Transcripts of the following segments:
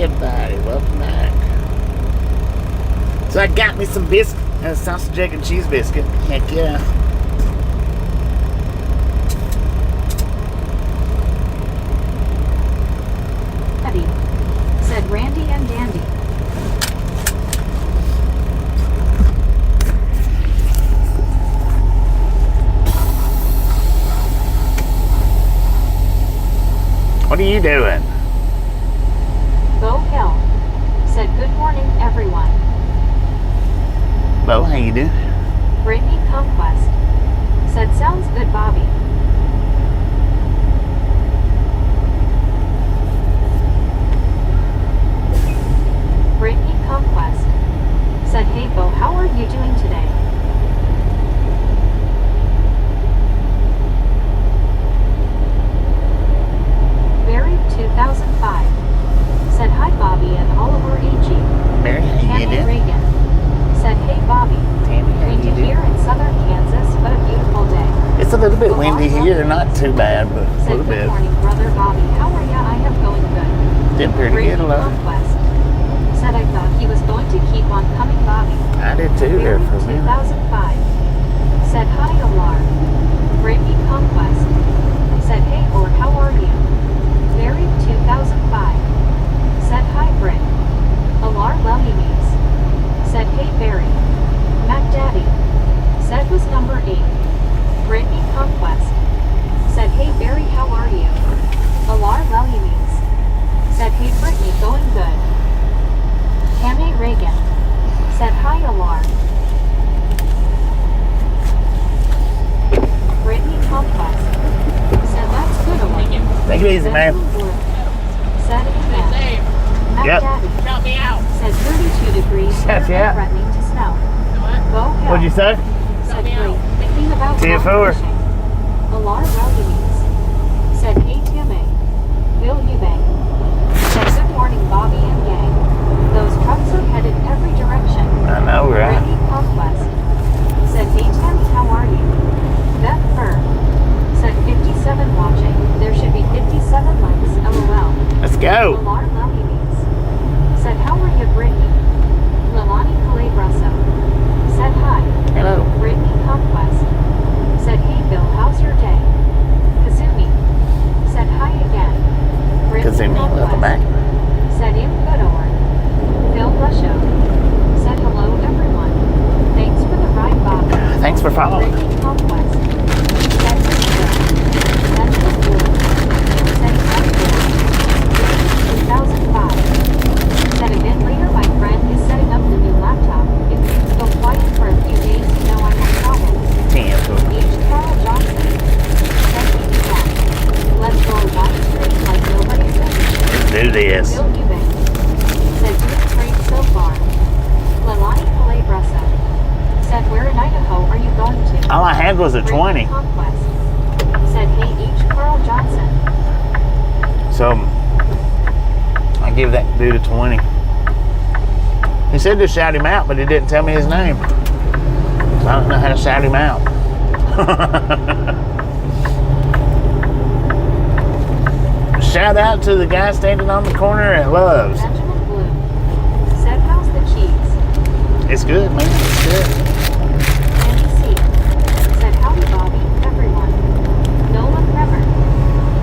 everybody, welcome back. So I got me some biscuits, a sausage, egg, and cheese biscuit. Heck yeah. Eddie, said Randy and Dandy. What are you doing? Bo Hill, said good morning everyone. Bo, how you doing? Brittany Conquest, said sounds good Bobby. Brittany Conquest, said hey Bo, how are you doing today? Barry 2005, said hi Bobby and Oliver A.G. Mary, how you Tammy doing? Reagan, said hey Bobby. Tammy, how Windy you here doing? in southern Kansas, but a beautiful day. It's a little bit windy here, not too bad, but a Said little good bit. morning brother Bobby, how are ya? I am going good. Did pretty good, Brittany love. Conquest, said I thought he was going to keep on coming Bobby. I did too there Barry for a minute. 2005, said hi Alar. Brittany Conquest, said hey Or, how are you? Barry 2005, said hi Britt. Alar Lellimes, said hey Barry. Mac Daddy, said was number 8. Brittany Conquest, said hey Barry, how are you? Alar Lellimes, said hey Brittany, going good. Tammy Reagan, said hi Alar. Brittany Conquest, said that's good Alar. Take it easy, man. Said amen. Mac Yep. Daddy, Help me out. said 32 degrees Yes, here yeah. and threatening to snow. Bo Hill, What'd you say? said great, thinking about See you fly forward. fishing. Alar Rowdies, said hey Timmy. Bill Eubank, said good morning Bobby and gang. Those trucks are headed every direction. I know, right? Randy Conquest, said hey Tammy, how are you? Beth Fur, said 57 watching. There should be 57 likes, lol. Let's go. Alar Lellies, said how are you Brittany? Lilani Calabrasso, said hi. Hello. Brittany Conquest, said hey Bill, how's your day? Kazumi, said hi again. Brittany Kazumi, welcome back. said in Goodor. Phil Lusho, said hello everyone. Thanks for the ride Bob. Thanks for following. Brittany Conquest, said Rachel, said Bill Blue, said hi Bill. 2005, said a bit later my friend is setting up the new laptop. If things go quiet for a few days, you know I have problems. Cancel. H. Carl Johnson, said easy back. Let's go live stream like nobody's business. Let's do this. Bill Eubank, said doing great so far. Lilani Calabrasso, said where in Idaho are you going to? All I had was a 20. Conquest, said hey H. Carl Johnson. So I give that dude a 20. He said to shout him out, but he didn't tell me his name. So I don't know how to shout him out. Shout out to the guy standing on the corner at Love's. Benjamin Bloom, said how's the cheese? It's good, man. It's good. Andy C, said howdy Bobby, everyone. Nolan Bremer,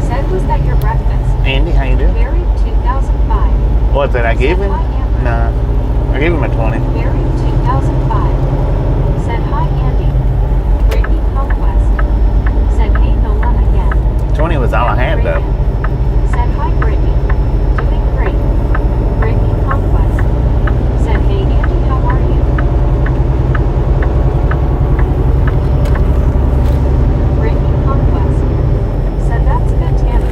said was that your breakfast? Andy, how you doing? Barry 2005, What, did I give him? Hi, Amber. Nah. I gave him a 20. Barry 2005, said hi Andy. Brittany Conquest, said hey Nolan again. 20 was all I had, though. Said hi Brittany, doing great. Brittany Conquest, said hey Andy, how are you? Brittany Conquest, said that's good Tammy.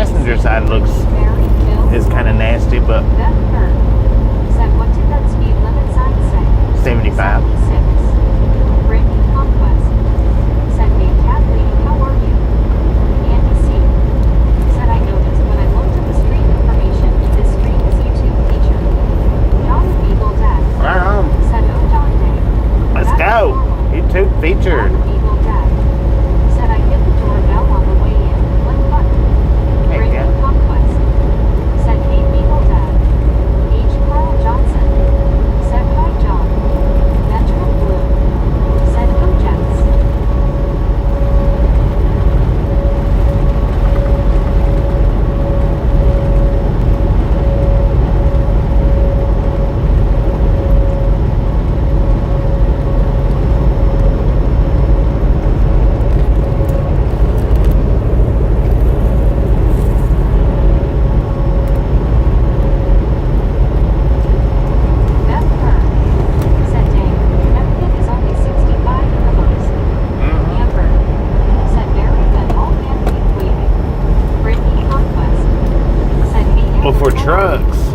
passenger side looks Mary Hill. is kind of nasty, but Beth Bird. Said, what did that speed limit sign say? 75. 76. Brittany Conquest. Said, hey, cat lady, how are you? Andy C. Said, I noticed when I looked at the street information, this street is YouTube feature. John Beagle Dad. Right on. Said, oh, John Day. Let's That's go. normal. YouTube featured. John Beagle Dad. Said, I hit the doorbell on the way in. Click button. Heck Brittany yeah. Conquest. Said, hey, Beagle Dad. H. Carl Johnson. Said, hi, John. Benjamin Blue. Said, go Jets. Beth Bird. Said, dang, Connecticut is only 65 in the most. Mhm. Amber. Said, Barry, but all men keep waving. Brittany Conquest. Said, hey, Amber. Well, for how are trucks, you?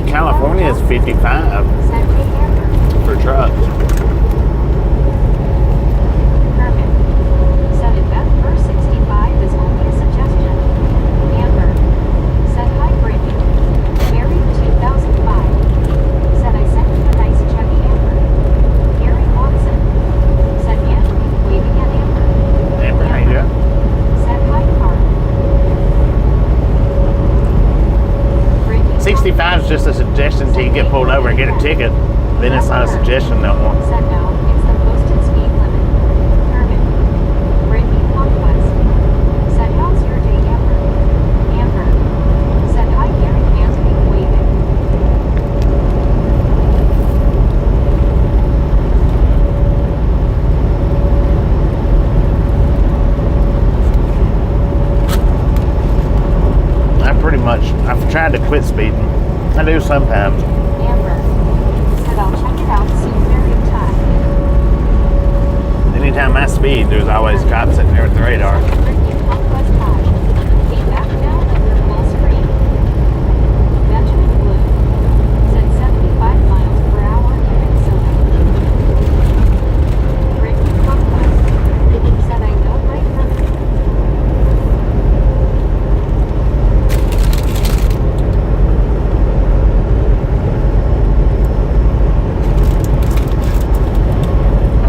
H. California is Carl Johnson. 55 Said, hey, Amber. for trucks. Herman. Said, if Beth Bird 65 is only a suggestion. Amber. Said, hi, Brittany. Married 2005. Said, I sent you a nice Chevy Amber. Gary Watson. Said, Anthony waving at Amber. Amber, how you doing? Said, hi, Carl. Brittany 65 is just a suggestion till you get pulled over and get a ticket. Then it's not a suggestion no more. Said, no, it's the posted speed limit. Herman. Brittany Conquest. Said, how's your day, Amber? Amber. Said, hi, Gary. Anthony waving. I've tried to quit speeding. I do sometimes. Amber. Said, I'll check it out soon. Very time. Anytime I speed, there's always cops sitting there with the radar. Brittany Conquest High. Came back down under full screen. Benjamin Blue. Said 75 miles per hour in Minnesota. Brittany Conquest. Said, I know right from it.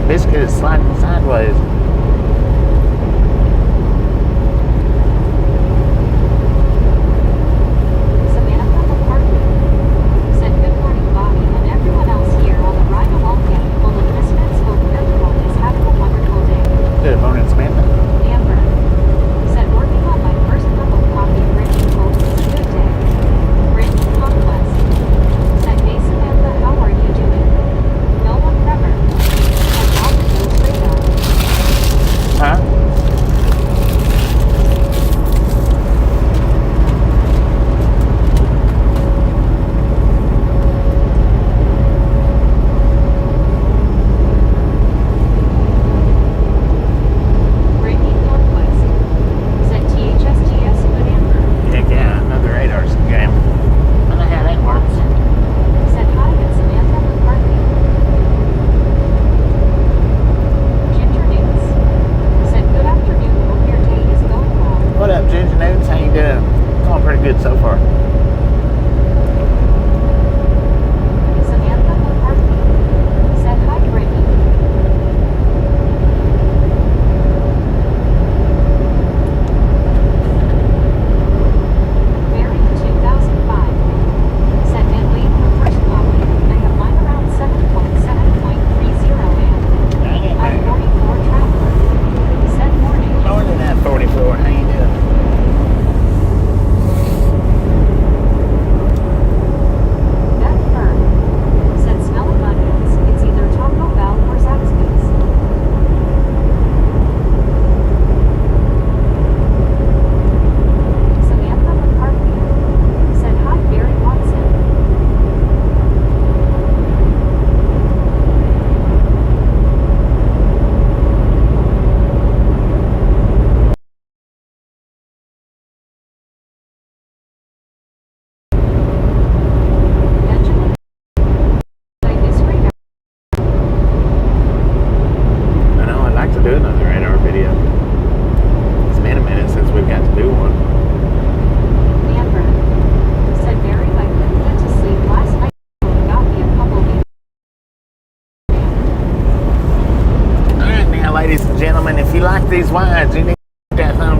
Biscuit is sliding sideways. Samantha McCarthy said, good morning, Bobby, and everyone else here on the ride along gang full of misfits. Hope everyone is having a wonderful day. Good morning, Samantha. Amber said, working on my first cup of coffee. Brittany hopes it's a good day. Brittany Conquest said, hey Samantha, how are you doing? No one ever. Said, I'll just go straight up. Huh? Brittany Conquest said, THSTS, good Amber. Heck yeah, another radar game. I don't know how that works. Watson said, hi, it's Samantha McCarthy. Ginger News said, good afternoon, hope your day is going well. What up, Ginger Notes? How you doing? Going pretty good so far. Samantha McCarthy said, hi, Brittany. Married 2005 said, did leave the first copy. I have mine around 7.7.30 and I'm 44 traveler. Said morning. More than that 44. How you doing?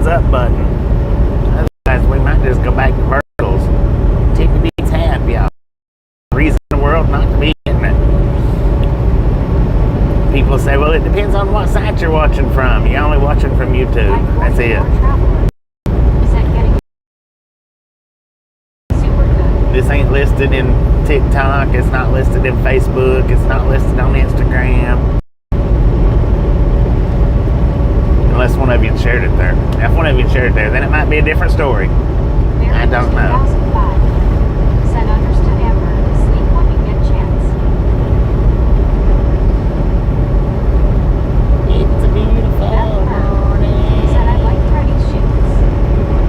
thumbs up button. Otherwise, we might just go back to verticals. Tippity tap, y'all. Reason in the world not to be getting it. People say, well, it depends on what site you're watching from. You're only watching from YouTube. That's it. This ain't listed in TikTok. It's not listed in Facebook. It's not listed on Instagram. Unless one of you shared it there. If one of you shared it there, then it might be a different story. I don't know. Said understood Amber. Sleep when you get chance. It's a beautiful morning. Said I like Freddy's shoes.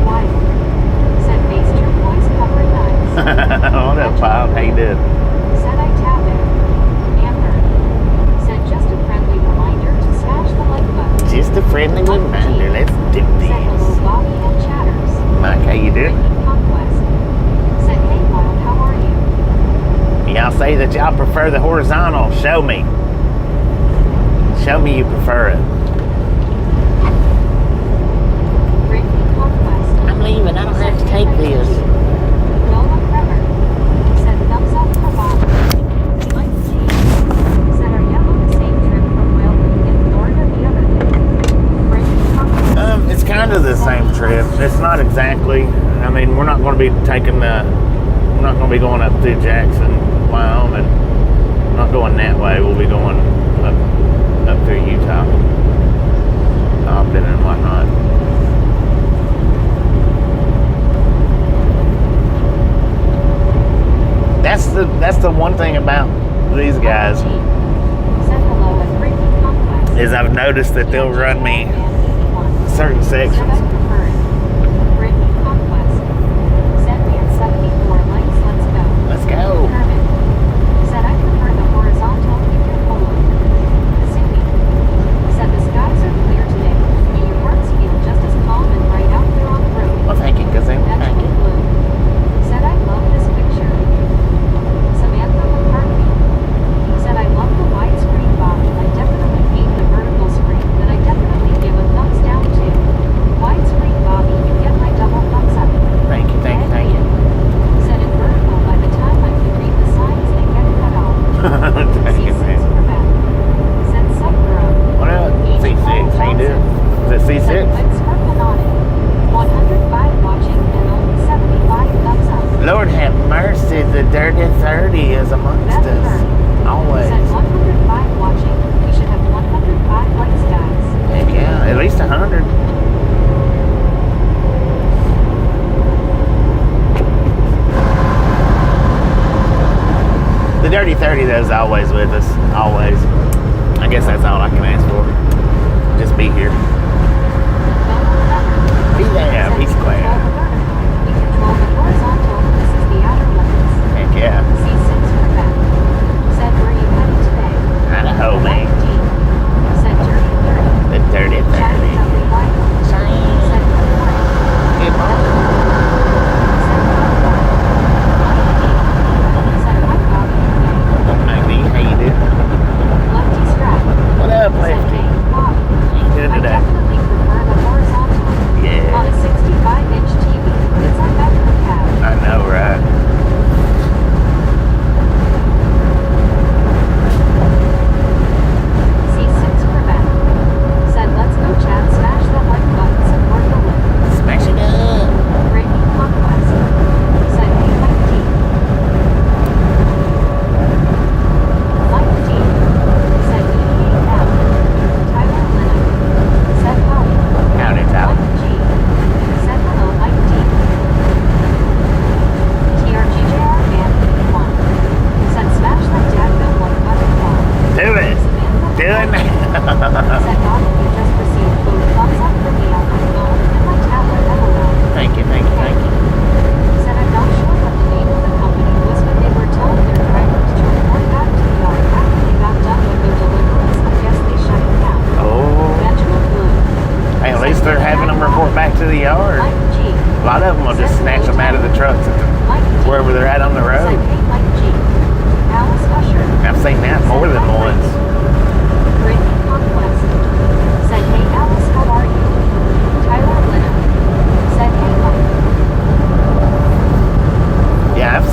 Why? Said based your voice covered eyes. What up, Bob? How you doing? Said I tap it. Amber. Said just a friendly reminder to smash the like button. Just a friendly reminder. Let's do this. Said hello Bobby and Chatters. Mike, how you doing? Conquest. Said hey Wild, how are you? Y'all say that y'all prefer the horizontal. Show me. Show me you prefer it. Brittany Conquest. I'm leaving. I don't have to take this. Nola Kremer. Said thumbs up for Bob. Mike T. Said are you on the same trip from Wildwood in Florida the other day? Brittany Conquest. It's kind of the same trip. It's not exactly. I mean, we're not going to be taking the. We're not going to be going up through Jackson, Wyoming. We're not going that way. We'll be going up through Utah, Ogden and whatnot. That's the one thing about these guys Said hello at Brittany Conquest. is I've noticed that they'll run me certain Said I sections. prefer it. Brittany Conquest. Said we at 74 likes, let's go. Let's go. Herman. Said I prefer the horizontal in your polo. Cindy. Said the skies are clear today. May your hearts feel just as calm and bright out there on the road. Well, thank you, Kazim. Thank Natural you. blue. Said I love this picture. Samantha McCartney. Said I love the widescreen body. I definitely hate the vertical screen, but I definitely give a thumbs down to. Widescreen Bobby, you get my double thumbs up. Thank you. Thank you. Thank you. Said in vertical, by the time I can read the signs, they get cut off. Thank you, C6 man. for Beth. Said Subgirl. What up? C6. How you doing? Is it Said C6? Wix Hermanonic. 105 watching and only 75 thumbs up. Lord have mercy, the dirty 30 is amongst Beth us. Hearn. Always. Said 105 watching. We should have 105 likes, guys. Heck yeah, at least 100. The dirty 30 though is always with us. Always. I guess that's all I can ask for. Just be here. Be there, be square. We control the horizontal. This is the outer limits. Heck yeah. C6 for Beth. Said where you headed today? Idaho, man. D. Said dirty 30. The dirty 30. Chatty Ugly White. Said good morning. Good morning. Said good morning. Said hi Bobby. Hey, me, how you doing? Lefty Strap. What up, Said Lefty? hey Bobby. How you doing I today? definitely prefer the horizontal. Yeah. On a 65-inch TV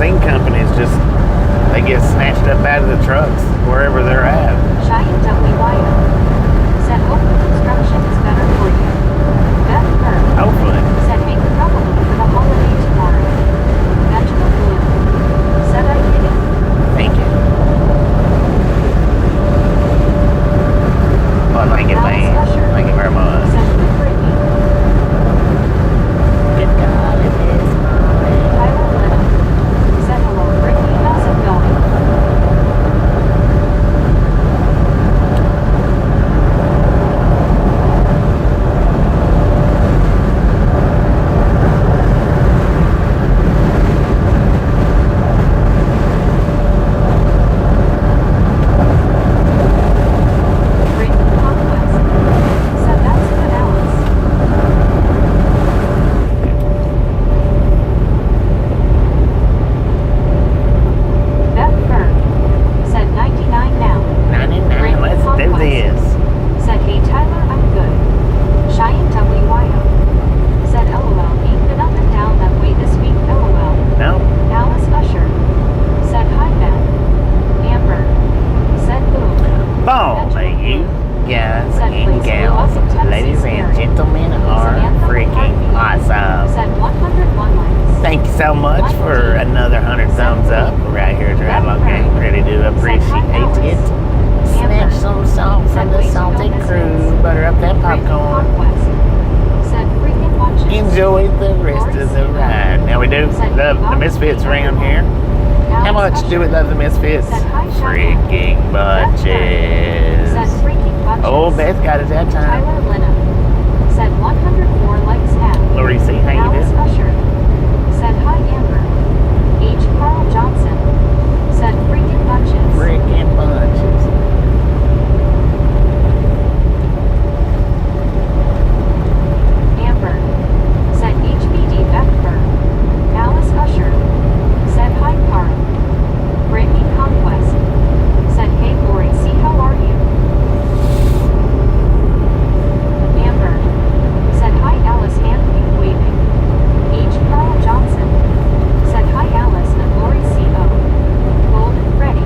seen companies just, they get snatched up out of the trucks wherever they're at. Cheyenne WYO said, hope the construction is better for you. Beth Burke Hopefully. said, hey, probably for the holiday tomorrow. Benjamin Blue said, I get it. Thank you. Well, thank you, man. Thank you very much. Said, good Brittany. Good God, it is mine. Tyler Lennon said, hello, Brittany, how's it going? Brittany Conquest said, that's good, Alice. Beth Burke said, 99 now. 99, let's do this. Said, hey Tyler, I'm good. Cheyenne WYO said, LOL, ain't been up and down that way this week, LOL. No? Alice Usher said, hi Beth. Amber said, boom. Ball, you guys and gals, ladies and gentlemen are freaking awesome. Said 101 likes. Thank you so much for another 100 thumbs up. We're right here at the Red Log Gang, ready to appreciate it. Snatch some salt from the salty crew. Butter up that popcorn. Said freaking bunches. Enjoy the rest of the ride. Now we do love the Misfits around here. How much do we love the Misfits? Freaking bunches. Said freaking bunches. Oh, Beth got it that time. Tyler Lennon said 104 likes now. Lori C, how you Alice doing? Usher said hi Amber. H. Carl Johnson said freaking bunches. Freaking bunches. Amber said HBD Beckford. Alice Usher said hi Carl. Brittany Conquest said hey Lori C, how are you? Amber said hi Alice, hand waving. H. Carl Johnson said hi Alice and Lori C.O. Golden Freddy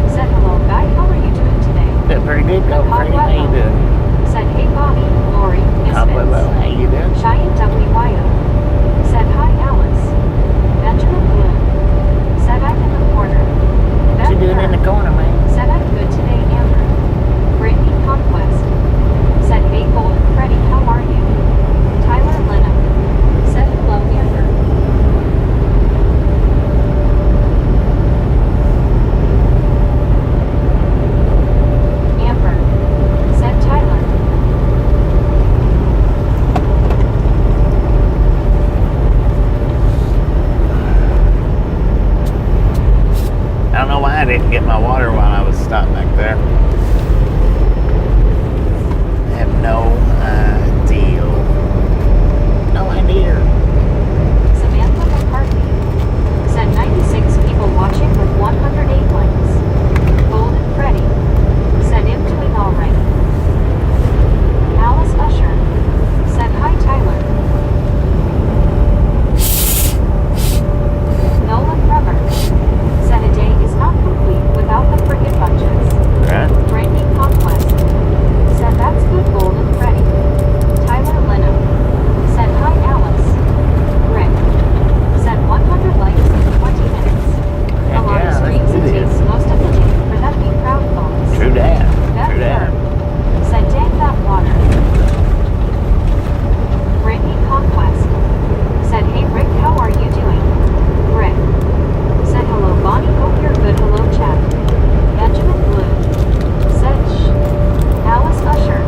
said hello guy, how are you doing today? Doing pretty good, Golden Freddy. How you doing? Said hey Bobby, Lori, Hello, Misfits. how you doing? Cheyenne WYO said hi Alice. Benjamin Blue said I'm in the corner. What you doing in the corner, man? Said I'm good today, Amber. Brittany Conquest said hey Golden Freddy, how are you? Tyler Lennon said hello, Amber. Amber said Tyler. I don't know why I didn't get my water while I was stopped back there. I have no idea. No idea. Samantha McCarthy said 96 people watching with 108 likes. Golden Freddy said I'm doing alright. Alice Usher said hi Tyler. Nolan Rubber said a day is not complete without the frickin' bunches. Right? Brittany Conquest said that's good Golden Freddy. Tyler Lennon said hi Alice. Rick said 100 likes in 20 minutes. A lot of Yeah, streams it let's do takes this. most of the day for them to be proud folks. True that. Beth True that. Burke said dang that water. Brittany Conquest said hey Rick, how are you doing? Rick said hello Bonnie, hope you're good, hello chat. Benjamin Blue said shh. Alice Usher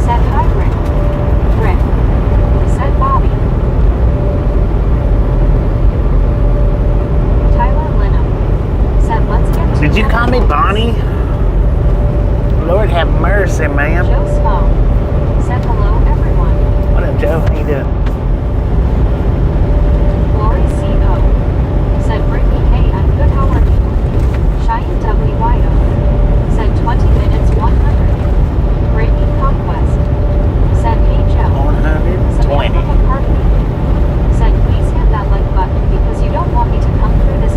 said hi Rick. Rick said Bobby. Tyler Lennon said let's get to Did you call me Bonnie? Lord have mercy, ma'am. Joe Smo said hello everyone. What up, Joe? How you doing? Lori C.O. said Brittany, hey, I'm good, how are you? Cheyenne WYO said 20 minutes 100. Brittany Conquest said hey Joe. 120. Samantha McCarthy said please hit that like button because you don't want me to come through this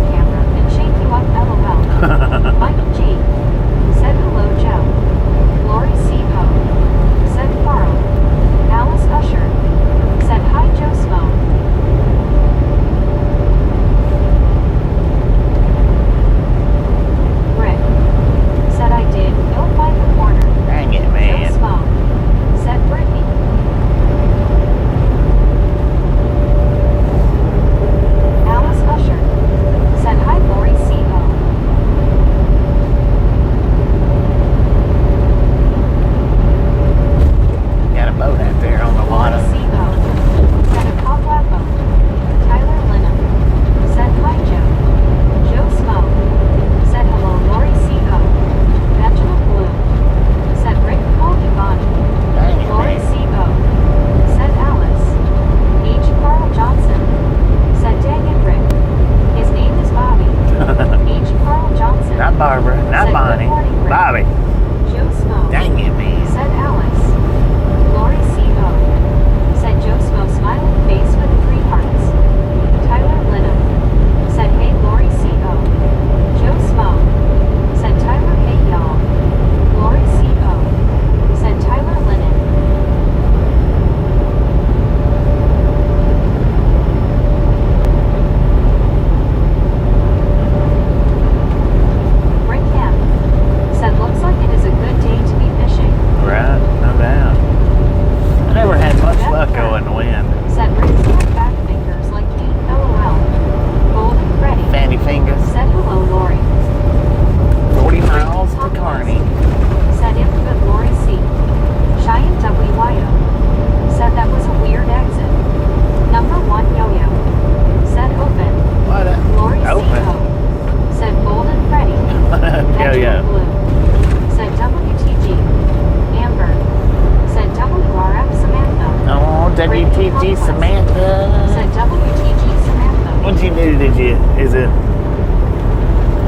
Who did you? Is it?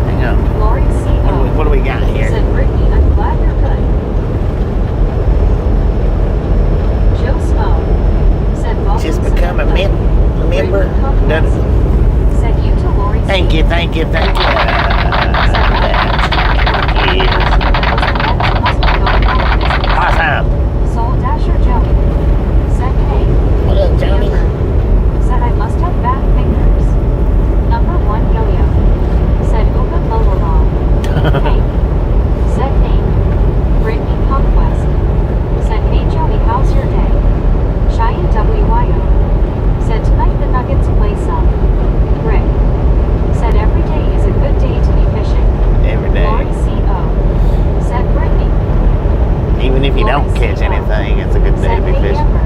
Hang on. Lori C.O. What do we got here? Said Brittany, I'm glad you're good. Joe Smo. Said Bob. Just become a member. Said you to Lori. Thank you. Said Awesome. Soul Dasher Joey. Said hey. What up, Johnny? Amber. Said I must have bad fingers. Number 1 yo-yo. Said Uga Lololol. Hey. Said name. Brittany Conquest. Said hey Joey, how's your day? Cheyenne WYO. Said tonight the Nuggets play some. Rick. Said every day is a good day to be fishing. Every day. Lori C.O. Said Brittany. Even if you don't catch anything, it's a good day Said to be hey fishing. Amber.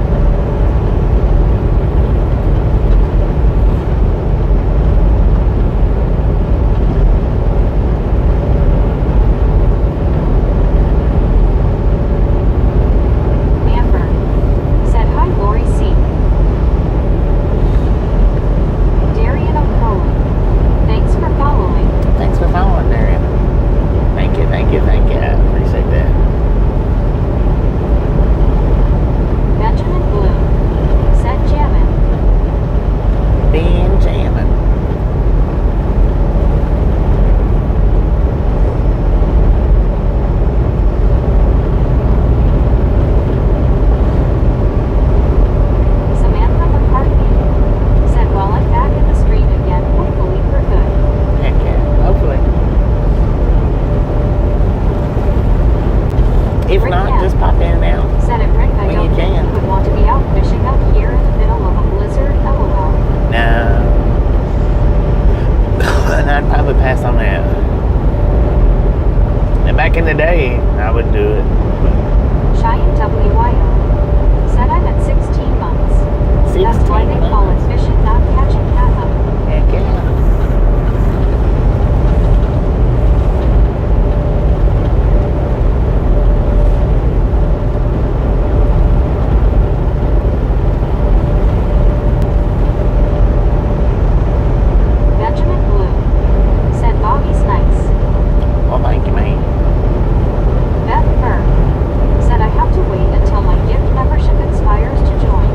Amber. Said hi Lori C. Darian O'Crowley. Thanks for following. Thanks for following, Darian. Thank you. I appreciate that. Benjamin Blue. Said Jammin. Been jamming. Samantha McCartney. Said well I'm back in the street again, hopefully for good. Heck yeah. Hopefully. If Rick not, Camp. just pop in and out. Said it Rick, I When don't you think can. you would want to be out fishing up here in the middle of a blizzard, lol. No. And I'd probably pass on that. And back in the day, I would do it. Cheyenne WYO. Said I'm at 16 months. That's why they 16 call it months. fishing, not catching. Haha. Heck yeah. Benjamin Blue. Said Bobby's nice. Well, thank you, man. Beth Burr. Said I have to wait until my gift membership expires to join.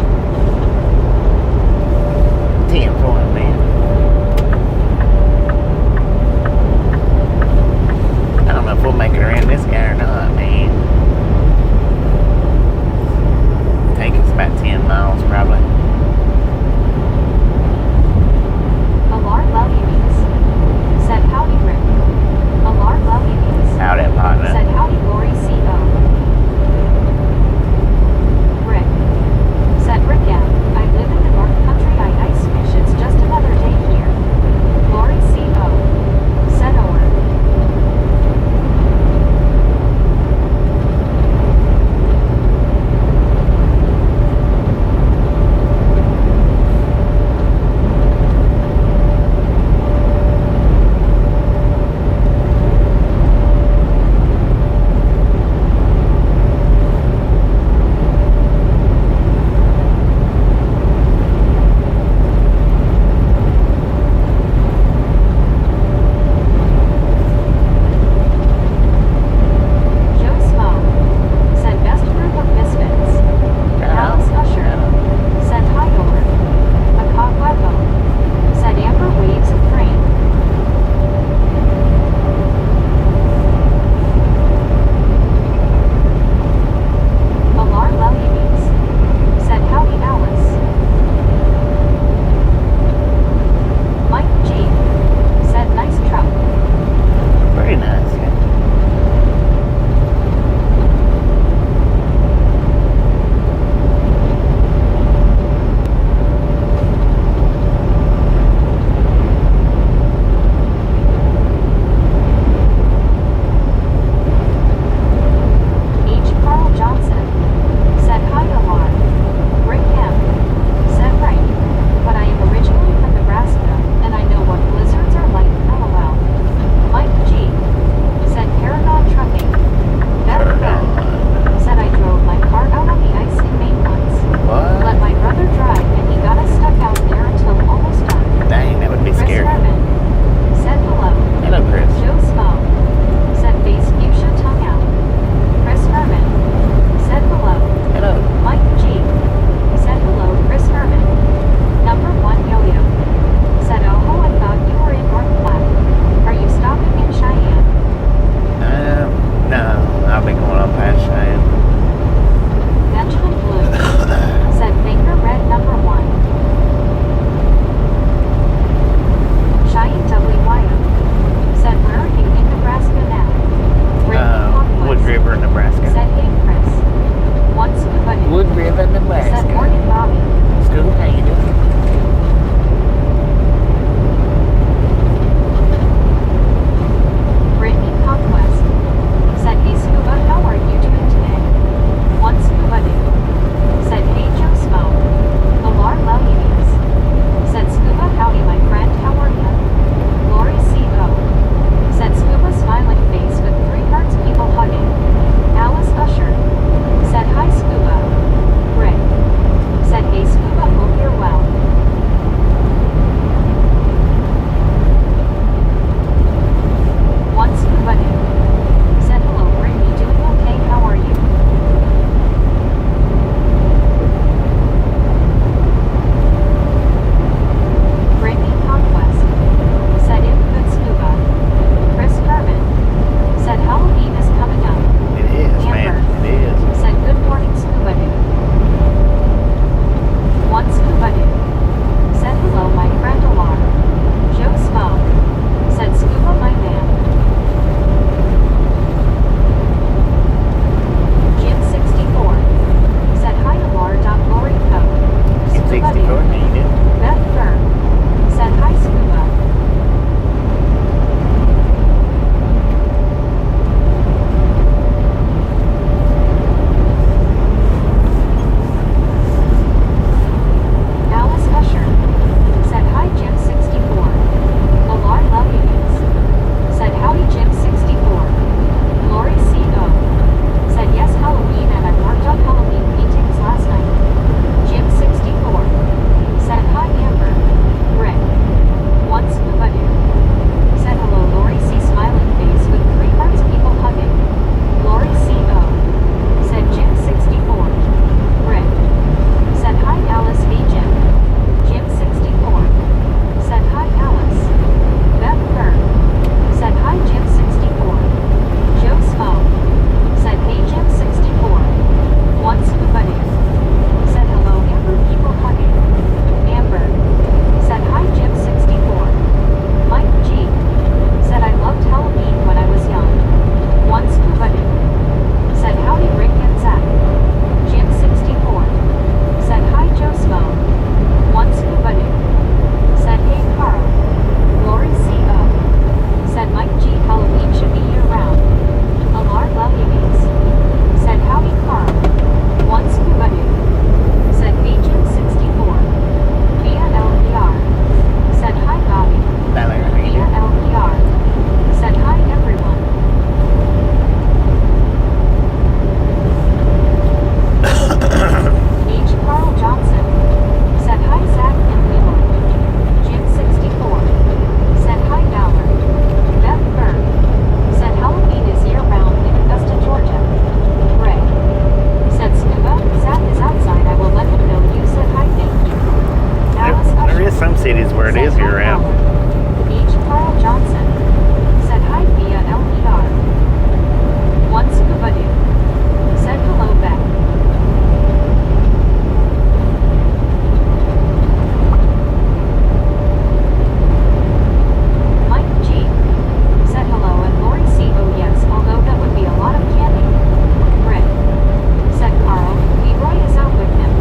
where it Said is hi, you're at. Paula. H. Carl Johnson. Said hi via LER. One scuba dude. Said hello back. Mike G. Said hello and Lori C. Oh yes, although that would be a lot of candy. Rick. Said Carl, Leroy is out with him.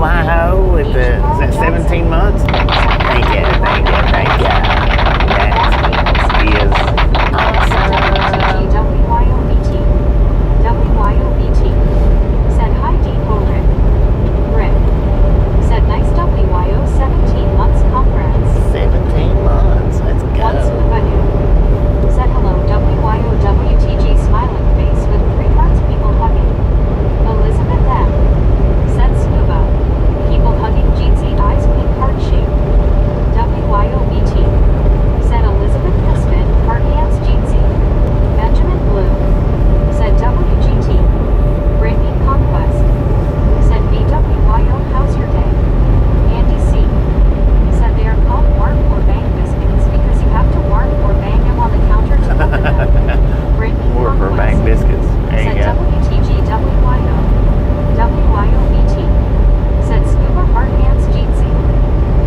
WYO with the, is that 17 months? Thank you, thank you, thank you. That is awesome. WYOBT. Said hi Depot Rick. Rick. Said nice WYO 17 months congrats. 17 months, let's go. One Scubadu. Said hello WYOWTG smiling face with 3 hearts people hugging. Elizabeth M. Said scuba. People hugging jeansy eyes pink heart shape. WYOBT. Said Elizabeth Piston heart hands jeansy. Benjamin Blue. Said WGT. Brittany Conquest. Said BWYO how's your day? Andy C. Said they are called mark or bang biscuits because you have to mark or bang them on the counter to open them. Brittany Or for bang Conquest. biscuits. There you Said go. WTGWYO. WYOBT. Said scuba heart hands jeansy.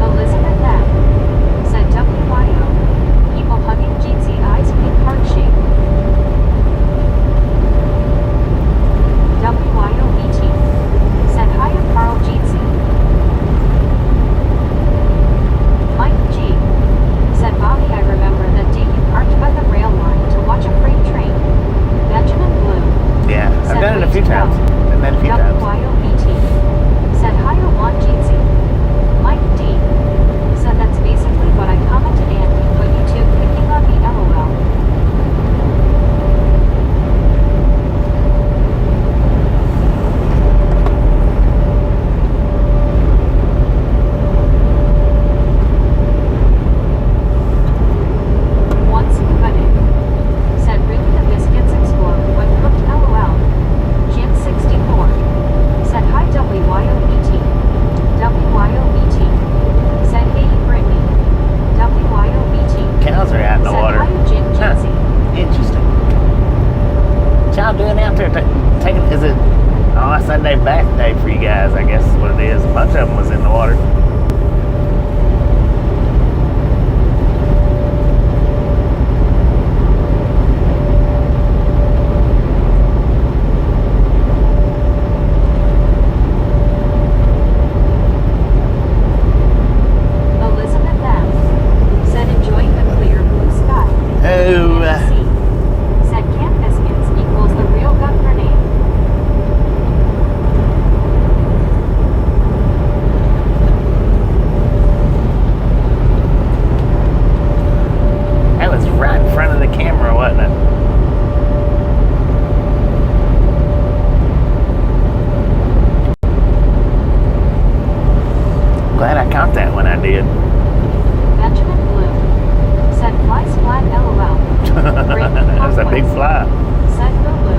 Elizabeth M. Said WYO. People hugging jeansy eyes pink heart shape. WYOBT. Said hiya Carl jeansy. Mike G. Said Bobby I remember that day you parked by the rail line to watch a freight train. Benjamin Blue. Yeah, I've Said done it a few wait to times. go. I've done it a few times. WYOBT. Said hiya Juan jeansy. Mike D. Said that's basically what I commented Andy, but you two picking on me LOL. One scuba dick. Said really the biscuits explode when cooked LOL. Jim 64. Said hi WYOBT. WYOBT. Said hey Brittany. WYOBT. Cows are out in the Said water. hi Jim Huh. Jeansy. Interesting. What y'all doing out there? Taking, is it, oh, Sunday bath day for you guys, I guess is what it is. A bunch of them was in the water. Elizabeth M. Said enjoying the clear blue sky. Oh, C. Said camp biscuits equals the real gun grenade. that was right in front of the camera, wasn't it? Glad I caught that when I did. Benjamin Blue. Said fly splat LOL. That was a big fly. Said Lulu.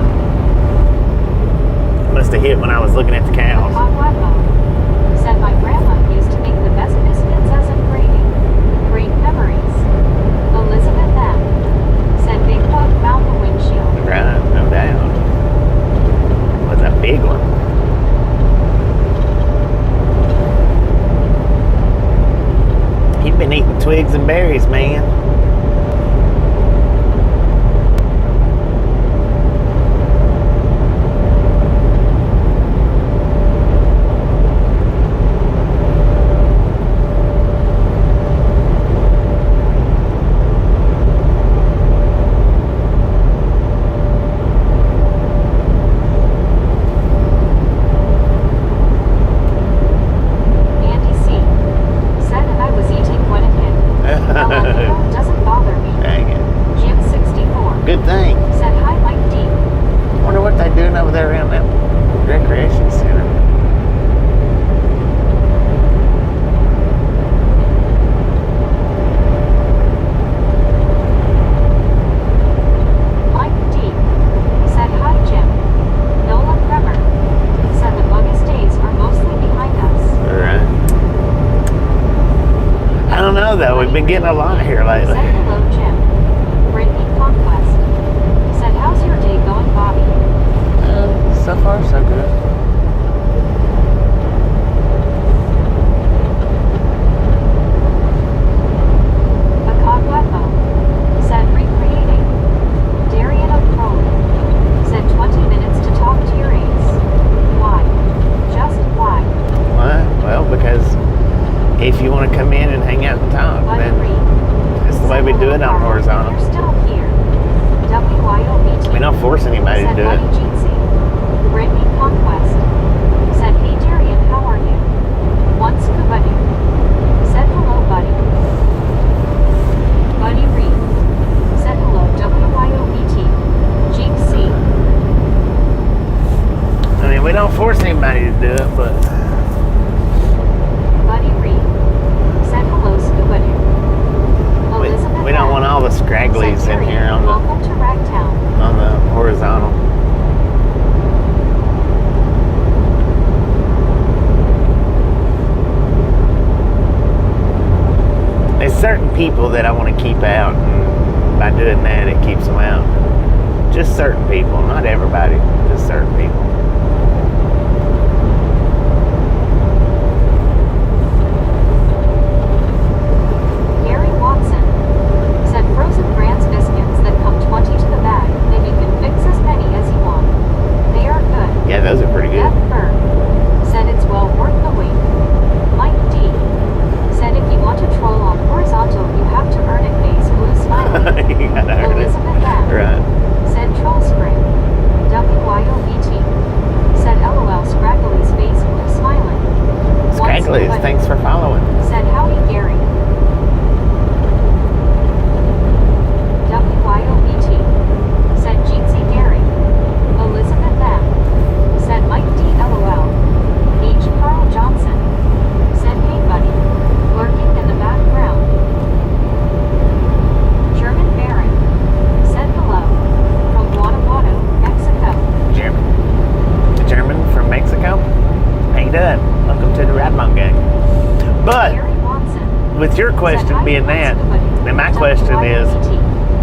Must have hit when I was looking at the cows. Pagwabo. Said my grandma used to make the best biscuits as a gravy. Great memories. Elizabeth M. Said big bug found the windshield. Right, no doubt. Was a big one. He'd been eating twigs and berries, man. Andy C. Said and I was eating when it hit. LMAO doesn't bother me. Dang it. Jim 64. Good thing. Said hi Mike D. Wonder what they're doing over there around that recreation center. Mike D. Said hi Jim. Nola Kremer. Said the buggest days are mostly behind us. Right. I don't know though. We've been getting a lot here lately. Said hello Jim. Brittany Conquest. Said how's your day going Bobby? So far, so good. Pagwabo. Said recreating. Darian O'Crowley. Said 20 minutes to talk to your ace. Why? Just why? What? force anybody to Said do Buddy it. Jeansy. Brittany Conquest. Said hey Darian, how are you? One scuba dude. Said hello buddy. Buddy Reed. Said hello WYOBT. Jeep C. I mean, we don't force anybody to do it, but Buddy Reed. Said hello scuba dude. Elizabeth we don't want all the scragglies said in Darian, here welcome to Ragtown. on the horizontal. There's certain people that I want to keep out, and by doing that, it keeps them out. Just certain people, not everybody, just certain people. Gary Watson said frozen Grant's biscuits that come 20 to the bag, then you can fix as many as you want. They are good. Yeah, those are pretty good. Beth Berg said it's well worth the wait. Mike D said if you want to troll on horizontal, you have to earn it. Face blue smiling. You gotta earn it. Elizabeth M Right. said troll spring. WYOBT said LOL Scraggly's face blue smiling. Scragglies, Once thanks for following. said howdy Gary. WYOBT said Jeansy Gary. Elizabeth M said Mike D LOL. H. Carl Johnson said hey buddy. Lurking in the background. German Baron said hello from Guanajuato, Mexico. German from Mexico. How you doing? Welcome to the Radmont gang. But Gary Watson with your said, question "Hi, being that, what's good, buddy?" then my question is, WYOBT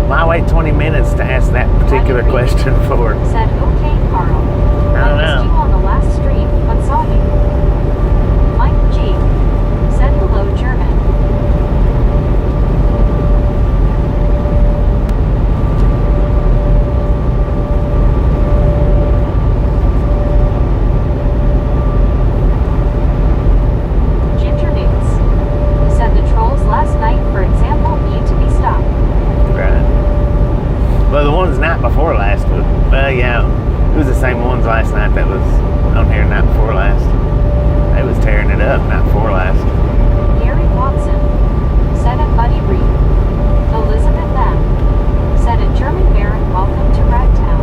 why wait 20 minutes to ask that particular question for? said okay Carl. I don't missed you know. on the last stream, but saw you. Mike G said hello German. Ginger Newts said the trolls last night, for example, need to be stopped. Right. Well, the ones night before last was, well, yeah, it was the same ones last night that was on here night before last. They was tearing it up night before last. Gary Watson said at Buddy Reed. Elizabeth M said at German Baron, welcome to Ragtown.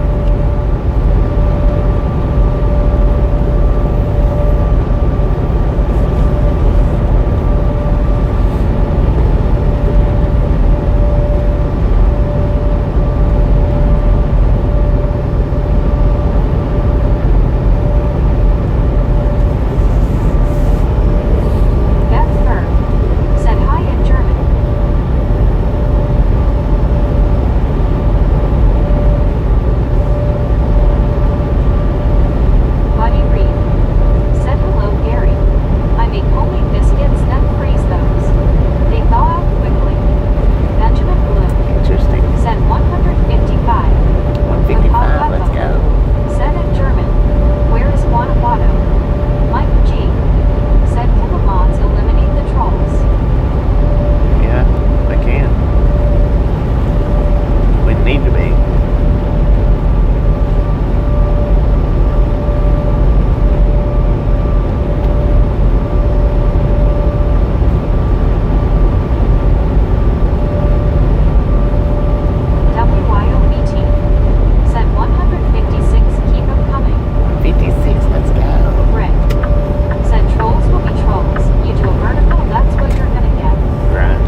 Beth Berg said hi in German. Buddy Reed said hello Gary. I make homemade biscuits then freeze those. They thaw out quickly. Benjamin Bloom Interesting. said 155. 155, let's go. Said in German, where is Guanajuato? Mike G said Killamods eliminate the trolls. Yeah, they can. We need to be. WYOBT said 156 keep them coming. 56, let's go. Rick said trolls will be trolls. You do a vertical, that's what you're gonna get. Right.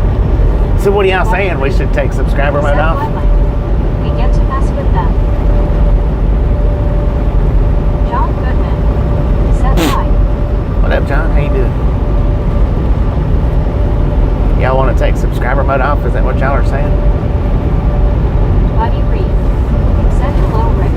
So what are y'all saying? We should take subscriber mode Said off? Wetland. We get to mess with them. John Goodman said hi. What up, John? How you doing? Y'all want to take subscriber mode off? Is that what y'all are saying? Buddy Reed said hello Rick.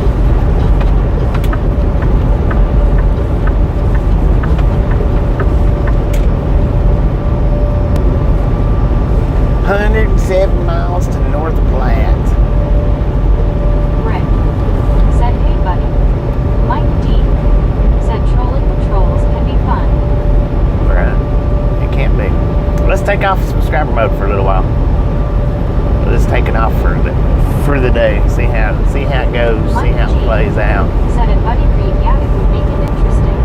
$107 miles to North Platte. plays out. Said it, Buddy Reed. Yeah, it would make it interesting.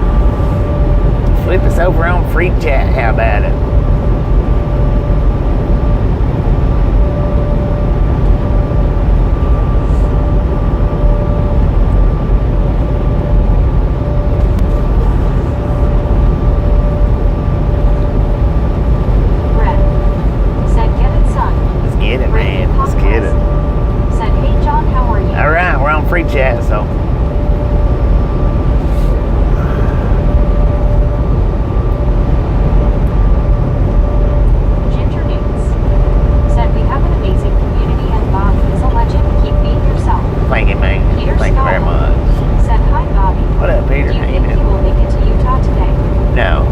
Flip us over on free chat. How about it? Brett. Said, get it, son. Let's get it, man. Let's get it. Said, hey, John, how are you? All right, we're on free chat, so. Ginger Newts. Said, we have an amazing community and Bob is a legend. Keep being yourself. Thank you, man. Peter Thank you very Scott. much. Said, hi, Bobby. What up, Peter? Do you How you think he doing? will make it to Utah today? No.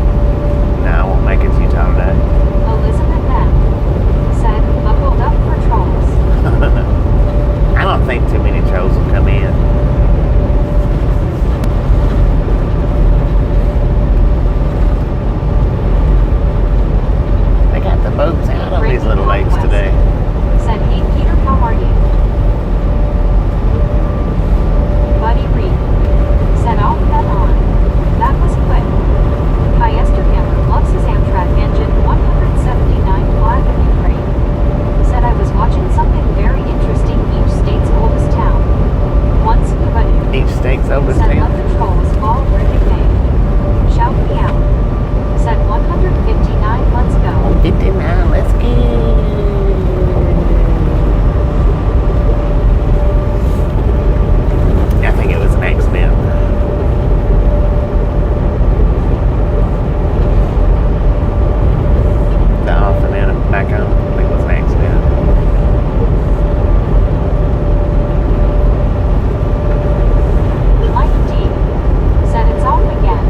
No, I won't make it to Utah today. Elizabeth M. Said, buckled up for trolls. I don't think too many trolls will come in. They got the boats out on these little lakes today. Said, hey, Peter, how are you? Buddy Reed. Said, I'll bet on. That was quick. Hyester Hammer loves his Amtrak engine 179 flag of Ukraine. Said, I was watching something very interesting. Each state's oldest town. Once Buddy. Each state's over Said, let town. the trolls fall where they may. Shout me out. Said, 159, let's go. 59, let's go. I think it was an accident. The off and then back on. I think it was an accident. Mike D. Said, it's off again.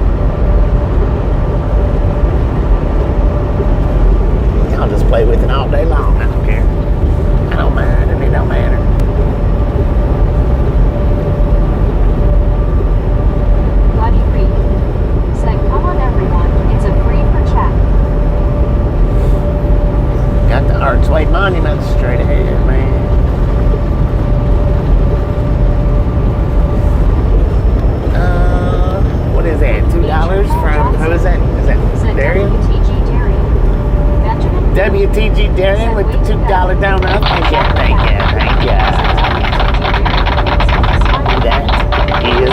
I'll just play with it all day long. I don't care. I don't mind, and it don't matter. Buddy Reed. Said, come on everyone, it's a free for chat. Got the Archway Monument straight ahead, man. What is that? $2 from who is that? Is that Said Darian? WTG Darian. Benjamin. WTG Darian with the $2 donut. Thank you, thank you, thank you. That is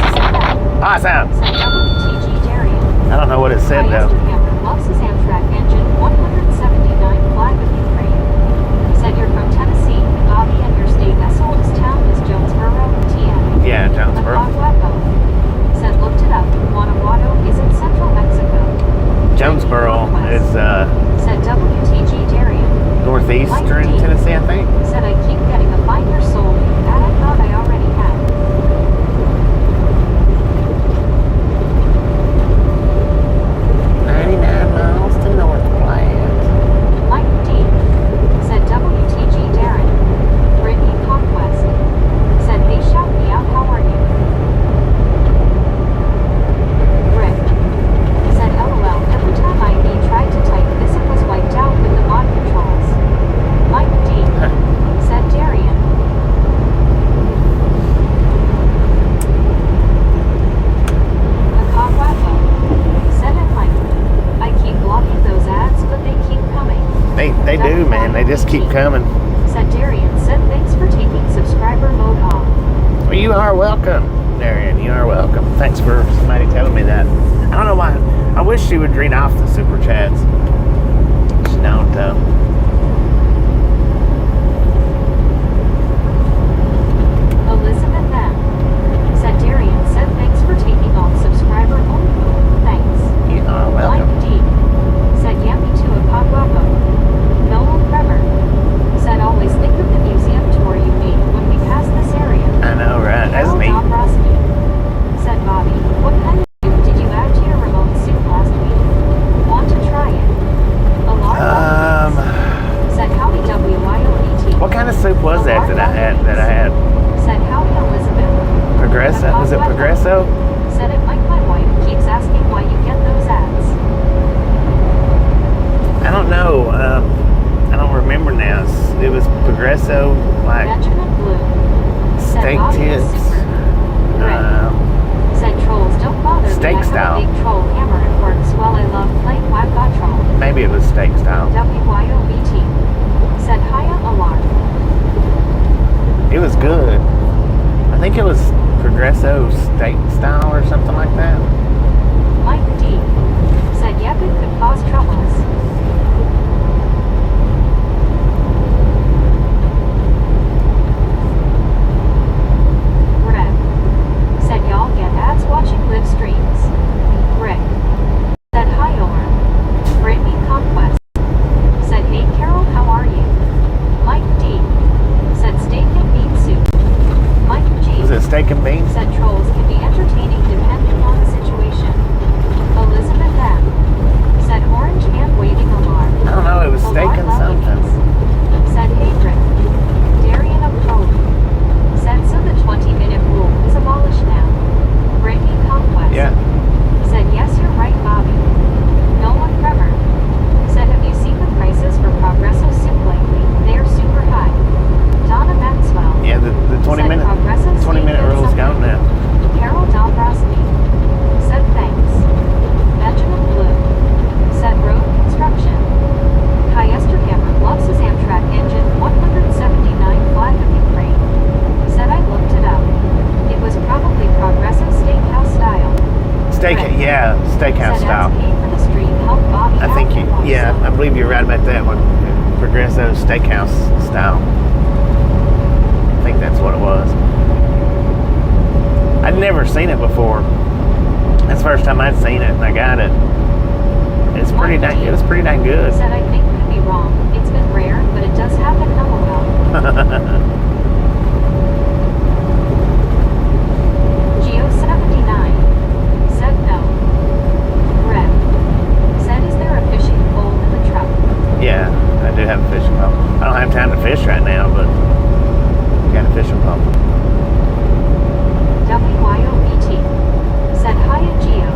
awesome. Said WTG Darian. I don't know what it said though. Hyester Hammer loves his Amtrak engine 179 flag of Ukraine. Said you're from Tennessee, Bobby, and your state's oldest town is Jonesboro, TN. Yeah, Jonesboro. Guanajuato. Said looked it up. Guanajuato is in central Mexico. Jonesboro is Said WTG Darian. northeastern Tennessee, I think. Said I keep getting a find your soul that I thought I already had. 99 miles to North Platte. Mike D. Said WTG Darren. Brittany Conquest. Said hey, shout me out, how are you? Rick. Said LOL, every time I tried to type this it was wiped out with the mod controls. Mike D. Said Darian. Acoguapo. Said it like, I keep blocking those ads but they keep coming. They do, man. They just keep coming. Said Darian. Said thanks for taking subscriber mode off. Well, you are welcome, Darian. You are welcome. Thanks for somebody telling me that. I don't know why. I wish she would read off the super chats. She don't, though. Elizabeth M. Said Darian. Said thanks for taking on subscriber mode. Thanks. You are Mike welcome. D. Said yeah, me too, Acoguapo. Noel Kremer. Said always think of the museum tour you made when we pass this area. I know, right? That's Carol neat. Dombrowski. Said Bobby. What kind of soup did you add to your remote soup last week? Want to try it? Alarm Said howdy WIOET. What kind of soup was that I had? Said howdy Elizabeth. Progresso? Was it Progresso? Said it like my wife keeps asking why you get those ads. I don't know. I don't remember now. It was Progresso, like Benjamin Blue. Said steak Bobby is tips. super. Progresso steak style or something like that. Mike D. said yep, it could cause troubles. Red said y'all get ads watching live streams. Rick said hi or Brittany Conquest said hey Carol, how are you? Mike D. said steak and bean soup. Mike G. Was it steak and beans? said trolls can be entertaining depending on the situation. Elizabeth M. said orange hand waving alarm. I don't know, it was steak and something. Said hey Rick. Darian of Code said so the 20-minute rule is abolished now. Brittany Conquest Yeah. said yes, you're right, Bobby. Nolan Trevor said have you seen the prices for Progresso soup lately? They are super high. Donna Maxwell Yeah, the 20 said minute Progresso steak minute and rule's something. gone now. Carol Dombrowski said thanks. Benjamin Blue said road construction. Kai Esterhammer loves his Amtrak engine 179 flag of Ukraine. Said I looked it up. It was probably Progresso steakhouse style. Steak, Rick yeah, steakhouse said style. as paid for the stream help Bobby I think, out and yeah, I believe you're right about that one. Progresso steakhouse style. I think that's what it was. I'd never seen it before. That's the first time I'd seen it, and I got it. It was pretty dang good. said I think could be wrong. It's been rare, but it does happen. LOL. Geo79 said no. Rev said is there a fishing pole in the truck? Yeah, I do have a fishing pole. I don't have time to fish right now, but I got a fishing pole. WYOBT said hi at Geo.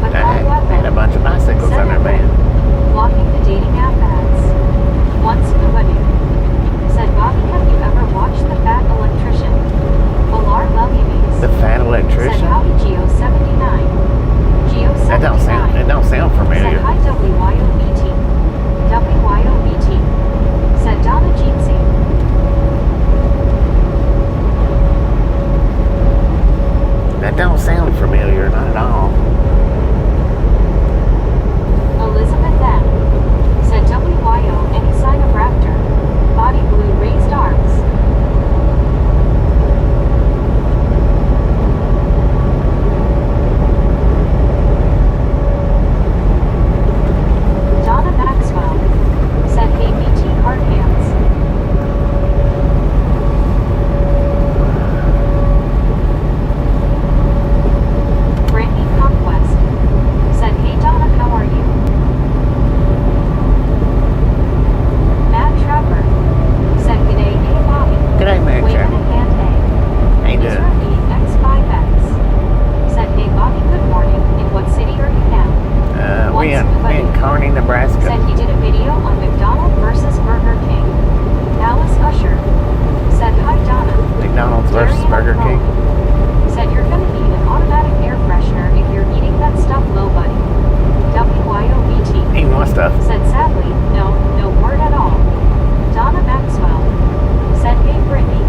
But I had a bunch of bicycles on there, man. blocking the dating app ads. Once Nobody said Bobby, have you ever watched The Fat Electrician? Valar Levy The Fat said Electrician? howdy Geo79. Geo79 It don't sound said familiar. hi WYOBT. WYOBT said Donna Jeansy. That don't sound familiar, not at all. Elizabeth M. said WYO any sign of raptor. Body blue raised arms. Donna Maxwell said hey BT hard hands. Brittany Conquest said hey Donna, how are you? Matt Trapper said g'day, hey Bobby. G'day, Matt Waving Trapper. a hand A. How you doing? Israel X5X said hey Bobby, good morning. In what city are you now? We in Kearney, Said Nebraska. he did a video on McDonald's versus Burger King. Alice Usher said hi Donna. McDonald's versus Darian Burger King. Kroll said you're gonna need an automatic air freshener if you're eating that stuff low buddy. WYOBT Eating what stuff? said sadly, no word at all. Donna Maxwell said hey Brittany.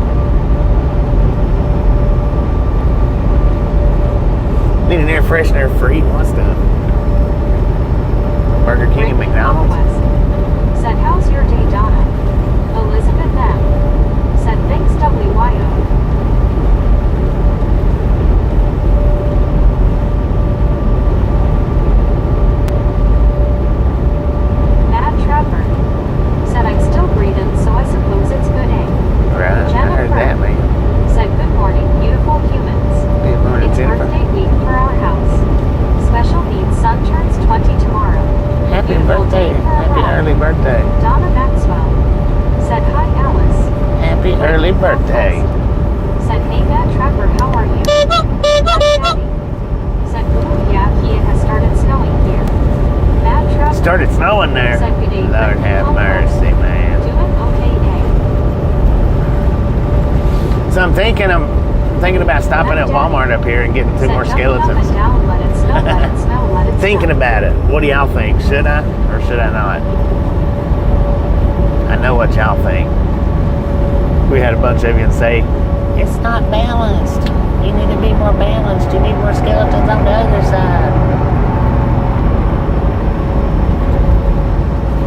Need an air freshener for eating what stuff? Burger King and Brittany McDonald's? Conquest said how's your day Donna? Elizabeth M. said thanks WYO. Mad Trapper said I'm still breathing, so I suppose it's good, eh? Right, I heard that, man. Said good morning, beautiful humans. Good morning, It's Jennifer. birthday week for our house. Special needs son turns 20 tomorrow. Happy Beautiful birthday. day for a Happy ride. early birthday. Donna Maxwell said hi Alice. Happy early birthday. Said hey Mad Trapper, how are you? Daddy said ooh yeah, it has started snowing here. Mad Trapper Started snowing there. said good day. Lord have mercy, man. Doing okay, eh? So I'm thinking about stopping at Walmart up here and getting two Said more jumping up skeletons. and down, let it snow, let it snow, let it Thinking snow. about it. What do y'all think? Should I or should I not? we had a bunch of you say, it's not balanced. You need to be more balanced. You need more skeletons on the other side.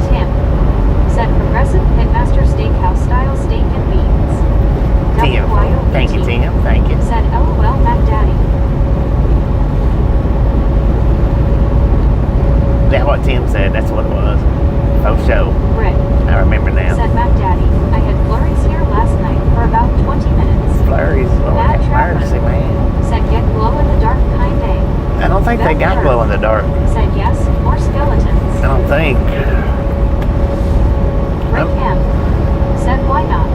Tim said progressive pitmaster steakhouse style steak and beans. Tim. WYOBT Thank you, Tim. Thank you. said LOL Mac Daddy. Is that what Tim said? That's what it was. Oh, show. Britt I remember now. said Mac Daddy, I had flurries here last night for about 20 minutes. Flurries. Lord Mad have Trapper mercy, man. said get glow in the dark kind day. I don't think they got glow in the dark. Said yes, more skeletons. I don't think. Rick M said why not?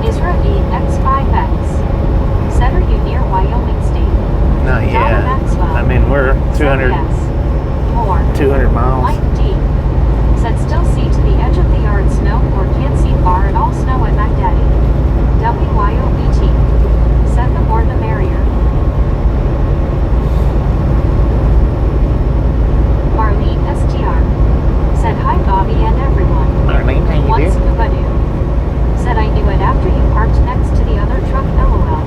Isra E X5X said are you near Wyoming State? Not Donna yet. Maxwell I mean, we're said 200, yes. More 200 miles. Mike D said still see to the edge of the yard snow or can't see far at all snow at Mac Daddy. WYOBT said the more the merrier. Marlene STR said hi Bobby and everyone. Marlene, how you One doing? scuba dude said I knew it after you parked next to the other truck LOL.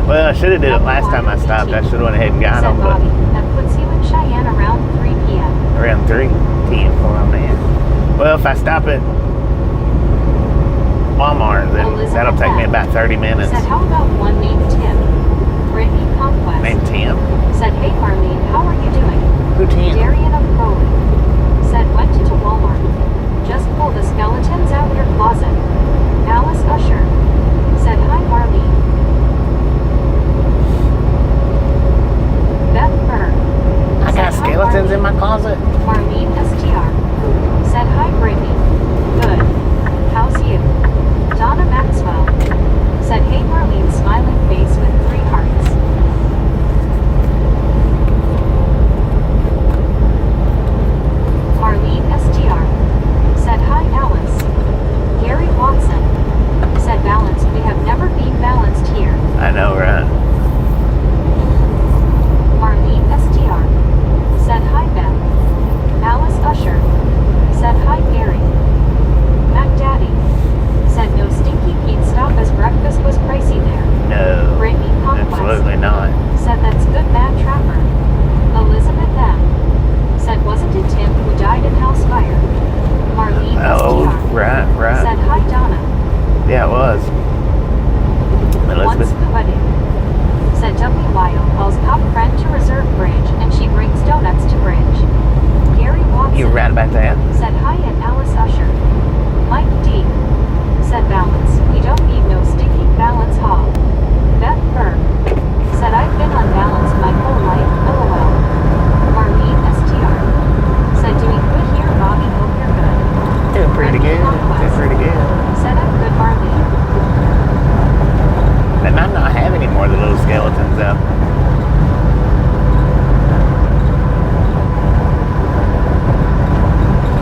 Well, I should have did it last time I stopped. I should have went ahead and got Said them, but Bobby, that puts you in Cheyenne around 3 p.m. around 3, 10 for them, man. Well, if I stop at Walmart, then Elizabeth that'll take me about 30 minutes. Said how about one named Tim? Brittany Conquest Named Tim? said hey Marlene, how are you doing? Who Tim? Darian of Crowley said went to Walmart. Just pull the skeletons out your closet. Alice Usher said hi Marlene. Beth Burr I got said, "Hi, skeletons in Marlene." my closet. Marlene STR said hi Brittany. Good. How's you? Donna Maxwell said hey Marlene smiling face with 3 hearts. Marlene STR said hi Alice. Gary Watson said balanced. We have never been balanced here. I know, right? Marlene STR said hi Beth. Alice Usher said hi Gary. Mac Daddy said no stinky Pete stop as breakfast was pricey there. No. Brittany Conquest Absolutely not. said that's good Mad Trapper. Elizabeth M said wasn't it Tim who died in house fire? Marlene Oh, STR right. said hi Donna. Yeah, it was. One Elizabeth. scuba dude said WYO calls cop friend to reserve bridge and she brings donuts to bridge. Gary Watson You were right about that. said hi at Alice Usher. Mike D said balance. We don't need no sticky balance hog. Beth Burr said I've been unbalanced my whole life. LOL. Marlene STR said doing good here Bobby. Hope you're good. Doing pretty good. Doing pretty good. Said I'm good Marlene. They might not have any more of the little skeletons though.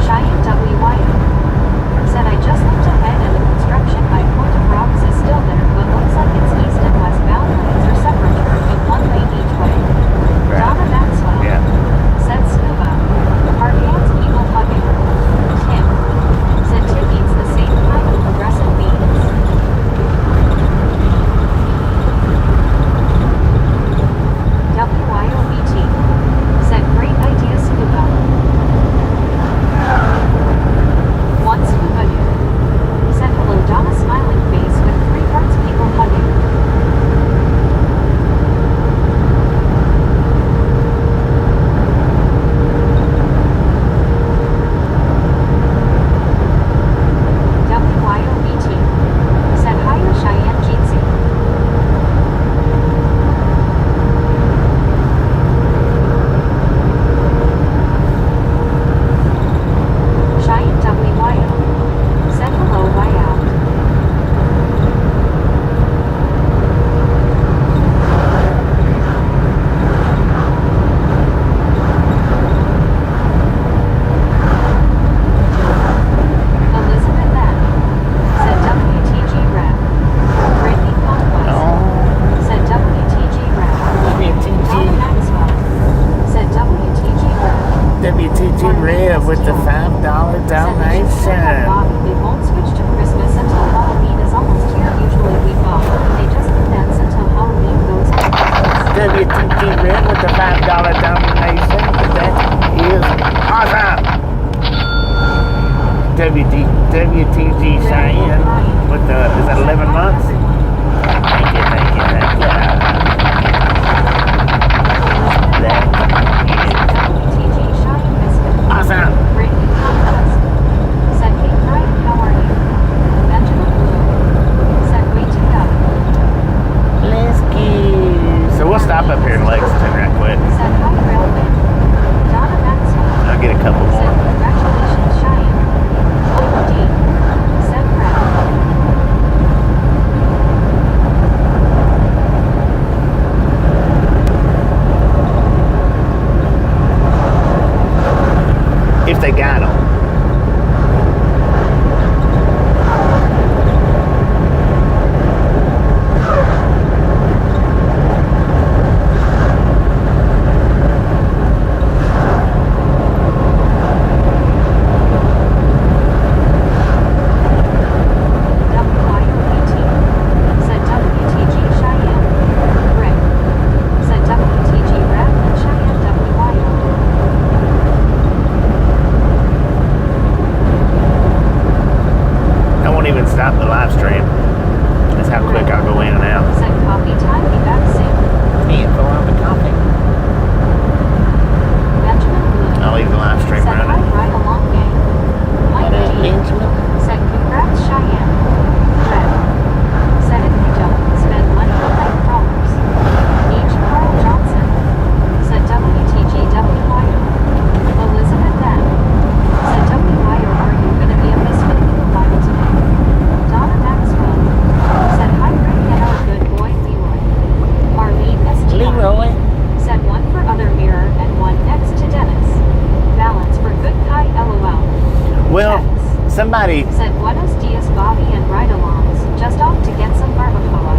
Cheyenne WYO said I just looked ahead and the construction by Point of Rocks is still there but looks like it's east and westbound lanes are separate but one lane each way. Right. Donna Maxwell Yeah. said scuba. Our hands evil hugging. Tim said Tim eats the same kind of progressive beans. WYOBT said great idea scuba. One scuba dude said hello Donna smiling face with 3 hearts people hugging. WYOBT said hi to Cheyenne Jeetsy. Cheyenne WYO said hello why out. Elizabeth M said WTG rap. Brittany Conquest said WTG rap. Donna Maxwell said WTG rap. WTG Rev with the $5 Said they should still have donation. Bobby. They won't switch to Christmas until Halloween is WTG Red with the $5 donation. That is awesome. WTG Cheyenne with the, is that 11 months? Thank you. That WTG Cheyenne biscuits. awesome. Brittany Conquest. Said, hey Brian, how are you? Benjamin Blue. Said, way to go. Let's go. So we'll stop up here in Lexington right quick. Said, hi Railway. Donna Maxwell. I'll get a couple Said, more. congratulations Cheyenne. Michael D. Said, Brad. If they got them. Said WTG Cheyenne. Rick. Said WTG Rap and Cheyenne WYO. I won't even stop the live stream. That's how quick I'll go in and out. Said coffee time, be back soon. Can't go out the coffee. Benjamin Blue. I'll leave the live stream Said hi, running. right along gang. Mike D. Benjamin. Said congrats Cheyenne. Red. Said if you don't spend money on like crawlers. H. Carl Johnson. Said WTG WYO. Elizabeth M. Said WYO, are you gonna be a misfit in a while today? Donna Maxwell. Said hi Rick and our good boy Leroy. Marlene STR. Leroy. Said one for other mirror and one next to Dennis. Balance for good Kai LOL. Well, Checks. somebody. Said Buenos Dias Bobby and ride-alongs, just off to get some barbacoa.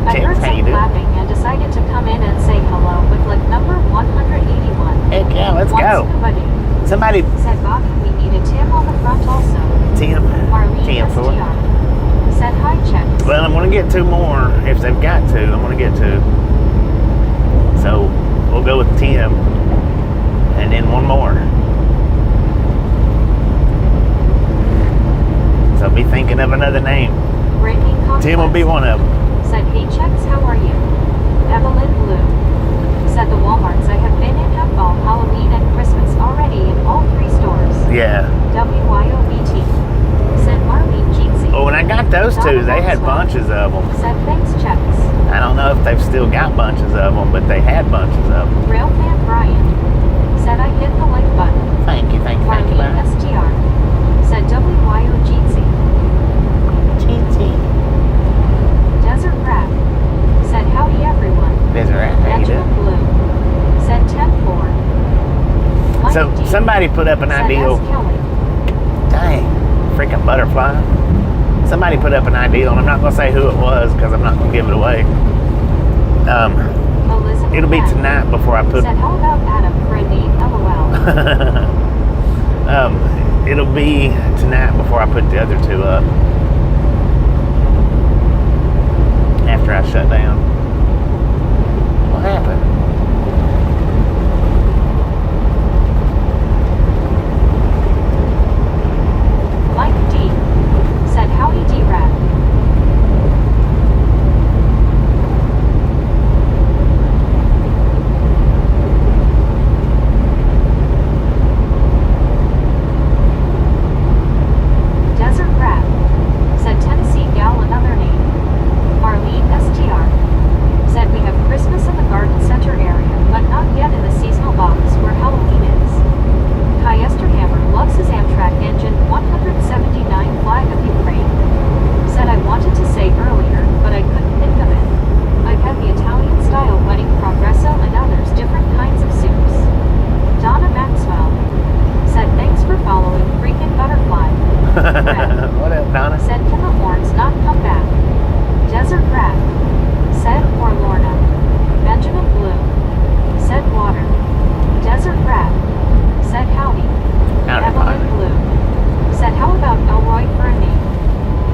I Check, heard how you some doing? clapping and decided to come in and say hello with like number 181. Heck yeah, let's go. Somebody. Said Bobby, we needed Tim on the front also. Tim. Marlene Tim for. STR. Said hi checks. Well, I'm gonna get two more if they've got to. I'm gonna get two. So we'll go with Tim, and then one more. So be thinking of another name. Brittany Conquest. Tim will be one of them. Said hey checks, how are you? Evelyn Blue. Said the Walmarts I have been in have fall, Halloween and Christmas already in all three stores. Yeah. WYOBT. Said Marlene Keatsy. Oh, when I got those two, they had bunches of them. Said thanks checks. I don't know if they've still got bunches of them, but they had bunches of them. Rail fan Brian. Said I hit the like button. Thank you, Marlene Brian. STR. Said WYOGT. Desert Rat. Said howdy everyone. Desert, how you Benjamin doing? Blue. Said 10-4. Mike So D. somebody put up an Said ideal. S. Kelly. Dang, freaking butterfly. Somebody put up an ideal, and I'm not gonna say who it was because I'm not gonna give it away. Elizabeth It'll be M. tonight before I put. Said how about Adam for a name LOL. It'll be tonight before I put the other two up. After I shut down. What happened? Mike D. Said howdy D-Rat. Desert Rat. Said Tennessee gal another name. Marlene STR. Said we have Christmas in the garden center area, but not yet in the seasonal box where Halloween is. Kai Esterhammer loves his Amtrak engine 179 flag of Ukraine. Said I wanted to say earlier, but I couldn't think of it. I've had the Italian style wedding progresso and others different kinds of soups. Donna Maxwell. Said thanks for following freaking butterfly. Red. What up, Donna? Said can the horns not come back? Desert Rat. Said or Lorna. Benjamin Blue. Said water. Desert Rat. Said howdy. Howdy, Evelyn howdy. Blue. Said how about Elroy for a name?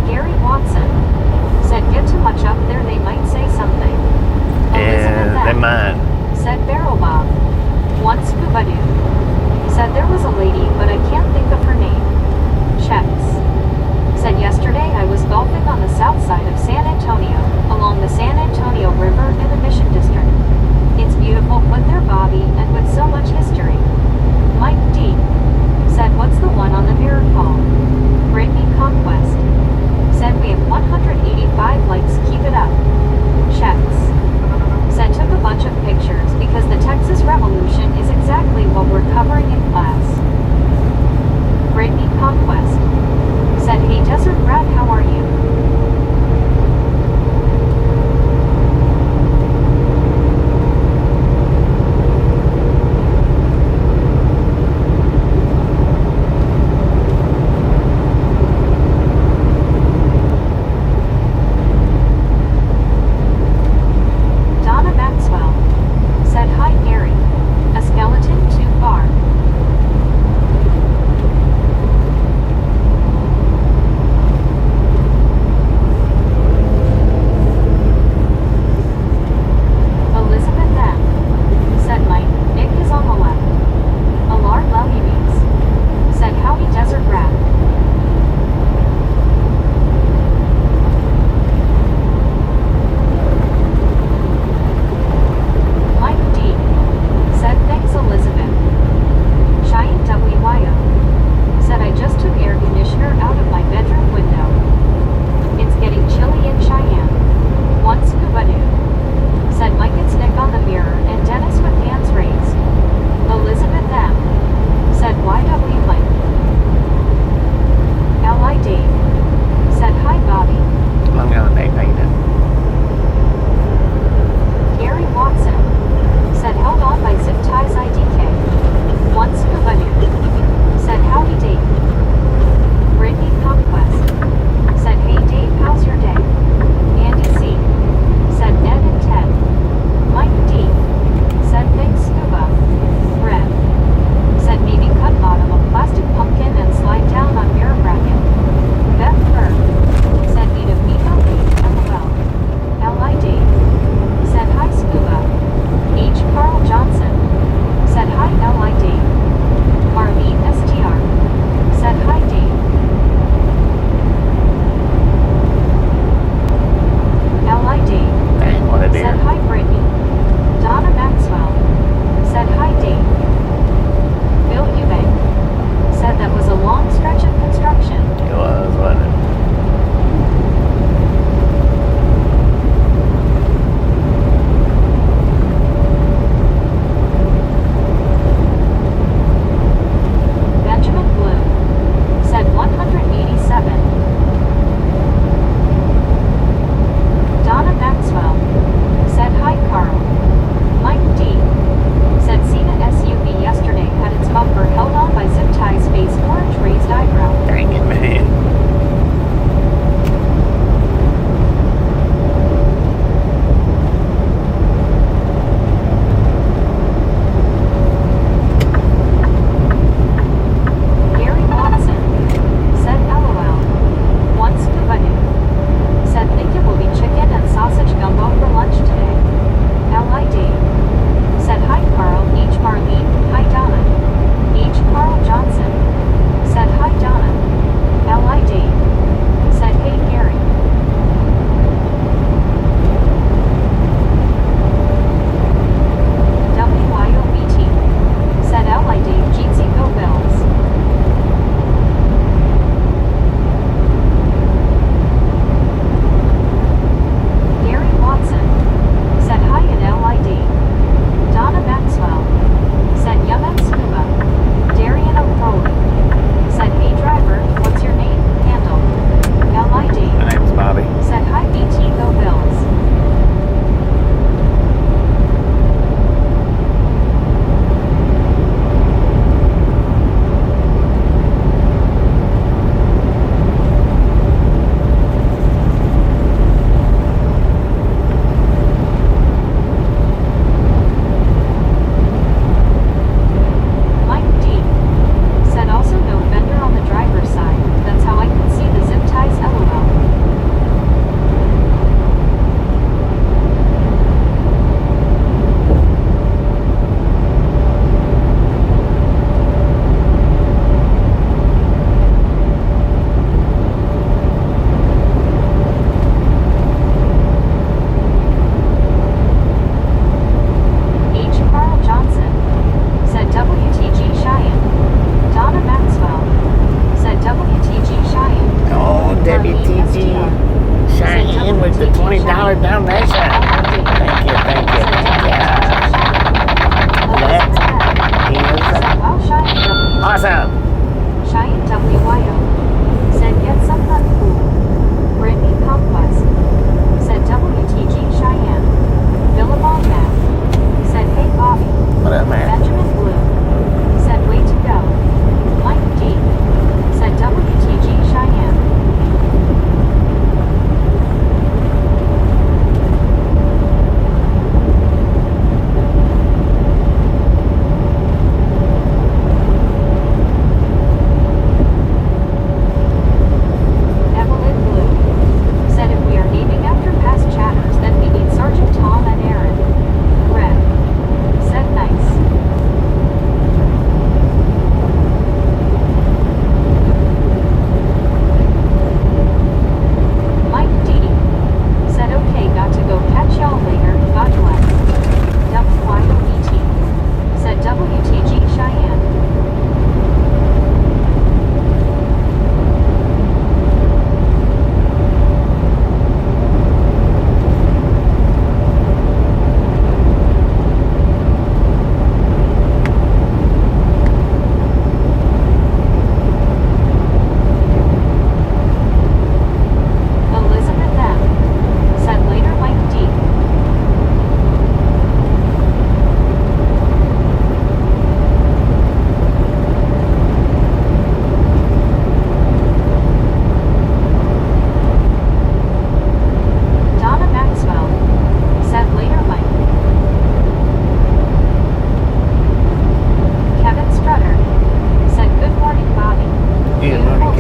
Gary Watson. Said get too much up there they might say something. Yeah, Elizabeth they M. might.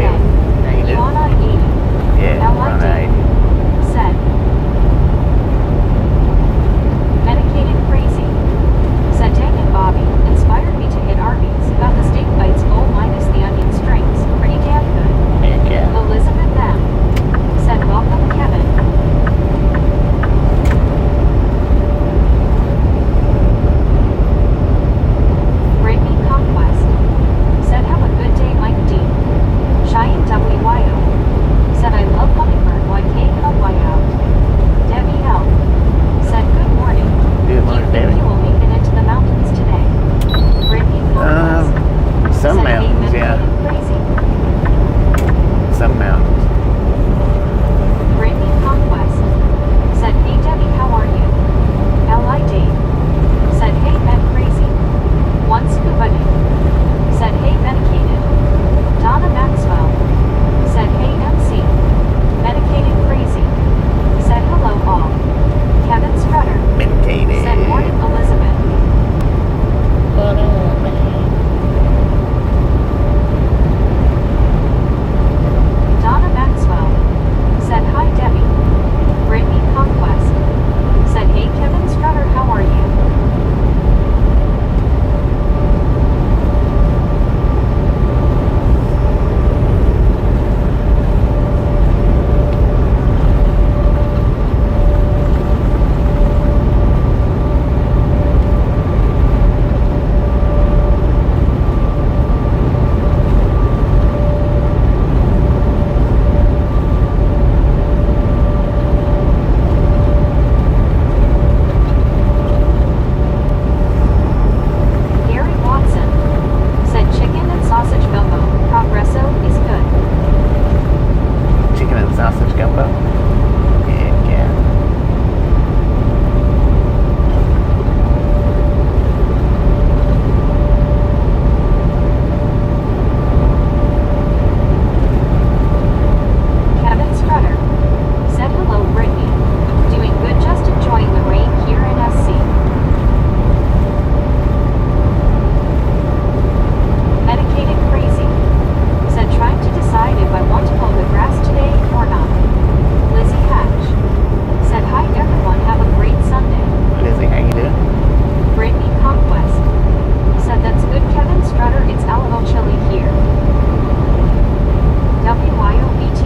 day. How you doing? Ivana 80. Yeah, LID. Said. Medicated crazy. Said dang it Bobby. Inspired me to hit Arby's. Got the steak bites full minus the onion strings. Pretty damn good. Heck yeah. Elizabeth M. Said welcome Kevin. Brittany Conquest. Said have a good day Mike D. Cheyenne WYO. Said I love hummingbird YKLYO. Debbie L. Said good morning. Good morning, Do you think Debbie. you will make it into the mountains today? Brittany Conquest. Some Said, mountains, hey, yeah. medicated crazy. Some mountains. Brittany Conquest. Said hey Debbie how are you? LID. Said hey med crazy. One scuba day. Said hey medicated. Donna Maxwell. Said hey MC. Medicated crazy. Said hello all. Kevin Strutter. Medicated. Said morning Elizabeth. What up, man? Donna Maxwell. Said hi Debbie. Brittany Conquest. Said hey Kevin Strutter how are you? Gary Watson. Said chicken and sausage gumbo. Progresso is good. Chicken and sausage gumbo. Heck yeah. Kevin Strutter. Said hello Brittany. Doing good just enjoying the rain here in SC. Medicated crazy. Said trying to decide if I want to mow the grass today or not. Lizzie Hatch. Said hi everyone have a great Sunday. Lizzie, how you doing? Brittany Conquest. Said that's good Kevin Strutter it's a little chilly here. WYOBT.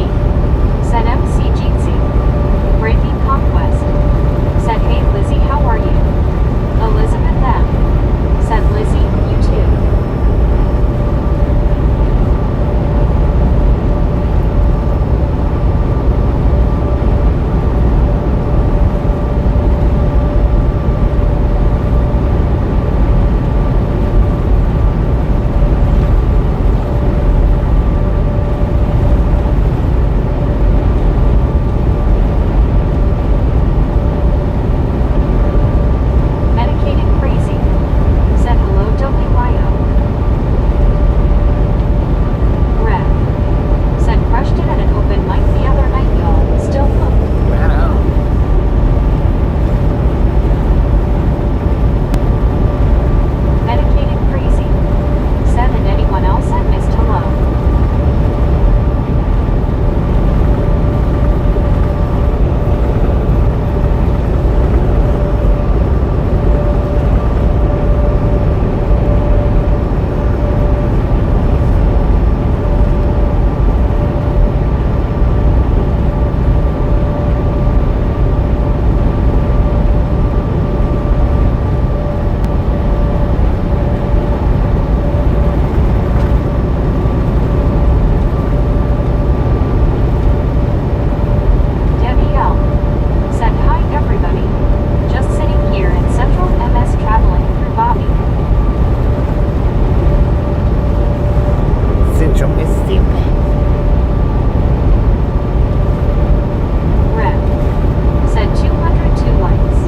Said MC Jeetsy. Brittany Conquest. Said hey Lizzie how are you? Elizabeth M. Said Lizzie, you too. Medicated crazy. Said hello WYO. Rev. Said crushed it at an open mic the other night y'all. Still hooked. Right on. Medicated crazy. Said and anyone else I missed hello. Debbie L. Said hi everybody. Just sitting here in Central MS traveling through Bobby. Central Mississippi. Rev. Said 202 likes.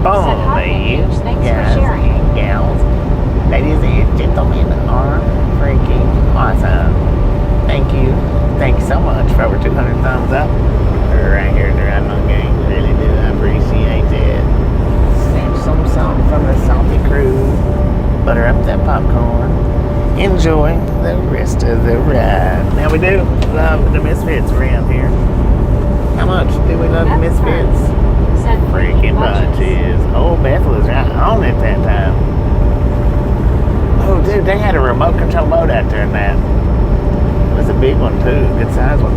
Boom, Said hi man. NH, thanks for Guys sharing. and gals. Ladies and gentlemen are freaking awesome. Thank you. Thank you so much for over 200 thumbs up. Right here in the Right On Gang. Really do appreciate it. Send some salt from the salty crew. Butter up that popcorn. enjoy the rest of the ride. Now we do love the Misfits around here. How much do we love the Misfits? Said Freaking bunches. Oh, Beth was right on it that time. Oh, dude, they had a remote control boat out there in that. It was a big one, too. Good size one.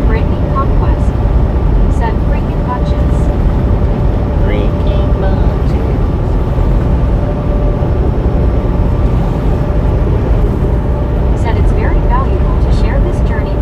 Breaking conquest. Said freaking bunches. Freaking bunches. Said it's very valuable to share this journey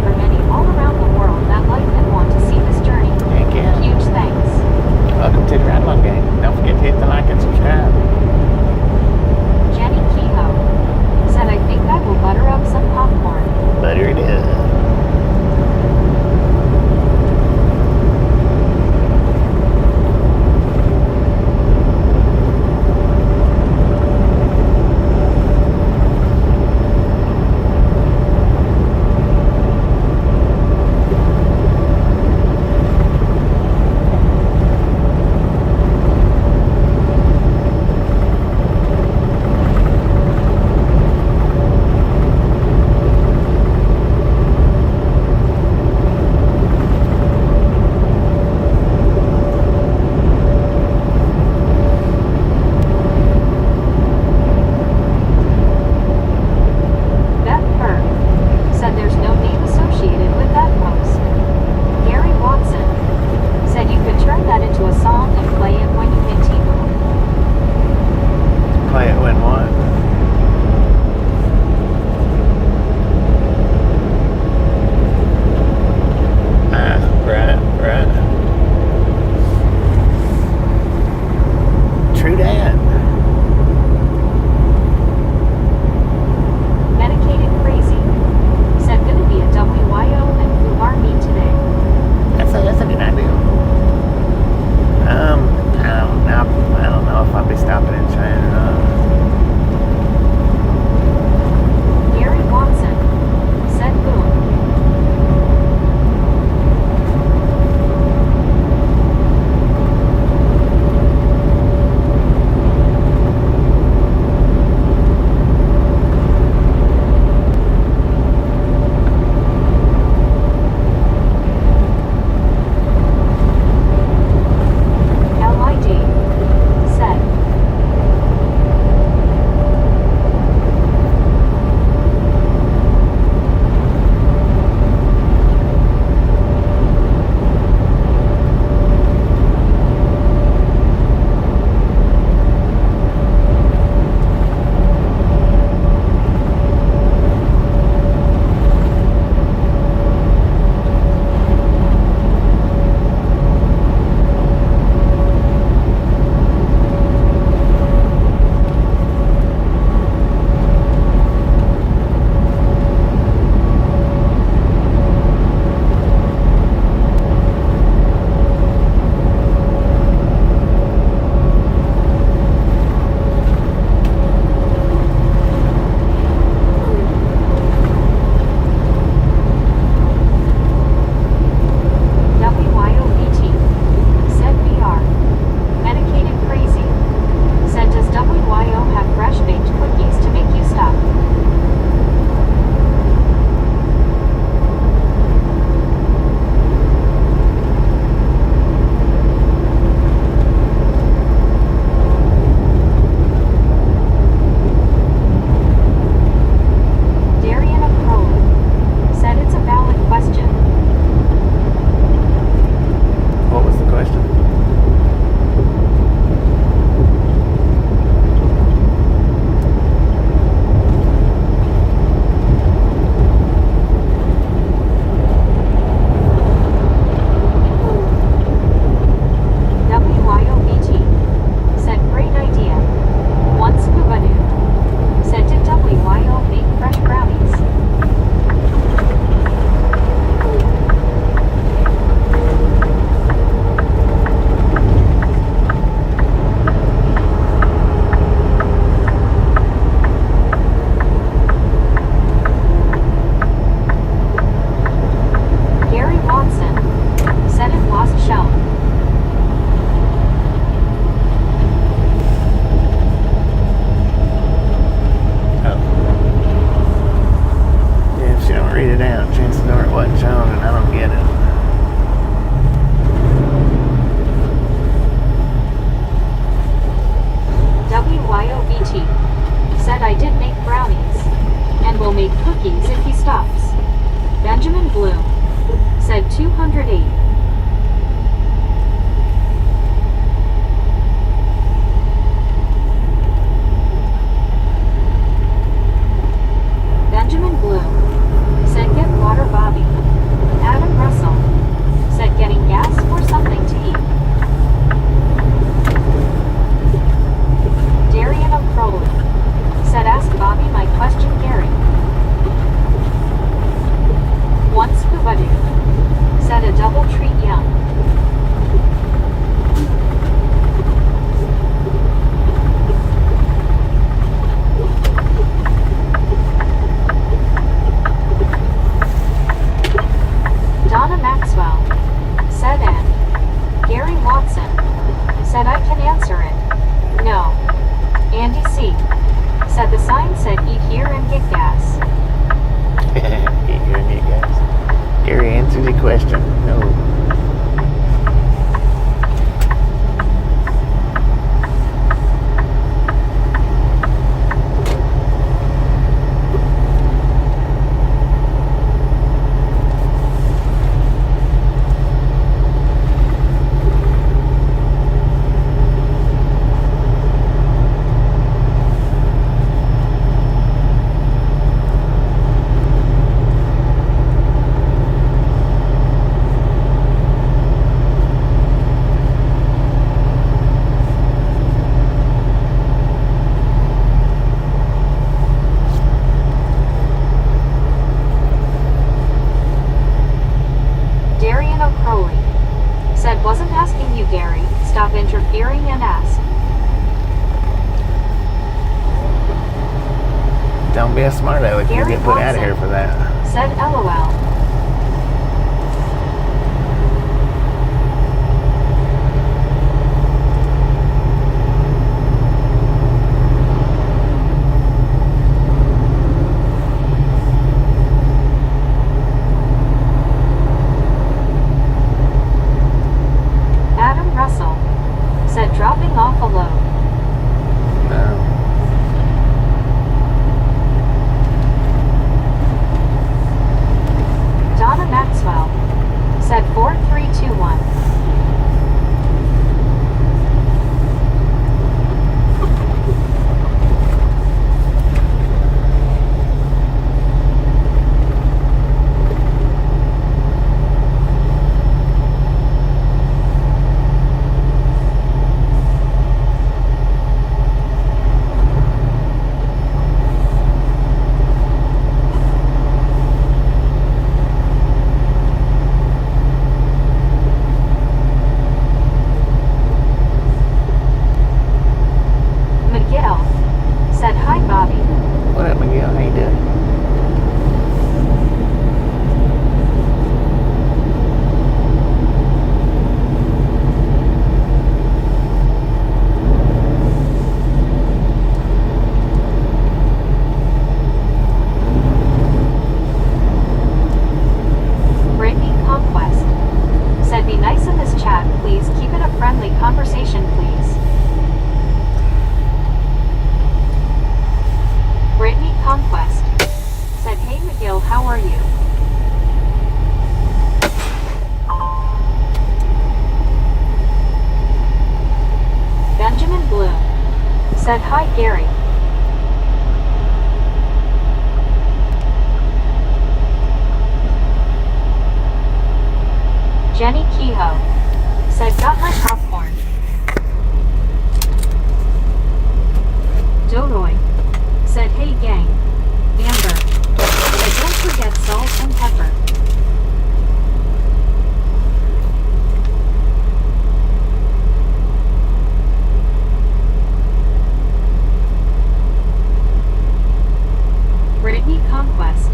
Gary, stop interfering and ask. Don't be a smart aleck. You'll Gary get put out of Watson here for that. said LOL. Adam Russell said dropping off a load. No. Donna Maxwell said 4321. Miguel said hi Bobby. What up, Miguel? How you doing? Brittany Conquest said be nice in this chat, please keep it a friendly conversation, please. Brittany Conquest said hey Miguel, how are you? Benjamin Bloom said hi Gary. Jenny Kehoe said got my popcorn. Dodoy said hey gang. Amber said don't forget salt and pepper. Brittany Conquest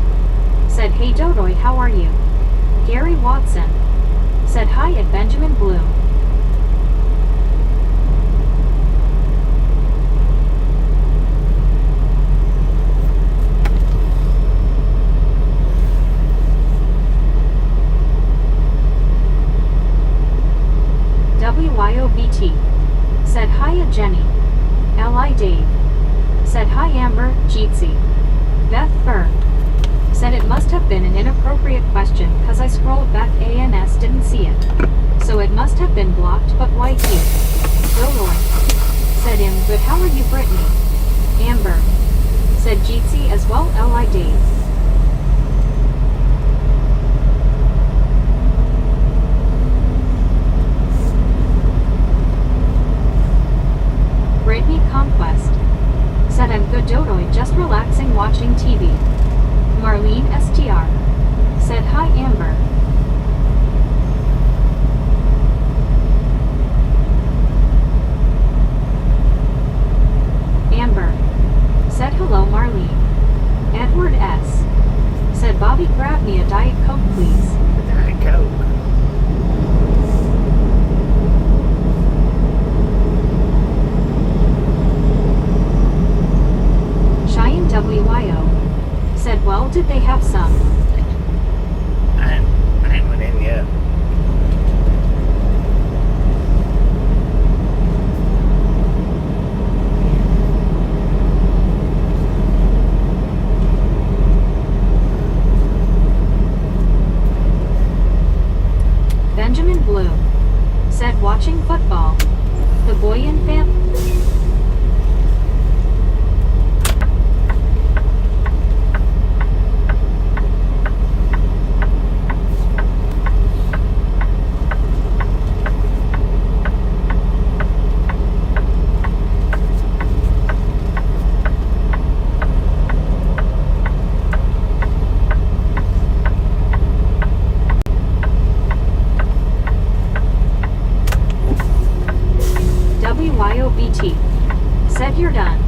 said hey Dodoy, how are you? Gary Watson said hi at Benjamin Bloom. WYOBT said hi at Jenny. L.I. Dave said hi Amber, Jeetsy. Beth Burr said it must have been an inappropriate question cause I scrolled back ANS didn't see it. So it must have been blocked, but why you? Dodoy said good, how are you Brittany? Amber said Jeetsy as well. L.I. Dave. Brittany Conquest said I'm good Dodoy, just relaxing watching TV. Marlene STR said hi Amber. Amber said hello Marlene. Edward S said Bobby grab me a Diet Coke please. Diet Coke. Cheyenne WYO said well did they have some? I ain't went in yet. Benjamin Bloom said watching football. The Boyan family. BT. Said you're done.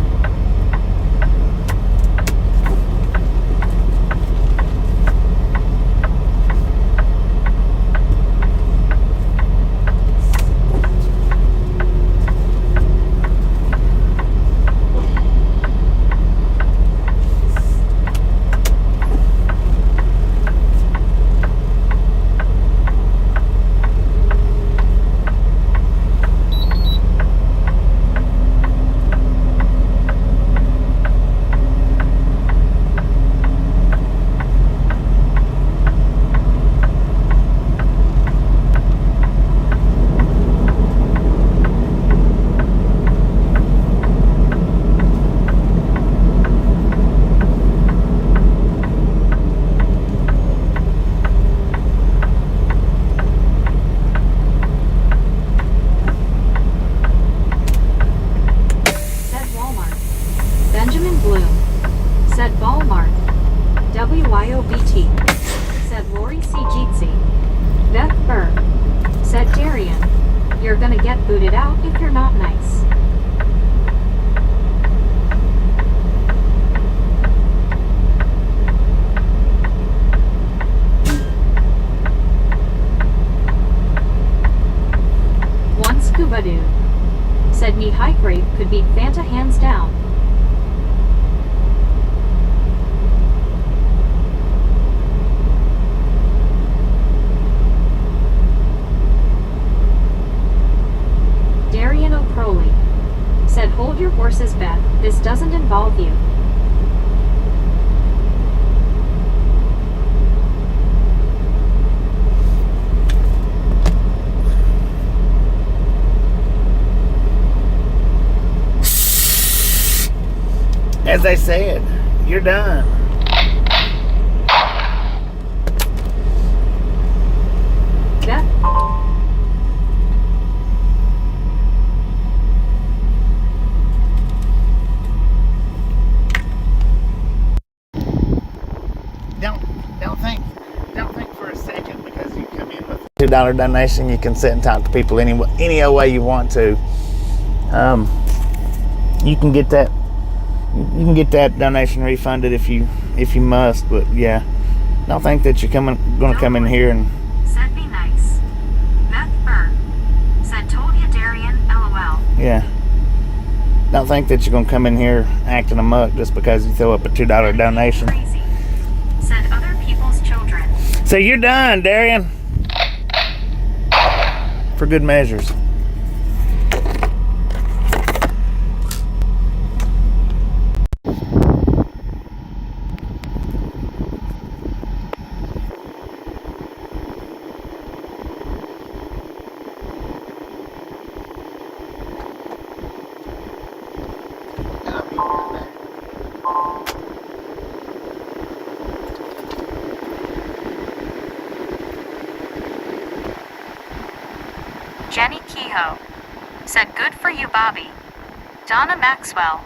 Benjamin Bloom. Said Walmart. WYOBT. Said Lori C. Jeetsy. Beth Burr. Said Darian. You're gonna get booted out if you're not nice. One Scuba Dude. Said me high grade could beat Fanta hands down. Darian O'Crowley. Said hold your horses, Beth, this doesn't involve you. As they said, you're done. Beth. Don't think for a second because you come in with a $2 donation, you can sit and talk to people any old way you want to. You can get that donation refunded if you must, but yeah, don't think that you're gonna come in here and Said be nice. Beth Burr. Said told you Darian, LOL. yeah. Don't think that you're gonna come in here acting a muck just because you throw up a $2 donation. Crazy. Said other people's children. So you're done, Darian. For good measures. Jenny Kehoe. Said good for you, Bobby. Donna Maxwell.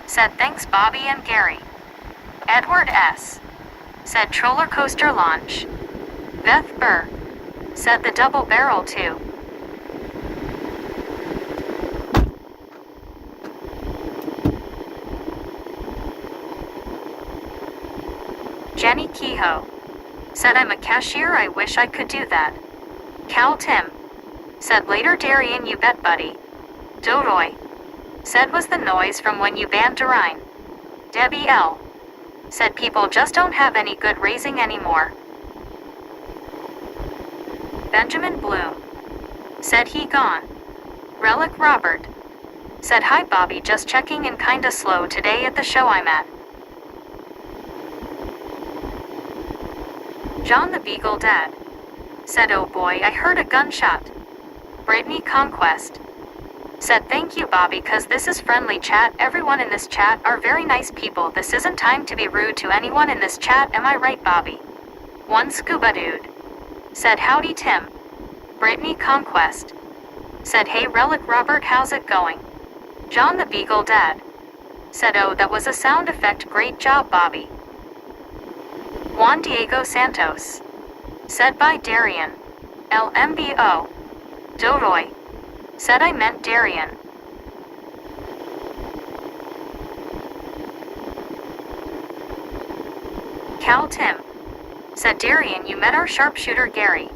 Said thanks, Bobby and Gary. Edward S. Said roller coaster launch. Beth Burr. Said the double barrel too. Jenny Kehoe. Said I'm a cashier, I wish I could do that. Cal Tim. Said later Darian, you bet, buddy. Doroy. Said was the noise from when you banned Durine. Debbie L. Said people just don't have any good raising anymore. Benjamin Bloom. Said he gone. Relic Robert. Said hi Bobby, just checking in kinda slow today at the show I'm at. John the Beagle Dad. Said oh boy, I heard a gunshot. Brittany Conquest. Said thank you Bobby, cause this is friendly chat, everyone in this chat are very nice people, this isn't time to be rude to anyone in this chat, am I right Bobby? One Scuba Dude. Said howdy Tim. Brittany Conquest. Said hey Relic Robert, how's it going? John the Beagle Dad. Said oh that was a sound effect, great job Bobby. Juan Diego Santos. Said by Darian. LMBO. Doroy. Said I meant Darian. Cal Tim. Said Darian, you met our sharpshooter Gary.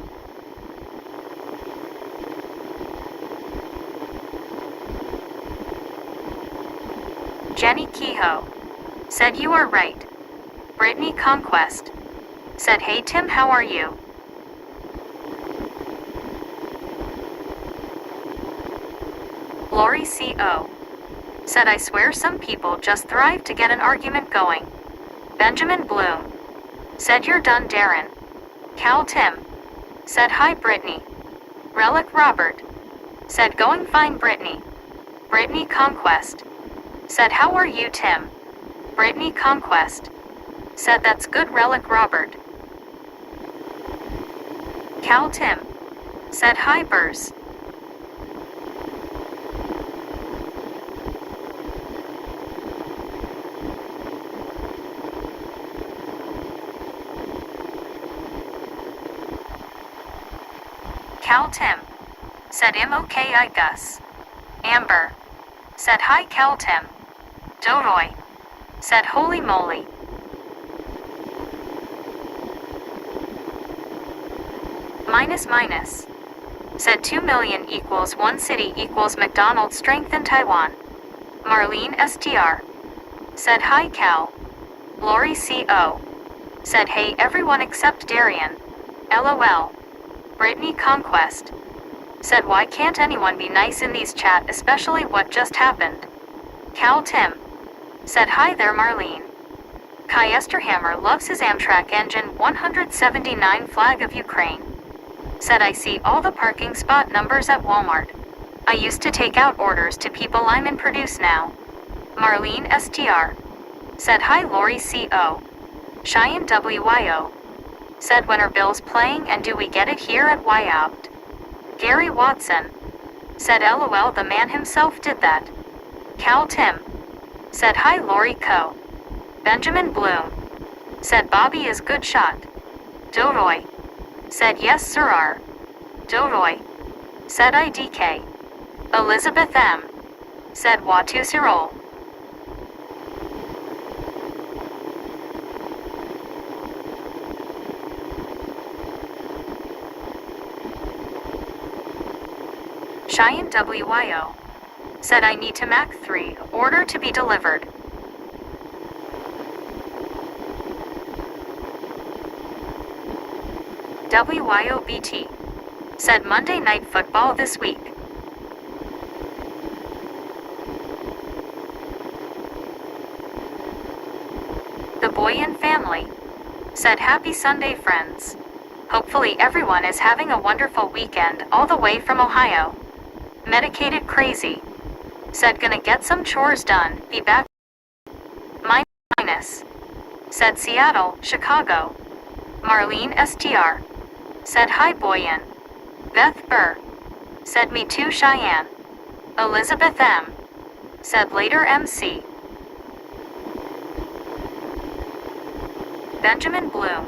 Jenny Kehoe. Said you are right. Brittany Conquest. Said hey Tim, how are you? Lori C.O. Said I swear some people just thrive to get an argument going. Benjamin Bloom. Said you're done Darren. Cal Tim. Said hi Brittany. Relic Robert. Said going fine Brittany. Brittany Conquest. Said how are you Tim? Brittany Conquest. Said that's good Relic Robert. Cal Tim. Said hi Burrs. Cal Tim. Said okay I Gus. Amber. Said hi Cal Tim. Doroy. Said holy moly. Minus. Said 2 million equals 1 city equals McDonald's strength in Taiwan. Marlene STR. Said hi Cal. Lori CO. Said hey everyone except Darian. LOL. Brittany Conquest. Said why can't anyone be nice in these chat, especially what just happened? Cal Tim. Said hi there Marlene. Kai Esterhammer loves his Amtrak engine 179 flag of Ukraine. Said I see all the parking spot numbers at Walmart. I used to take out orders to people I'm in Produce now. Marlene STR. Said hi Lori CO. Cheyenne WYO. Said when are bills playing and do we get it here at YOPT? Gary Watson. Said LOL the man himself did that. Cal Tim. Said hi Lori Co. Benjamin Bloom. Said Bobby is good shot. Doroy. Said yes sir. Doroy. Said IDK. Elizabeth M. Said Watu Sirol. Cheyenne WYO. Said I need to Mac 3, order to be delivered. WYOBT. Said Monday Night Football this week. The Boy and Family. Said happy Sunday friends. Hopefully everyone is having a wonderful weekend all the way from Ohio. Medicated Crazy. Said gonna get some chores done, be back. Minus. Said Seattle, Chicago. Marlene STR. Said hi Boyan. Beth Burr. Said me too Cheyenne. Elizabeth M. Said later MC. Benjamin Bloom.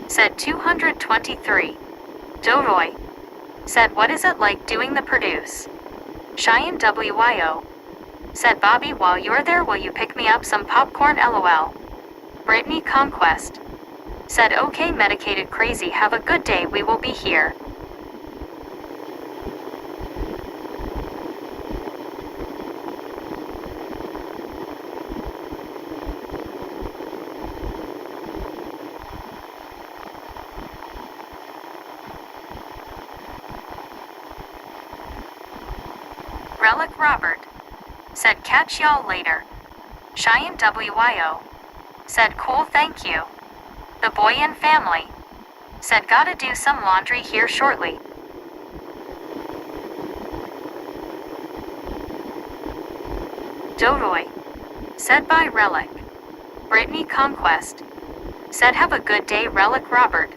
Said 223. Doroy. Said what is it like doing the Produce? Cheyenne WYO. Said Bobby while you're there will you pick me up some popcorn LOL. Brittany Conquest. Said okay Medicated Crazy have a good day we will be here. Relic Robert. Said catch y'all later. Cheyenne WYO. Said cool thank you. The Boy and Family. Said gotta do some laundry here shortly. Doroy. Said bye Relic. Brittany Conquest. Said have a good day Relic Robert.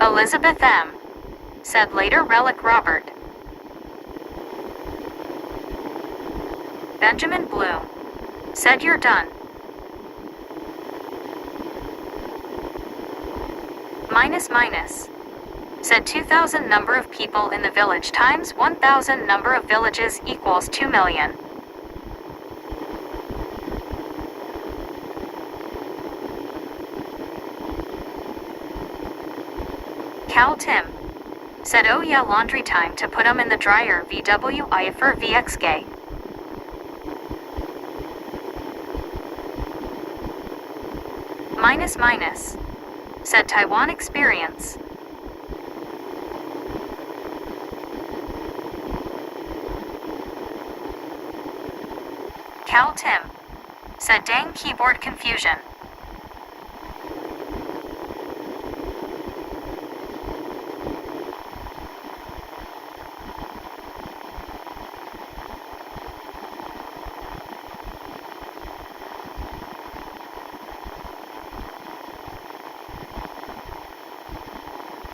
Elizabeth M. Said later Relic Robert. Benjamin Bloom. Said you're done. Minus. Said 2,000 number of people in the village times 1,000 number of villages equals 2 million. Cal Tim. Said oh yeah laundry time to put 'em in the dryer VWI for VX gay. Minus. Said Taiwan experience. Cal Tim. Said dang keyboard confusion.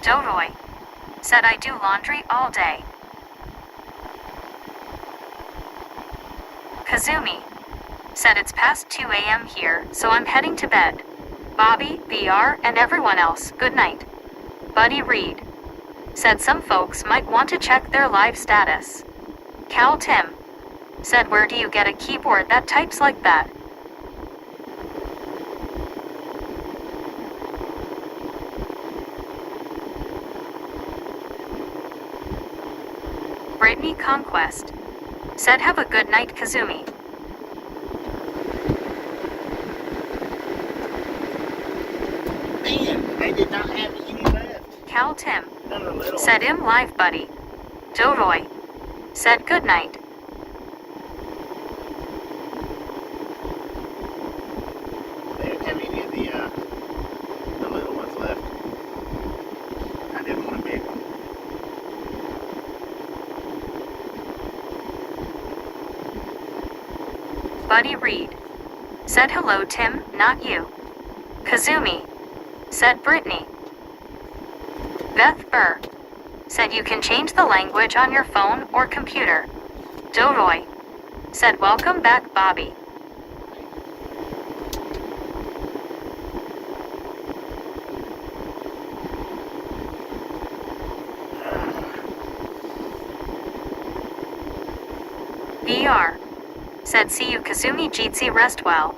Doroy. Said I do laundry all day. Kazumi. Said it's past 2 a.m. here, so I'm heading to bed. Bobby, VR, and everyone else, good night. Buddy Reed. Said some folks might want to check their live status. Cal Tim. Said where do you get a keyboard that types like that? Brittany Conquest. Said have a good night Kazumi. Man, they did not have any left. Cal Tim. None of the little Said im live buddy. Doroy. Said good night. They didn't have any of the little ones left. I didn't want a big one. Buddy Reed. Said hello Tim, not you. Kazumi. Said Brittany. Beth Burr. Said you can change the language on your phone or computer. Doroy. Said welcome back Bobby. VR. Said see you Kazumi Jitsi rest well.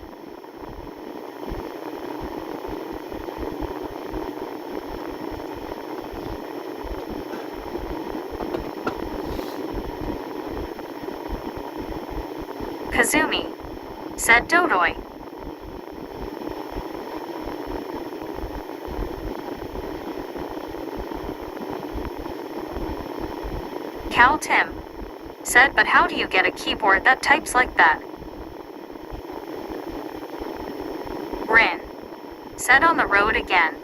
Kazumi. Said Doroy. Cal Tim. Said but how do you get a keyboard that types like that? Rin. Said on the road again.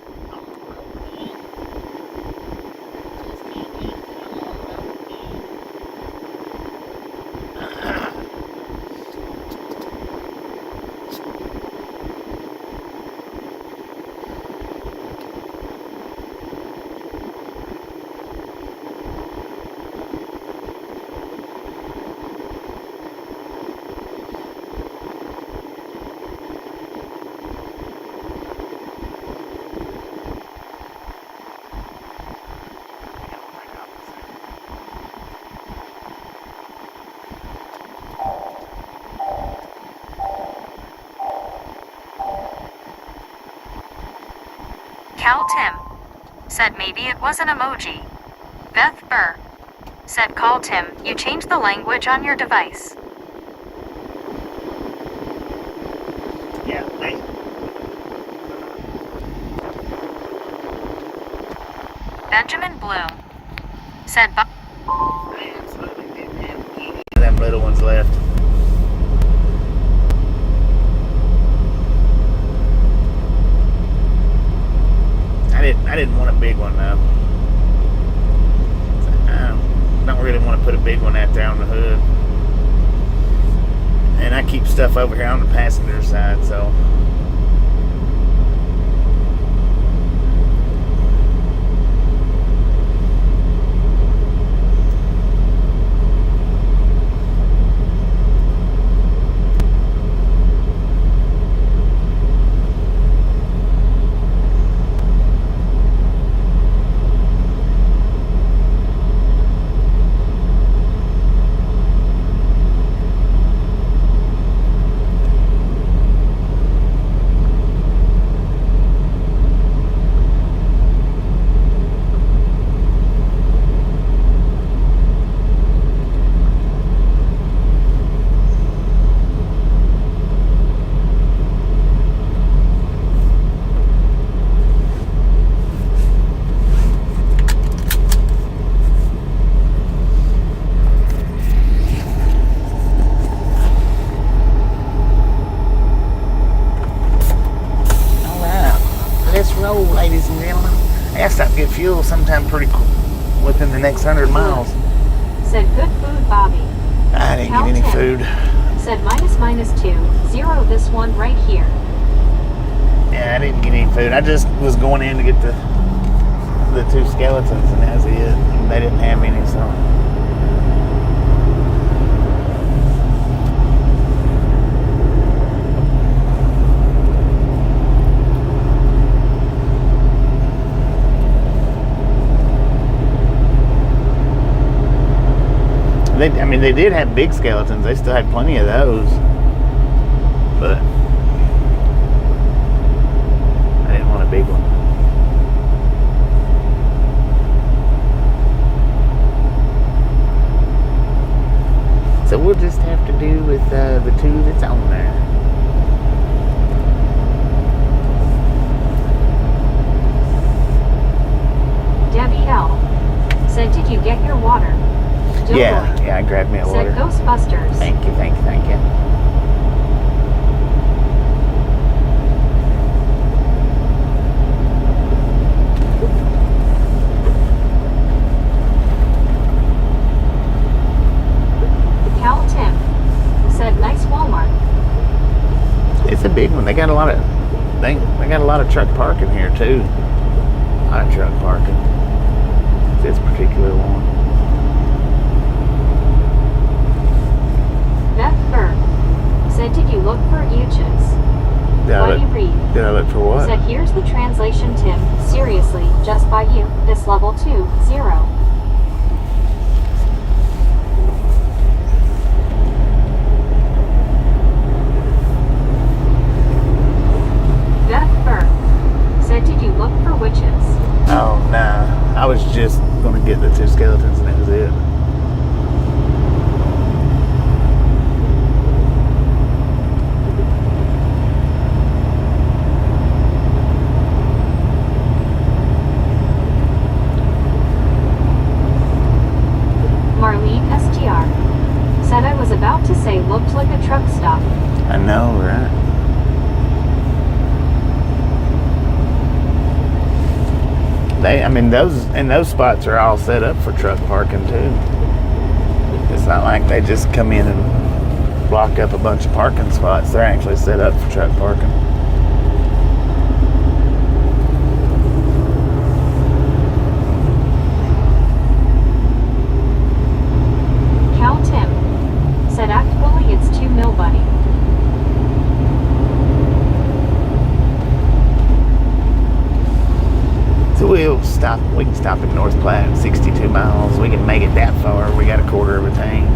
Cal Tim. Said maybe it was an emoji. Beth Burr. Said call Tim, you change the language on your device. Yeah, they. Benjamin Bloom. Said They absolutely didn't have any of them little ones left. I didn't want a big one though. I don't really want to put a big one out there on the hood. And I keep stuff over here on the passenger side, so. ladies and gentlemen. I gotta stop and get fuel sometime within the next 100 miles. Said good food, Bobby. I didn't get any food. Said -2. 0 this one right here. Yeah, I didn't get any food. I just was going in to get the 2 skeletons, and that's it. They didn't have any, so. They did have big skeletons. They still had plenty of those, but I didn't want a big one. So we'll just have to do with the 2 that's on there. Debbie L. said, did you get your water? Yeah, I grabbed me a water. Said Ghostbusters. Thank you. Cal Tim said, nice Walmart. It's a big one. They got a lot of truck parking here too. A lot of truck parking. This particular one. Beth Berg said, did you look for Uchis? Buddy Reed Did I look for what? said, here's the translation, Tim. Seriously, just by you, this level 2, 0. Beth Berg said, did you look for witches? Oh, nah. I was just going to get the 2 skeletons and that was it. Marlene STR said, I was about to say looked like a truck stop. I know, right? Those spots are all set up for truck parking too. It's not like they just come in and block up a bunch of parking spots. They're actually set up for truck parking. Cal Tim said, actually it's 2 mil, buddy. So we can stop at North Platte, 62 miles. We can make it that far. We got a quarter of a tank.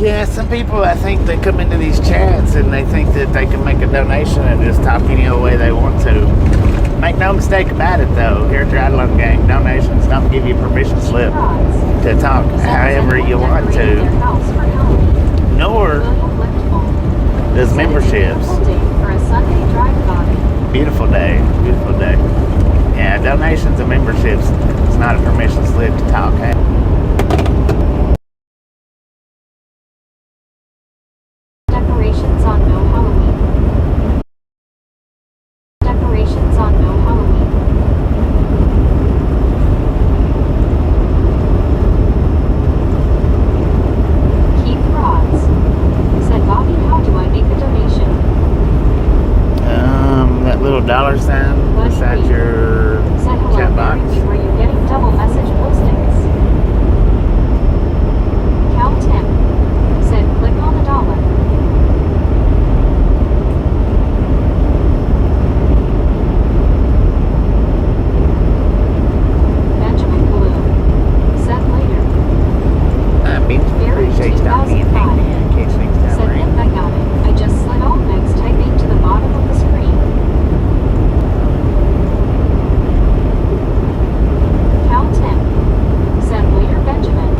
Yeah, some people, I think, they come into these chats and they think that they can make a donation and just talk any old way they want to. Make no mistake about it, though. Here at the Ride Along Gang, donations don't give you permission slip Rods. to talk however you want Decorated their to, house for Halloween. nor William Lichtful. does Said it's a memberships. beautiful day for a Sunday drive-by. Beautiful day, beautiful day. Yeah, donations and memberships, it's not a permission slip to talk. Hey? Decorations on No Halloween. Decorations on No Halloween. Keith Rods. Said Bobby, how do I make a donation? That little dollar sign Buddy beside Reed. your Said hello, chat box. Mary, were you getting double message postings? Cal Tim. Said click on the dollar. Benjamin Blue. Said later. Benji appreciates not being hanged in case things Said down hit rain. back on it. I just slid all Meg's typing to the bottom of the screen. Cal Tim. Said later Benjamin.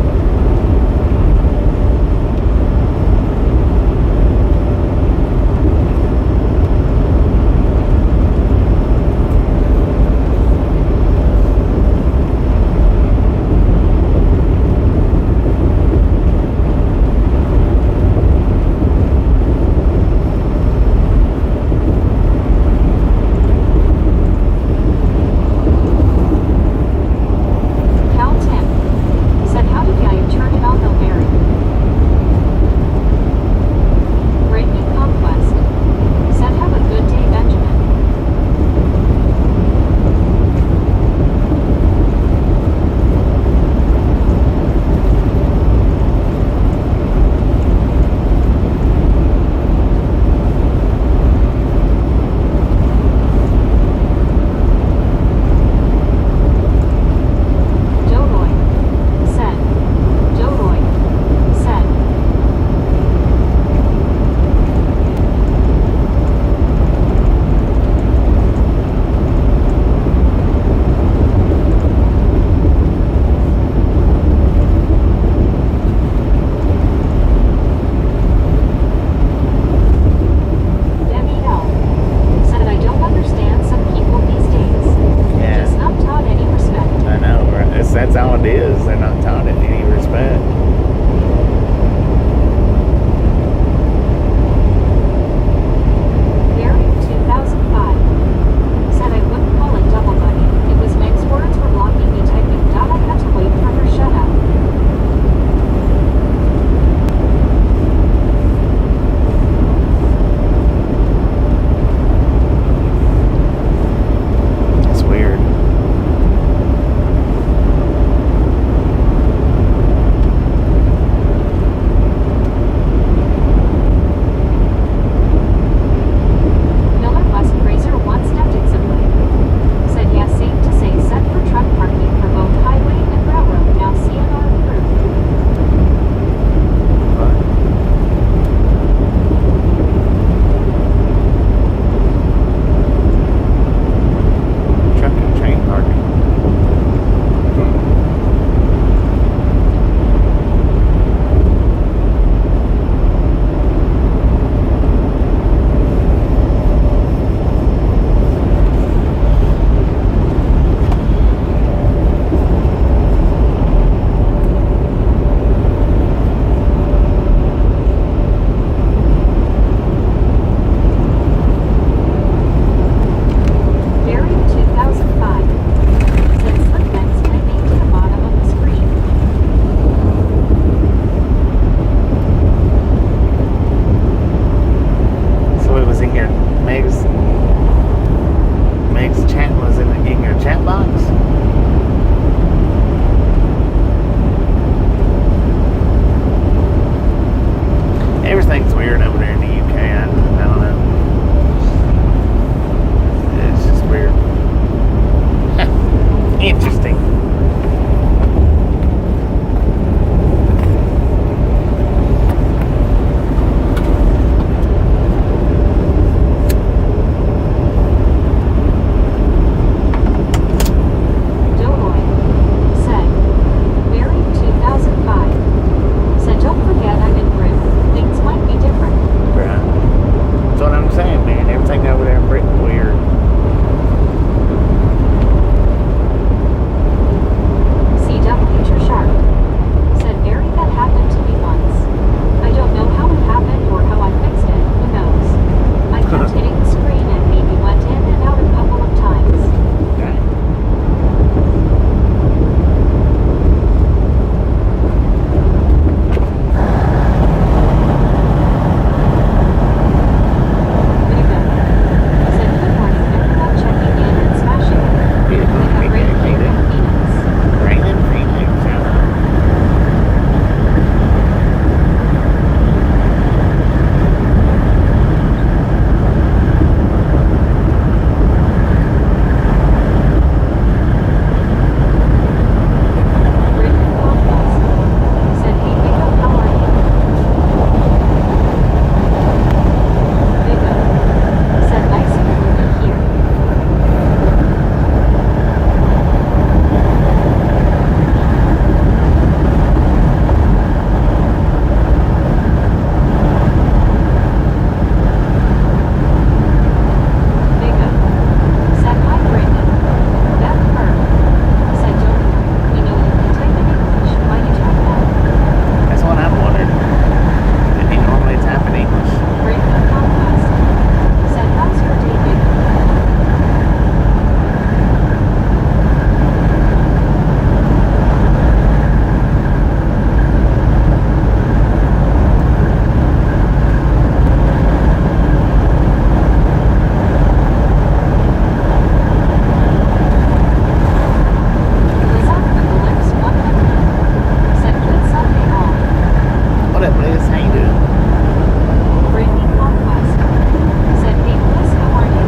What up, Liz? How you doing? Brittany Conquest said, hey Bliss, how are you?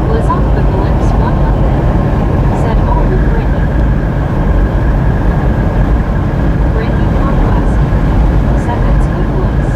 Bliss off the Glimpse 100 said, oh, Brittany. Brittany Conquest said, that's good, Bliss.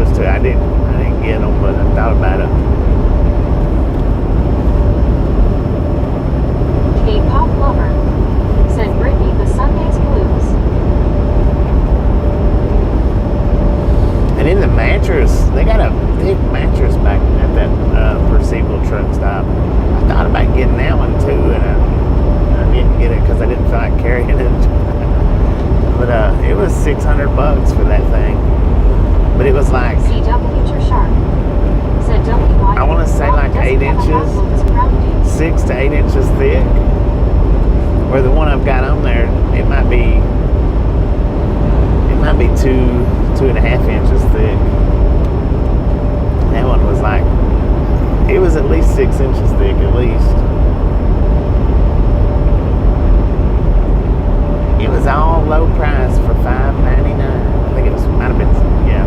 supposed to. I didn't get them, but I thought about it. K-pop lover, said Brittany the Sunday's Blues. And in the mattress, they got a big mattress back at that Percival truck stop. I thought about getting that one too, and I didn't get it because I didn't feel like carrying it. But it was $600 for that thing. But it was like, CW Sharp, said WY. I want to say like 8 inches, 6 to 8 inches thick. Where the one I've got on there, it might be 2.5 inches thick. That one was like, it was at least 6 inches thick, at least. It was all low price for $5.99. I think it might have been,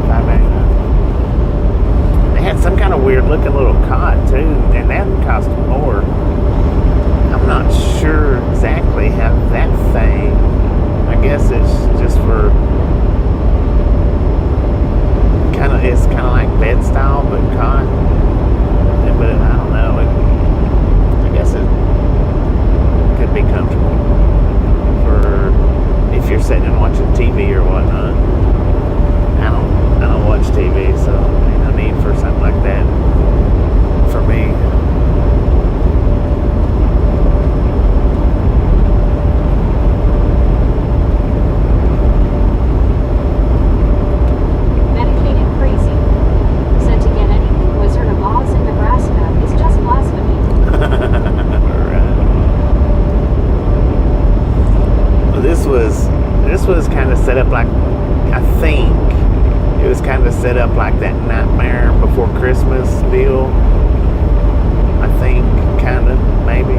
$5.99. They had some kind of weird looking little cot too, and that cost more. I'm not sure exactly how that thing, I guess it's just for it's kind of like bed style, but cot. But I don't know. I guess it could be comfortable for if you're sitting and watching TV or whatnot. I don't watch TV, so ain't no need for something like that for me. This was kind of set up like, I think it was kind of set up like that Nightmare Before Christmas deal. I think, kind of, maybe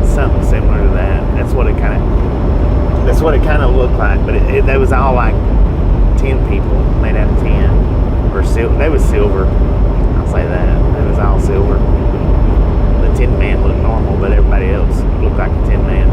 something similar to that. That's what it kind of looked like. But it was all like 10 people made out of 10, or they was silver. I'll say that it was all silver. The Tin Man looked normal, but everybody else looked like a Tin Man.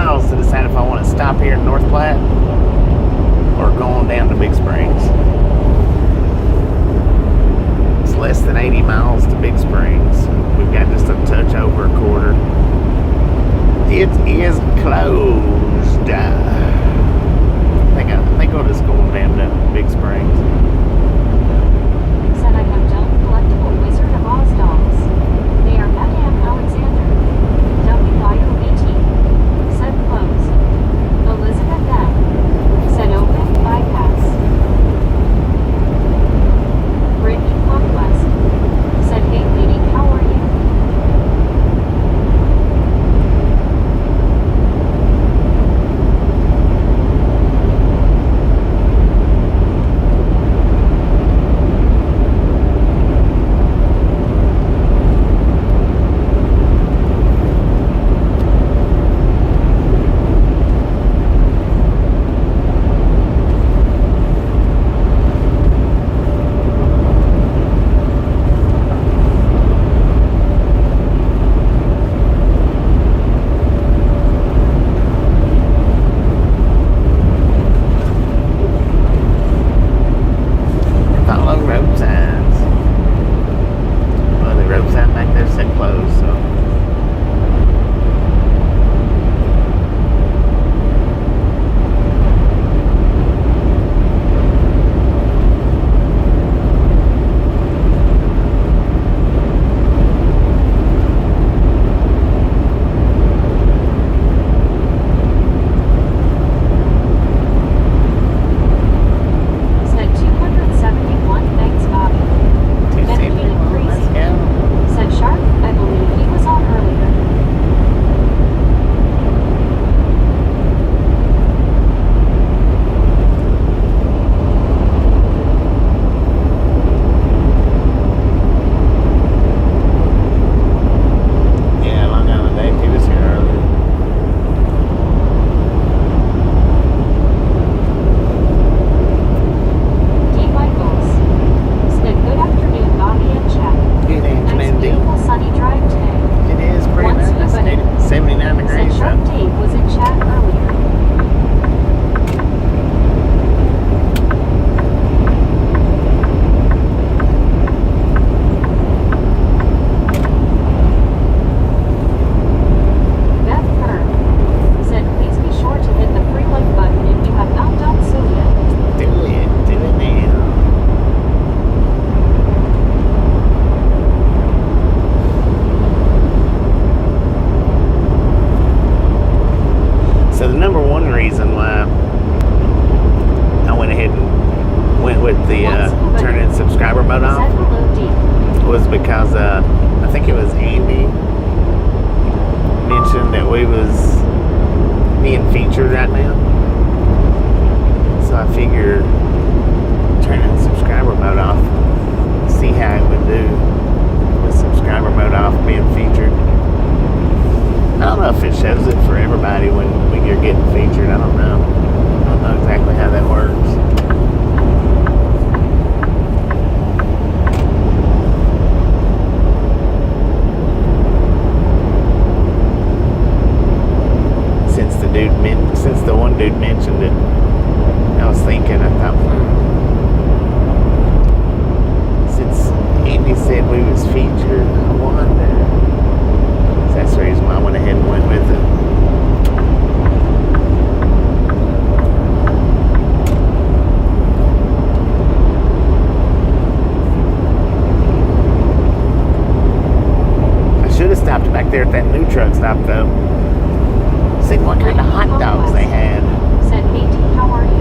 miles to decide if I want to stop here in North Platte or go on down to Big Springs. It's less than 80 miles to Big Springs. We've got just a touch over a quarter. It is closed. I think I'll just go on down to Big Springs. Said I have done collectible Wizard of Oz dolls. They are Madame Alexander. WYOBT. Said close. Elizabeth M. Said open bypass. Brittany Conquest. Said hey lady, how are you? There at that new truck stop though. See what kind of hot dogs they had. Said, hey T, how are you?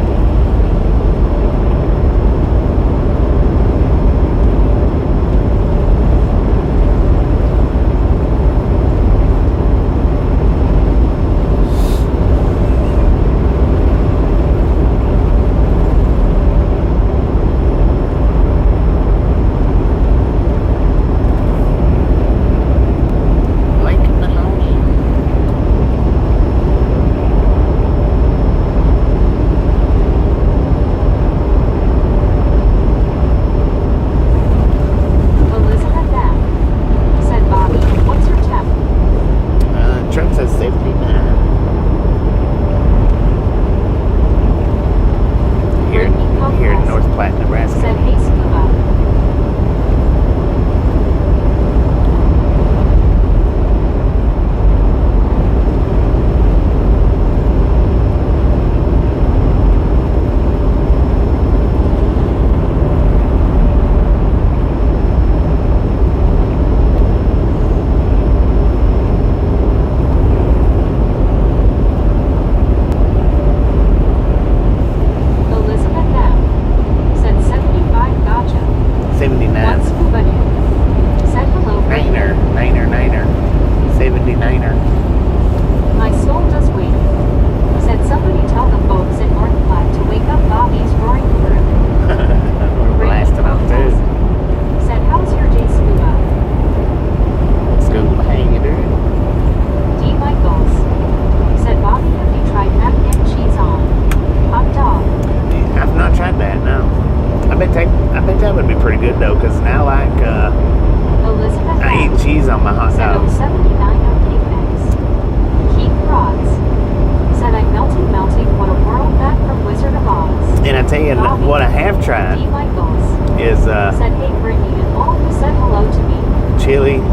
was Said, hey, Brittany, and all who said hello to me.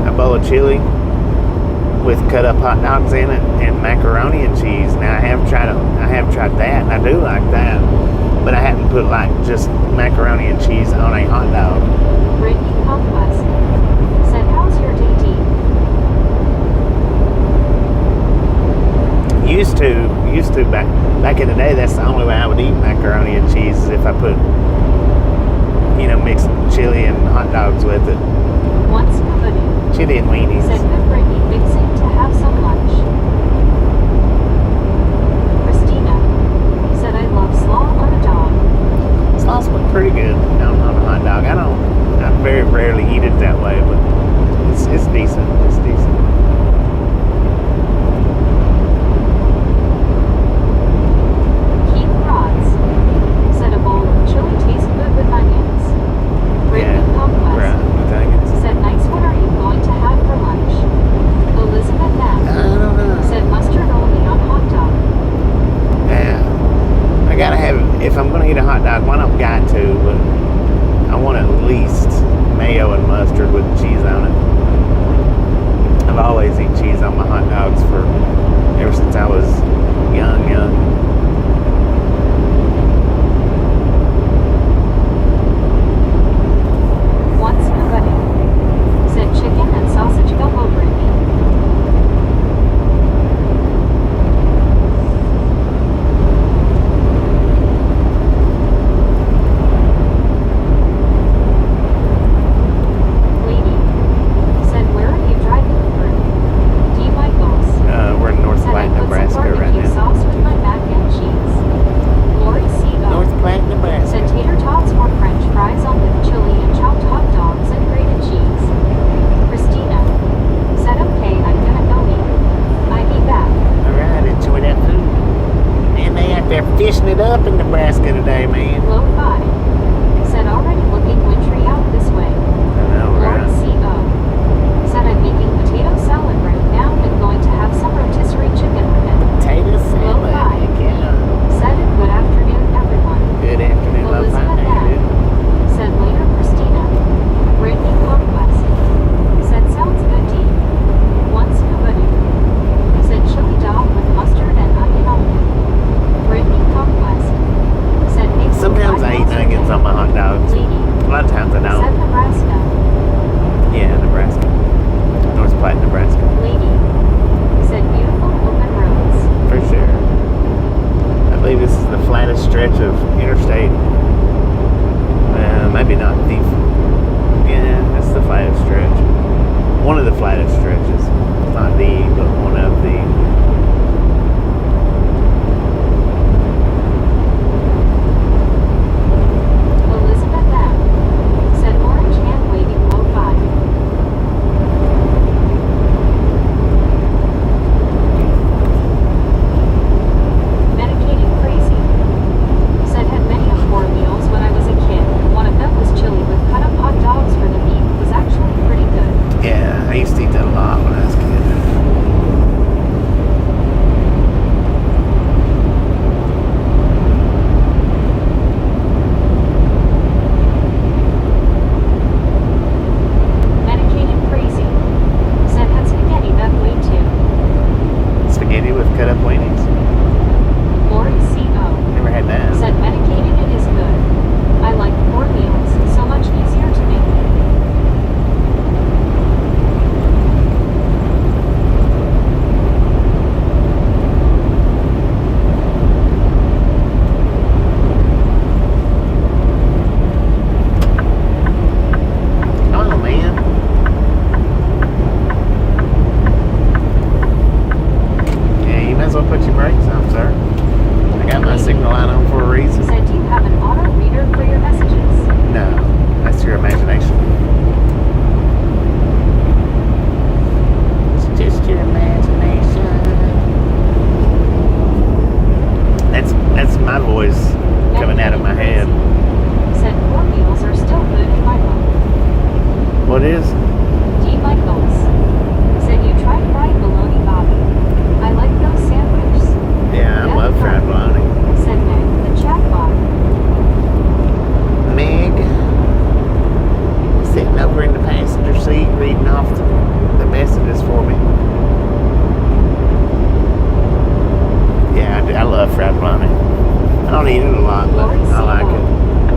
a bowl of chili with cut up hot dogs in it and macaroni and cheese. Now I have tried that, and I do like that, but I hadn't put like just macaroni and cheese on a hot dog. Brittany Conquest said, how's your day, Dee? Used to back in the day. That's the only way I would eat macaroni and cheese, is if I put, mixed chili and hot dogs with it. Once nobody Chili and weenies. said, good Brittany, fixing to have some lunch. Christina said, I love slaw on a dog. Sauce was pretty good on a hot dog. I very rarely eat it that way, but it's decent. It's decent. Keith Rods said, a bowl of chili tastes good with onions. Brittany Conquest right. With onions. said, nice, what are you going to have for lunch? Elizabeth I Knapp don't know. said, mustard only on hot dog. Yeah. I gotta have, if I'm gonna eat a hot dog, well, I don't got to, but I want at least mayo and mustard with cheese on it. I've always eaten cheese on my hot dogs ever since I was young. Once nobody said, chicken and sausage gumbo, Brittany. Lady said, where are you driving through? D. Michaels We're in North said, I Platte, put some Nebraska right barbecue now. sauce with my mac and cheese. Lori C.O. North Platte, Nebraska. said, tater tots or french fries on with chili and chopped hot dogs and grated cheese. Christina said, okay, I'm gonna go eat. I'll be back. Alright, enjoy that food. Man, they out there fishing it up in Nebraska today, man. Low 5 said, already looking wintry out this way. I know, Lori right? C.O. said, I'm making potato salad right now and going to have some rotisserie chicken with it. Potato salad. Low 5 Heck yeah. said, good afternoon, everyone. Good afternoon, love. Elizabeth How you Knapp doing? said, later, Christina. Brittany Conquest said, sounds good, Dee. Once nobody said, chili dog with mustard and onion only. Brittany Conquest said, hey, Sometimes I eat onions on my hot dogs. Lady A lot of times I said, don't. Nebraska. Yeah, Nebraska. North Platte, Nebraska. Lady said, beautiful open roads. For sure. I believe this is the flattest stretch of interstate. Maybe not the. Yeah, it's the flattest stretch. One of the flattest stretches. Not the, but one of the. Elizabeth M. said, orange hand waving low 5. Medicated crazy said, had many of 4 meals when I was a kid. One of them was chili with cut up hot dogs for the meat. It was actually pretty good. Yeah, I used to eat that a lot when I was a kid. Medicated crazy said, had spaghetti that way too. Spaghetti with cut up weenies. Lori C.O. Never had that. said, medicated it is good. I like 4 meals, so much easier to make. Come on, man. Yeah, you might as well put your brakes on, sir. I got my signal light on for a reason. Said, do you have an auto reader for your messages? No, that's your imagination. It's just your imagination. That's my voice coming out of my head. Said, 4 meals are still good in my book. What is? D. Michaels said, you tried fried bologna, Bobby. I like those sandwiches. Yeah, I love fried bologna. Said Meg, the chatbot. Meg. love fried bologna. I don't eat it a lot, but Lori I like it a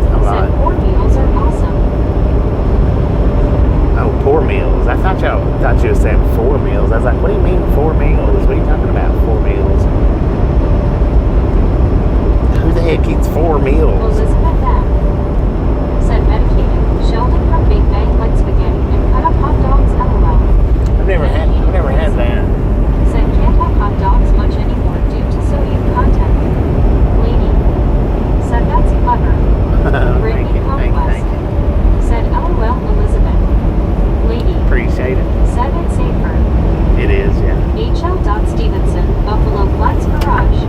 said lot. 4 meals are awesome. Oh, 4 meals. I thought you were saying 4 meals. I was like, what do you mean 4 meals? What are you talking about, 4 meals? Who the heck eats 4 meals? Elizabeth M. said medicated. Sheldon from Big Bang likes spaghetti and cut up hot dogs. LOL. I've never had that. Said can't have hot dogs much anymore due to sodium content. Lady said that's clever. Thank you. Said LOL. Elizabeth. Lady Appreciate it. said it's safer. It is, yeah. H.L. Stevenson, Buffalo Flats Garage.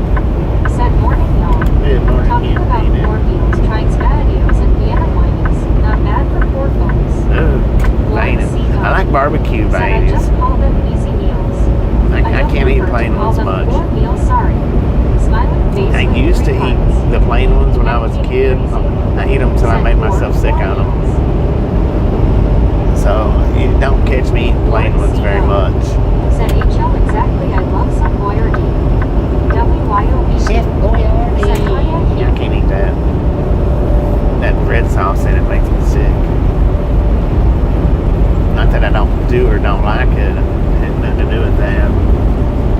Said morning y'all. Good morning, Talking about Tina. poor meals, trying spaghettios and piano whinings. Not bad for poor folks. Ooh, Lori veiny. C. I like barbecue Said I veinies. just call them easy meals. I don't can't eat prefer plain to call ones them much. poor meals, sorry. Smiling face I with used to 3 eat hearts. the plain ones when I was a kid. I eat them till I made myself sick on them. So you don't catch me eating plain ones very much. Said HL exactly. I love some Boyardee. WYOB. Said I can't eat that. That red sauce in it makes me sick. Not that I don't do or don't like it. It has nothing to do with that.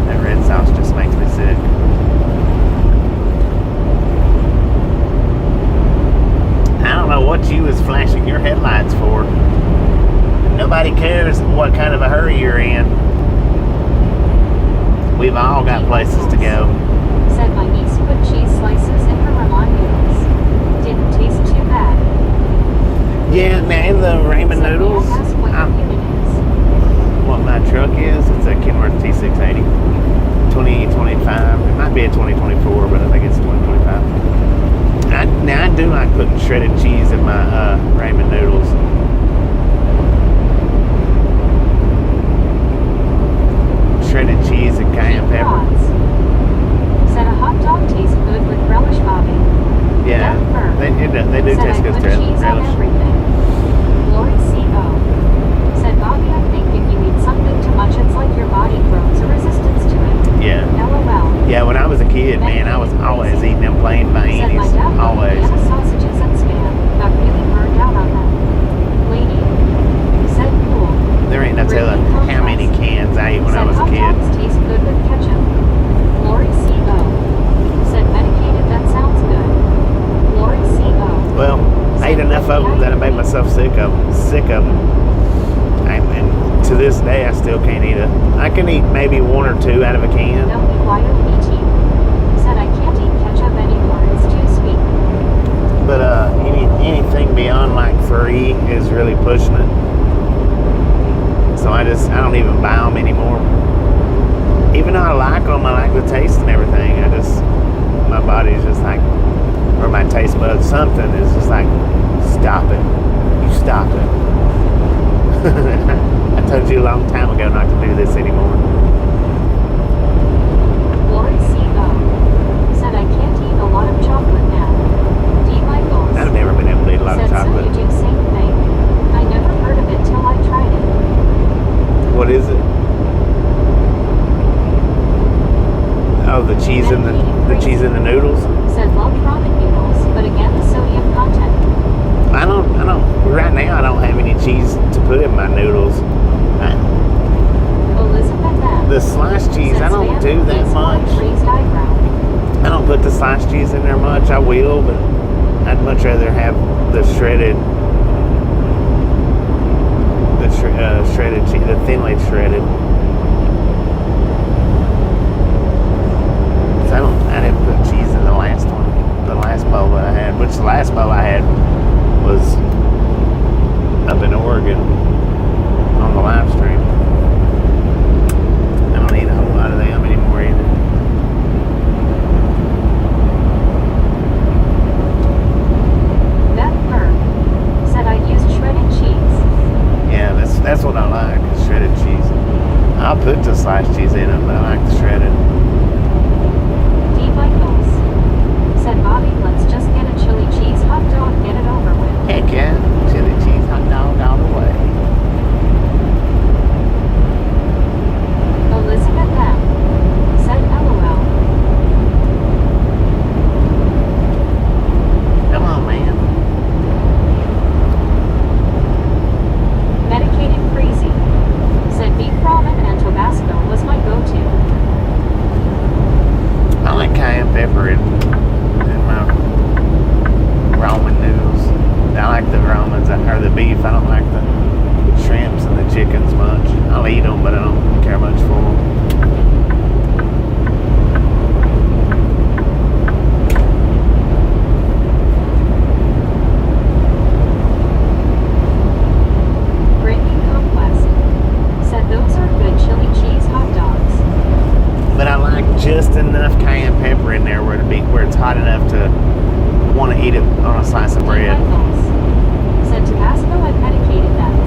That red sauce just makes me sick. I don't know what you was flashing your headlights for. Nobody cares what kind of a hurry you're in. We've all got places to go. Said my niece put cheese slices in her ramen noodles. Didn't taste too bad. Yeah, now in the ramen Said, noodles, "May I ask what your unit is?" what my truck is, it's a Kenworth T680. 2025. It might be a 2024, but I think it's 2025. Now I do like putting shredded cheese in my ramen noodles. Shredded cheese and cayenne pepper. Rods. Said a hot dog tastes good with relish, Bobby. Yeah, they do Said taste I good put with cheese on relish. everything. Lori C.O. Said Bobby, I think if you eat something too much, it's like your body grows a resistance to it. Yeah. LOL. Yeah, when I was a kid, man, I was always eating them plain Said my veinies. dad loved Always. Vienna sausages and spam. Got really burned out on them. Lady said cool. There ain't no telling how many cans I ate when I was a Said kid. hot dogs taste good with ketchup. Lori C.O. Said medicated, that sounds good. Lori C.O. Well, I ate enough of them that I made myself sick of them. And to this day, I still can't eat it. I can eat maybe 1 or 2 out of a can. WYOBT. Said I can't eat ketchup anymore, it's too sweet. But anything beyond like 3 is really pushing it. So I don't even buy them anymore. Even though I like them, I like the taste and everything. My body's just like, or my taste buds, something is just like, stop it. You stop it. I told you a long time ago not to do this anymore. Lori C.O. said I can't eat a lot of chocolate now. D. Michaels I've never been able to eat a lot of said chocolate. so you do same thing. I never heard of it till I tried it. What is it? Oh, the cheese in the noodles. Said loved ramen noodles, but again the sodium content. I don't. Right now, I don't have any cheese to put in my noodles. Elizabeth M. The sliced cheese, I don't do that much. Raised eyebrow. I don't put the sliced cheese in there much. I will, but I'd much rather have the shredded cheese, the thinly shredded. So I didn't put cheese in the last bowl that I had, which the last bowl I had was up in Oregon on the live stream. I don't eat a whole lot of them anymore either. Beth Burr said I used shredded cheese. Yeah, that's what I like, is shredded cheese. enough cayenne pepper in there where it's hot enough to want to eat it on a slice of bread. Michaels said Tabasco and medicated nuts.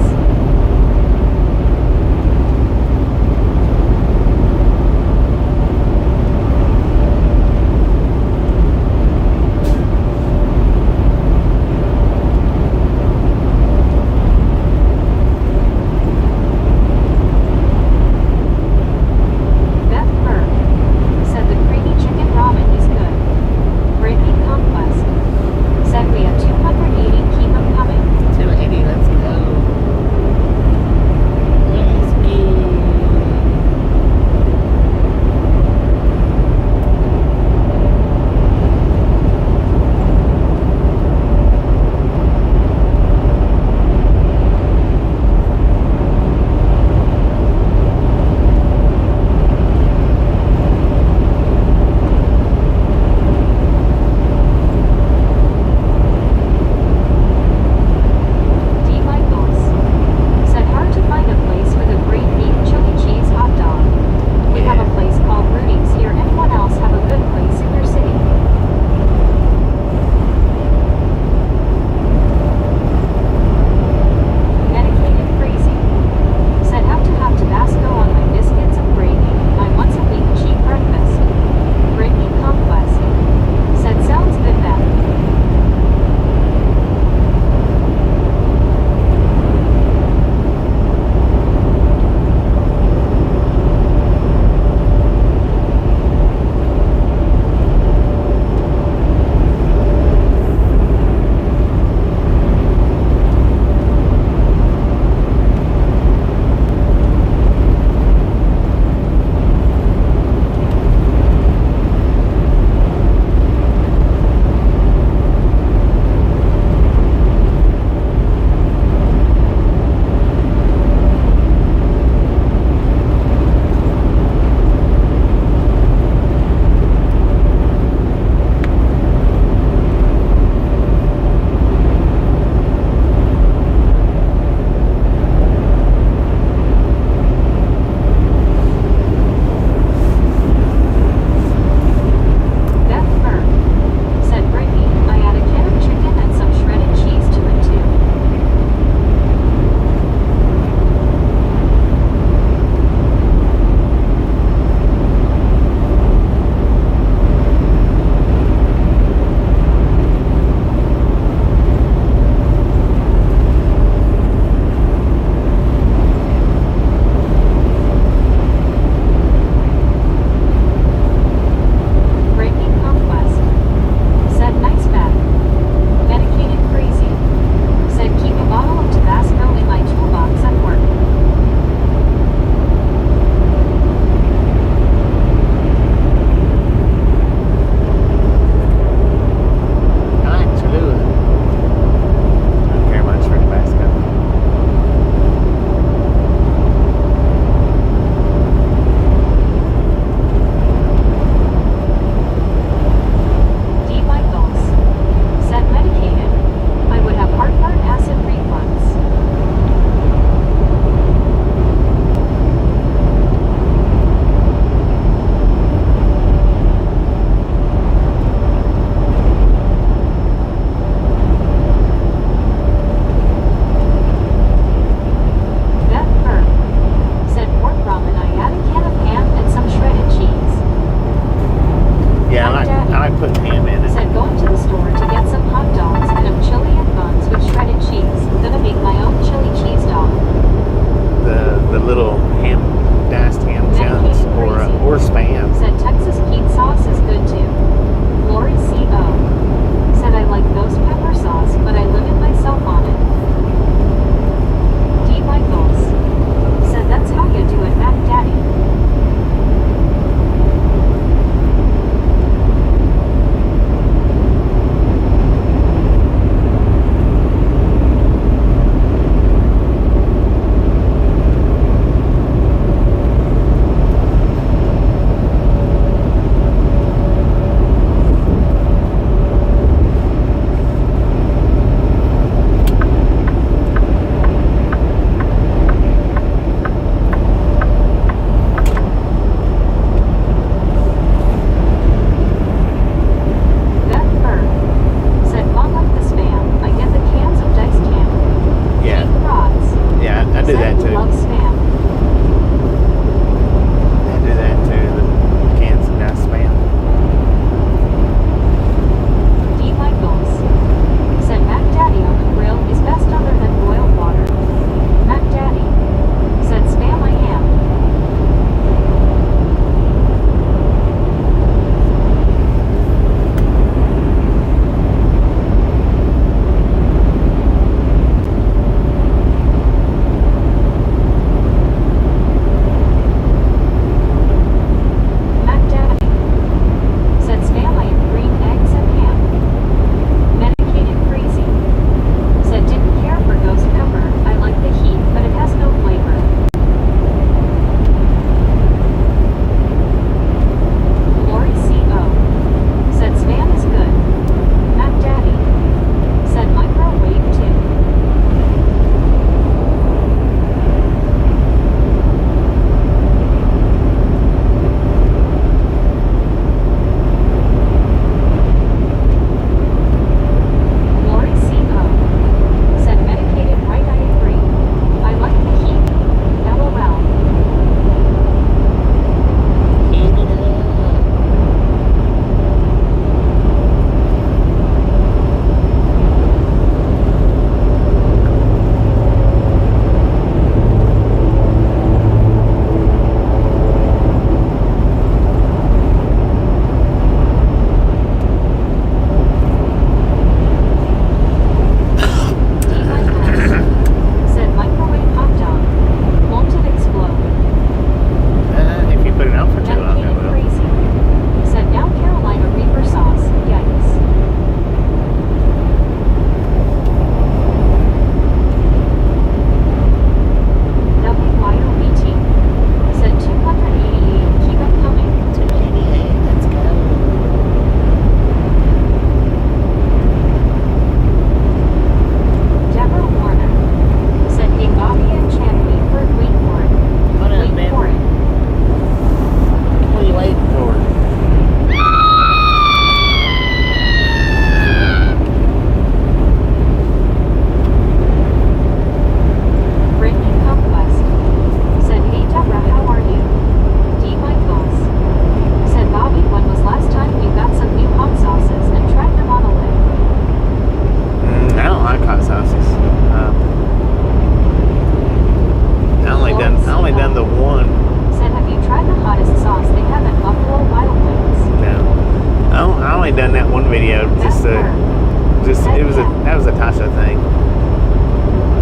only done that one video just it was that was a Tasha thing.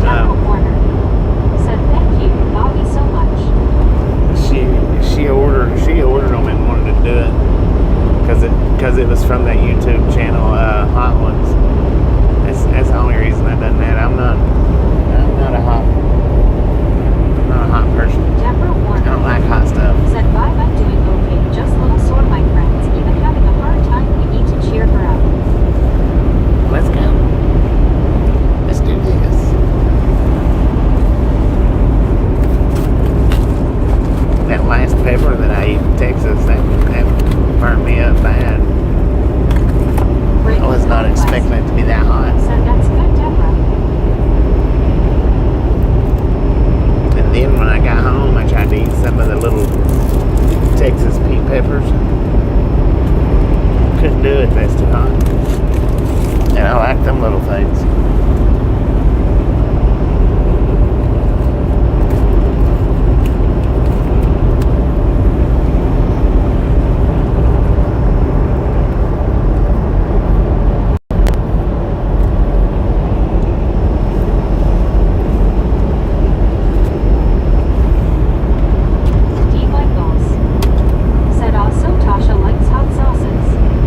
General Warner said thank you, Bobby, so much. She ordered them and wanted to do it because it was from that YouTube channel, Hot Ones. That's the only reason I done that. I'm not a hot person. Deborah I Warner don't like hot stuff. said vibe, I'm doing okay, just little sore my friends, even having a hard time, we need to cheer her up. Let's go. Let's do this. That last pepper that I ate in Texas, that burned me up bad. I was not expecting it to be that hot. Said that's good, Deborah. And then when I got home, I tried to eat some of the little Texas pink peppers. Couldn't do it, that's too hot. And I like them little things.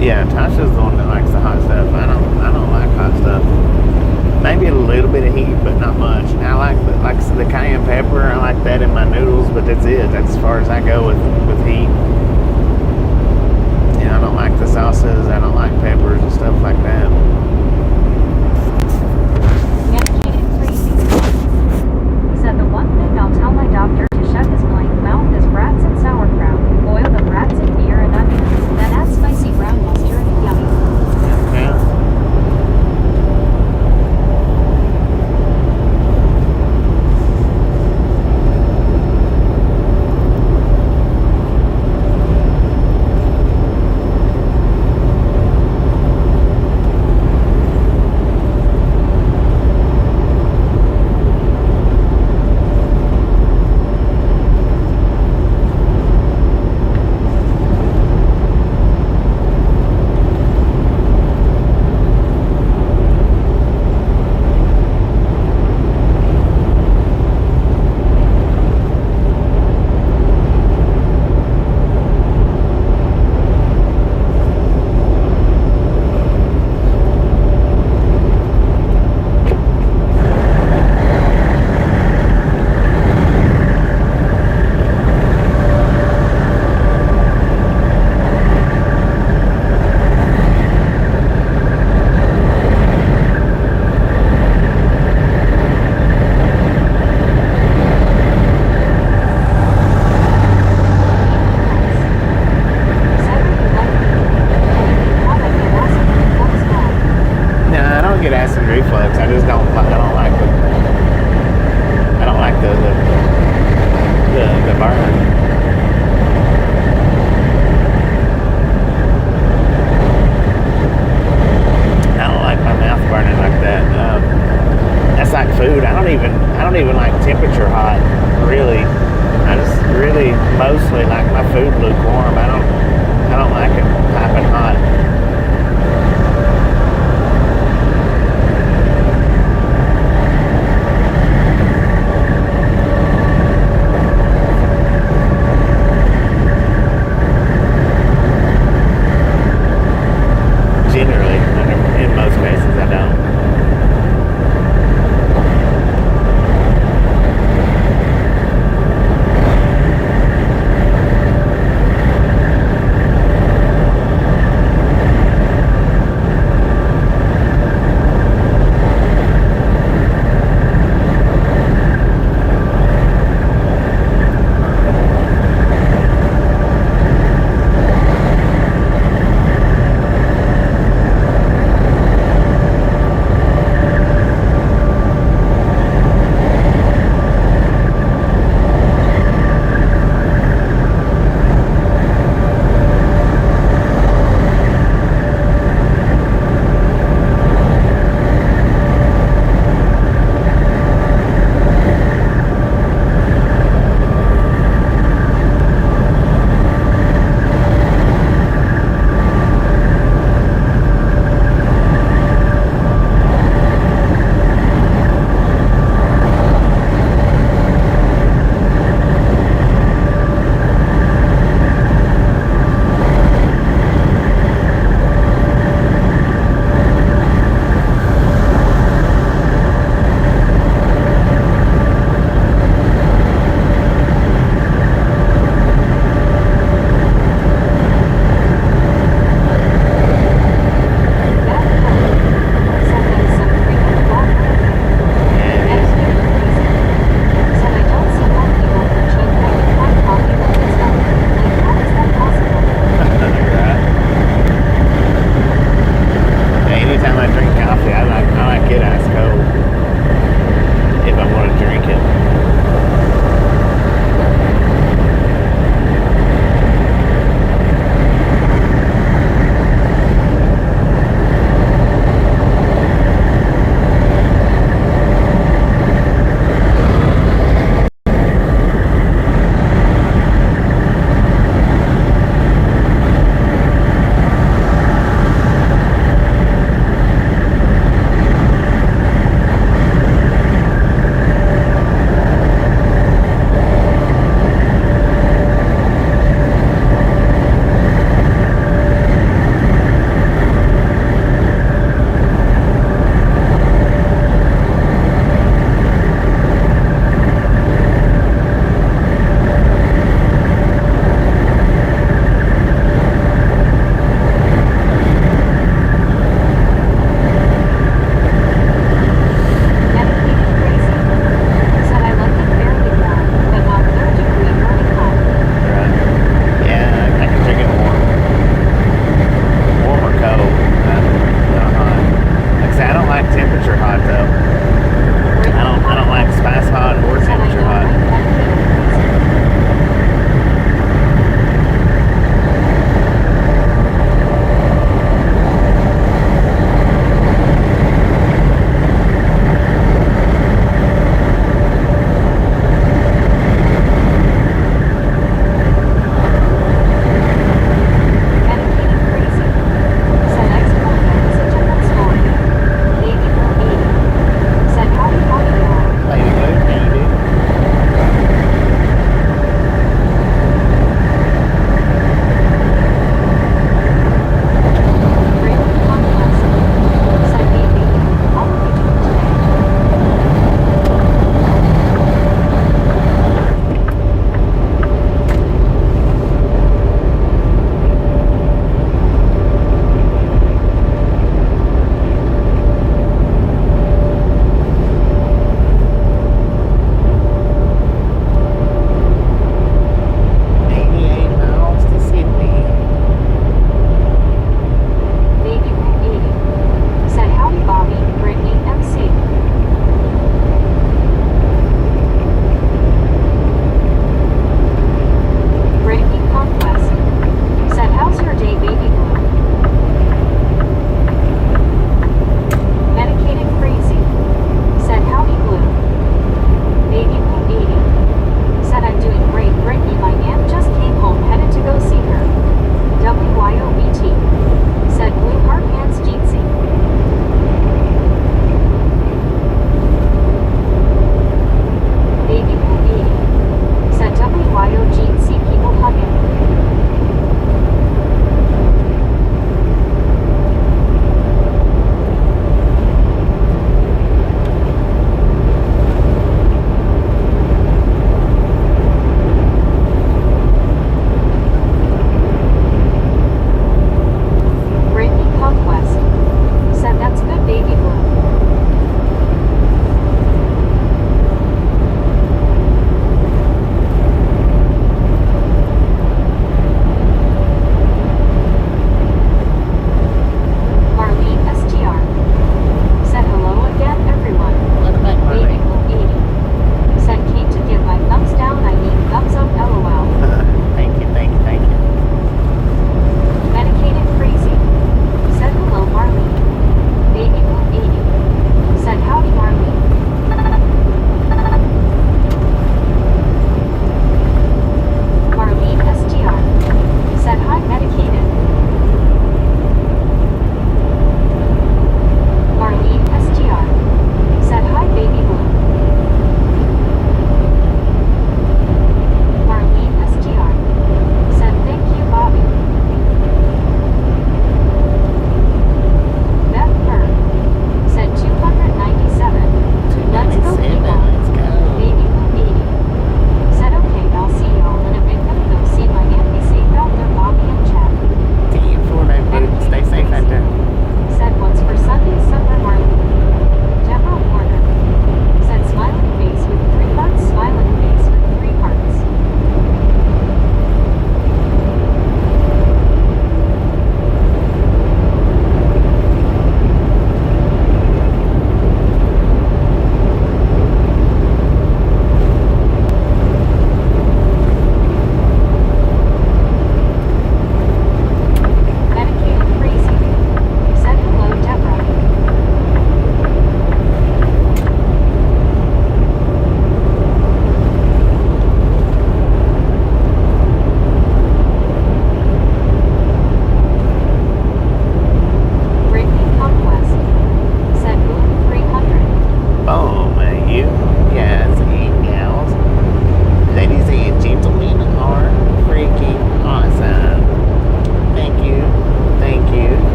Yeah, Tasha's the one that likes the hot stuff. I don't like hot stuff. Maybe a little bit of heat, but not much. I like the cayenne pepper. I like that in my noodles, but that's it. That's as far as I go with heat. You know, I don't like the sauces. I don't like peppers and stuff like that. Medicated crazy. Said the one thing I'll tell my doctor to shut his blank mouth is rats and sauerkraut. Boil the rats in beer and onions, then add spicy brown mustard. Yummy. Yeah.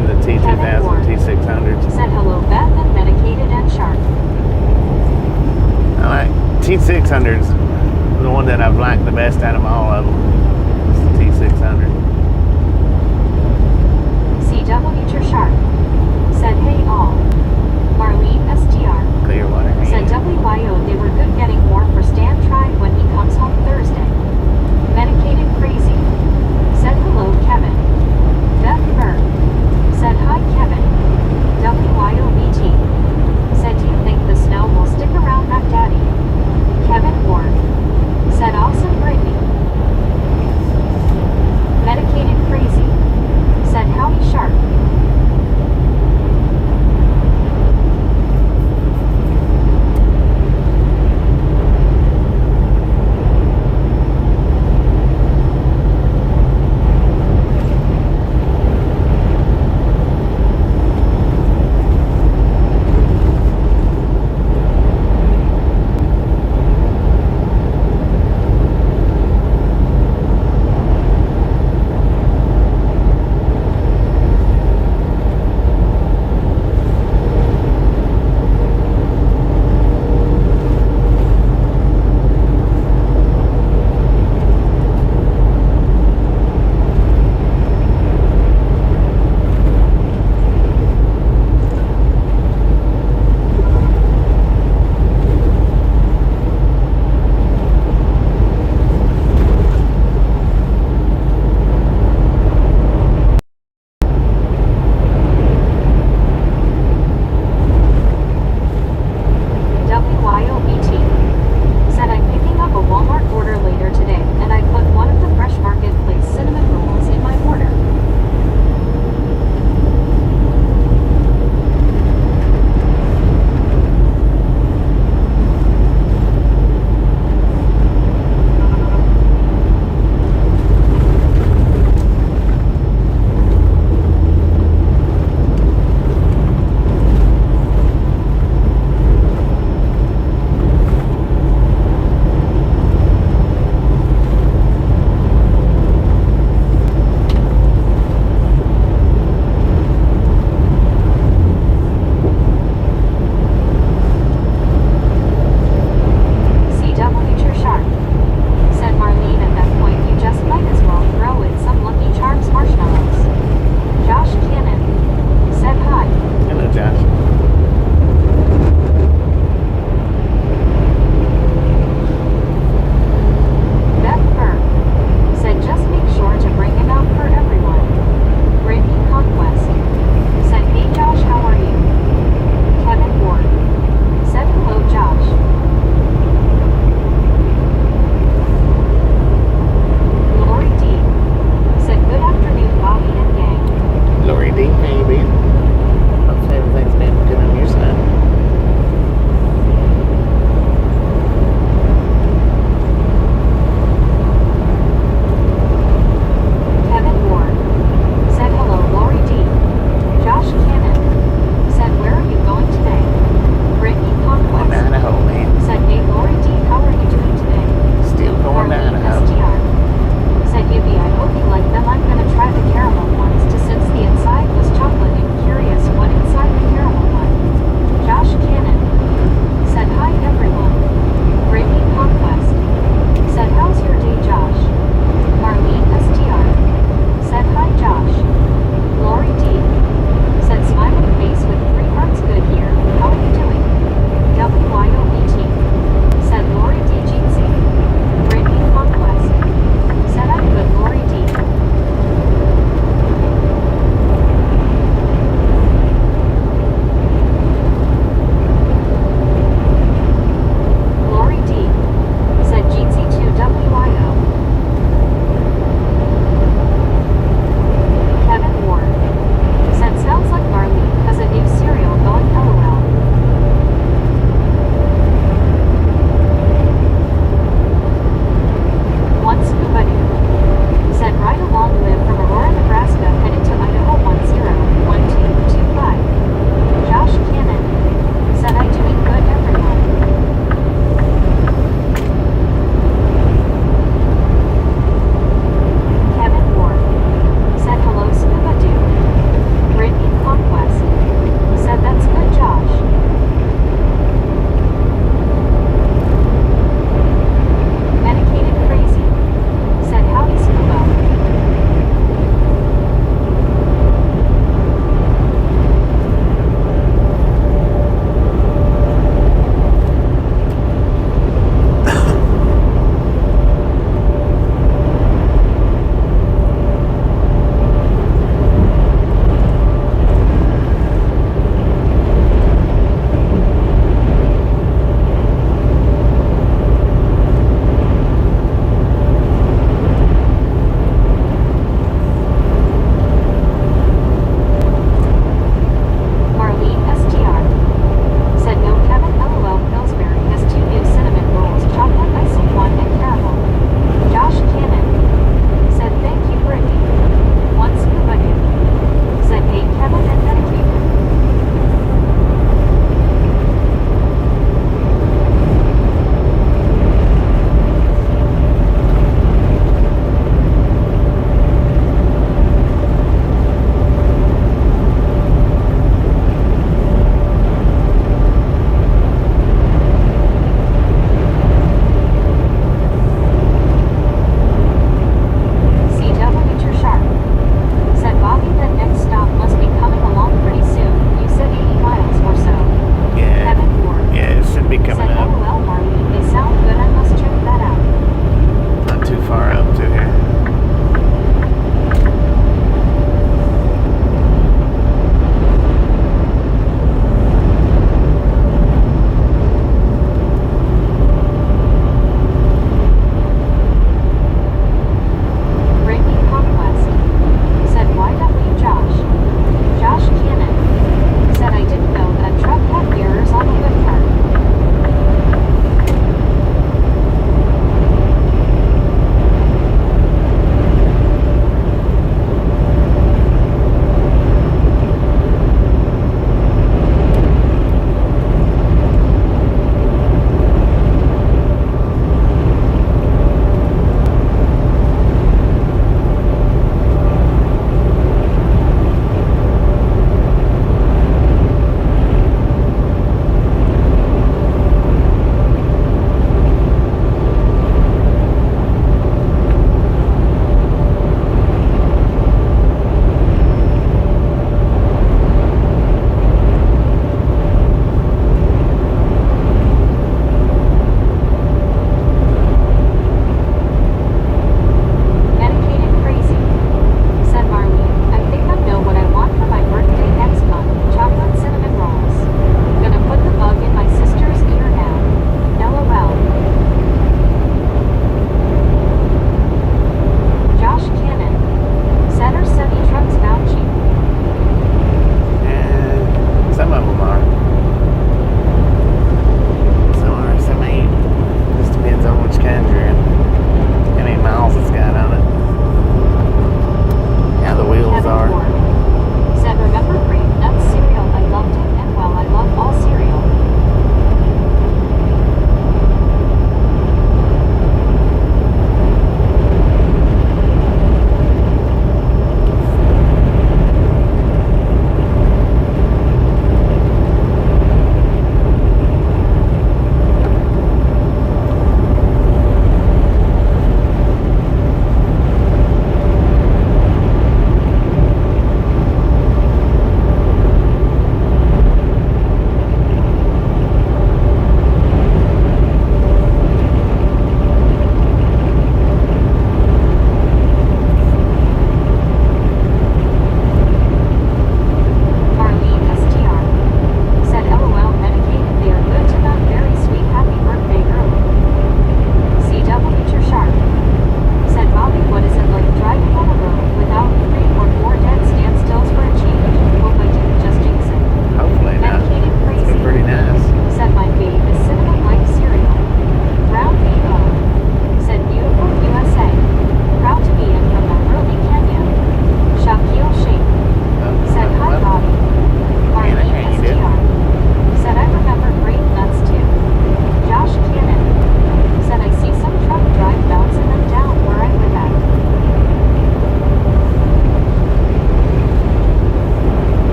me the T2000, T600s. Said hello, Beth, and medicated and sharp. I like T600s, the one that I've liked the best out of all of them. It's the T600. CW Sharp. Said hey all. Marlene STR. Clearwater. Said WYO, they were good getting warm for Stan tried when he comes home Thursday. Medicated crazy. Said hello, Kevin. Beth Bird. Said hi, Kevin. WYOBT. Said do you think the snow will stick around, Mac Daddy? Kevin Ward. Said awesome, Brittany.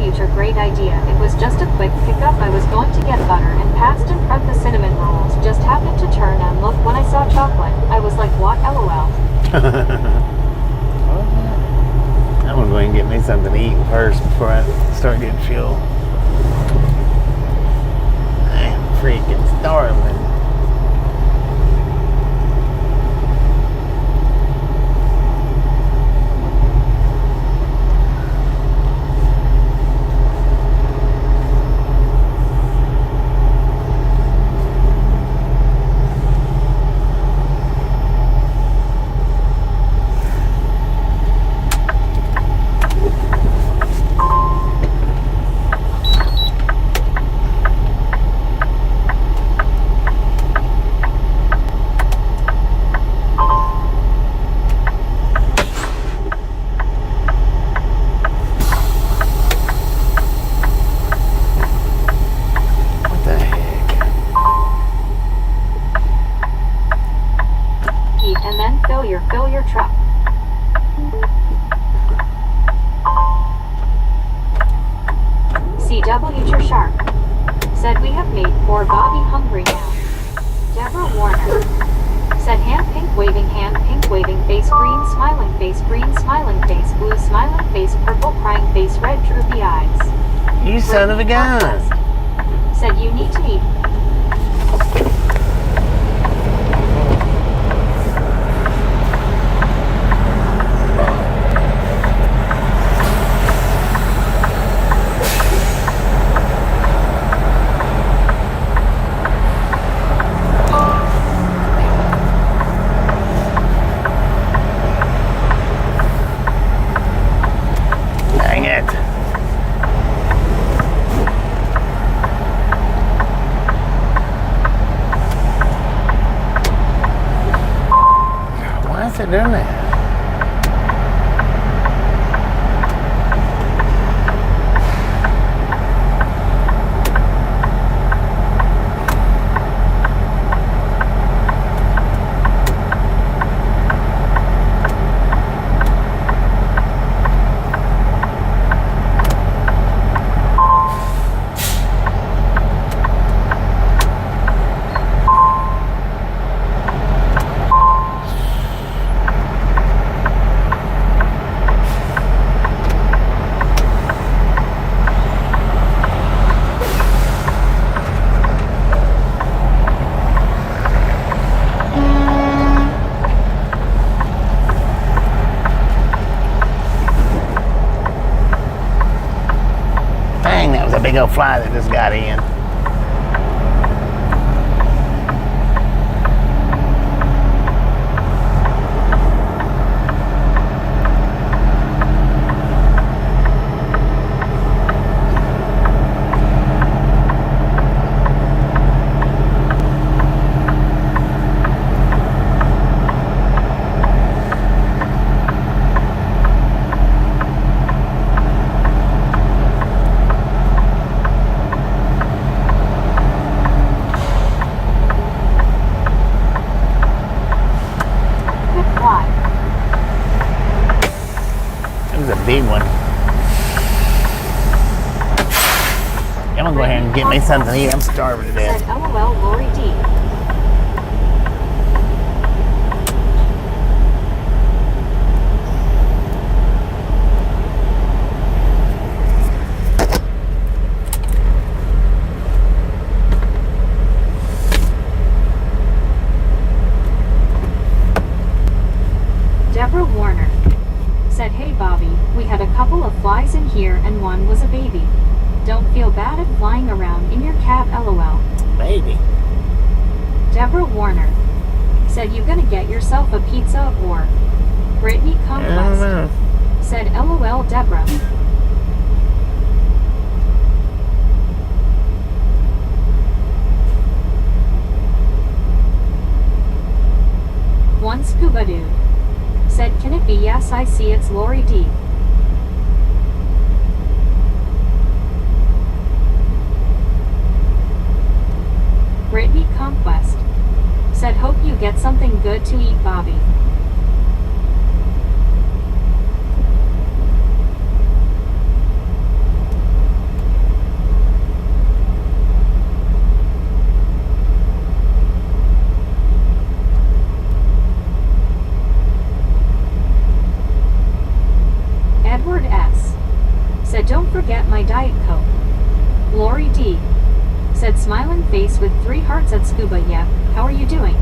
future great idea. It was just a quick pickup. I was going to get butter and passed in front the cinnamon rolls. Just happened to turn and look when I saw chocolate. I was like, what? LOL. I'm gonna go and get me something to eat first before I start getting fuel. I'm freaking starving. Fill your truck. CW your shark. Said we have made poor Bobby hungry now. Deborah Warner. Said hand pink waving face, green smiling face, blue smiling face, purple crying face, red droopy eyes. You son of a gun. Said you need to eat. Doing that. Big old fly that just got in. Big one. I'm gonna go ahead and get me something to eat. I'm starving to death. Said LOL Lori D. Deborah Warner. Said, hey Bobby, we had a couple of flies in here and one was a baby. Don't feel bad at flying around in your cab, LOL. Baby. Deborah Warner. Said you gonna get yourself a pizza or Brittany Conquest. Said LOL Deborah. One scuba dude. Said, can it be? Yes, I see it's Lori D. Brittany Conquest. Said, hope you get something good to eat, Bobby. don't forget my Diet Coke. Lori D. Said smiling face with 3 hearts at Scuba. Yeah, how are you doing?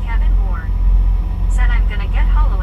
Kevin Ward said, I'm gonna get Hollow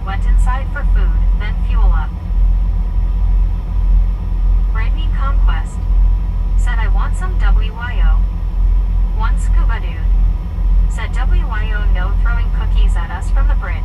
went inside for food, then fuel up. Brittany Conquest said I want some WYO. One scuba dude said WYO no throwing cookies at us from the Brit.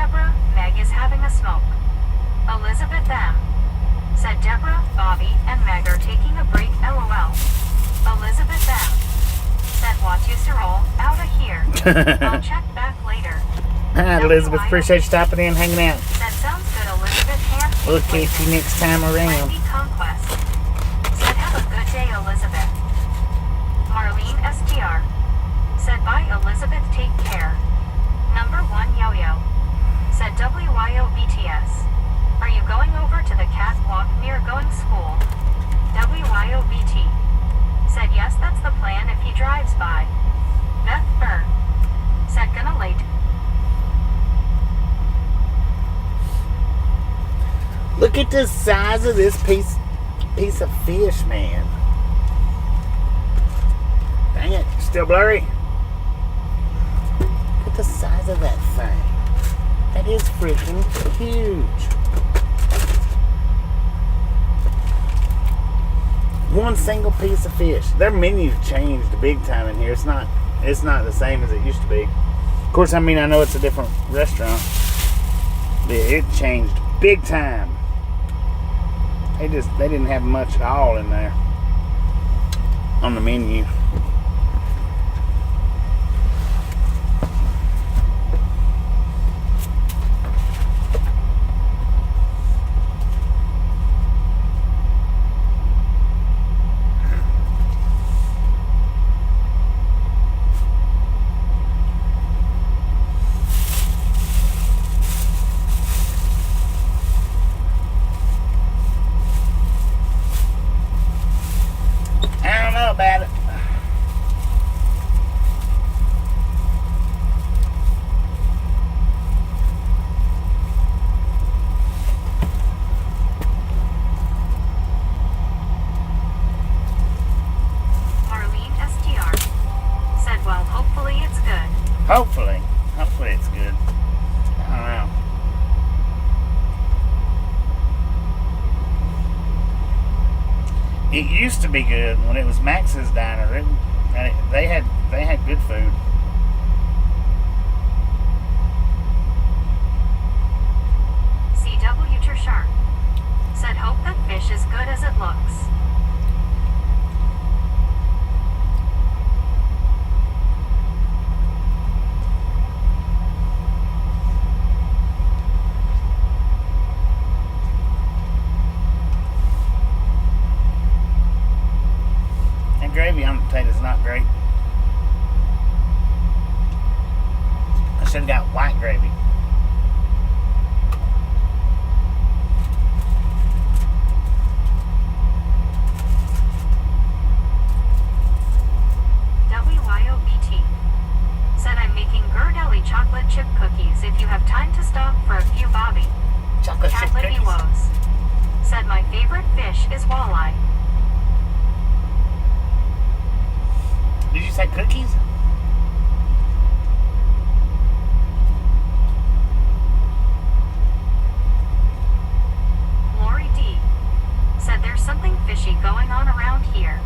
Deborah, Meg is having a smoke. Elizabeth M. Said Deborah, Bobby, and Meg are taking a break, lol. Elizabeth M. Said what you roll outta here. I'll check back later. Hi, Elizabeth. Appreciate you stopping in, hanging out. Said sounds good, Elizabeth. Hand We'll catch you next time around. Randy Conquest. Said have a good day, Elizabeth. Marlene STR. Said bye, Elizabeth. Take care. Number 1 Yo-Yo. Said WYOBTS. Are you going over to the catwalk near going school? WYOBT. Said yes, that's the plan if he drives by. Beth Burr. Said gonna late. Look at the size of this piece of fish, man. Dang it, still blurry. Look at the size of that thing. That is freaking huge. One single piece of fish. Their menu changed big time in here. It's not the same as it used to be. Of course, I mean, I know it's a different restaurant. But it changed big time. They didn't have much at all in there on the menu. About it. Marlene STR. Said well, hopefully it's good. Hopefully it's good. I don't know. It used to be good when it was Max's Diner. They had good food. CW Tersharp. Said hope that fish is good as it looks. Gravy on the potatoes is not great. I should have got white gravy. WYOBT. Said I'm making Ghirardelli chocolate chip cookies if you have time to stop for a few, Bobby. Chocolate chip Catholic cookies. Woes. Said my favorite fish is walleye. Did you say cookies? Lori D. Said there's something fishy going on around here.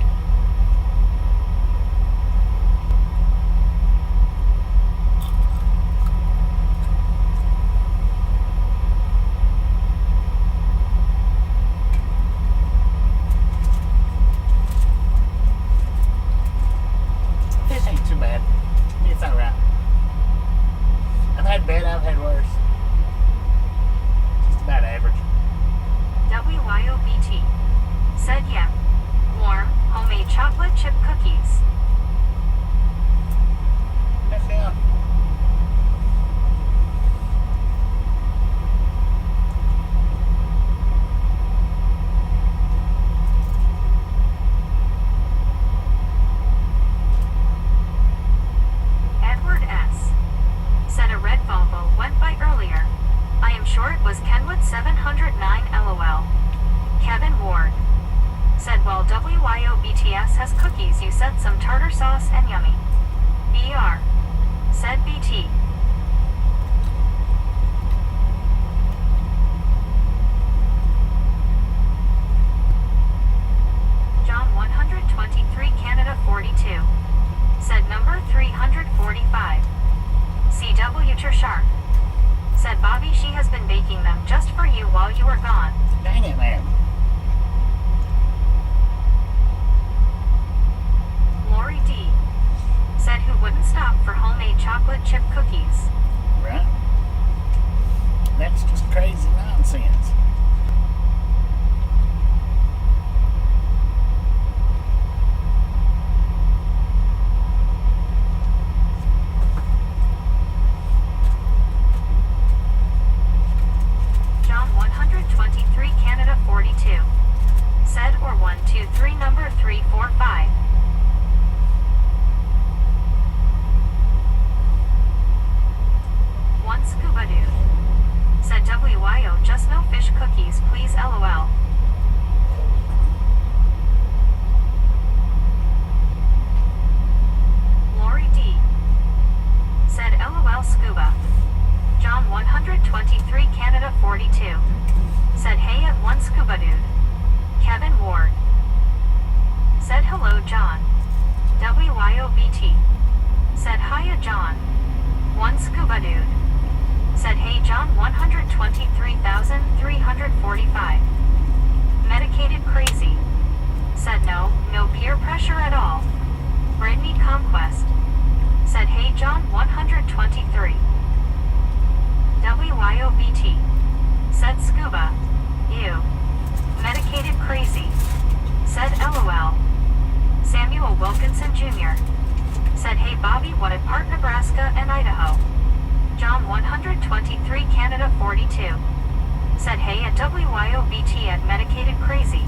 Ain't too bad. It's alright. I've had bad, I've had worse. Just about average. WYOBT. Said yeah. Warm, homemade chocolate chip cookies. That's it. Edward S. Said a red Volvo went by earlier. I am sure it was Kenwood 709 LOL. Kevin Ward. Said well WYOBTS has cookies, you said some tartar sauce and yummy. BR. Said BT. John 123 Canada 42. Said number 345. CW Tersharp. Said Bobby home baking them just for you while you were gone. Dang it, man. Lori D. said who wouldn't stop for homemade chocolate chip cookies. Right? That's just crazy nonsense. John 123 Canada 42 said or 1 2 3 number 3 4 5. One scuba dude said WYO just no fish cookies please LOL. Lori D said LOL scuba. John 123 Canada 42 said hey at one scuba dude. Kevin Ward said hello John. WYOBT said hiya John. One scuba dude said hey John 123,345. Medicated crazy said no peer pressure at all. Brittany Conquest said hey John 123. WYOBT said scuba. Ew. Medicated crazy said LOL. Samuel Wilkinson Jr. said hey Bobby what a part Nebraska and Idaho. John 123 Canada 42 said hey at WYOBT at medicated crazy.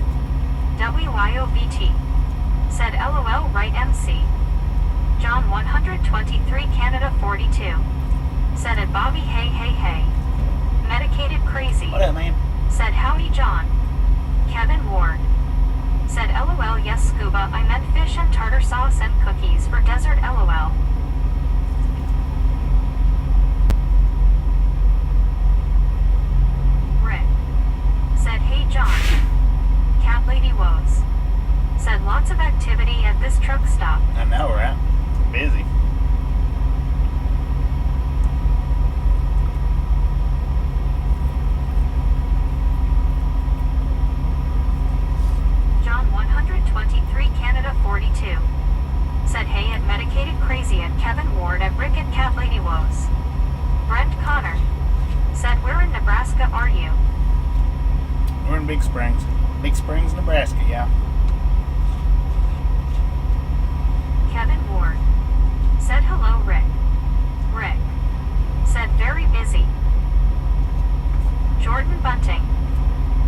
WYOBT said LOL right MC. John 123 Canada 42 said at Bobby hey. Medicated crazy. What up, man? Said howdy John. Kevin Ward said LOL yes scuba I meant fish and tartar sauce and cookies for desert LOL. Rick said hey John. Cat Lady Woes said lots of activity at this truck stop. I know, right? Busy. John 123 Canada 42 said hey at medicated crazy at Kevin Ward at Rick at Cat Lady Woes. Brent Connor said where in Nebraska are you? We're in Big Springs. Big Springs, Nebraska, yeah. Kevin Ward said hello Rick. Rick said very busy. Jordan Bunting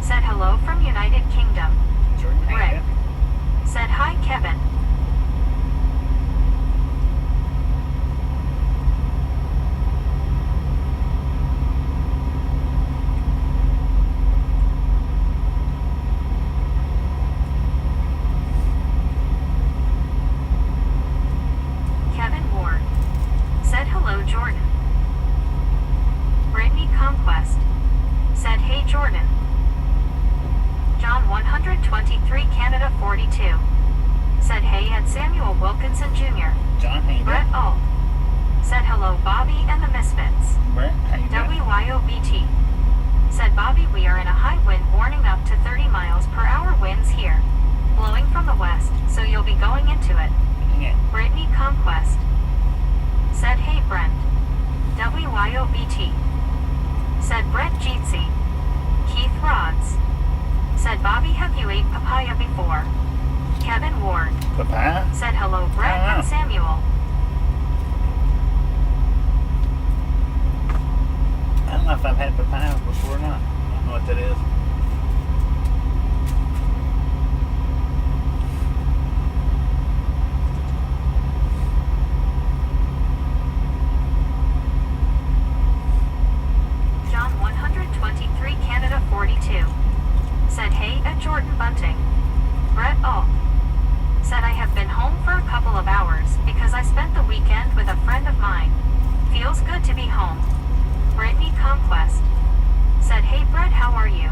said hello from United Kingdom. Jordan, how you Rick doing? said hi Kevin. Kevin Ward said hello Jordan. Brittany Conquest said hey Jordan. John 123 Canada 42 said hey at Samuel Wilkinson Jr. John, how you Brett doing? Alt said hello Bobby and the Misfits. Brett, how you doing? WYOBT said Bobby we are in a high wind warning up to 30 miles per hour winds here. Blowing from the west, so you'll be going into it. Yeah. Brittany Conquest said hey Brent. WYOBT said Brett Jeetsy. Keith Rods said Bobby have you ate papaya before? Kevin Ward Papaya? said hello Brett and Samuel. I don't know if I've had papaya before or not. I don't know what that is. John 123 Canada 42 said hey at Jordan Bunting. Brett Alt said I have been home for a couple of hours because I spent the weekend with a friend of mine. Feels good to be home. Brittany Conquest said hey Brett how are you?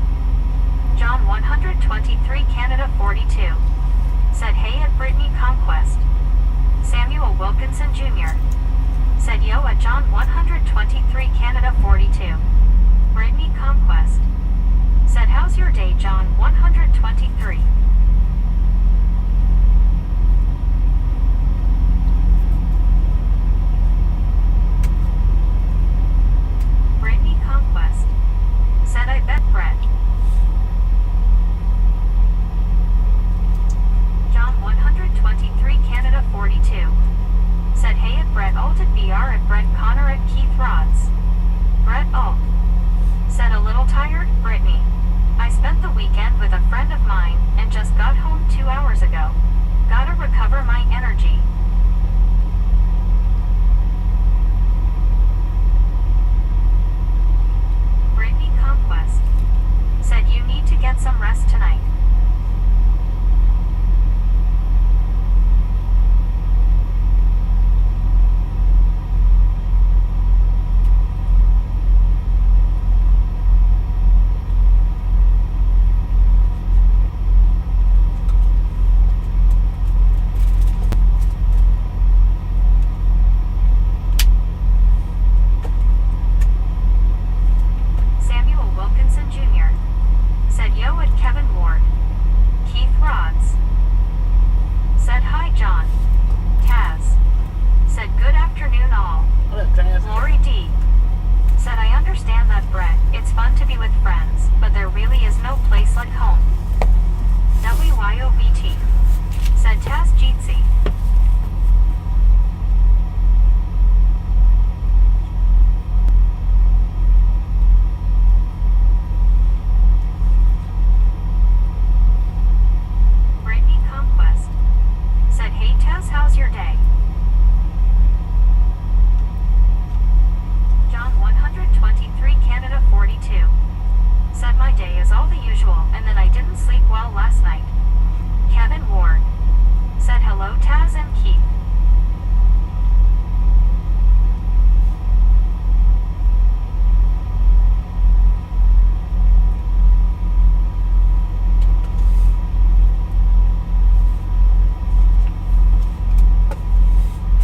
John 123 Canada 42 said hey at Brittany Conquest. Samuel Wilkinson Jr. said yo at John 123 Canada 42. Brittany hotel last night. Kevin Ward. Said hello Taz and Keith.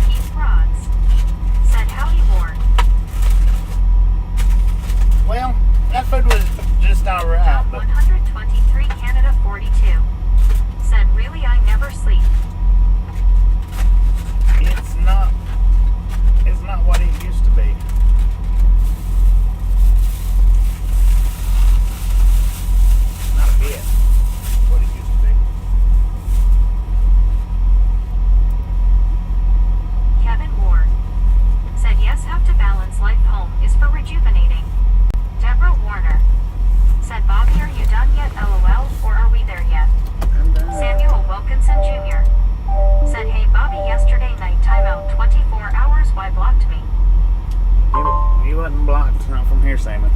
Keith Rods. Said howdy Ward. Well, that food was just alright, Top but 123 Canada 42. Said really I never sleep. it's not what it used to be. Not a bit what it used to be. Kevin Ward. Said yes have to balance life home is for rejuvenating. Deborah Warner. Said Bobby are you done yet LOL or are we there yet? I'm done. Samuel Wilkinson Jr. Said hey Bobby yesterday night timeout 24 hours why blocked me. You wasn't blocked, not from here, Sammy.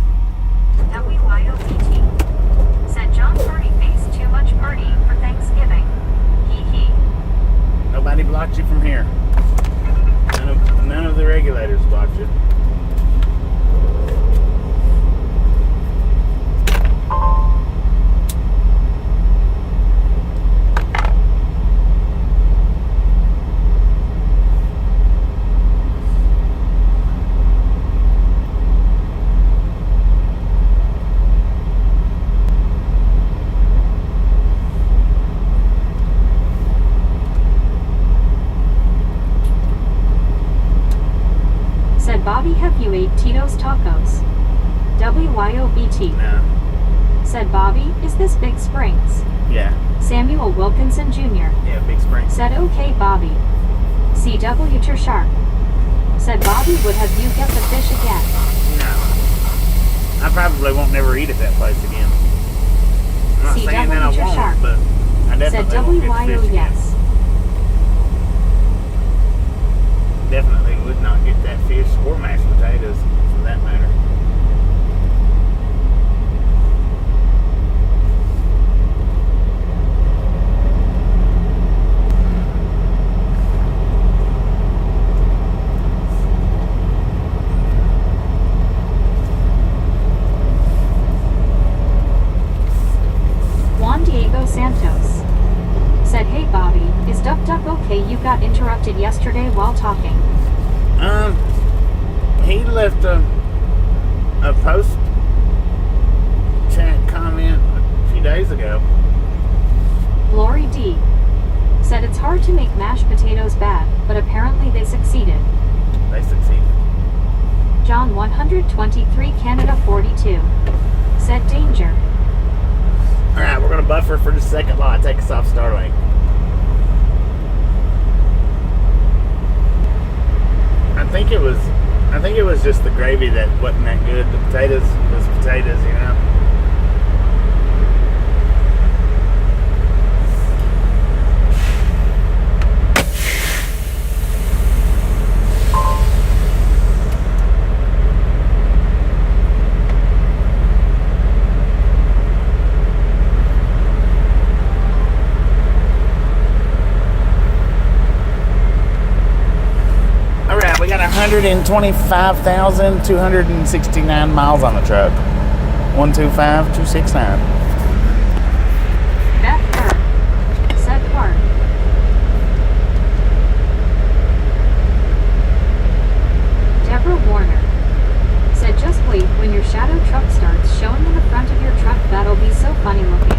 WYOBT. Said John Party Face too much partying for Thanksgiving. Hee hee. Nobody blocked you from here. None of the regulators blocked you. Said Bobby, have you ate Tito's tacos? WYOBT. No. Said Bobby, is this Big Springs? Yeah. Samuel Wilkinson Jr. Yeah, Big Springs. Said okay Bobby. CW Ter Shark. Said Bobby, would have you get the fish again? No. I probably won't never eat at that place again. I'm not saying that I CW Shark. won't, but I Said definitely won't get WYO the fish again. yes. Definitely would not get that fish or mashed potatoes, for that matter. Juan Diego Santos. Said hey Bobby, is Duck Duck okay? You got interrupted yesterday while talking. He left a post chat comment a few days ago. Lori D. Said it's hard to make mashed potatoes bad, but apparently they succeeded. They succeeded. John 123 Canada 42. Said danger. Alright, we're gonna buffer for just a second while I take us off Starlink. I think it was just the gravy that wasn't that good. The potatoes was potatoes, you know. We got 125,269 miles on the truck. 125,269. Beth Burr. Said Hart. Deborah Warner. Said just wait when your shadow truck starts showing in the front of your truck, that'll be so funny looking.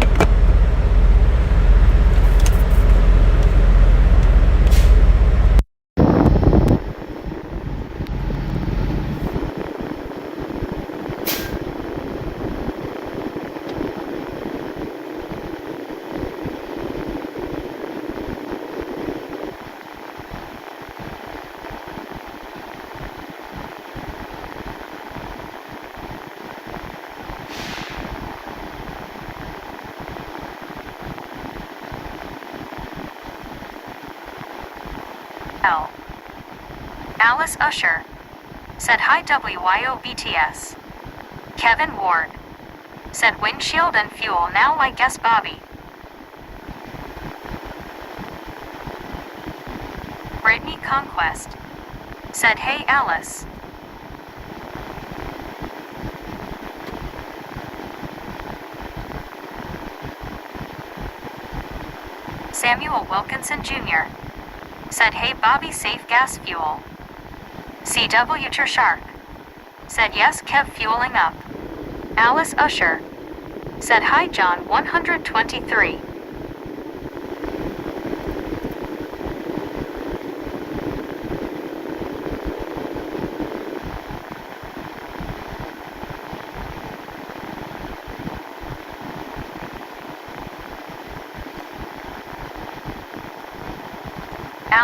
L. Alice Usher. Said hi WYOBTS. Kevin Ward. Said windshield and fuel now I guess Bobby. Brittany Conquest. Said hey Alice. Samuel Wilkinson Jr. Said hey Bobby, safe gas fuel. C.W. Shark. Said yes Kev, fueling up. Alice Usher. Said hi John 123.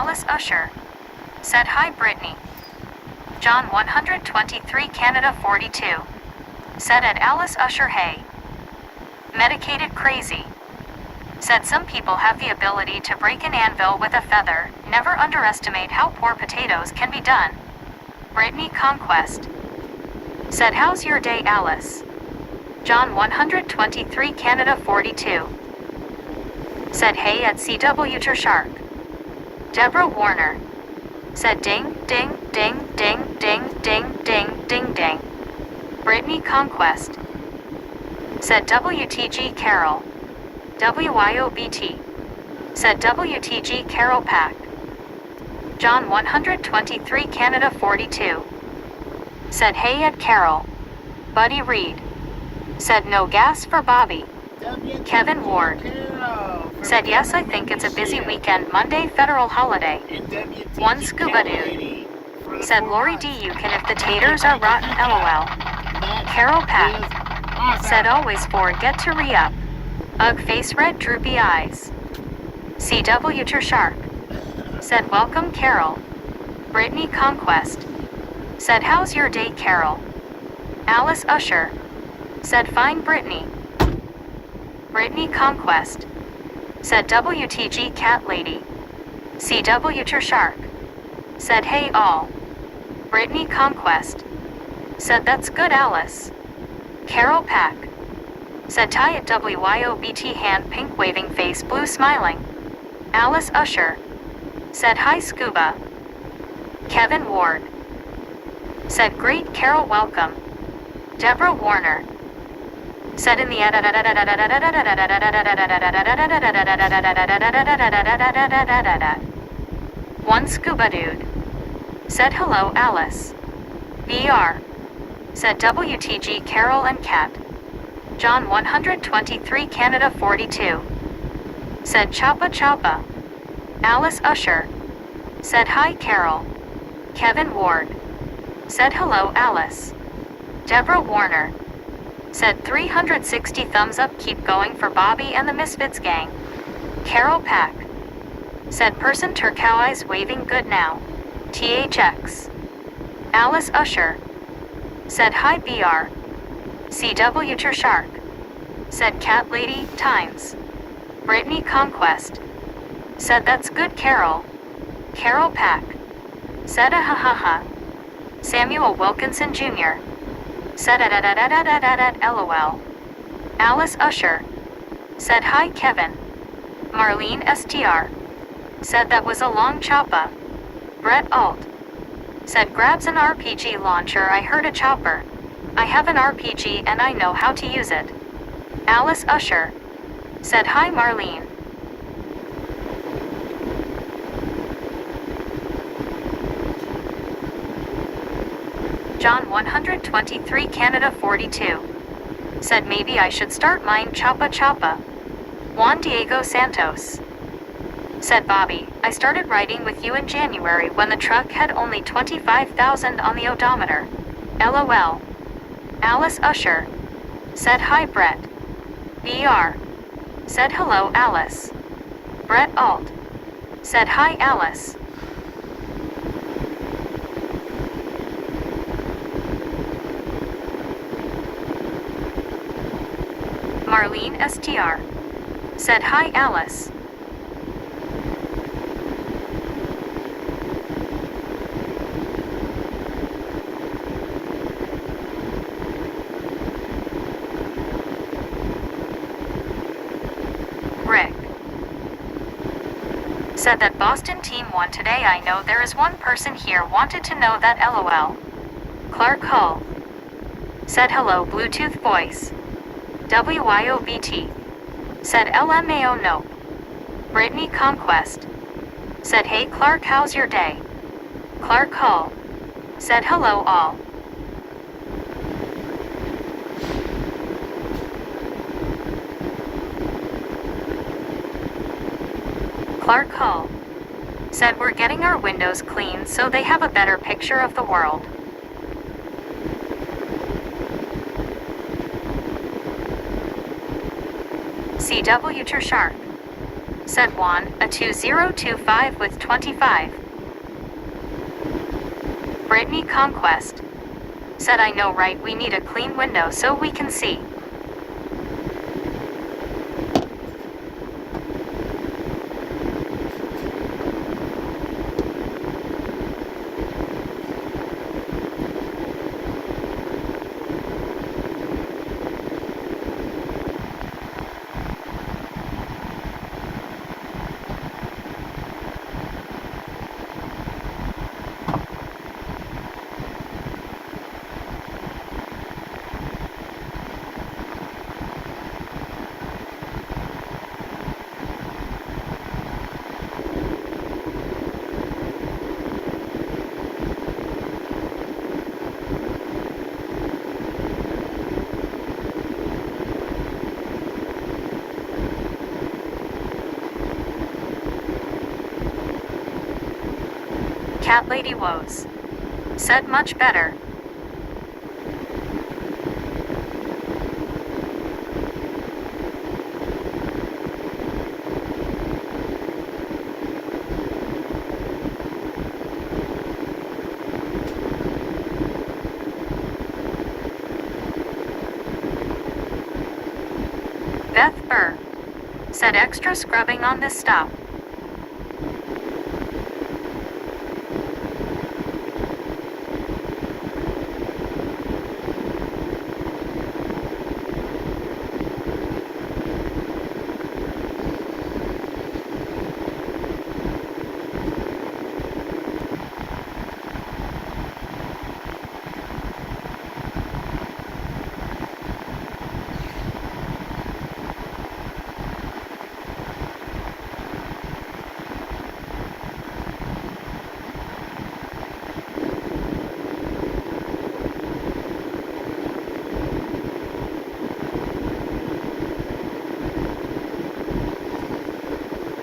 Alice Usher. Said hi Brittany. John 123 Canada 42. Said at Alice Usher hey. Medicated crazy. Said some people have the ability to break an anvil with a feather. Never underestimate how poor potatoes can be done. Brittany Conquest. Said how's your day Alice? John 123 Canada 42. Said hey at C.W. Shark. Deborah Warner. Said ding, ding, ding, ding, ding, ding, ding, ding, ding. Brittany Conquest. Said WTG Carol. WYOBT. Said WTG Carol Pack. John 123 Canada 42. Said hey at Carol. Buddy Reed. Said no gas for Bobby. Kevin Ward. Said yes, I think it's a busy weekend, Monday federal holiday. One scuba dude. Said Lori D, you can if the taters are rotten, lol. Carol Pack. Said always forget to re-up. Ugh, face red droopy eyes. C.W. Shark. Said welcome Carol. Brittany Conquest. Said how's your day Carol? Alice Usher. Said fine Brittany. Brittany Conquest. Said WTG Cat Lady. C.W. Shark. Said hey all. Brittany Conquest. Said that's good Alice. Carol Pack. Said tie at WYOBT hand pink waving face blue smiling. Alice Usher. Said hi Scuba. Kevin Ward. Said great Carol welcome. Deborah Warner. Said in the one scuba dude. Said hello Alice. BR. Said WTG Carol and Cat. John 123 Canada 42. Said choppa choppa. Alice Usher. Said hi Carol. Kevin Ward. Said hello Alice. Deborah Warner. Said 360 thumbs up, keep going for Bobby and the Misfits gang. Carol Pack. Said person turquoise waving good now. THX. Alice Usher. Said hi BR. C.W. Shark. Said cat lady times. Brittany Conquest. Said that's good Carol. Carol Pack. Said ha ha ha. Samuel Wilkinson Jr. Said at lol. Alice Usher. Said hi Kevin. Marlene STR. Said that was a long choppa. Brett Alt. Said grabs an RPG launcher, I heard a chopper. I have an RPG and I know how to use it. Alice Usher. Said hi Marlene. John 123 Canada 42. Said maybe I should start mine choppa choppa. Juan Diego Santos. Said Bobby, I started riding with you in January when the truck had only 25,000 on the odometer. LOL. Alice Usher. Said hi Brett. BR. Said hello Alice. Brett Alt. Said hi Alice. Marlene STR. Said hi Alice. Said that Boston team won today. I know there is one person here wanted to know that LOL. Clark Hall. Said hello Bluetooth voice. WYOBT. Said LMAO nope. Brittany Conquest. Said hey Clark, how's your day? Clark Hall. Said hello all. Clark Hall. Said we're getting our windows cleaned so they have a better picture of the world. CW Tershark. Said Juan, a 2025 with 25. Brittany Conquest. Said I know right, we need a clean window so we can see. Cat Lady Woes. Said much better. Beth Burr. Said extra scrubbing on this stop.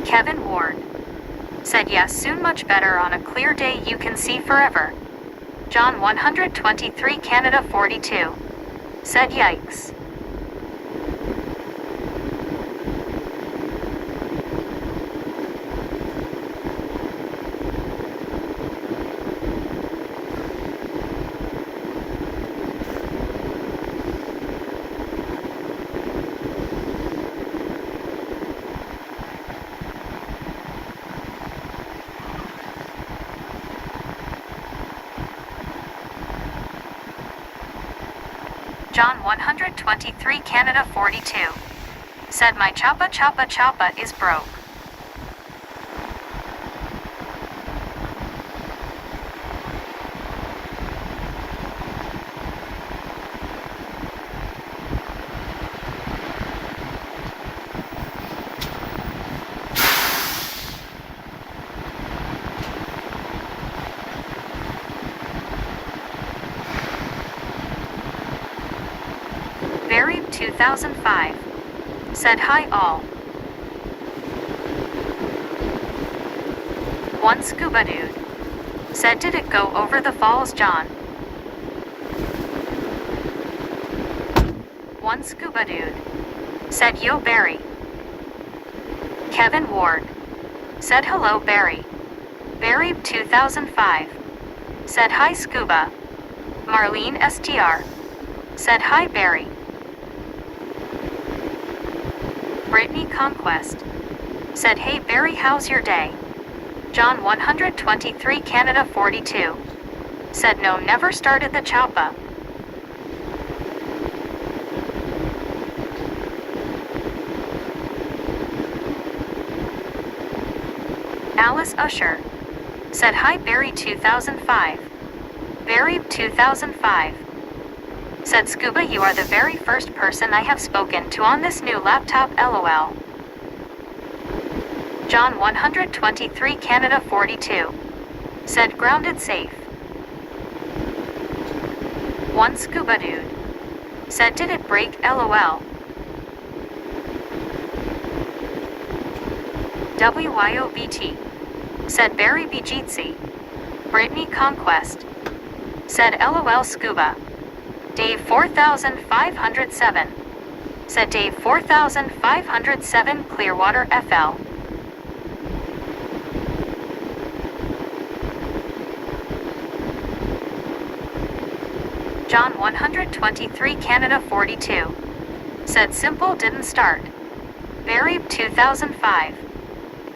Kevin Ward. Said yes, soon much better on a clear day you can see forever. John 123 Canada 42. Said yikes. John 123 Canada 42. Said my choppa choppa choppa is broke. Very 2005. Said hi all. One scuba dude. Said did it go over the falls John? One scuba dude. Said yo Barry. Kevin Ward. Said hello Barry. Barry 2005. Said hi scuba. Marlene STR. Said hi Barry. Brittany Conquest. Said hey Barry, how's your day? John 123 Canada 42. Said no, never started the choppa. Alice Usher. Said hi Barry 2005. Barry 2005. Said Scuba, you are the very first person I have spoken to on this new laptop, lol. John 123 Canada 42. Said grounded safe. 1 Scuba dude. Said did it break, lol. WYOBT. Said Barry Bijitsi. Brittany Conquest. Said lol Scuba. Dave 4507. Said Dave 4507 Clearwater FL. John 123 Canada 42. Said simple didn't start. Barry 2005.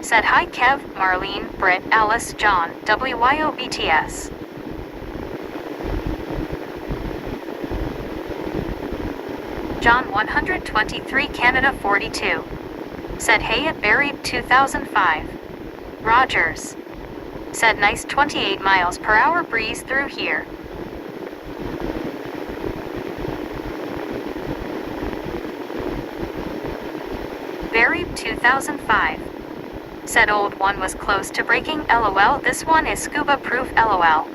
Said hi Kev, Marlene, Britt, Alice, John, WYOBTS. John 123 Canada 42. Said hey at Barry 2005. Rogers. Said nice 28 miles per hour breeze through here. Barry 2005. Said old one was close to breaking, lol. This one is scuba proof, lol.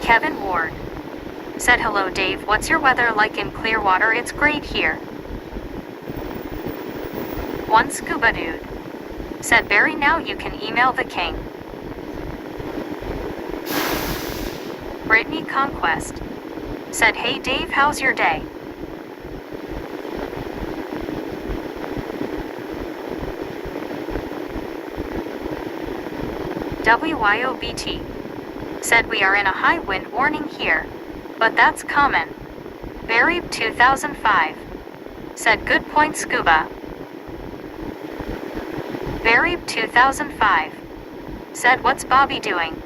Kevin Ward. Said hello Dave, what's your weather like in Clearwater? It's great here. 1 Scuba dude. Said Barry, now you can email the king. Brittany Conquest. Said hey Dave, how's your day? WYOBT. Said we are in a high wind warning here. But that's common. Barry 2005. Said good point Scuba. Barry 2005. Said what's Bobby doing?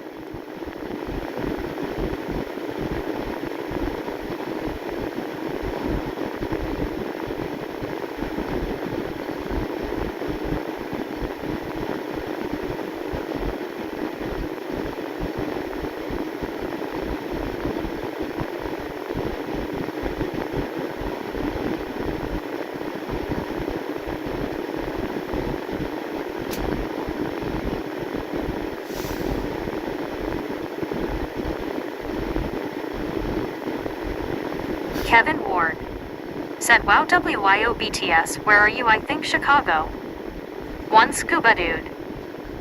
Kevin Ward. Said wow WYOBTS, where are you? I think Chicago. 1 Scuba dude.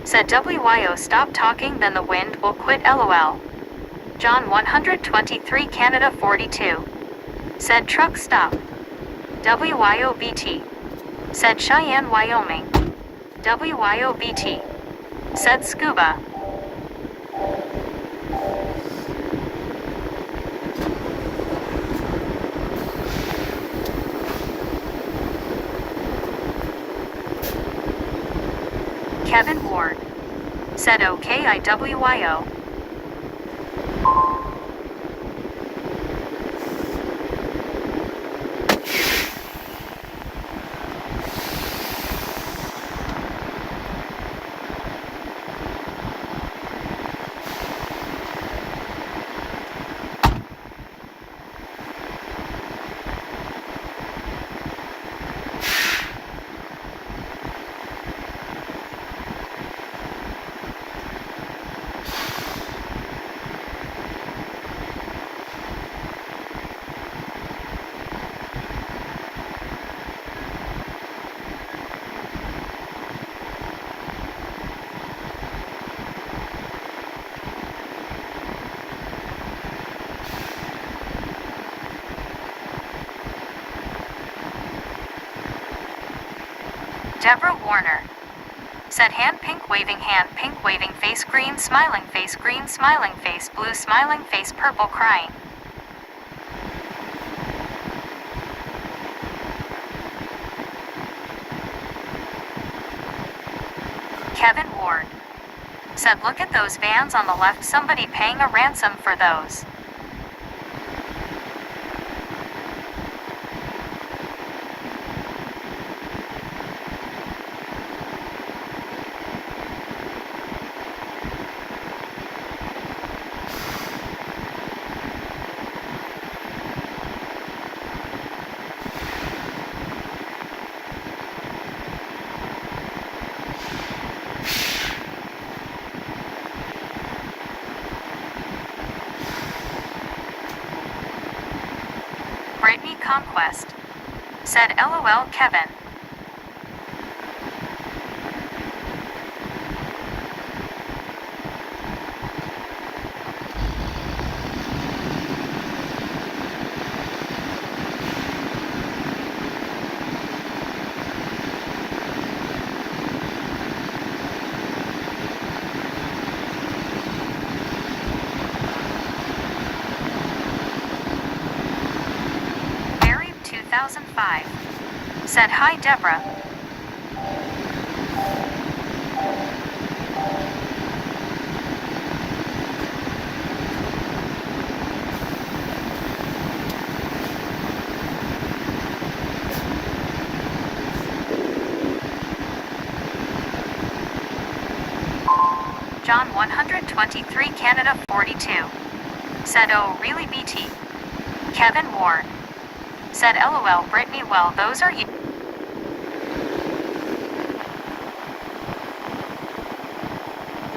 Said WYO stop talking then the wind will quit, lol. John 123 Canada 42. Said truck stop. WYOBT. Said Cheyenne, Wyoming. WYOBT. Said scuba. Kevin Ward. Said okay IWYO. Deborah Warner. Said hand pink waving face green smiling face blue smiling face purple crying. Kevin Ward. Said look at those vans on the left, somebody paying a ransom for those. conquest. Said LOL Kevin. Mary 2005. Said hi Deborah. John 123 Canada 42. Said oh really BT. Kevin Ward. Said LOL Brittany well those are you.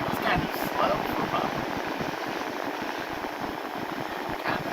It's kind of slow for Bob. Kind of.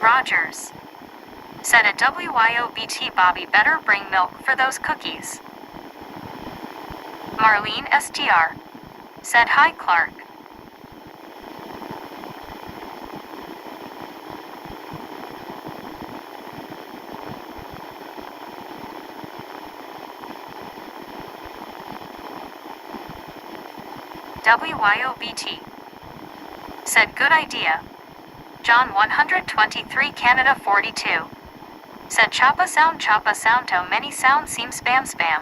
Rogers. Said a WYOBT Bobby better bring milk for those cookies. Marlene STR. Said hi Clark. WYOBT. Said good idea. John 123 Canada 42. Said choppa sound to many sound seem spam spam.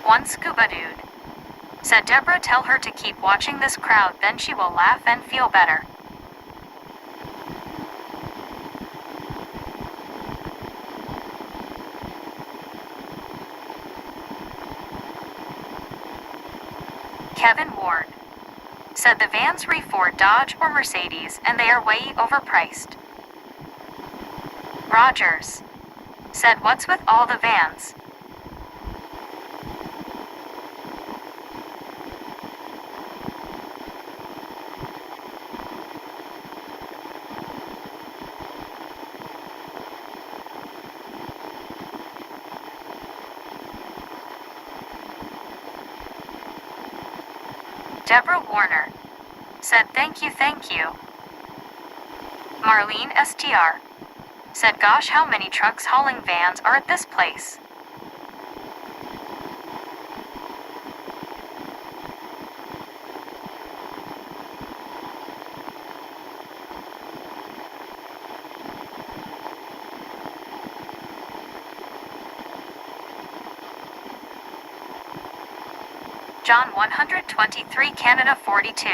One scuba dude. Said Deborah tell her to keep watching this crowd then she will laugh and feel better. Kevin Ward. Said the vans re Ford Dodge or Mercedes and they are way overpriced. Rogers. Said what's with all the vans? Deborah Warner. Said thank you. Marlene STR. Said gosh how many trucks hauling vans are at this place? John 123 Canada 42.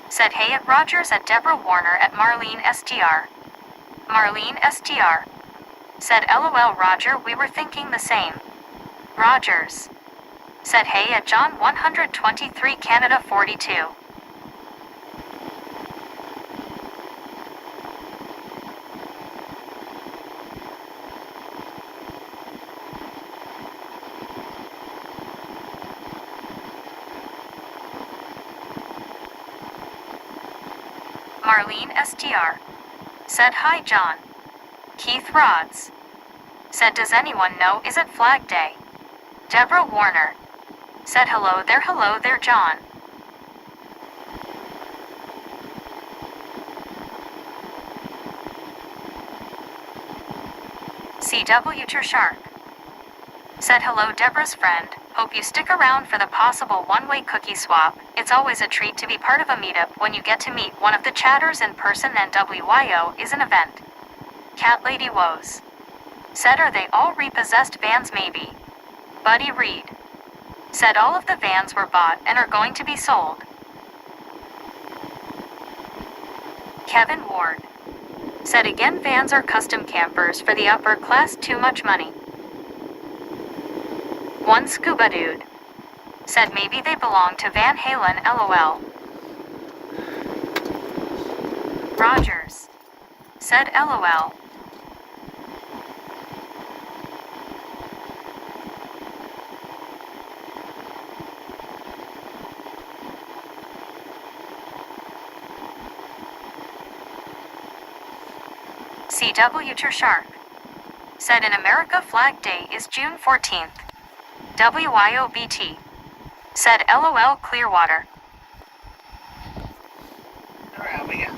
Said hey at Rogers at Deborah Warner at Marlene STR. Marlene STR. Said LOL Roger, we were thinking the same. Rogers. Said hey at John 123 Canada 42. Marlene STR. Said hi John. Keith Rods. Said does anyone know is it Flag Day? Deborah Warner. Said hello there John. CW Shark. Said hello Deborah's friend, hope you stick around for the possible one-way cookie swap. It's always a treat to be part of a meetup when you get to meet one of the chatters in person, and WYO is an event. Cat Lady Woes. Said are they all repossessed vans maybe? Buddy Reed. Said all of the vans were bought and are going to be sold. Kevin Ward. Said again vans are custom campers for the upper class, too much money. One Scuba Dude. Said maybe they belong to Van Halen LOL. Rogers. Said LOL. CW Shark. Said in America Flag Day is June 14th. WYOBT. Said LOL Clearwater. Alright, we got.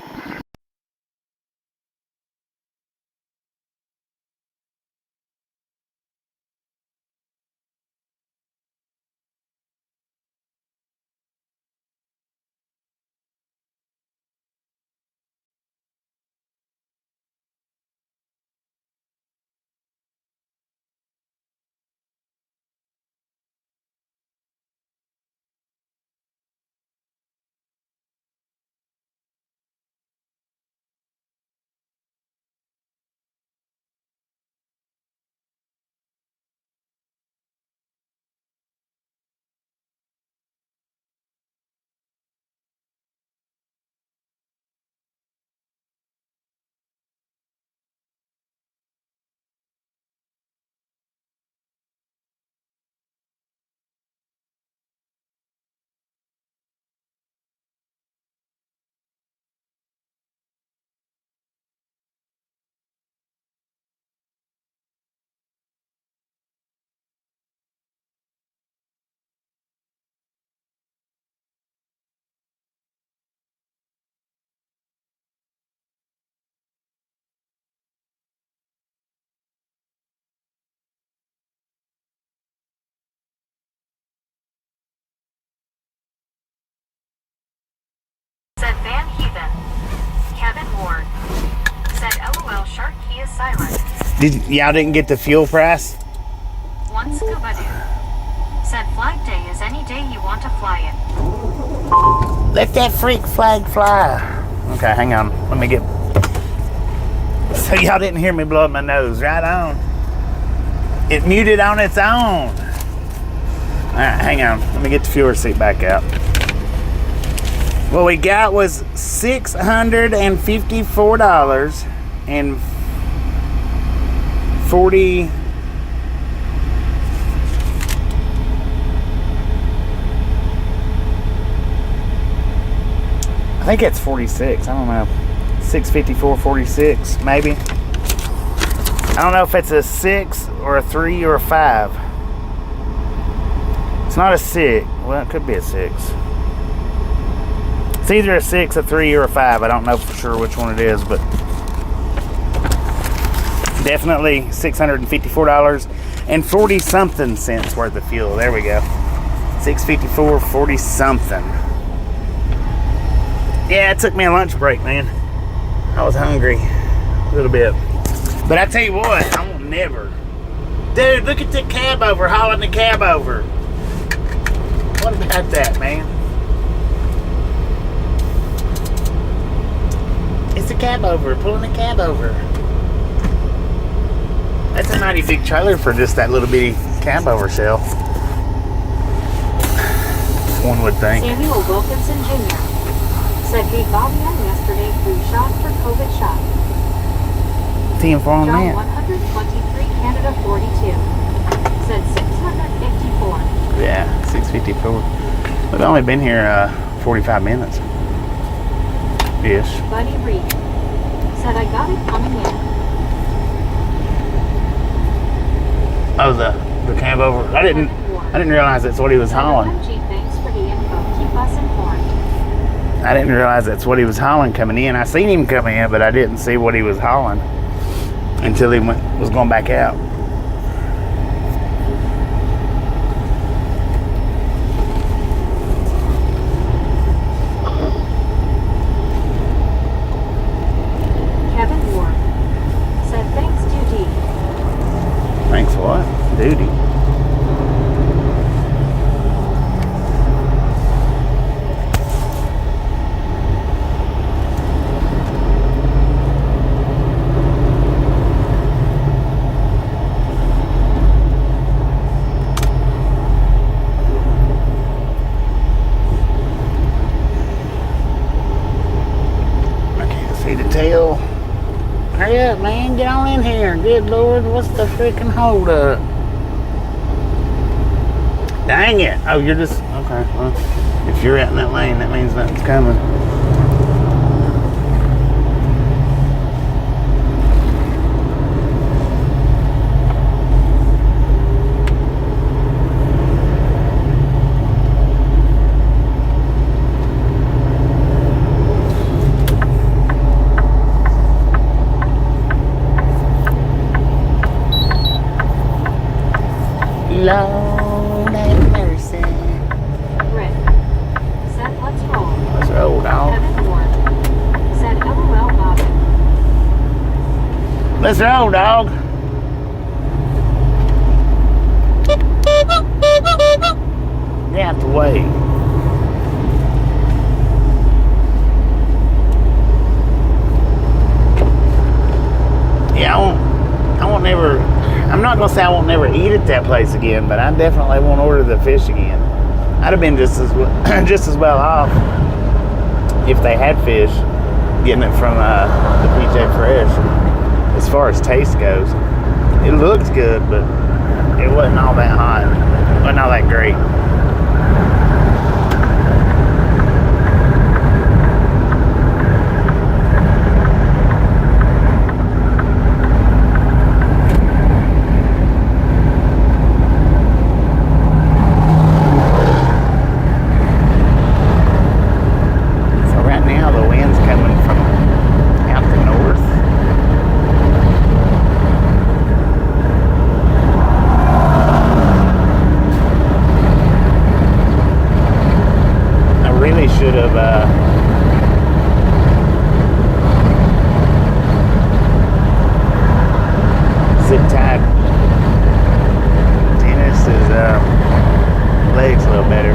Said Van Heathen. Kevin Ward. Said LOL Shark, he is silent. Y'all didn't get the fuel price? One Scuba Dude. Said Flag Day is any day you want to fly it. Let that freak flag fly. Okay, hang on. Let me get. So y'all didn't hear me blow up my nose. Right on. It muted on its own. Alright, hang on. Let me get the fuel receipt back out. What we got was $654 and 40. I think it's 46. I don't know. 654.46 maybe. I don't know if it's a 6 or a 3 or a 5. It's not a 6. Well, it could be a 6. It's either a 6, a 3, or a 5. I don't know for sure which one it is, but definitely $654 and 40 something cents worth of fuel. There we go. 654, 40 something. Yeah, it took me a lunch break, man. I was hungry a little bit. But I tell you what, I won't never. Dude, look at the cab over, hauling the cab over. What about that, man? the cab over. Pulling the cab over. That's a mighty big trailer for just that little bitty cab over shell. One would think. Samuel Wilkinson Jr. said, hey, Bobby, on yesterday flu shot for COVID shot. 10 for on John that. 123, Canada 42. Said 654. Yeah, 654. We've only been here 45 minutes. Ish. Buddy Reed said, I got it coming in. Oh, the cab over. I didn't realize that's what he was hauling. OMG, thanks for the info. Keep us informed. I didn't realize that's what he was hauling coming in. I seen him coming in, but I didn't see what he was hauling until he was going back out. Kevin Ward said, thanks, Duty. Thanks what? Duty. Tail. Hurry up, man. Get on in here. Good Lord, what's the freaking hold up? Dang it. Oh, you're just... Okay, well, if you're out in that lane, that means nothing's coming. Lord have mercy. Rick said, let's roll. Let's roll, dog. Kevin Ward said, LOL, Bobby. Let's roll, dog. Get out the way. Yeah, I won't never... I'm not gonna say I won't never eat at that place again, but I definitely won't order the fish again. I'd have been just as well off if they had fish, getting it from the PJ Fresh. As far as taste goes, it looks good, but it wasn't all that hot. It wasn't all that great. Should have zip tied Dennis's legs a little better.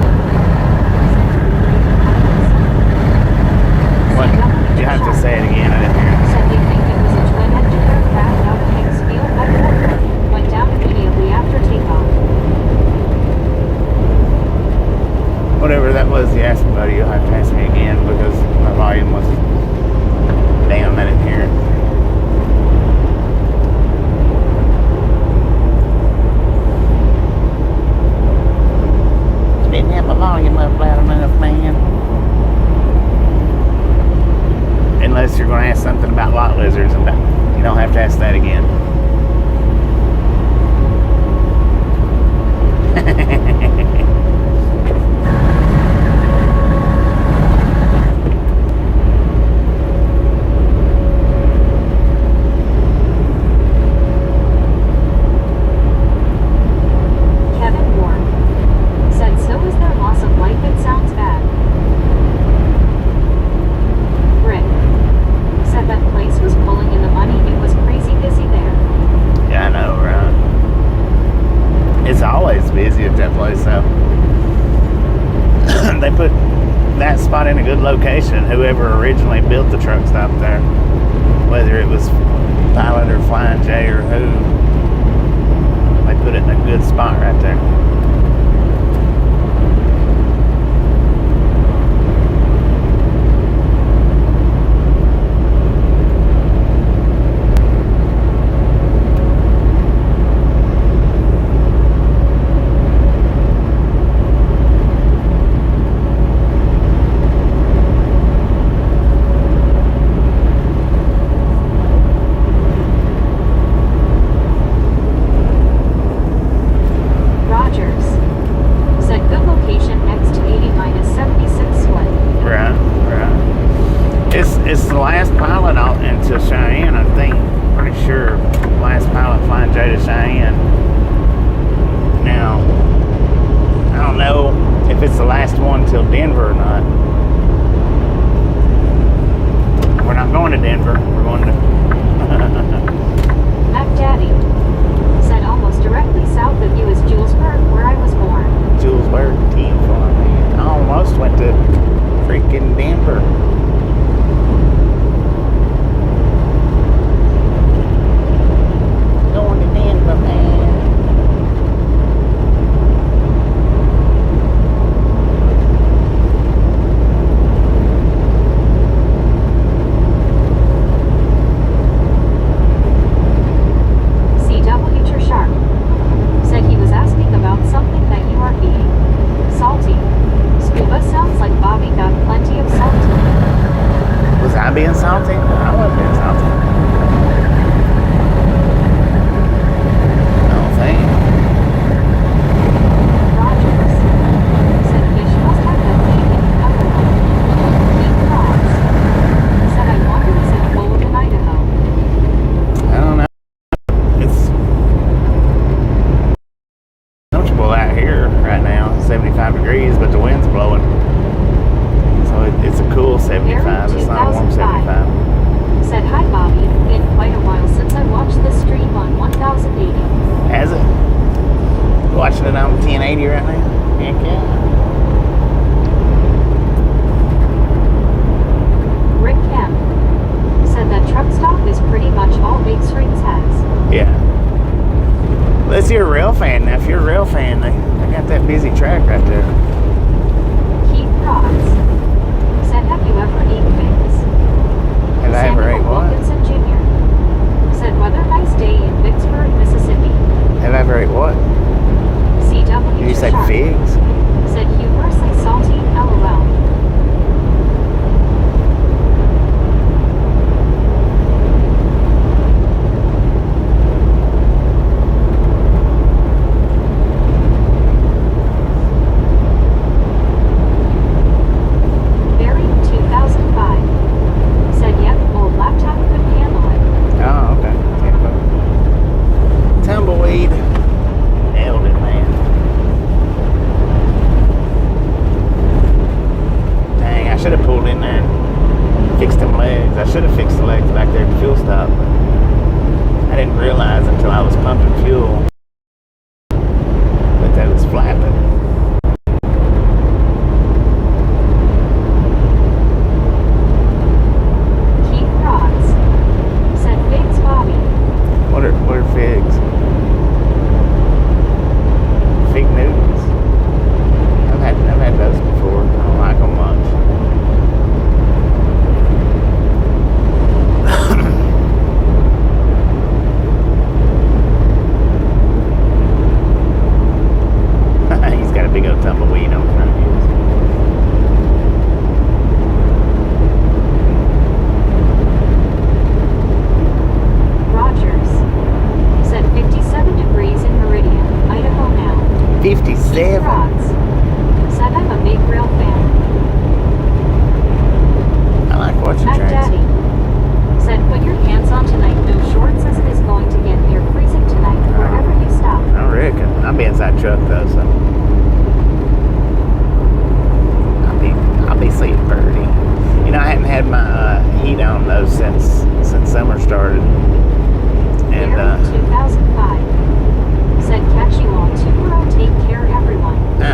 What? You have to say it again. I didn't hear it. Said they think it was a twin-engine aircraft out of Hicksfield at Portland. Went down immediately after takeoff. Whatever that was you asked me about, you'll have to ask me again because my volume was down. I didn't hear it. Didn't have my volume up loud enough, man. Unless you're going to ask something about lot lizards, and you don't have to ask that again. Rick said that place was pulling in the money. It was crazy busy there. spot in a good location. Whoever originally built the truck stop there, whether it was Pilot or Flying J or who, they put it in a good spot right there. It's the last pilot out into Cheyenne, I think. Pretty sure. Last pilot Flying J to Cheyenne. Now, I don't know if it's the last one till Denver or not. We're not going to Denver. We're going to... Mac Daddy said almost directly south of you is Julesburg, where I was born. Julesburg, team for me. I almost went to freaking Denver. Going to Denver, man. CW Sharp said he was asking about something that you are eating. Salty. Scuba sounds like Bobby got plenty of salt today. Was I being salty? I wasn't being salty. I don't think. Rogers said fish must have been eating in Idaho. Keith Cross said I wonder is it cold in Idaho? I don't know. It's comfortable out here right now, 75 degrees, but the wind's blowing. So it's a cool 75. It's not a warm 75. Said hi Bobby, been quite a while since I watched the stream on 1080. Has it? Watching it on 1080 right now? Heck yeah. Rick Kemp said that truck stop is pretty much all Big Springs has. Yeah. Let's hear a rail fan. Now, if you're a rail fan, they got that busy track right there. Keith Cross said have you ever eaten figs? Have I ever ate what? Wilkinson Jr. said weather nice day in Vicksburg, Mississippi. Have I ever ate what? CW Did you say Sharp figs? said humorously salty, LOL. Barry 2005 said yep, old laptop couldn't handle it. Oh, okay. Tumbleweed. Nailed it, man. Dang, I should have pulled in there and fixed them legs. I should have fixed the legs back there at the fuel stop. I didn't realize until I was pumping fuel that they was flapping. Keith Cross said figs Bobby. What are figs? Fig Newtons. I've had those before. I don't like them much. He's got a big old tumbleweed on front of his. Rogers said 57 degrees in Meridian, Idaho now. 57. Rods said I'm a big rail fan. I like watching Mac trains. Daddy said put your pants on tonight, no shorts as it is going to get near freezing tonight wherever you stop. I reckon. I'll be inside truck though, so I'll be sleeping pretty. You know, I hadn't had my heat on though since summer started, and Barry 2005 said catch you all tomorrow, take care everyone. I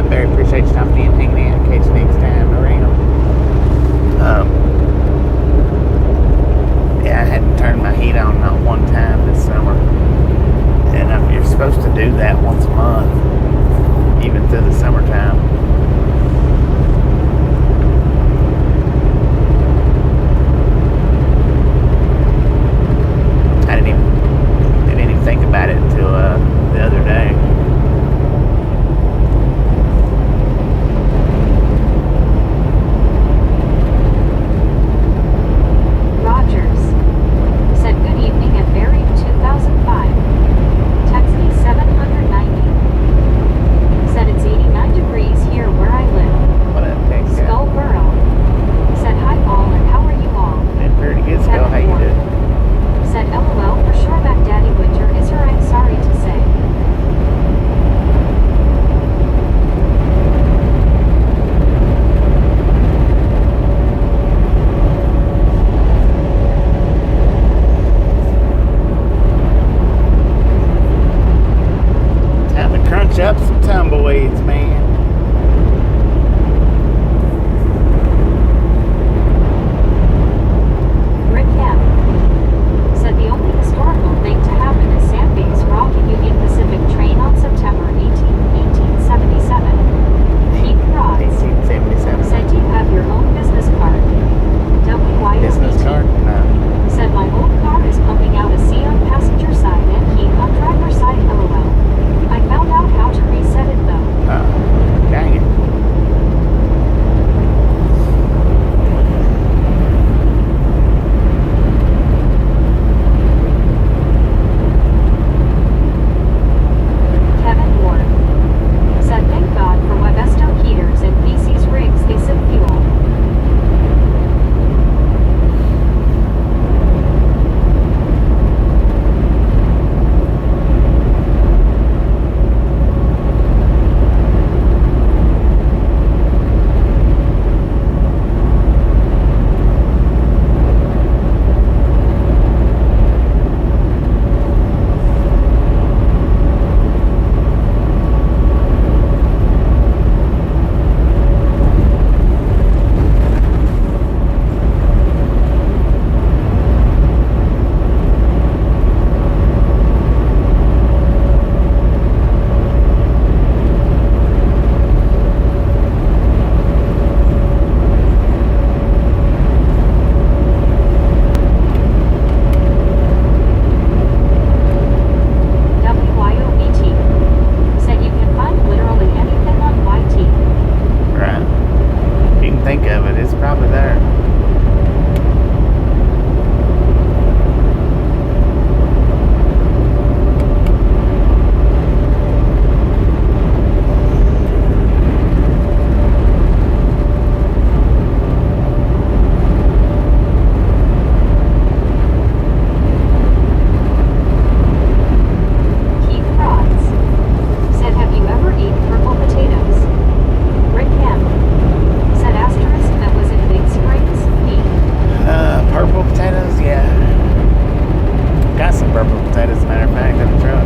That is a matter of fact in the truck.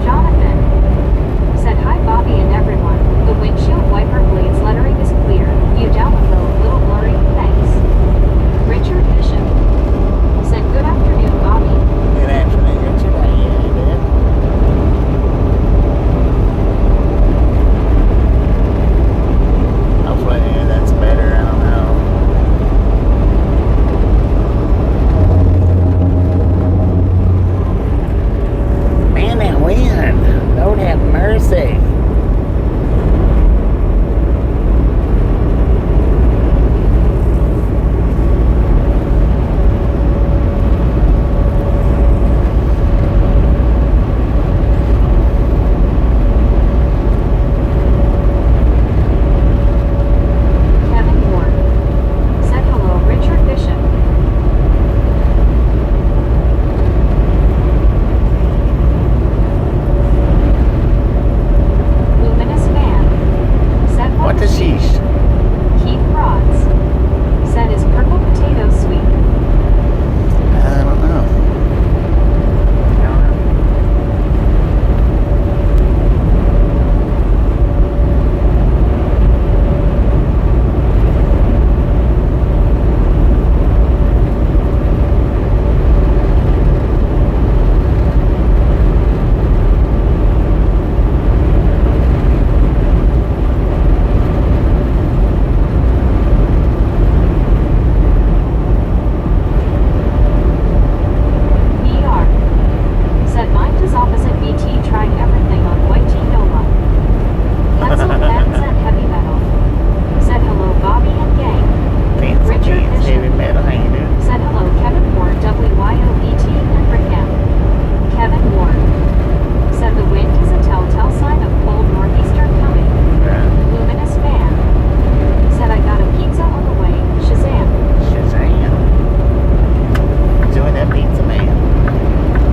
Jonathan said, "Hi Bobby and everyone. The windshield wiper blade's lettering is clear. You down with a little blurry? Thanks." Richard Bishop said, "Good afternoon, Bobby." Good afternoon, Richard. How you doing? Hopefully that's better. I don't know. Man, that wind. Lord have mercy. Kevin Ward said, "Hello, Richard Bishop." Luminous Van said, What the sheesh? Keith Rods said, "Is purple potato sweet?" I don't know. I don't know. BR said, "Mine is opposite BT, trying everything on White Nola." Pencil Pens and Heavy Metal said, "Hello, Bobby and gang." Pencil Richard Pens, Bishop heavy metal. How you doing? said, "Hello, Kevin Ward, WYOBT and Rickham." Kevin Ward said, "The wind is a telltale sign of cold northeastern coming." Luminous Van said, "I got a pizza on the way. Shazam." Shazam. Enjoy that pizza, man.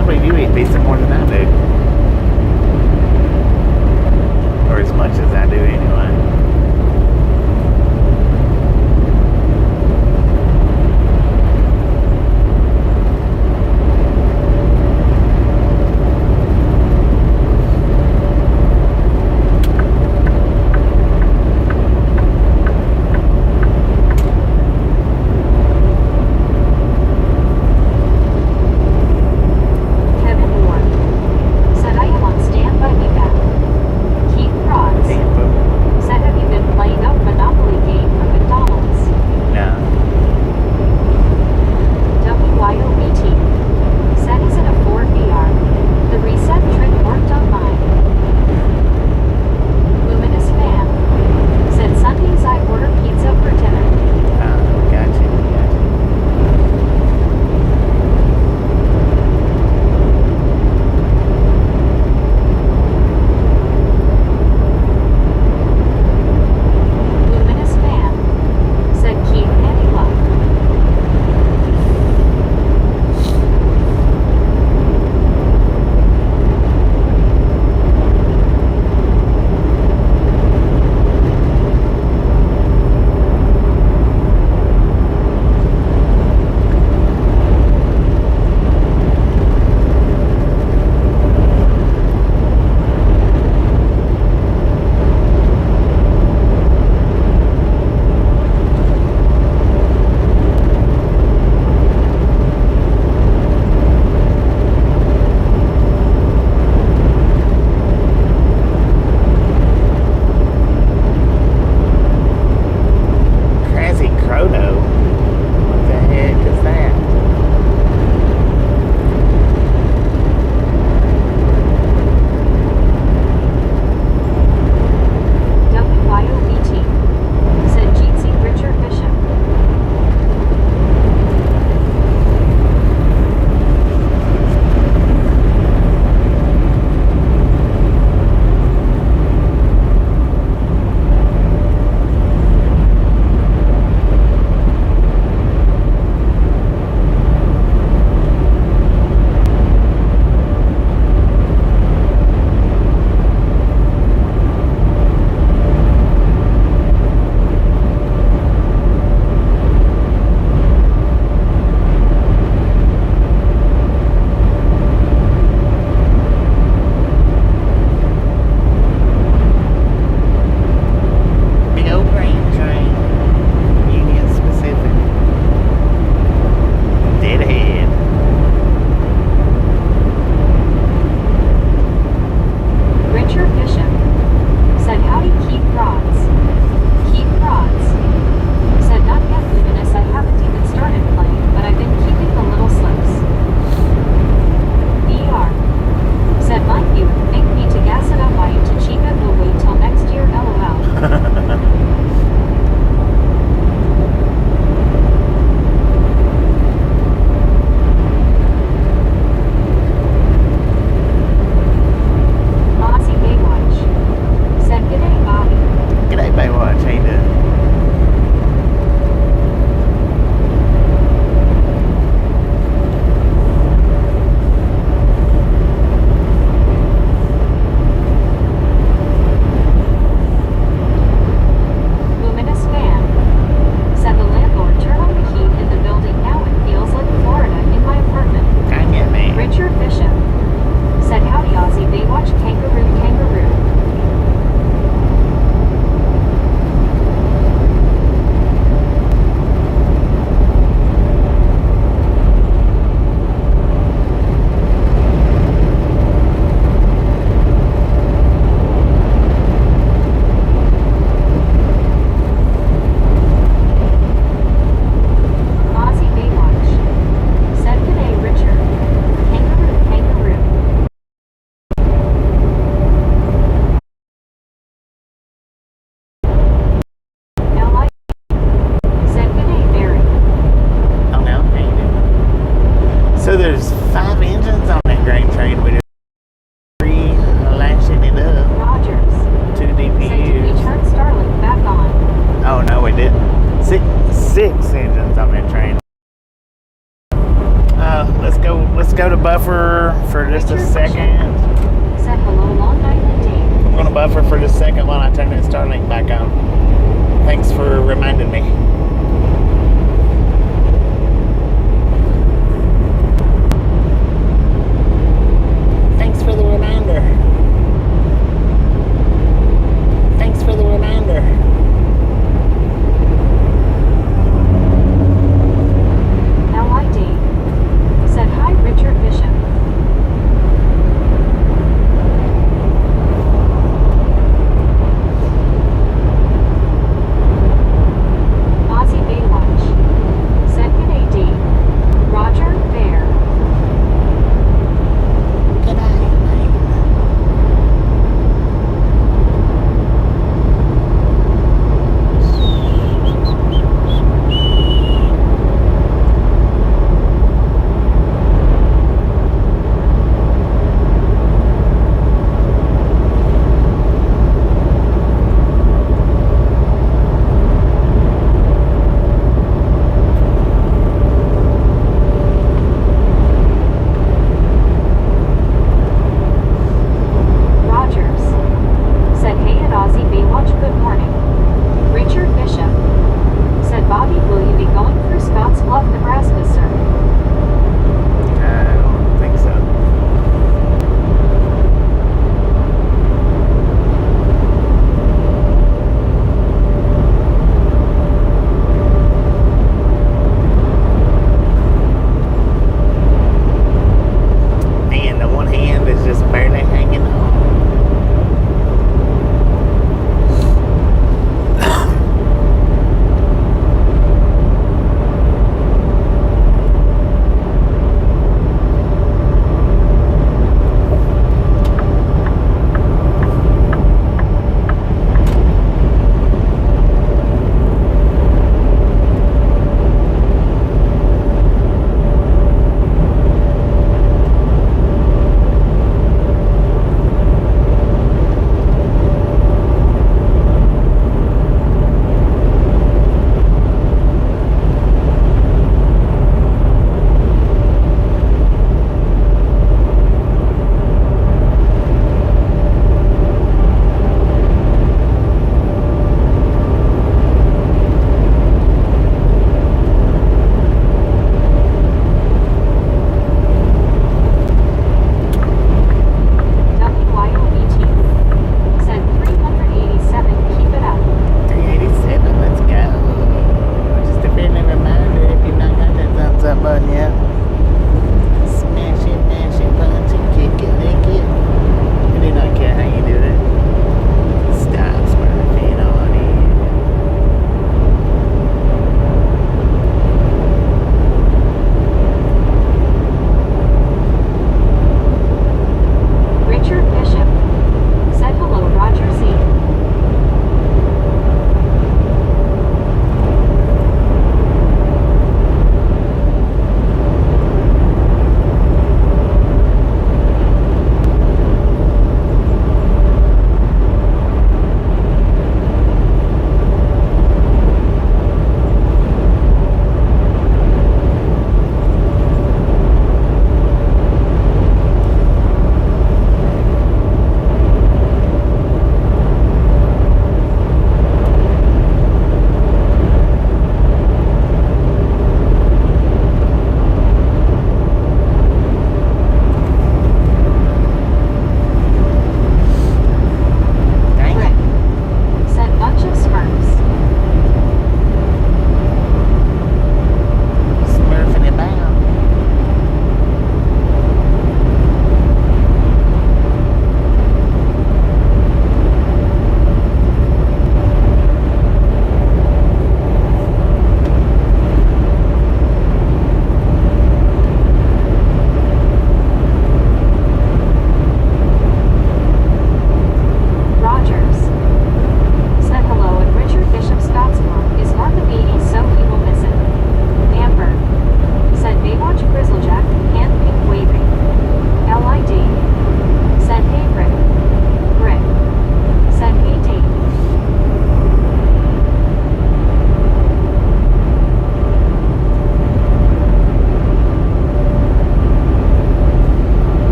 I believe you eat pizza more than I do. Or as much as I do anyway. Kevin Ward 5 engines on that grain train. We just 3 lashing it up. Rogers. 2 Said, did we DPUs. turn Starlink back on? Oh no, we didn't. Six engines on that train. Let's go to buffer for just a Richard second. Said, hello, Long Island D. I'm gonna buffer for just a second while I turn that Starlink back on. Thanks for reminding me. Thanks for the reminder. Thanks for the reminder. LID. Said, hi, Richard Bishop.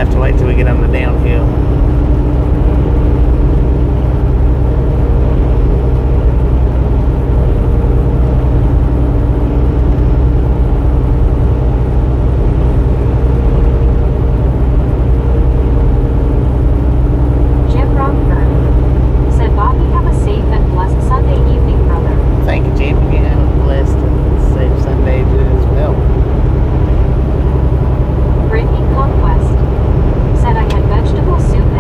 have to wait till we get on the downhill. Jim Rockford said, Bobby, have a safe and blessed Sunday evening, brother. Thank you, Jim. You have a blessed and safe Sunday as well. Brittany Conquest said, I had vegetable soup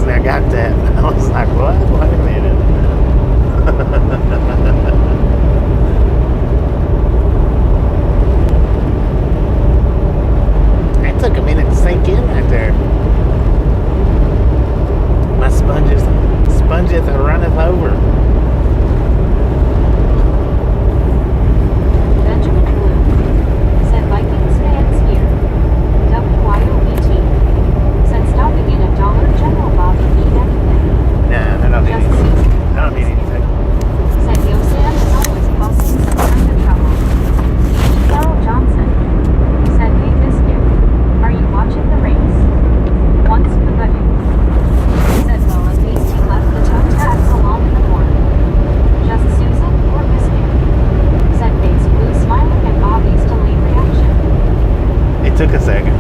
Actually, I got that. I was like, what? Wait a minute. That took a minute to sink in right there. My spongeth runneth over. Benjamin Blue said Vikings fans here. WYOBT said stopping in a Dollar General lobby need anything. Nah, I don't need Just anything. Susan I don't need anything. said Yosan is always causing some kind of trouble. Carol Johnson said, hey Biscuit, are you watching the race? Once for the said Lola Tasty left the toe tags along in the morning. Just Susan or Biscuit? Said Base Blue smiling at Bobby's delayed reaction. It took a second.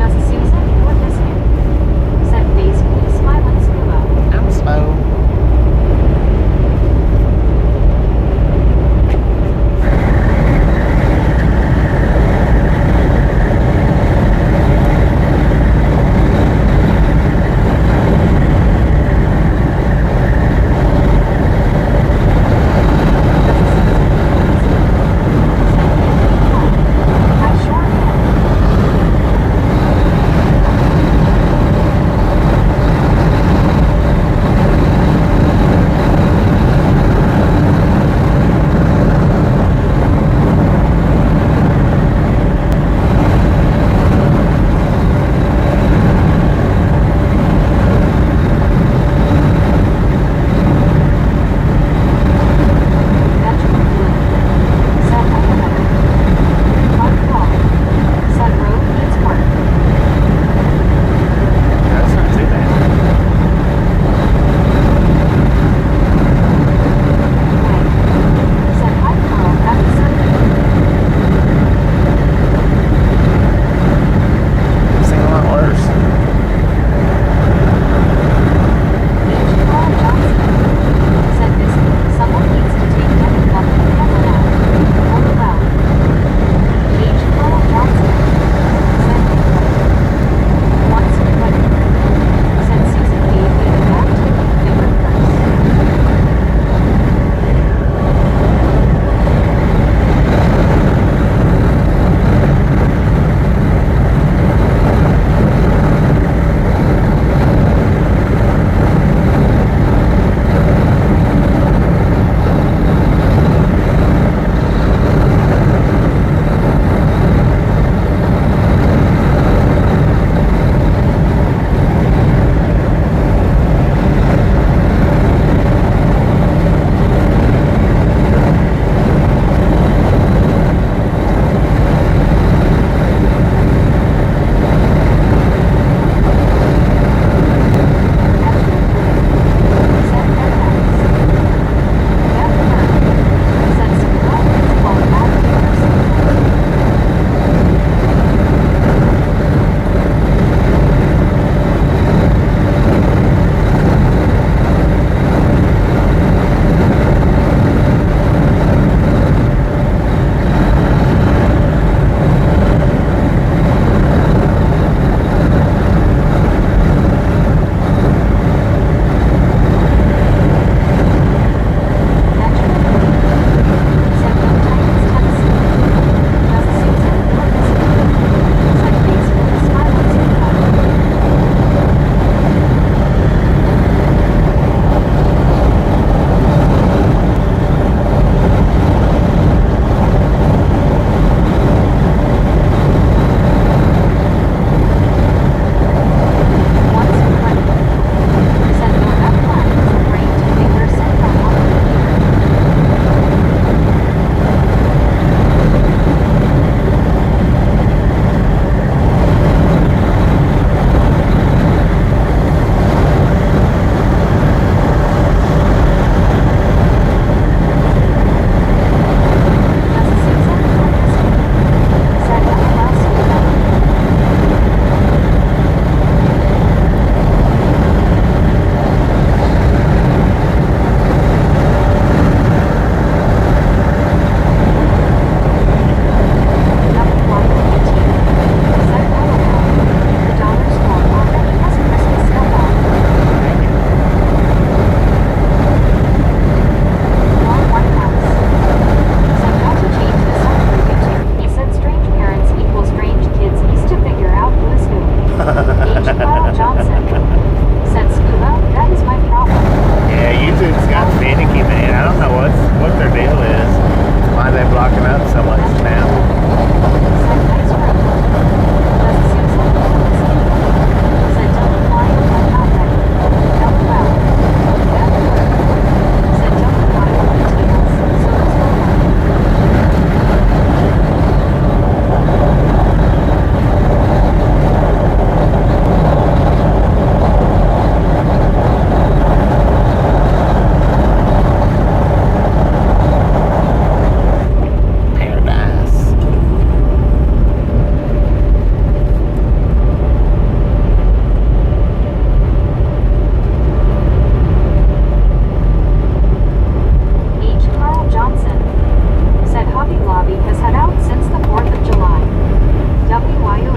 Just Susan or Biscuit? Said Base Blue smiling scuba. I'm slow. I sure am.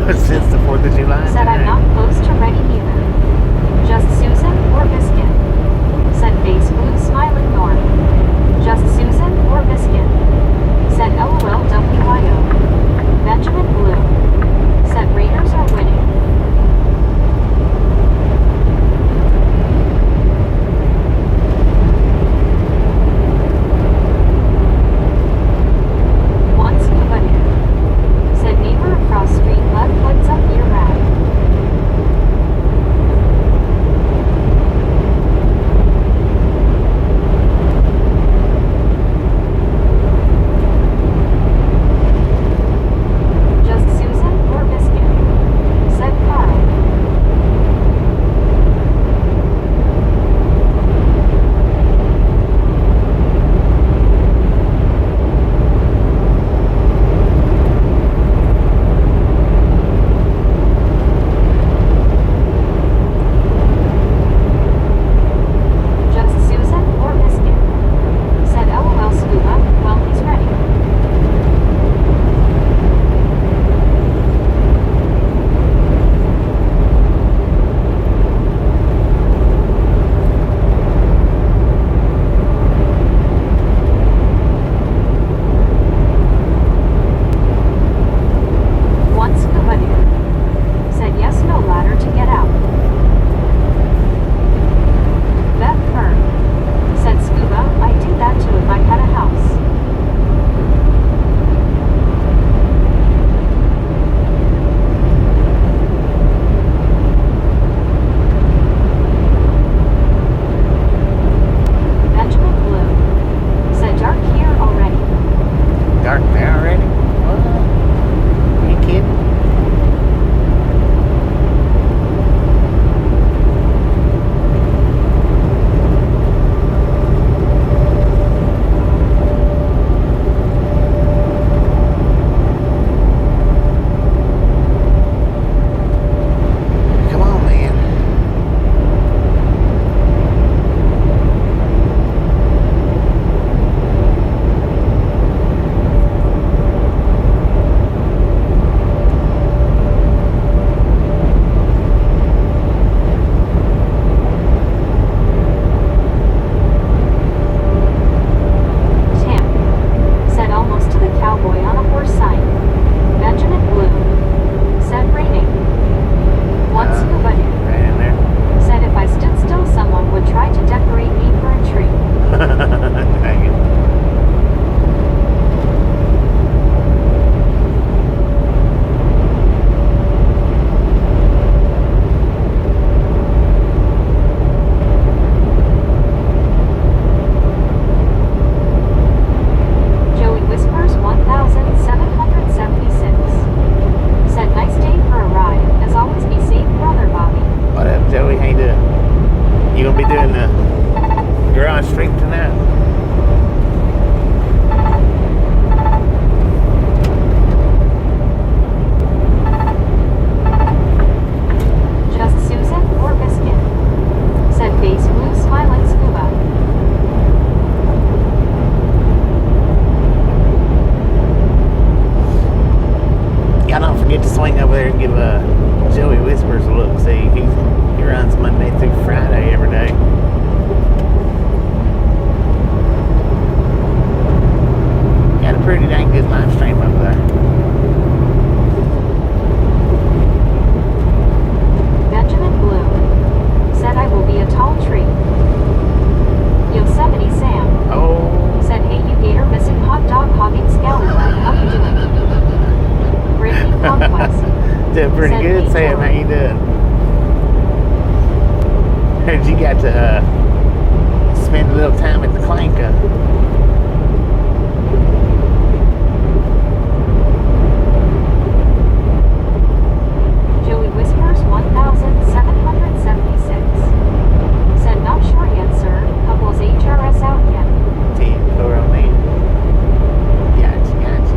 Since the 4th of July. Said I'm today. not close to ready neither. Just Susan or Biscuit? Said face blue smiling Norm. Just Susan or Biscuit? Said LOLWYO. Benjamin Blue. Said Raiders are winning. One scuba dude. Said neighbor across street left lights up year round. Just Susan or Biscuit? Said Carl. Just Susan or Biscuit? Said LOL Scuba, well he's ready. One scuba dude. Said yes, no ladder to get out. Beth Kern. Said scuba, I'd do that too if I had a house. Benjamin Blue. Said dark here already. Dark there already? What? Are you kidding? Come on, man. Tim. Said almost to the cowboy on a horse sign. Benjamin Blue. Said raining. One scuba dude. Right in there. Said if I stood still someone would try to decorate me for a tree. Dang it. Joey Whispers 1776. Said nice day for a ride. As always be safe, brother Bobby. What up, Joey? How you doing? You gonna be doing the garage street tonight? Just Susan or Biscuit? Said face blue smiling scuba. Y'all don't forget to swing over there and give Joey Whispers a look. See, he runs Monday through Friday every day. Got a pretty dang good live stream over there. Benjamin Blue. Said I will be a tall tree. Yosemite Sam. Oh, Said hey you gator missing hot dog hogging scallywag. How you doing? Brittany Conquest. doing pretty Said good, hey, Sam. How Joey. you doing? Heard you got to spend a little time at the Clanka. Joey Whispers 1776. Said not sure yet, sir. Couples HRS out yet. 10, poor old man. Gotcha, gotcha.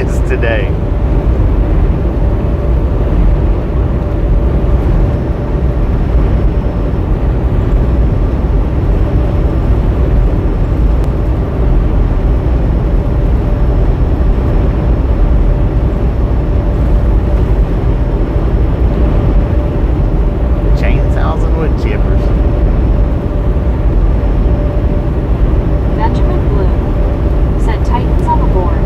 enthusiast today. Chainsaws and wood chippers. Benjamin Blue said Titans on the board.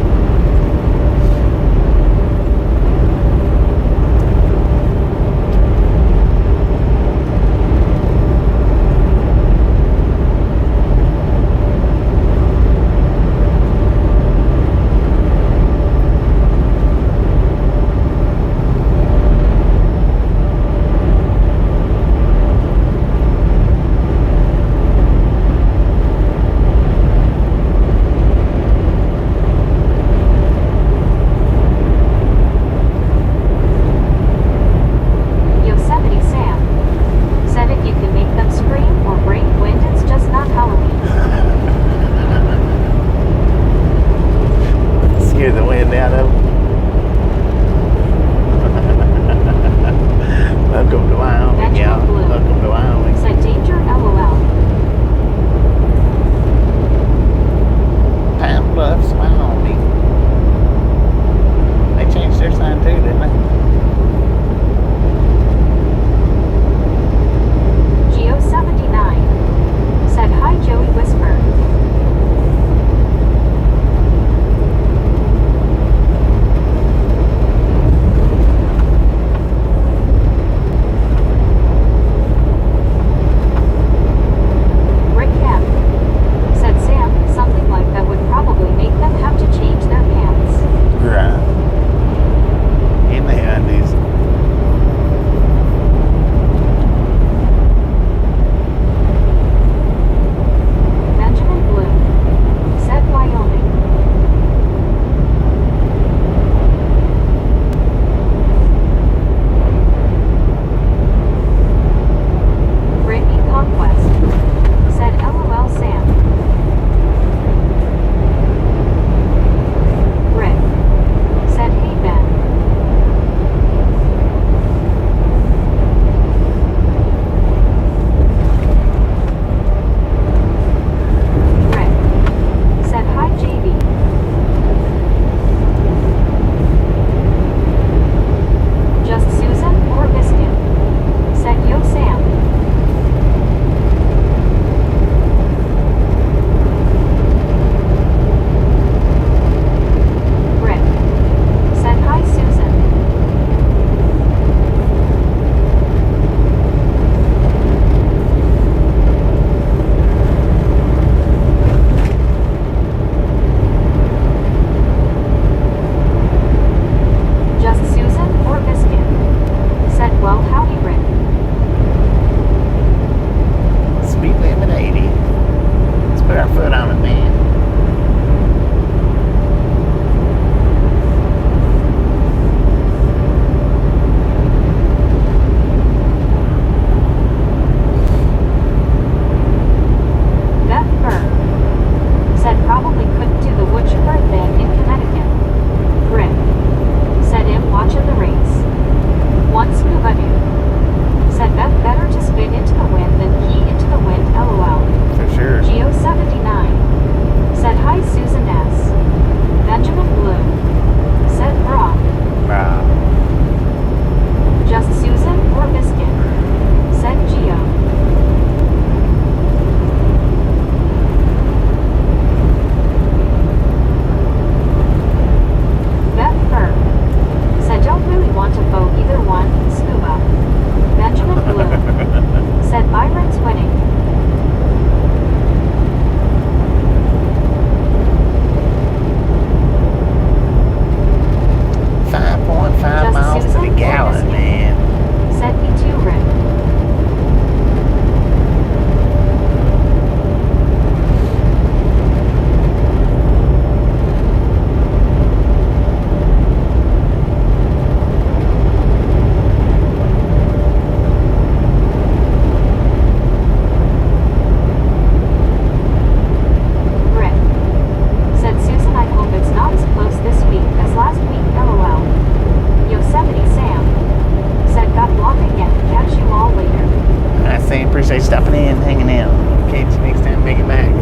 hanging out. Catch you next time. Make it back.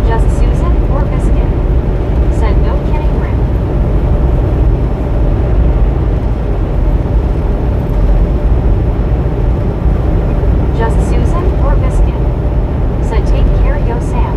Just Susan or Biscuit? Said no kidding, Rick. Just Susan or Biscuit? Said take care, yo Sam.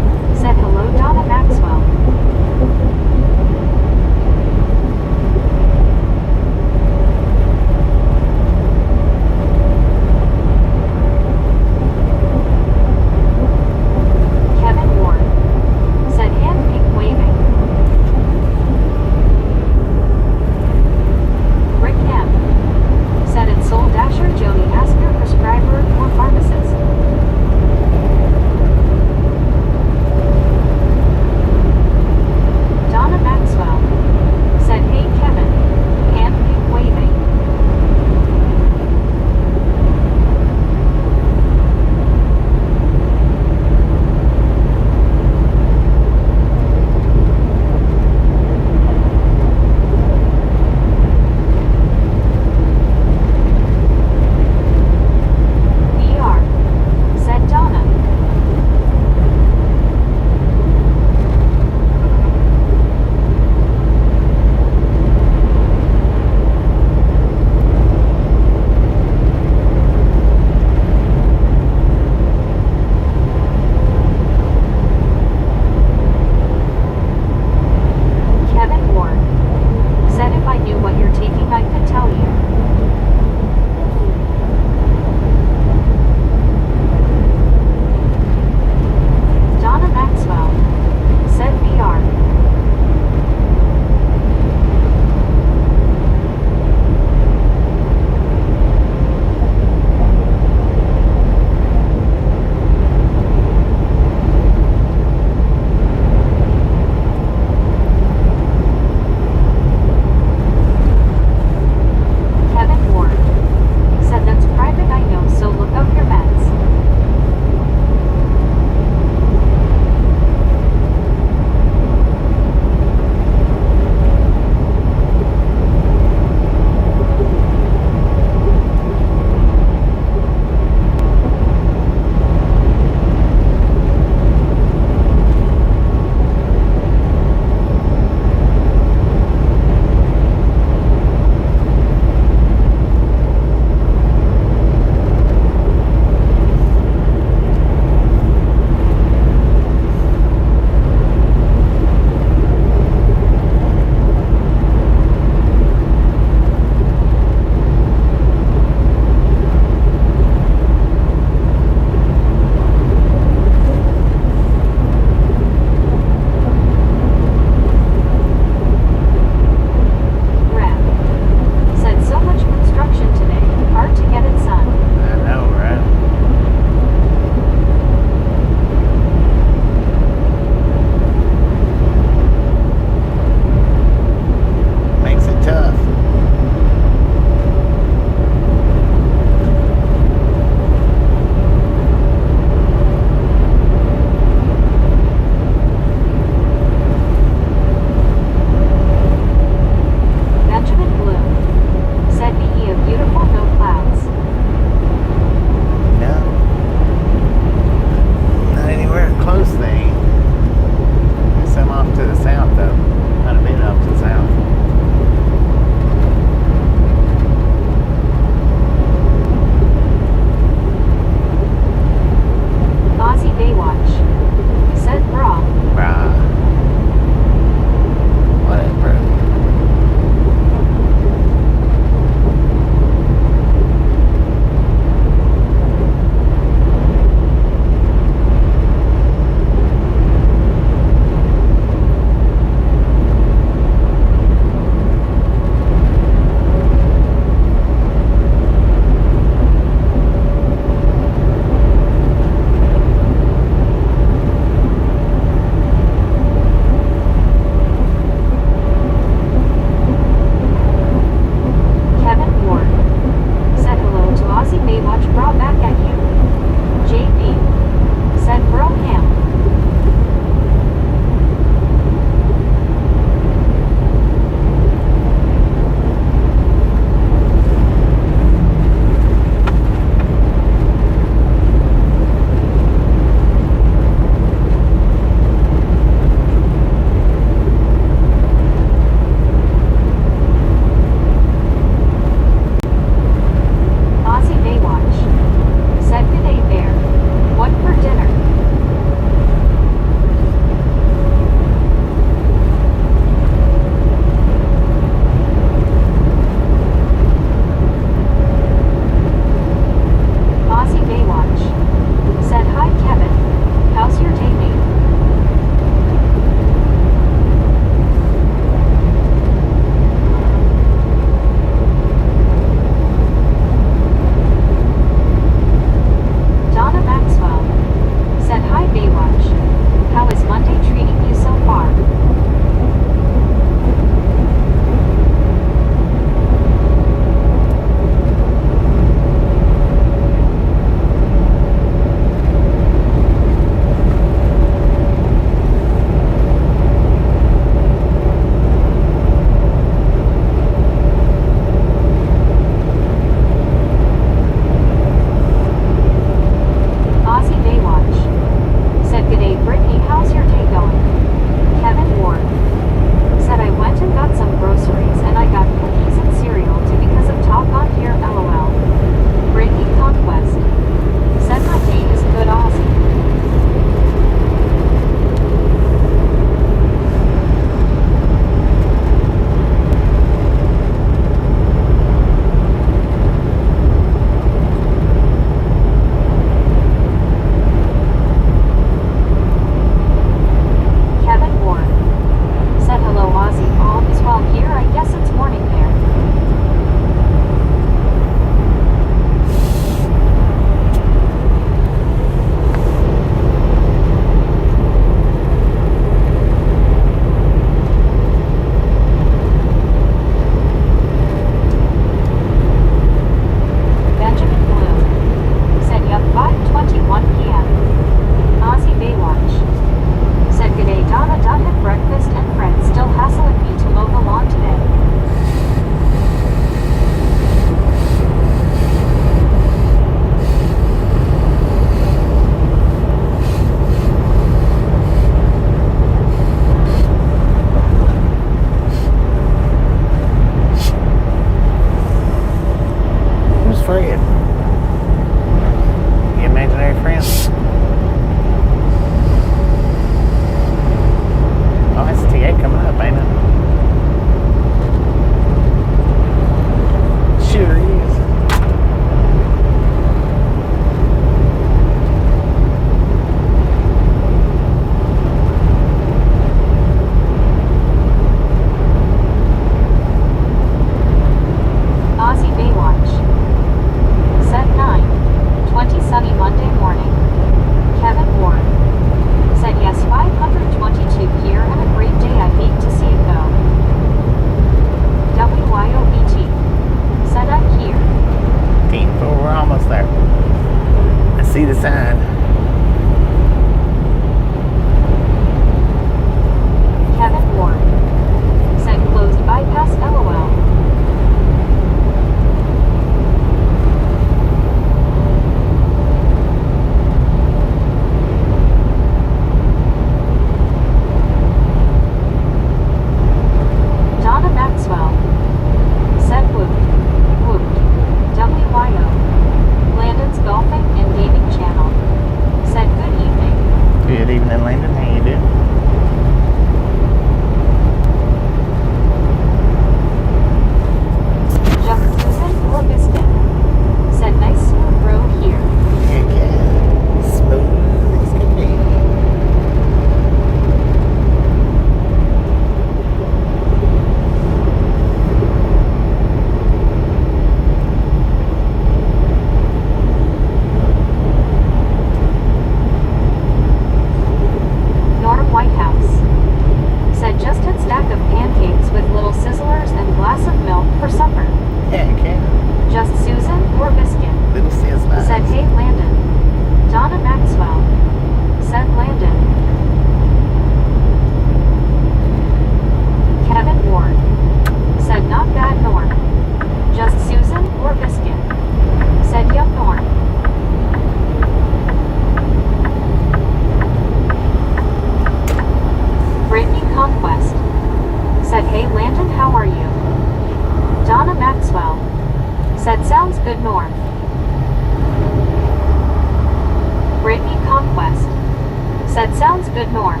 good, Norm.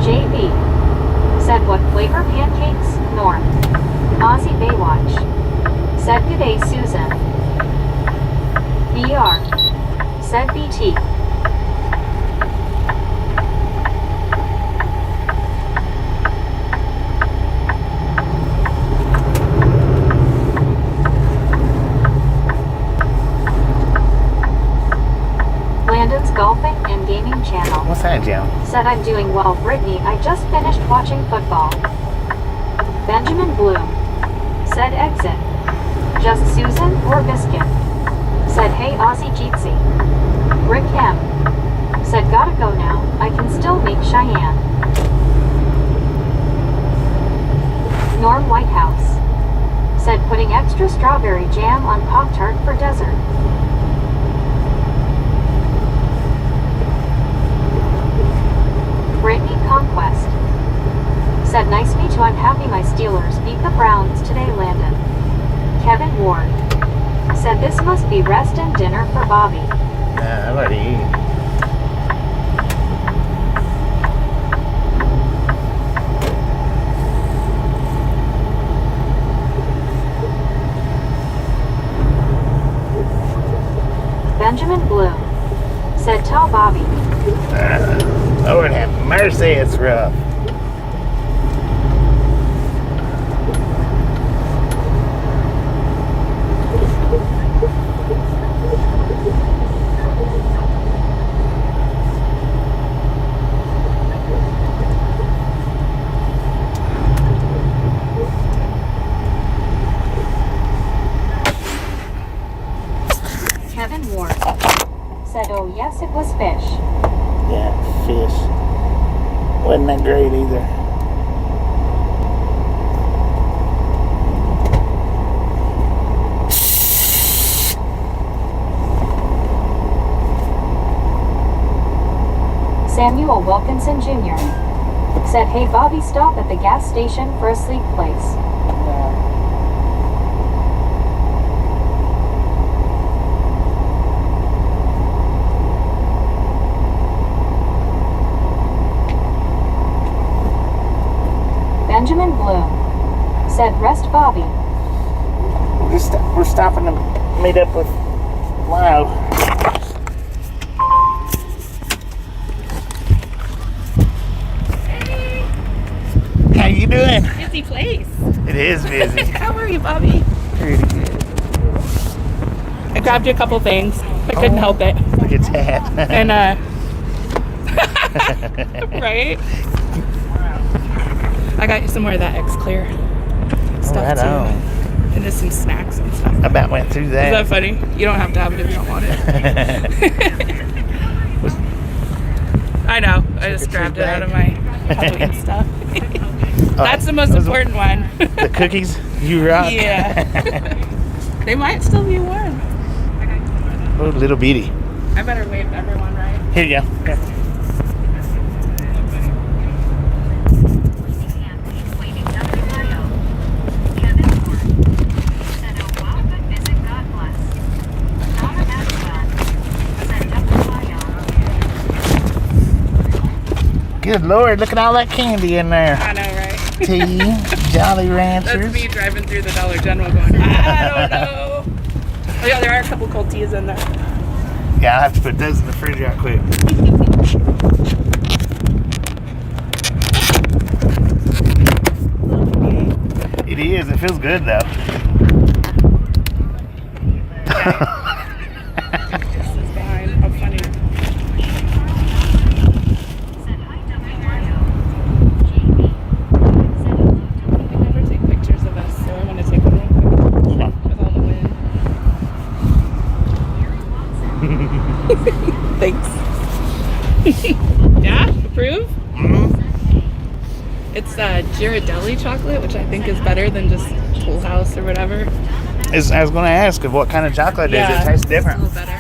JB said, what flavor pancakes, Norm? Aussie Baywatch said, good day, Susan. BR said, BT. Landon's Golfing and Gaming Channel What's that, Jim? said, I'm doing well, Brittany. I just finished watching football. Benjamin Bloom said, exit. Just Susan or Biscuit? Said, hey, Aussie Jeetsy. Rick M said, gotta go now. I can still make Cheyenne. Norm Whitehouse said, putting extra strawberry jam on Pop-Tart for dessert. Brittany Conquest said, nice meet you. I'm happy my Steelers beat the Browns today, Landon. Kevin Ward said, this must be rest and dinner for Bobby. I've already eaten. Benjamin Bloom said, tell Bobby. Lord have mercy, it's rough. Kevin Ward said, oh yes, it was fish. Yeah, fish. Wasn't that great either. Samuel Wilkinson Jr. said, hey Bobby, stop at the gas station for a sleep place. Benjamin Bloom said, rest Bobby. We're stopping to meet up with Wow. How you doing? Busy place. It is busy. How are you, Bobby? Pretty good. I grabbed you a couple things. I couldn't help it. Look at that. And right? I got you some more of that X-Clear stuff right too. on. And just some snacks and stuff. I about went through Is that. that funny? You don't have to have it if you don't want it. I know. I just grabbed it out of my Halloween stuff. That's the most important one. The cookies you rock. Yeah. They might still be warm. Oh, little bitty. I better wave to everyone, right? Here you go. Here. Good Lord, look at all that candy in there. I know, right? Tea, Jolly Ranchers. That's me driving through the Dollar General going, I don't know. Oh yeah, there are a couple cold teas in there. Yeah, I'll have to put those in the fridge out quick. It is. It feels good though. This is fine. How funny. I never take pictures of us, so I want to take one real quick with all the wind. Thanks. Yeah? Approve? Mm-hmm. It's Ghirardelli chocolate, which I think is better than just Toll House or whatever. I was going to ask what kind of chocolate is it? It tastes different. It's a little better.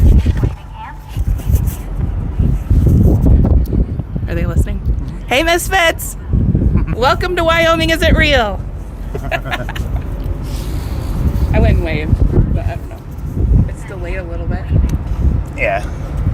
Are they listening? Hey, Misfits! Welcome to Wyoming Is It Real? I went and waved, but I don't know. It's delayed a little bit. Yeah.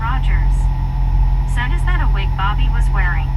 Rogers. Said, is that a wig Bobby was wearing?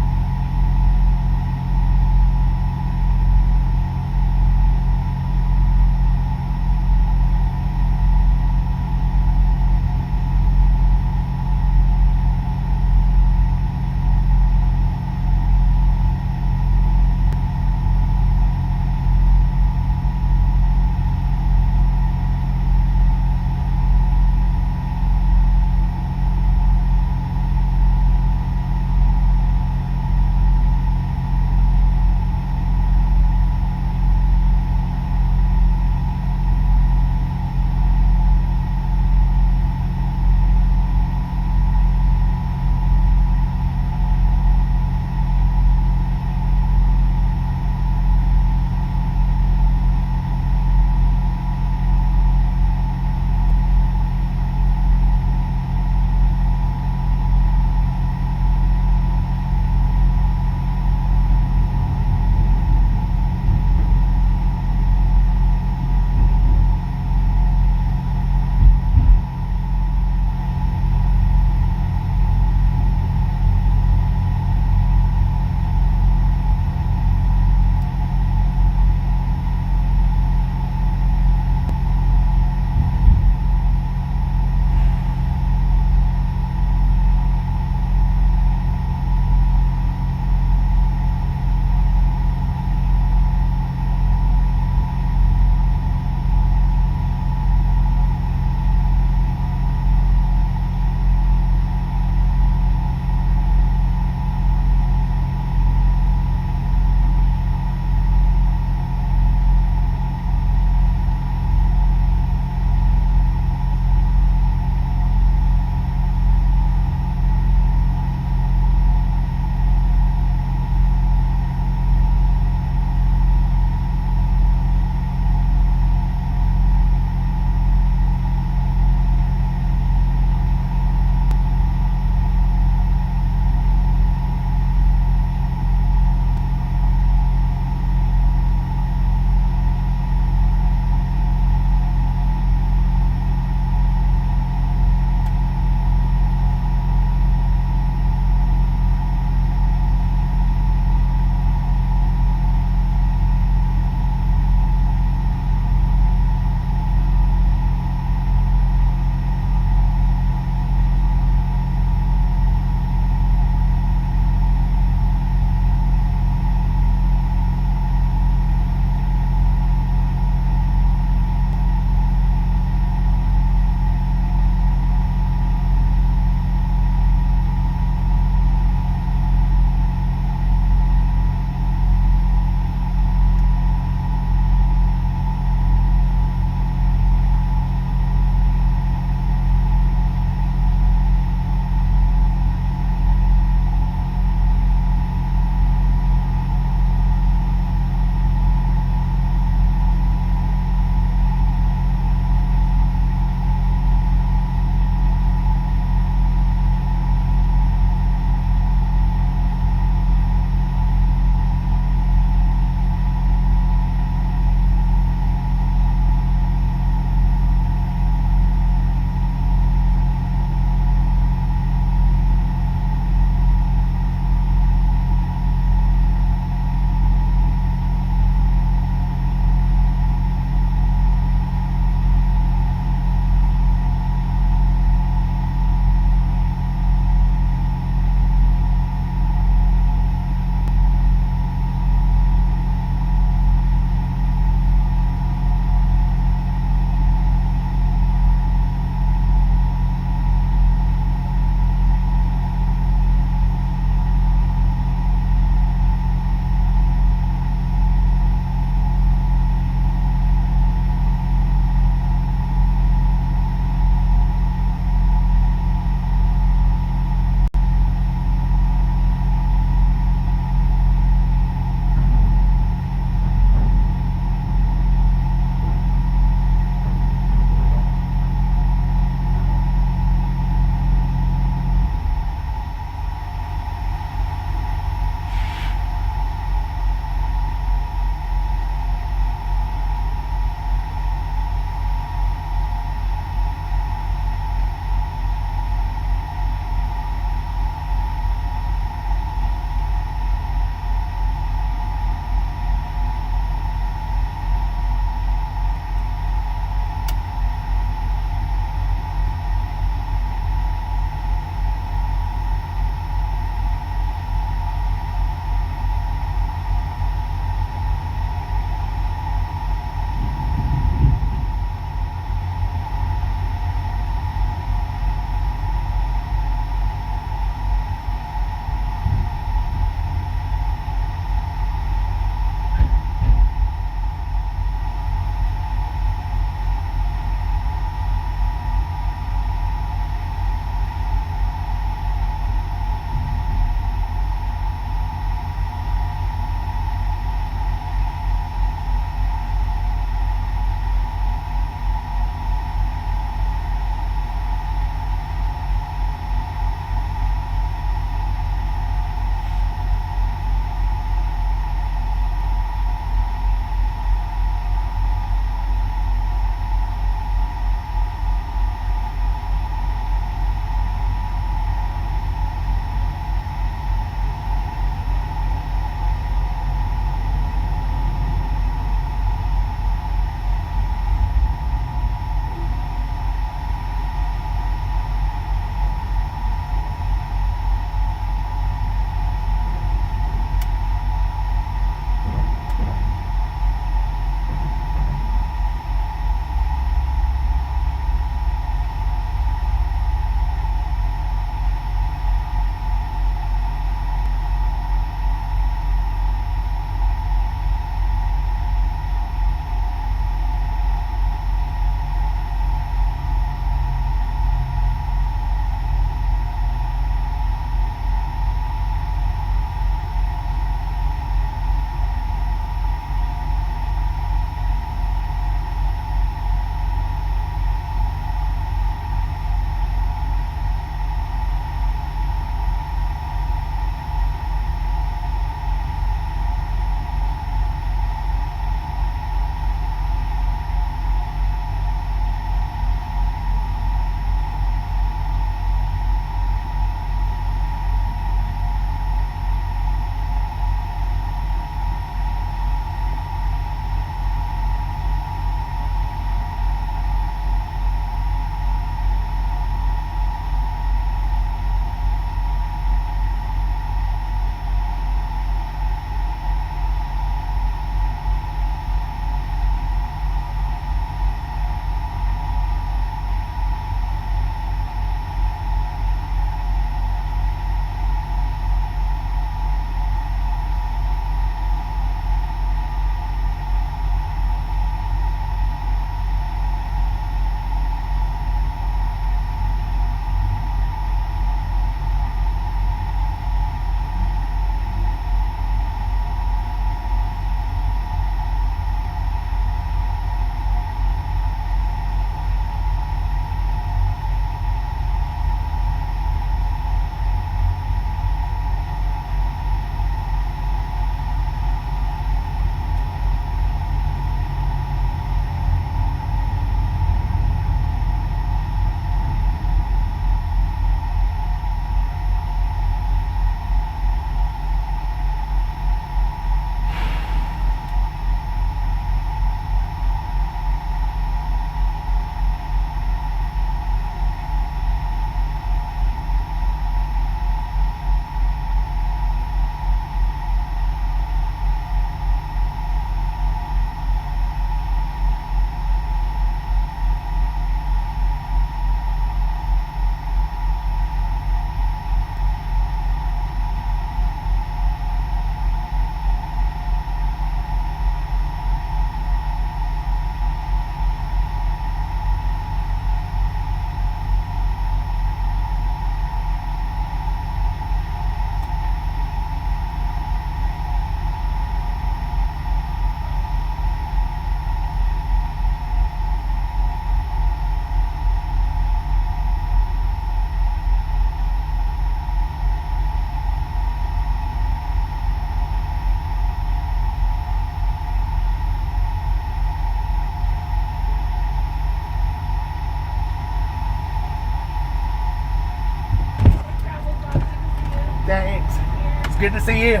good to see you.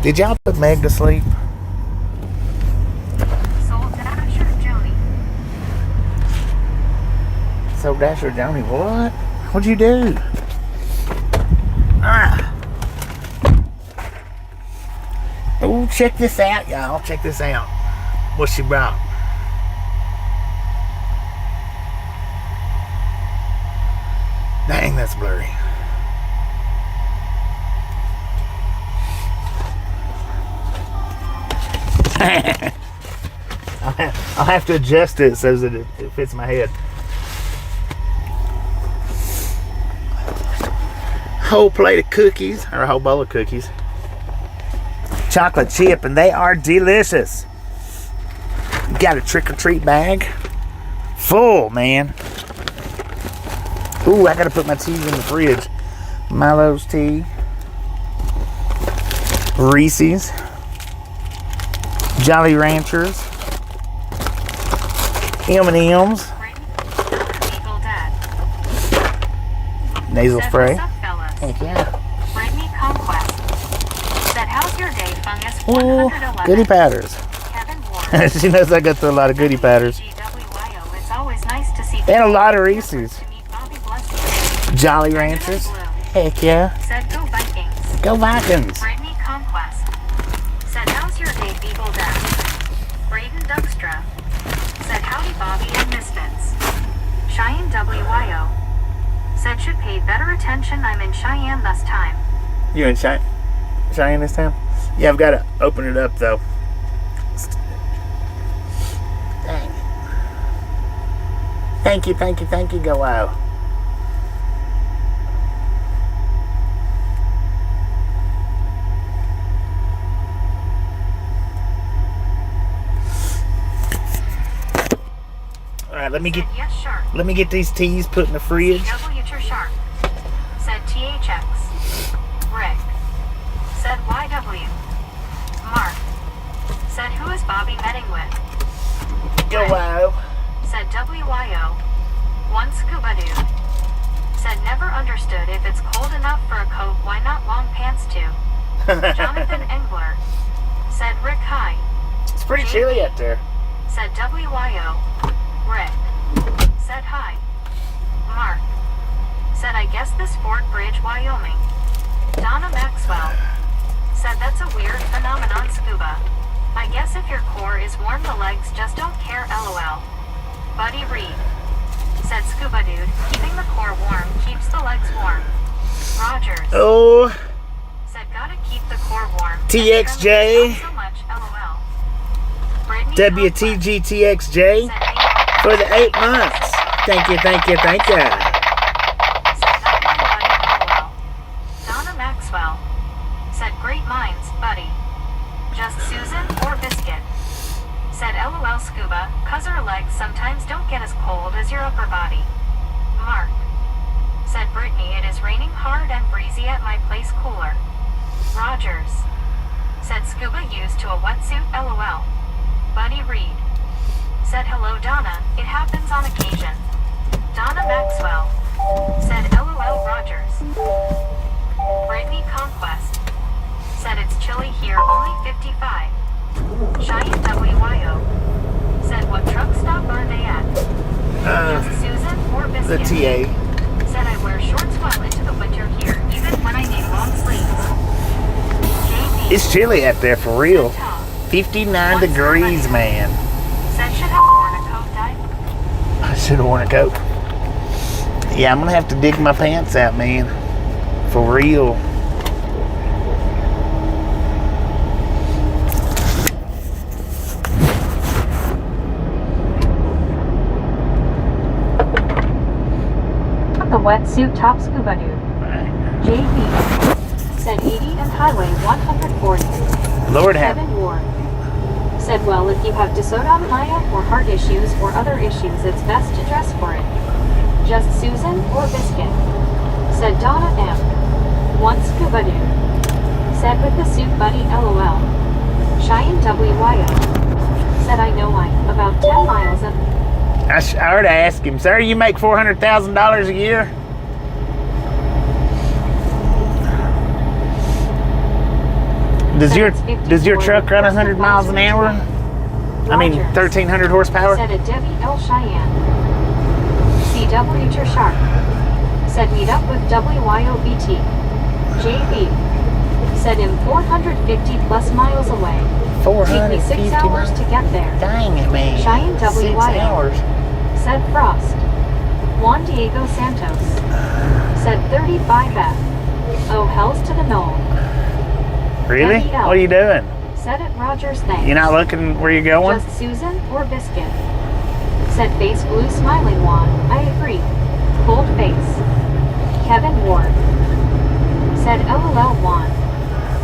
Did y'all put Meg to sleep? Soul Dasher Joni. So Dasher Johnny, what? What'd you do? Ah. Oh, check this out, y'all. Check this out. What she brought. Dang, that's blurry. I'll have to adjust it so that it fits my head. Whole plate of cookies, or a whole bowl of cookies. Chocolate chip, and they are delicious. Got a trick-or-treat bag. Full, man. Ooh, I gotta put my teas in the fridge. Milo's tea. Reese's. Jolly Ranchers. M&M's. Eagle Dad. Nasal Said, spray. "What's up, fellas?" Heck yeah. Brittany Conquest. Said, "How's your day, Fungus?" Ooh, 111. goody powders. Kevin Ward. She knows I go through a lot of goody powders. GWYO. It's always nice to see And a lot of Reese's. to meet Bobby Blessing. Jolly Ranchers. Heck yeah. Said, "Go Vikings." Go Vikings. Brittany Conquest. Said, "How's your day, Beagle Dad?" Braden Dugstra. Said, "Howdy, Bobby and Misfits." Cheyenne WYO. Said, "Should pay better attention. I'm in Cheyenne this time." You in Cheyenne this time? Yeah, I've got to open it up though. Dang. Thank you, go wow. Alright, let me Said, "Yes, sure." get these teas put in the fridge. W to sharp. Said THX. Rick. Said YW. Mark. Said, "Who is Bobby meeting with?" Go wow. Said WYO. One scuba dude. Said, "Never understood if it's cold enough for a coat, why not long pants too?" Jonathan Engler. Said Rick hi. It's pretty chilly out there. Said WYO. Rick. Said hi. Mark. Said, "I guess this Fort Bridge, Wyoming." Donna Maxwell. Said, "That's a weird phenomenon, scuba. I guess if your core is warm, the legs just don't care, lol." Buddy Reed. Said, "Scuba dude, keeping the core warm keeps the legs warm." Rogers. Oh, Said, "Gotta keep the core warm." TXJ. Not so much, lol. Brittany WTGTXJ Said, "Hey, for the 8 months. Thank you. Said, "Not my buddy, lol." Donna Maxwell. Said, "Great minds, buddy." Just Susan or Biscuit. Said, "LOL scuba, 'cause her legs sometimes don't get as cold as your upper body." Mark. Said, "Brittany, it is raining hard and breezy at my place cooler." Rogers. Said, "Scuba used to a wetsuit, lol." Buddy Reed. Said, "Hello Donna, it happens on occasion." Donna Maxwell. Said, "LOL Rogers." Brittany Conquest. Said, "It's chilly here, only 55. Cheyenne WYO. Said, "What truck stop are they at?" Just Susan or The Biscuit. TA. Said, "I wear shorts well into the winter here, even when I need long sleeves." JB. It's chilly out there for real. Said, "Tom." 59 degrees, man. Said, "Should have worn a coat, Dad." I should have worn a coat. Yeah, I'm gonna have to dig my pants out, man. For real. The wetsuit top scuba dude. JB. Said 80 and Highway 140. Lord have Kevin Ward. Said, "Well, if you have dysautonomia or heart issues or other issues, it's best to dress for it." Just Susan or Biscuit. Said Donna M. One scuba dude. Said, "With the suit buddy, lol." Cheyenne WYO. Said, "I know I'm about 10 miles up." I already asked him, sir, you make $400,000 a year? Does your truck run 100 miles an hour? I mean, 1,300 horsepower? Said a Debbie L. Cheyenne. CW Sharp. Said meet up with WYOBT. JB. Said him 450 plus miles away. Take me 6 hours to get there. Dang it, man. Cheyenne 6 WYO. hours. Said Frost. Juan Diego Santos. Said 35F. Oh, hells to the knoll. Really? Debbie L. What are you doing? Said it Rogers, thanks. You're not looking where you're going? Just Susan or Biscuit. Said face blue smiling Juan. I agree. Cold face. Kevin Ward. Said LOL Juan.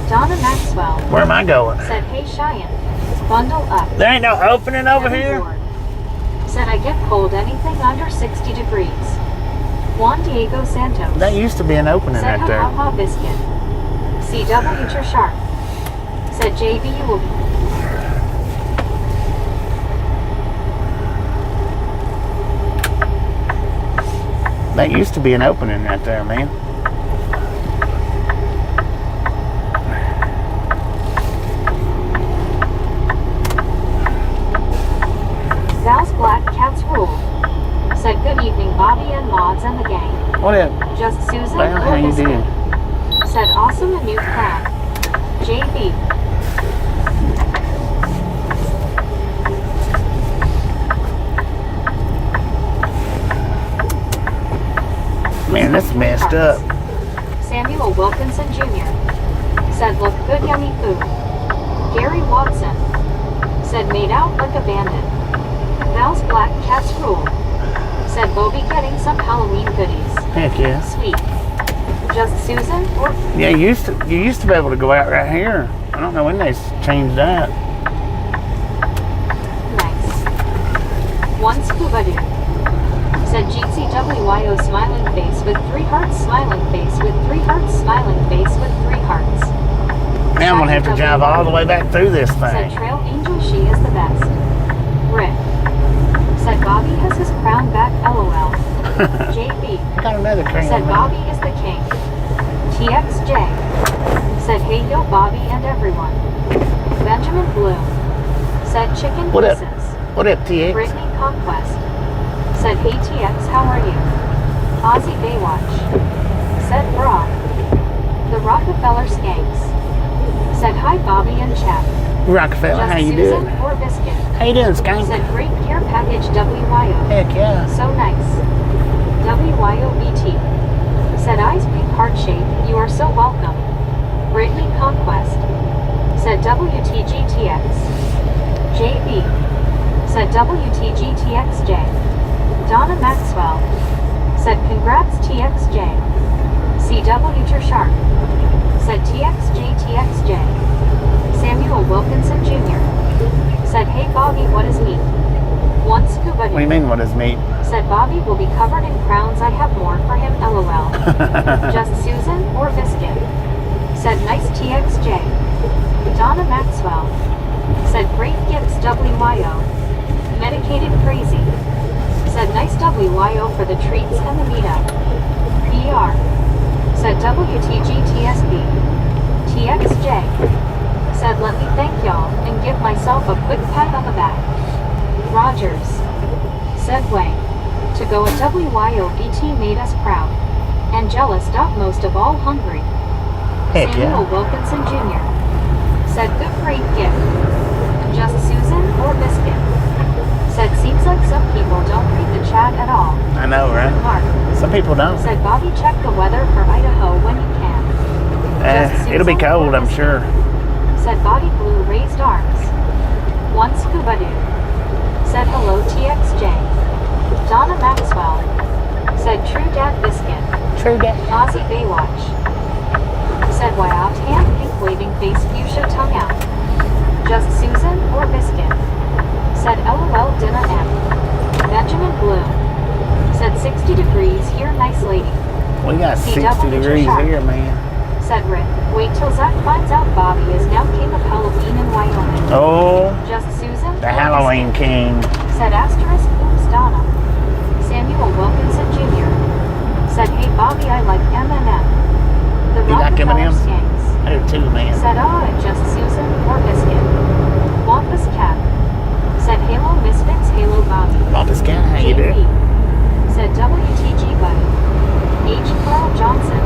Donna Maxwell. Where am I going? Said hey Cheyenne. Bundle up. There ain't no opening over Kevin here? Ward. Said I get cold anything under 60 degrees. Juan Diego Santos. That used to be an opening Said right there. ha ha Biscuit. CW Sharp. Said JB you will be. That used to be an opening right there, man. Val's Black Cats Rule. Said good evening Bobby and Mods and the gang. What up? Just Susan Well, how or you Biscuit. doing? Said awesome a new clown. JB. Man, that's messed up. Samuel Wilkinson Jr. Said look good yummy food. Gary Watson. Said made out like a bandit. Val's Black Cats Rule. Said Bobby getting some Halloween goodies. Heck yeah. Sweet. Just Susan or Yeah, you used to be able to go out right here. I don't know when they changed that. nice. One scuba dude. Said GCWYO smiling face with 3 hearts smiling face with 3 hearts smiling face with 3 hearts. Now I'm gonna have to drive all the way back through this Said thing. Trail Angel she is the best. Rick. Said Bobby has his crown back LOL. JB. Got another crown. Said man. Bobby is the king. TXJ. Said hey yo Bobby and everyone. Benjamin Bloom. Said chicken What up? pieces. What up, TX? Brittany Conquest. Said hey TX how are you? Ozzy Baywatch. Said Brock. The Rockefeller Skanks. Said hi Bobby and Chap. Rockefeller, Just how you Susan doing? or Biscuit. How you doing, Skank? Said great care package WYO. Heck yeah. So nice. WYOBT. Said eyes pink heart shape, you are so welcome. Brittany Conquest. Said WTGTX. JB. Said WTGTXJ. Donna Maxwell. Said congrats TXJ. CW Sharp. Said TXJ. Samuel Wilkinson Jr. Said hey Bobby what is meat? One scuba What do you mean, what is meat? Said Bobby will be covered in crowns. I have more for him, LOL. Just Susan or Biscuit. Said nice TXJ. Donna Maxwell. Said great gifts WYO. Medicated crazy. Said nice WYO for the treats and the meetup. PR. Said WTGTSB. TXJ. Said let me thank y'all and give myself a quick pat on the back. Rogers. Said Wang. To go at WYOBT made us proud. And jealous. Most of all hungry. Heck Samuel yeah. Wilkinson Jr. Said good great gift. Just Susan or Biscuit. Said seems like some people don't read the chat at all. I know, right? Mark. Some people don't. Said Bobby check the weather for Idaho when you can. Just It'll be Susan cold, or I'm Biscuit. sure. Said Bobby Blue raised arms. One scuba dude. Said hello TXJ. Donna Maxwell. Said true dad Biscuit. True that. Ozzy Baywatch. Said why out hand pink waving face fuchsia tongue out. Just Susan or Biscuit. Said LOL Dinah M. Benjamin Bloom. Said 60 degrees here nice lady. We got 60 CW degrees Sharp. here, man. Said Rick. Wait till Zach finds out Bobby is now king of Halloween in Wyoming. Oh, Just Susan the or Halloween Biscuit. King. Said asterisk oops Donna. Samuel Wilkinson Jr. said, hey Bobby, I like M&M. The You like Rockefeller M&Ms? Skanks I do too, man. said, just Susan or Biscuit. Wampus Cat said, Halo Misfits, Halo Bobby. Wampus Cat, how you JP doing? said, WTG Buddy. H. Carl Johnson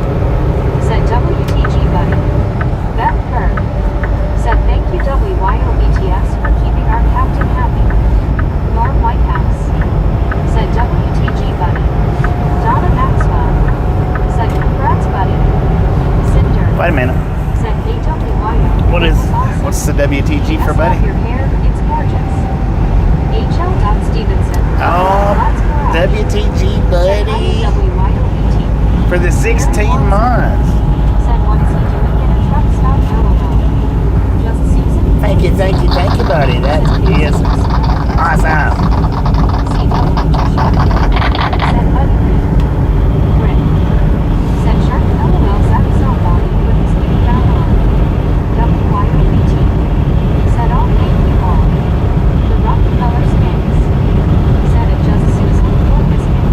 said, WTG Buddy. Beth Kerr said, thank you WYOBTS for keeping our captain happy. Norm Whitehouse said, WTG Buddy. Donna Maxwell said, congrats Buddy. Cinder Wait a minute. said, hey WYO. What's the WTG for Yes, buddy? love your hair, it's gorgeous. H.L. Stevenson. Oh, That's correct. WTG buddy. WYOBT. For the 16 months. Said, what is he doing in a truck stop? LOL. Just Susan. Thank you, buddy. That is awesome. Said Buddy Reed. Rick. Said Shark LOL. Zach Bobby put his feet down on. WYOBT. Said all thank you all. The Rockefeller Skanks. Said it just Susan or Biscuit.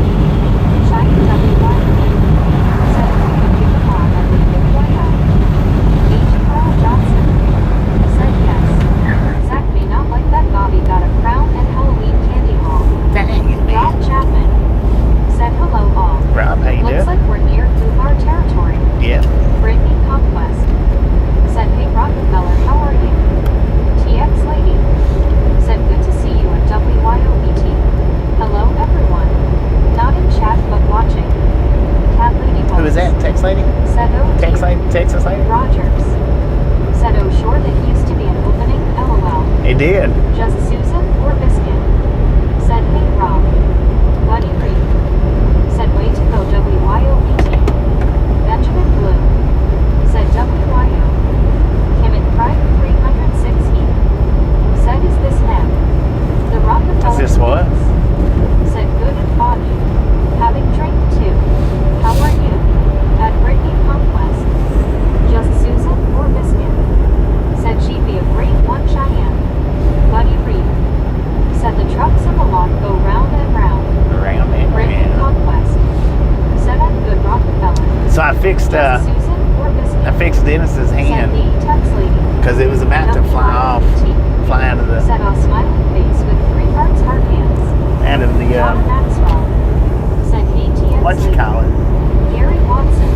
Shiny WYO. Said if we could give a mom a big white eye. H. Carl Johnson. Said yes. Zach may not like that Bobby got a crown and Halloween candy haul. Dang it, Rob man. Chapman. Said hello all. Rob, how you Looks doing? like we're near Fubar territory. Yeah. Brittany Conquest said, hey Rockefeller, how are you? TX Lady said, good to see you at WYOBT. Hello everyone. Not in chat but watching. Cat Lady Who is that? Text lady? said, oh Text dear. lady? Texas lady? Rogers said, oh sure that used to be an opening, LOL. It did. Just Susan or Biscuit said, hey Rob. Buddy Reed said, way to go WYOBT. Benjamin Blue said, WYO. Kim and Pride 306E said, is this Neb? The Rockefeller Is this what? Skanks said, good and foggy. Having drink too. How are you? At Brittany Conquest. Just Susan or Biscuit said, she'd be a great one. Cheyenne. Buddy Reed said, the trucks in the lot go round and round. Around and Brittany around. Conquest said, I'm good Rockefeller. So I fixed Just Susan or Biscuit Dennis's said, hand the Tex Lady. because it was about to fly off, WYOBT fly out of the said, a smiling face with 3 hearts heart hands. Donna Maxwell said, hey TX what you Lady. call it? Gary Watson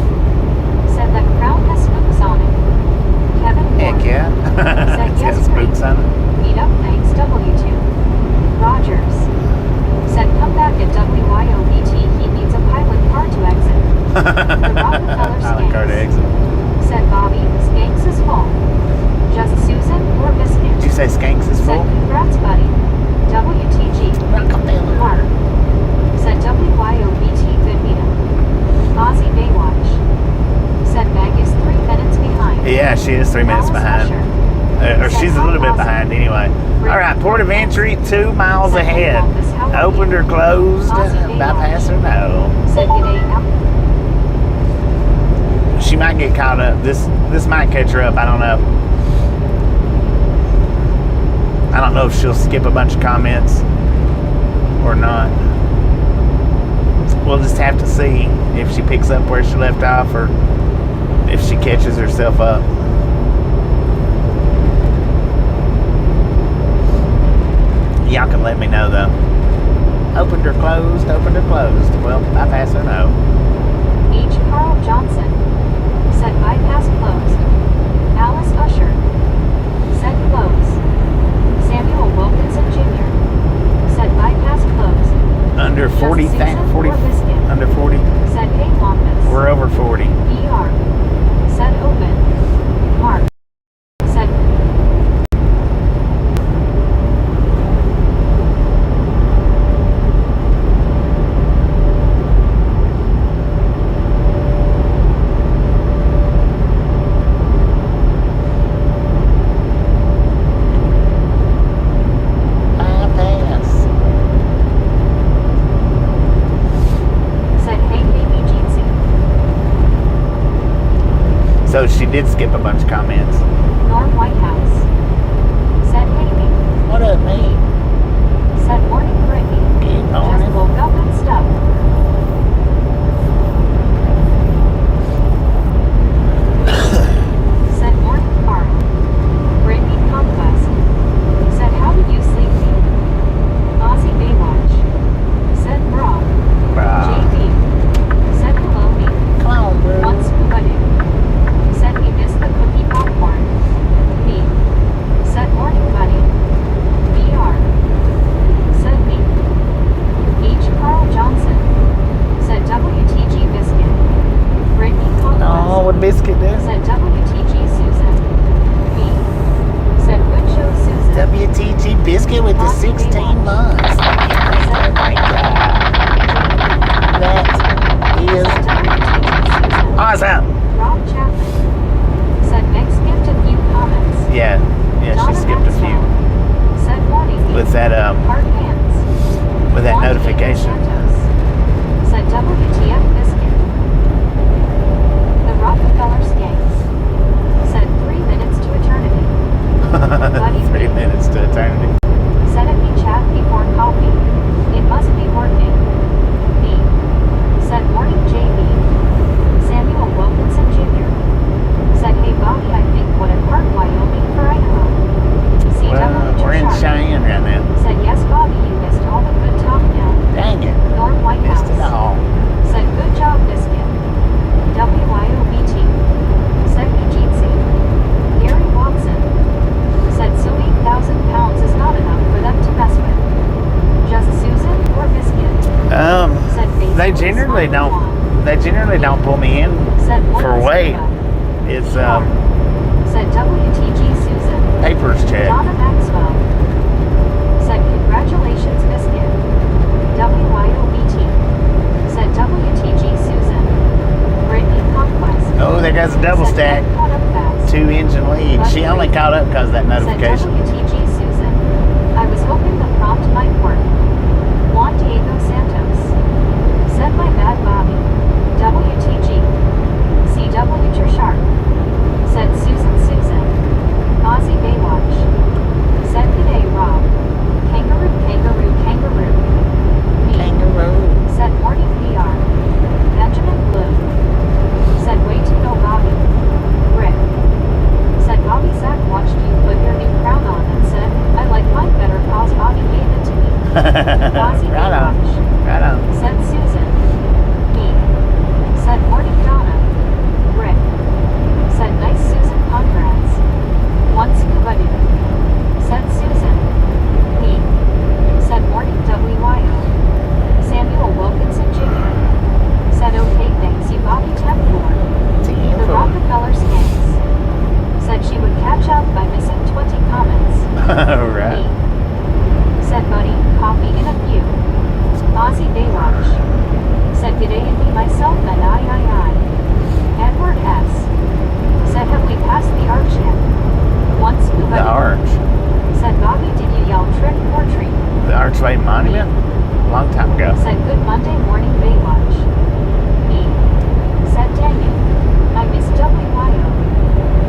said, that crown has spooks on it. Kevin Heck Moore yeah. said, It's got yes, spooks great. on it. Meet up, thanks W2. Rogers said, come back at WYOBT. He needs a pilot car to exit. The Rockefeller Pilot car to Skanks exit. said, Bobby, Skanks is full. Just Susan or Biscuit Did you say Skanks is said, full? congrats buddy. WTG. Rockefeller. Mark said, WYOBT good meetup. Ozzy Baywatch said, Meg is 3 minutes behind. Yeah, she is 3 minutes Alice behind. Usher Or said, she's a "Hi, little bit Ozzy." behind anyway. All right, port of entry 2 miles Said, "Hey, ahead. Elvis, how are Opened you?" or closed? Ozzy Baywatch Bypass or no? said, g'day Al. She might get caught up. This might catch her up. I don't know. I don't know if she'll skip a bunch of comments or not. We'll just have to see if she picks up where she left off or if she catches herself up. Y'all can let me know though. Opened or closed? Opened or closed? Well, bypass or no? H. Carl Johnson said, bypass closed. Alice Usher said, close. Samuel Wilkinson Jr. said, bypass closed. Under 40, Just Susan 40, or Biscuit under 40. said, hey Wampus. We're over 40. ER said, open. Mark said, Bypass. said, hey baby Jeetsy. So she did skip a bunch of comments. Norm Whitehouse said, hey me. What up, me? Said morning, Brittany. Good Just morning. woke up and stuff. Said morning, Carl. Brittany Conquest. Said how did you sleep me? Aussie Baywatch. Said bra. JB. Said hello me. Come on, bro. Once scuba dip. Said we missed the cookie popcorn. Me. Said morning buddy. VR. Said me. H. Carl Johnson. Said WTG Biscuit. Brittany Conquest. Oh, what biscuit do? Said WTG Susan. Me. Said good show Susan. WTG biscuit with the 16 months. Said Great job. That is Said WTG Susan. awesome. Rob Chapman. Said Meg skipped a few comments. Yeah, she Donna skipped a few Maxwell. Said morning. with that Hard hands. Juan notification. Santos. Said WTF biscuit. The Rockefeller Skanks. Said 3 minutes to eternity. Buddy 3 minutes to eternity. Said it be chat before coffee. It must be working. Me. Said morning JB. Samuel Wilkinson Jr. Said hey Bobby, I think what a part Wyoming for Idaho. CW Well, we're in Sharp. Cheyenne right now. Said yes Bobby, you missed all the good talk now. Dang it. Norm White Missed it House. all. Said good job biscuit. WYOBT. Said Vijitsi. Gary Watson. Said so 8,000 pounds is not enough for them to mess with. Just Susan or biscuit. They Said basically generally smart don't. one. They generally don't pull me in Said for one weight. Scuba. It's Said WTG Susan. papers check. Donna Maxwell. Said congratulations biscuit. WYOBT. Said WTG Susan. Brittany Conquest. Oh, there goes a double Said stack. Ed caught up fast. 2 engine lead. She only caught up because of that notification. Said WTG Susan. I was hoping the prompt might work. Juan Diego Santos. Said my bad Bobby. WTG. CW Sharp. Said Susan. Aussie Baywatch. Said good day Rob. Kangaroo. Me. Kangaroo. Said morning VR. Benjamin Blue. Said way to go Bobby. Rick. Said Bobby Zach watched you put your new crown on and said, I like mine better cause Bobby gave it to me. Aussie Right on. Baywatch. Right on. Said Susan. Me. Said morning Donna. Rick. Said nice Susan congrats. One scuba dip. Said Susan. Me. Said morning WYO. Samuel Wilkinson Jr. Said okay thanks you Bobby 10-4. The Rockefeller Skanks. Said she would catch up by missing 20 comments. Right. Me. Said buddy, coffee in a few. Aussie Baywatch. Said good day and me myself and I. Edward S. Said have we passed the arch yet? One scuba The dip. arch. Said Bobby did you yell trick or treat? The Archway Monument? Long time ago. Said good Monday morning Baywatch. Me. Said dang it. I missed WYO.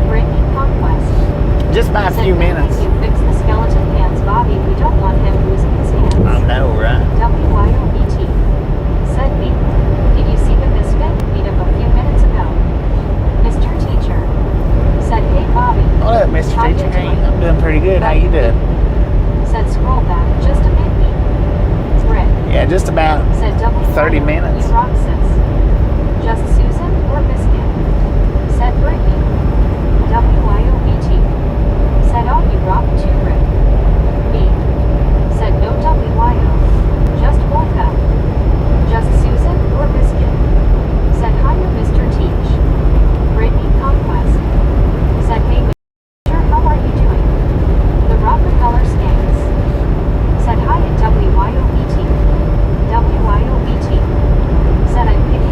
Brittany Conquest. Just by a Said few good minutes. thing you fixed the skeleton hands Bobby, we don't want him losing his hands. I know, right? WYOBT. Said me. Did you see the misfit? Beat him a few minutes ago. Mr. Teacher. Said hey Bobby. What up, Mr. How you Teacher? Hey, doing? I'm doing pretty good. How you doing? Said scroll back just a bit me. Rick. Yeah, just about. Said WYO. 30 minutes. You rock sis. Just Susan or biscuit? Said Brittany. WYOBT. Said oh you rock too Rick. Me. Said no WYO. Just woke up. Just Susan or biscuit? Said hiya Mr. Teach. Brittany Conquest. Said hey Mr. How are you doing? The Rockefeller Skanks. Said hi at WYOBT. WYOBT. Said I'm picking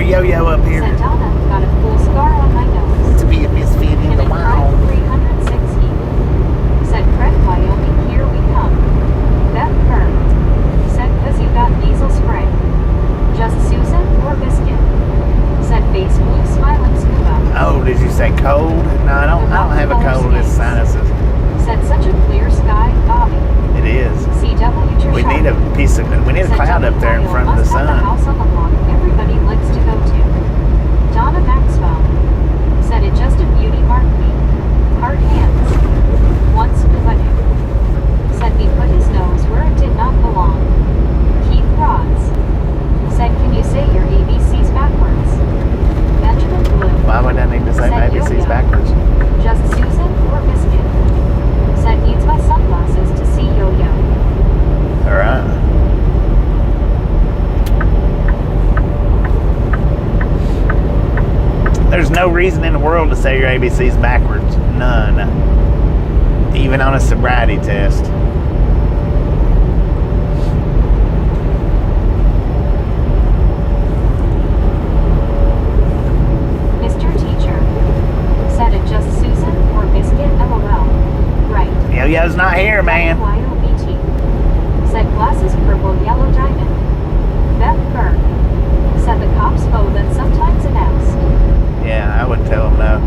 yo-yo up here Said Donna, got a cool scar on my nose. to be a misfit in Can the it drive wild. 360? Said Craig, Wyoming, here we come. Beth Burr. Said, cause you got nasal spray. Just Susan or Biscuit? Said face blue smiling scuba. Oh, did you say cold? No, I don't have a cold. It's sinuses. Said such a clear sky, Bobby. It is. CW We need a Said cloud up there in WYO front of the must have sun. house on the block everybody likes to go to. Donna Maxwell. Said it just a beauty marked me. Hard hands. Once Nobody. Said he put his nose where it did not belong. Keith Rods. Said, can you say your ABCs backwards? Benjamin Blue. Why would I need to say Said my ABCs yo-yo. backwards? Just Susan or Biscuit? Said needs my sunglasses to see yo-yo. Alright. There's no reason in the world to say your ABCs backwards. None. Even on a sobriety test. Mr. Teacher. Said it just Susan or Biscuit, LOL. Right. Yo-yo's not here, man. YOBT. Said glasses purple yellow diamond. Beth Burr. Said the cops bow that sometimes announced. Yeah, I would tell them no.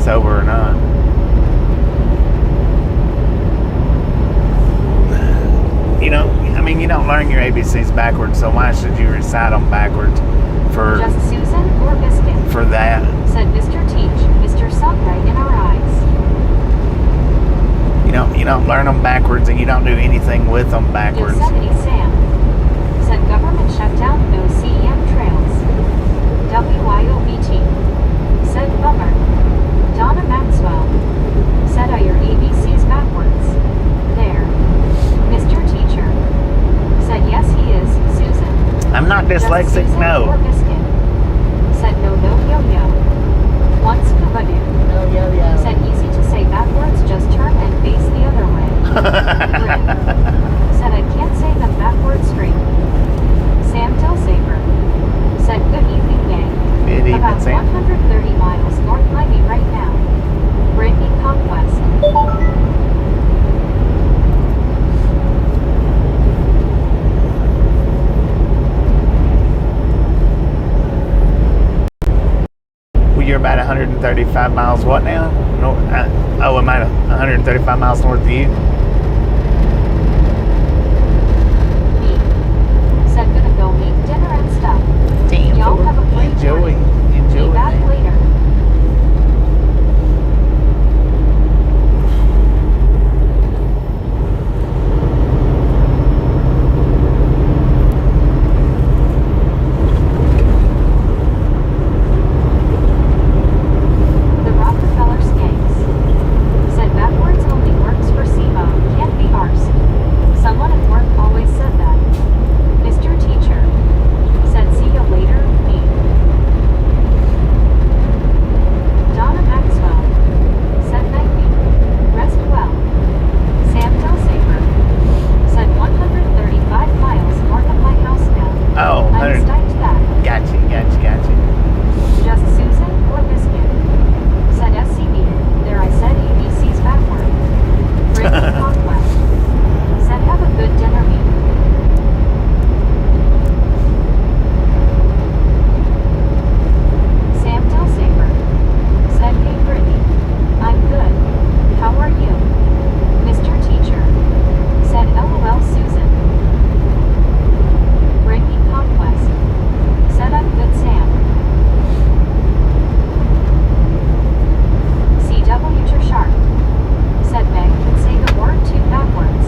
Sober or not. You don't learn your ABCs backwards, so why should you recite them backwards Just Susan or Biscuit? for that? Said Mr. Teach, Mr. Sunbright in our eyes. You don't learn them backwards, and you don't do anything with them backwards. Yosemite Sam. Said government shutdown, no CEM trails. WYOBT. Said bummer. Donna Maxwell. Said are your ABCs backwards? There. Mr. Teacher. Said yes he is, Susan. I'm not Just dyslexic, Susan or no. Biscuit? Said no yo-yo. Once Kubadu. Said easy to say backwards, just turn and face the other way. Grin. Said I can't say them backwards straight. Sam Tilsafer. Said good evening, gang. Good evening, About Sam. 130 miles north Miami right now. Brittany Conquest. You're about 135 miles what now? No, am I 135 miles north of you? Me. Said gonna go make dinner and stuff. Damn, Y'all have a great enjoy. morning. Enjoy. Be back later. The Rockefeller skanks. Said backwards only works for SEMA, can't be arsed. Someone at work always said that. Mr. Teacher. Said see you later, me. Donna Maxwell. Said nightly. Rest well. Sam Delsaver. Said 135 miles north of my house now. Oh, I'm 100. stoked that. Gotcha. Just Susan or Biscuit? Said SCB. There I said ABC's backward. Brittany Conquest. Said have a good dinner meet. Sam Delsaver. Said hey Brittany. I'm good. How are you? Mr. Teacher. Said LOL Susan. Brittany Conquest. Said I'm good Sam. CW Sharp. Said Meg can say the word two backwards.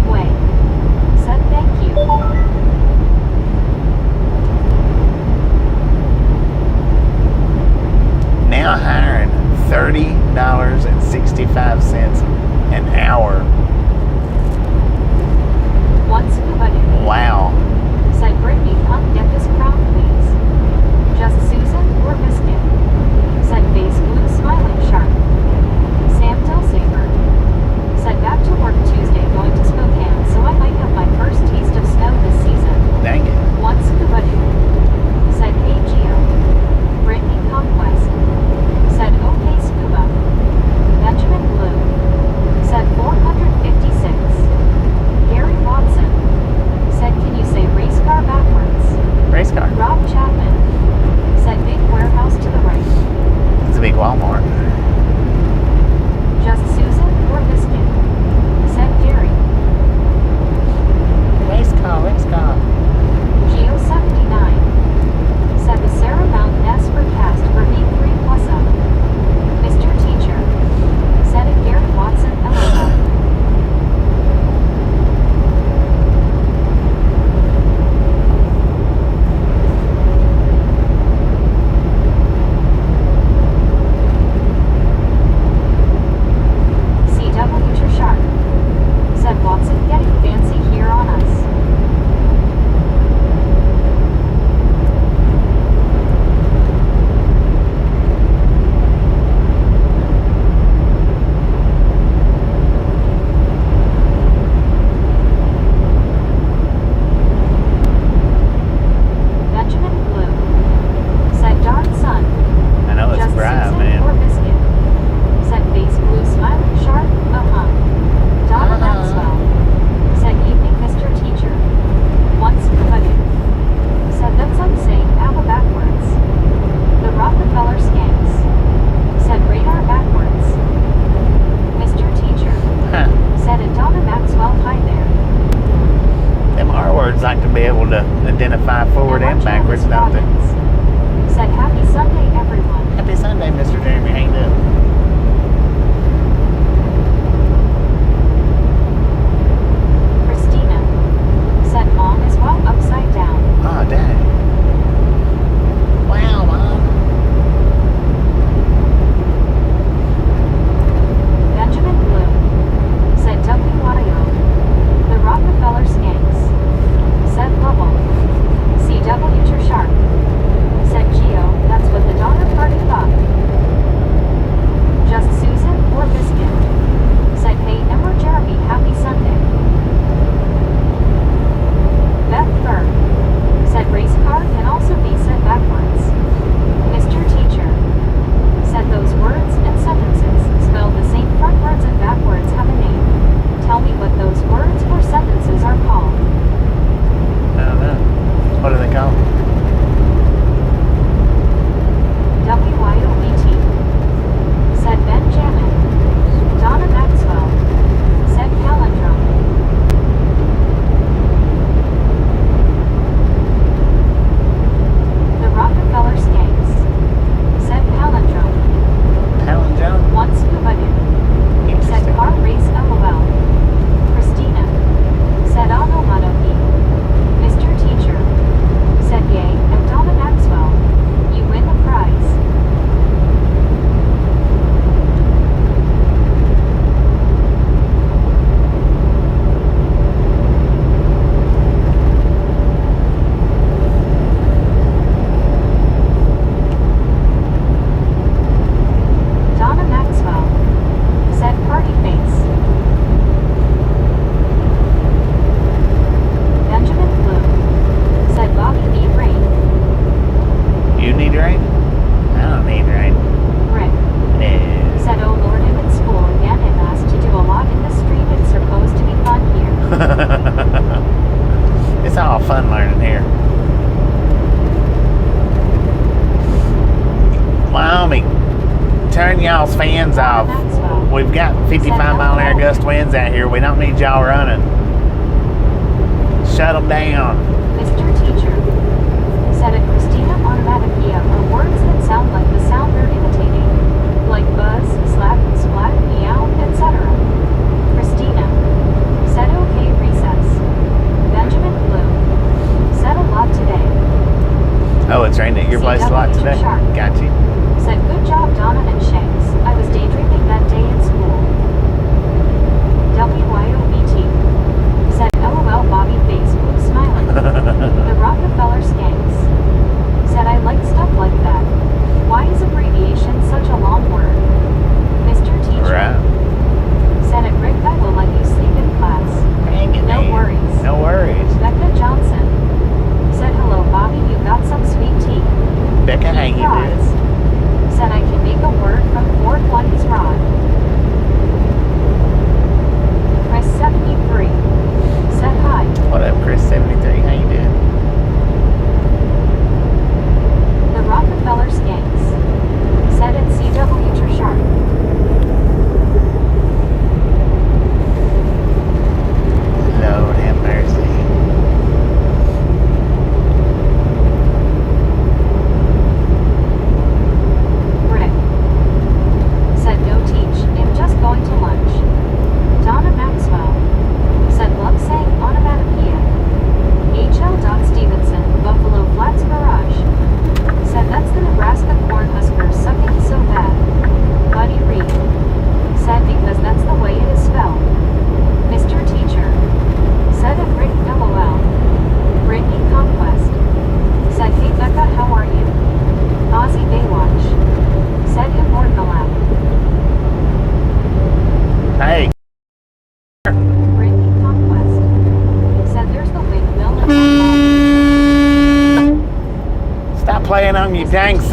Way. Said thank you. Now hiring $30.65 an hour. Once Cuba Wow. said Brittany, come get this crown, please. Just Susan or biscuit, said face blue smiling sharp. Sam Dilsaver said back to work Tuesday going to Spokane, so I might have my first taste of snow this season. Dang it. Once Cuba said hey Geo. Brittany Conquest said okay Scuba. Benjamin Blue said 456. Gary Watson said can you say race car backwards? Race car. Rob Chapman said big warehouse to the right. It's a big Walmart. Just Susan or biscuit, said Gary. Race car, race car. Geo 79 said the Sarah Mountain S for cast for V3 plus up. Mr. Teacher said it Gary Watson LOL. CW Shark said Watson getting fancy here on us. Benjamin Blue said darn son. I know it's Just bright, Susan man. or biscuit, said face blue smiling sharp. Donna Maxwell said evening Mr. Teacher. Once Cuddy said that's like saying ABBA backwards. The Rockefeller Skanks said radar backwards. Mr. Teacher Huh. said and Donna Maxwell hi there. Them R words like to be able to identify forward and backwards, don't they? Said happy Sunday everyone. Happy Sunday, Mr. Jeremy. How you doing? Christina said mom is well upside down. Oh, dang. Wow, Mom. Benjamin Blue said WIO. The Rockefeller Skanks said Lovell. CW Sharp said Geo. That's what the Donner Party thought. Just Susan or biscuit, said hey Emma Jeremy happy Sunday. Beth Berg said race car can also be said backwards. Mr. Teacher said those words and sentences spelled the same frontwards and backwards have a name. Tell me what those words or sentences are called. I don't know. What do they call them? WYOBT said Benjamin. Donna Maxwell said palindrome. The Rockefeller Skanks said palindrome. Palindrome? Once Kubadin said Interesting. car race LOL. Christina said onomatopoeia. Mr. Teacher said yay and Donna Maxwell. You win the prize. Donna Maxwell said party face. Benjamin Blue said Bobby need rain. You need rain? I don't need rain. Rick No. said oh Lord I'm in school again and asked to do a lot in the street. It's supposed to be fun here. It's all fun learning here. Wyoming, turn y'all's fans off. We've got 55-mile-an-hour gust winds out here. We don't need y'all running. Shut them down. Mr. Teacher said it Christina onomatopoeia are words that sound like the sound they're imitating, like buzz, slap, splat, meow, etc. Christina said okay recess. Benjamin Blue said a lot today. Oh, it's raining at your place a lot today? Got you. Said good job Donna and Shanks.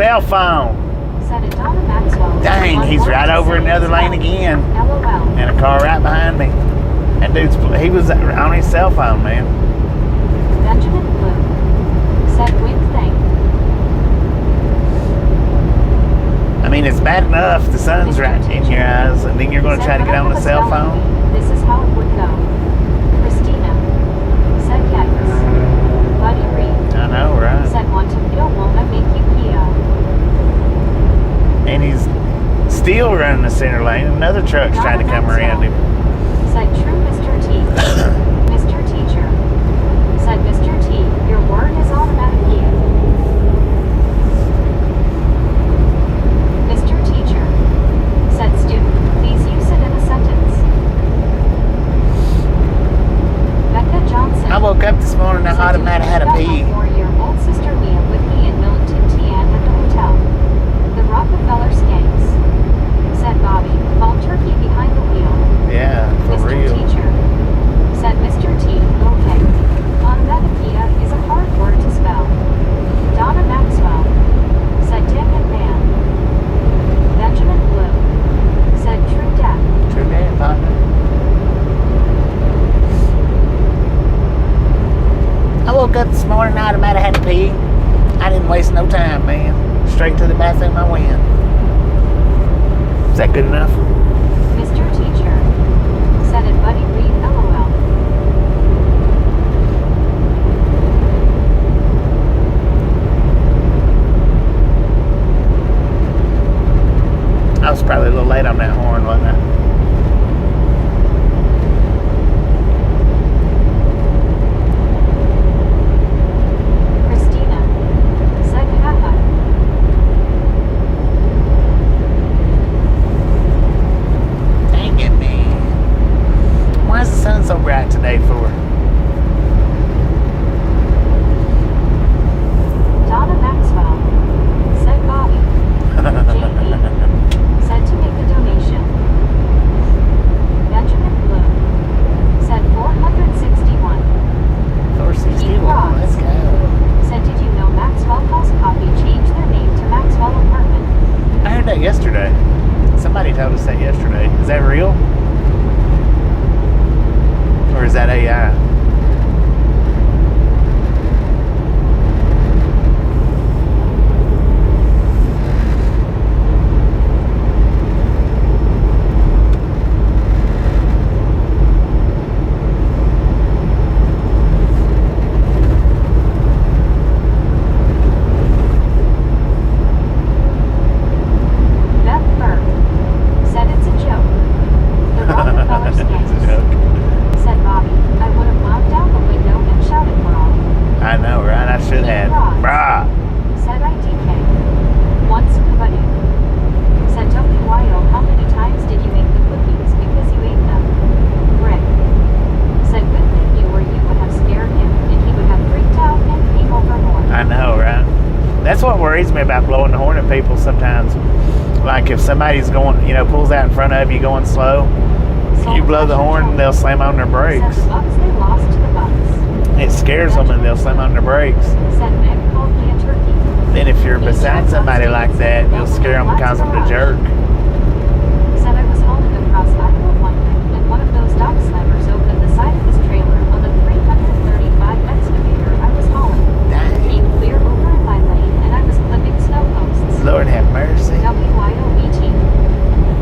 cell phone. Said it Donna Maxwell. Dang, he's right over in the other lane again. LOL. And a car right behind me. That dude's, he was on his cell phone, man. Benjamin Blue. Said wink thing. I mean, it's bad enough the sun's right in your eyes, and then you're going to try to get on the cell phone? This is how it would go. Christina. Said yes. Buddy Reed. I know, right? Said want to feel wanna make you pee. And he's still running the center lane. Another truck's trying to come around him. Said true Mr. T. Mr. Teacher. Said Mr. T. Your word is automatic. Mr. Teacher. Said Stu. Please use it in a sentence. Becca Johnson. I woke up this morning and I automatically had a pee. My 4-year-old sister Mia with me in Millington Tian at the hotel. The Rockefeller Skanks. Said Bobby. Fall turkey behind the wheel. Yeah, for Mr. real. Teacher. Said Mr. T. Okay. Onomatopoeia is a hard word to spell. Donna Maxwell. Said dang it man. Benjamin Blue. Said true death. True that, partner. I woke up this morning and I automatically had to pee. I didn't waste no time, man. Straight to the bathroom I went. Is that good enough? Mr. Teacher. Said it Buddy Reed LOL. I was probably a little late on that horn, wasn't I? Christina. Said haha. Dang it, man. Why is the sun so bright today for? Donna Maxwell. Said Bobby. JP. Said to make a donation. Benjamin Blue. Said 461. 461, let's go. Said did you know Maxwell House Coffee changed their name to Maxwell Apartment? I heard that yesterday. Somebody told us that yesterday. Is that real? Or is that AI? Beth Burke. Said it's a joke. The Rockefeller It's a Skanks. joke. Said Bobby. I would have wound down the window and shouted for all. I know, right? I should have. Brah. Said IDK. Once Kabadoo. Said WYO, how many times did you make the cookies because you ate them? Rick. Said good thing you or you would have scared him and he would have freaked out and came over more. I know, right? That's what worries me about blowing the horn at people sometimes. Like if somebody's going, pulls out in front of you going slow, you blow the horn, they'll slam on their brakes. Said the Bucks they lost to the Bucks. It scares them and they'll slam on their brakes. Said Meg called me a turkey. Then if you're beside somebody like that, you'll scare them and cause them to jerk. Said I was hauling across Idaho one night and one of those dock slammers opened the side of his trailer on the 335 excavator I was hauling. Dang. Came clear over in my lane and I was clipping snow posts. Lord have mercy. WYOBT.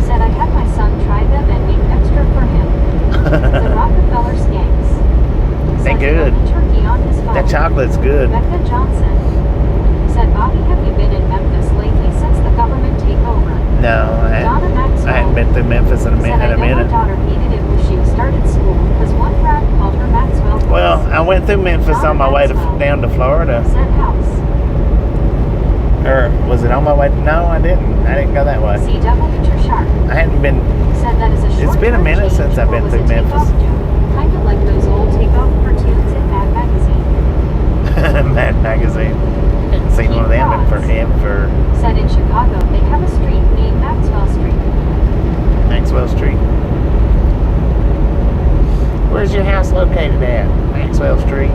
Said I had my son try them and make extra for him. The Rockefeller Skanks. They Said good. the turkey on his phone. That chocolate's good. Becca Johnson. Said Bobby, have you been in Memphis lately since the government takeover? No, Donna Maxwell. I hadn't been through Memphis in a Said I know my daughter hated it when she started school because one brat called her Maxwell. Well, I went through Memphis on my way down to Florida. Said house. Or was it on my way? No, I didn't. I didn't go that way. CW Sharp. I hadn't been. Said that is a short It's been a term minute change since I've or been was through a takeoff Memphis. joke? Kind of like those old takeoff cartoons in Mad Magazine. Mad Magazine. Hadn't seen one of them in forever. Said in Chicago they have a street named Maxwell Street. Maxwell Street. Where's your house located at? Maxwell Street.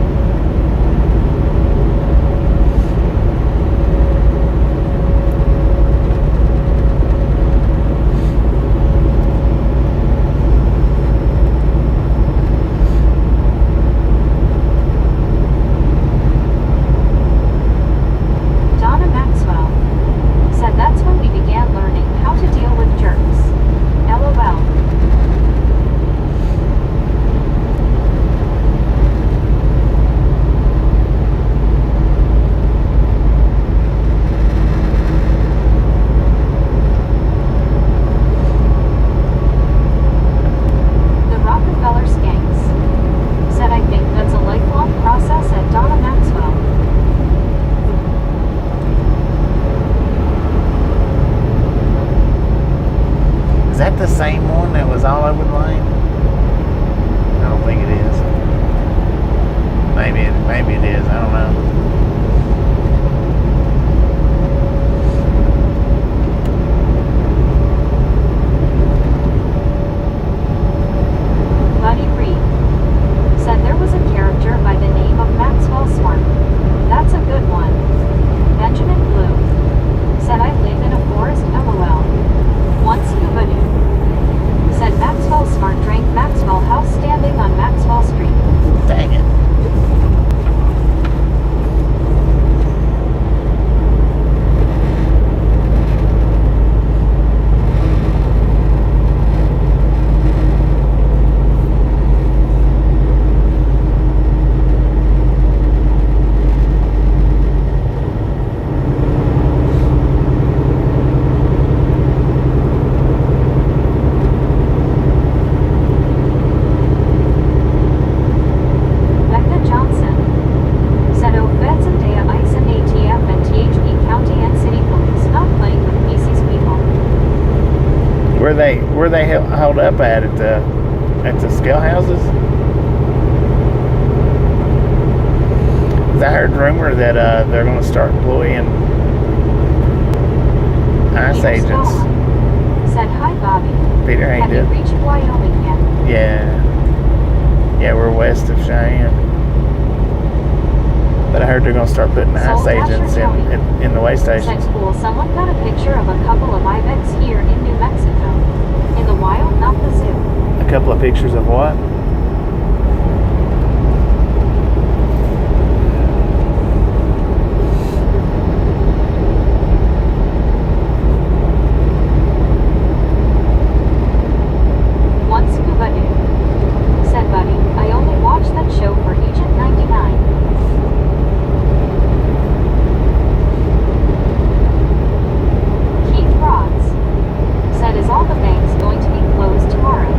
Is that the same one that was all over the lane? I don't think it is. Maybe it is. I don't know. Buddy Reed said there was a character by the name of Maxwell Smart. That's a good one. Benjamin Blue said I live in a forest LOL. Once Kubadu said Maxwell Smart drank Maxwell House standing on Maxwell Street. Dang it. Becca Johnson said Feds and DEA, ICE and ATF and THP County and City Police not playing with Macy's people. Where they held up at the scale houses? I heard rumor that they're going to start employing ICE Peter agents. Scott said hi Bobby. Peter, how Have you you doing? reached Wyoming yet? Yeah, we're west of Cheyenne. But I heard they're going to start putting ICE Soul agents Dasher in the way Said stations. cool. Someone got a picture of a couple of ibex here in New Mexico. In the wild, not the zoo. A couple of pictures of what? One scuba dude said, buddy, I only watched that show for Agent 99. Keith Rods said, is all the banks going to be closed tomorrow?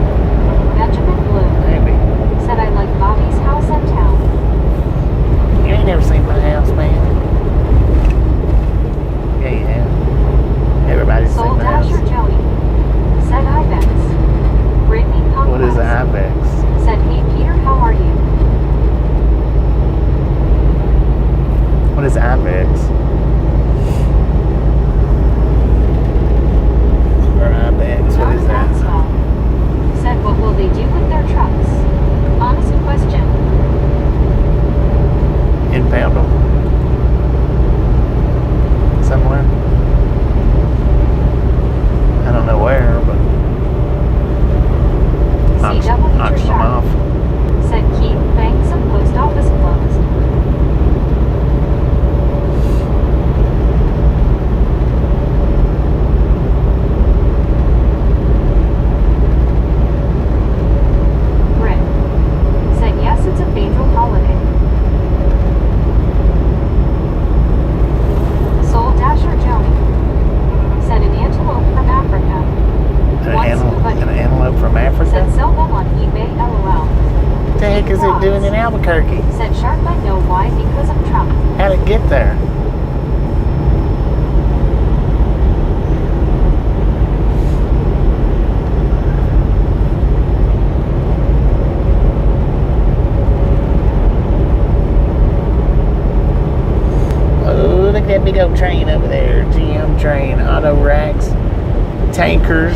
Benjamin Blue Maybe. said, I like Bobby's house and town. You ain't never seen my house, man. Yeah, you have. Everybody's Soul seen my house. Dasher Joni said, Ibex. Brittany Conquest What is the ibex? said, hey Peter, how are you? What is ibex? Or ibex? What John is that? Maxwell said, what will they do with their trucks? Honest question. Impound them. Somewhere. I don't know where, but CW auction them Sharp off. said, keep banks and post office closed. Britt said, yes, it's a federal holiday. Soul Dasher Joni said, an antelope from Africa. An antelope from Africa? Said, sell them on eBay, LOL. What the heck is it doing in Albuquerque? Said, Sharp, I know why, because of Trump. How'd it get there? Oh, look at that big old train over there. GM train, auto racks, tankers,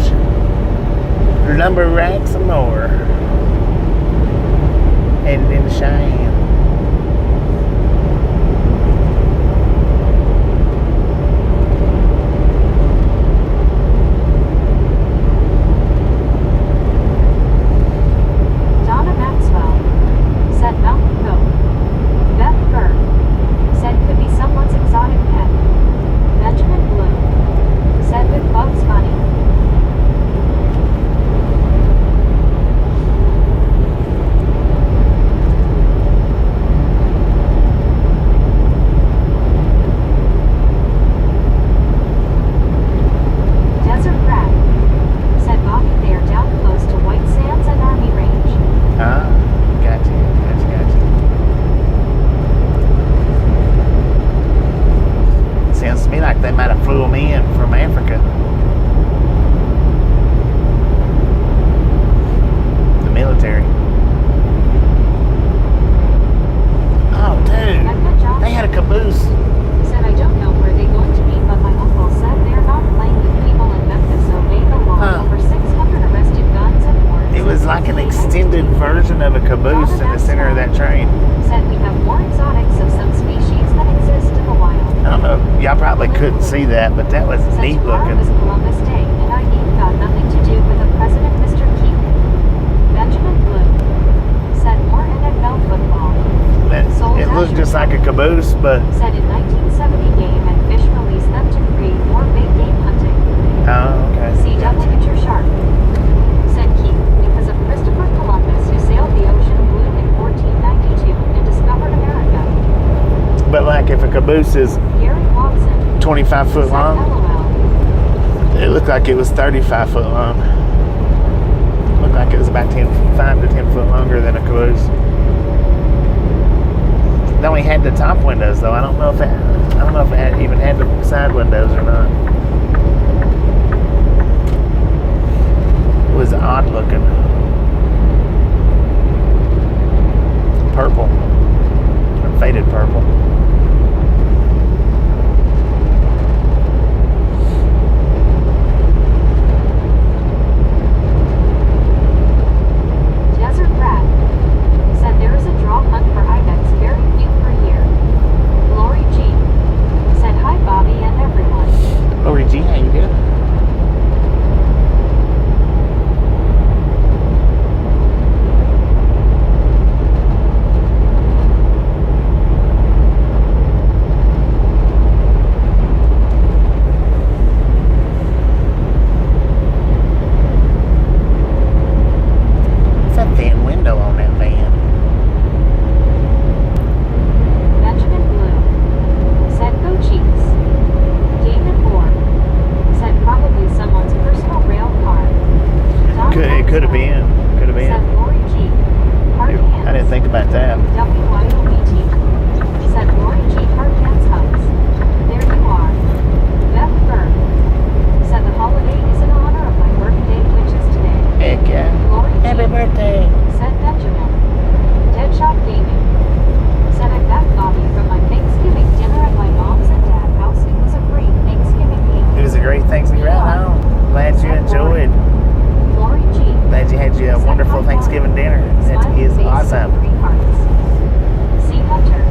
lumber racks, and more. Headed into Cheyenne. Donna Maxwell said Mountain Goat. Beth Bird said could be someone's exotic pet. Benjamin Blue said with Bugs Bunny. version of a caboose in the center of that train. Said we have more exotics of some species that exist in the wild. I don't know, y'all probably couldn't see that, but that was Said neat tomorrow looking. is Columbus Day, and I need got nothing to do with the president, Mr. Keith. Benjamin Blue. Said more NFL football. It looked just like a caboose, but Said in 1970 Game and Fish released them to create more big game hunting. oh, okay. See double picture shark. Said Keith, because of Christopher Columbus who sailed the ocean blue in 1492 and discovered America. But like if a caboose is Gary Watson. 25 foot Said long, LOL. it looked like it was 35 foot long. Looked like it was about 5 to 10 foot longer than a caboose. It only had the top windows though. I don't know if it even had the side windows or not. It was odd looking. Purple. Or faded purple. Desert Rat. Said there is a draw hunt for ibex very few per year. Lori G. Said hi Bobby and everyone. Lori G, how you doing? It's a thin window on that van. Benjamin Blue. Said go Chiefs. David Moore. Said probably someone's personal rail car. Don It could have Maxwell. been. Could have Said been. Lori G. Hard hands. I didn't think about that. WYOBT. Said Lori G. Hard hands hugs. There you are. Beth Burr. Said the holiday is in honor of my birthday, which is today. Heck yeah. Lori G. Happy birthday. Said Benjamin. Deadshot Gaming. Said I back Bobby from my Thanksgiving dinner at my mom's and dad's house. It was a great Thanksgiving It meal. was a great Thanksgiving right on. Glad you enjoyed. Lori G. Glad you had your Said wonderful hi, Thanksgiving Bobby. dinner. That Smiley is face awesome. with 3 hearts. Sea Hunter.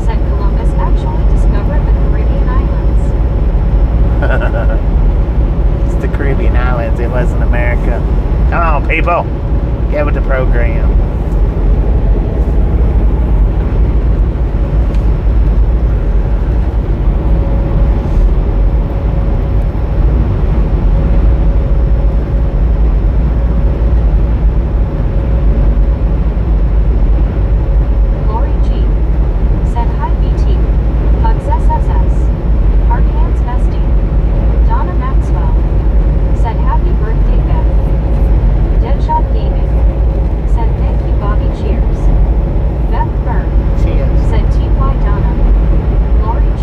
Said Columbus actually discovered the Caribbean islands. It's the Caribbean islands. It wasn't America. Come on, people. Get with the program. Lori G. Said hi BT. Hugs SSS. Hard hands bestie. Donna Maxwell. Said happy birthday Beth. Deadshot Gaming. Said thank you Bobby cheers. Beth Byrne. Cheers. Said TY Donna. Lori G.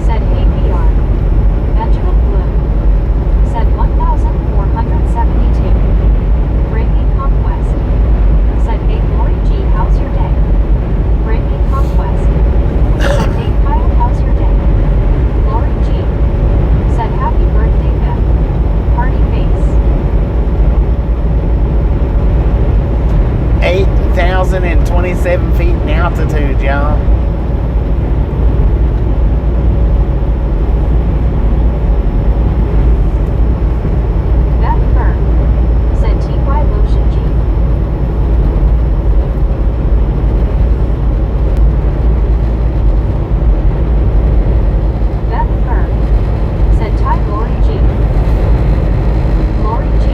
Said hey VR. Benjamin Blue. Said 1472. Breaking Conquest. Said hey Lori G. How's your day? Breaking Conquest. Said hey Kyle, how's your day? Lori G. Said happy birthday Beth. Party face. 8,027 feet in altitude, y'all. Beth Byrne. Said TY Lotion G. Beth Byrne. Said Ty Lori G. Lori G.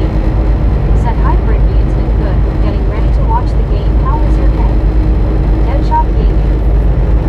Said hi Brittany, it's been good. Getting ready to watch the game. How was your day? Deadshot Gaming.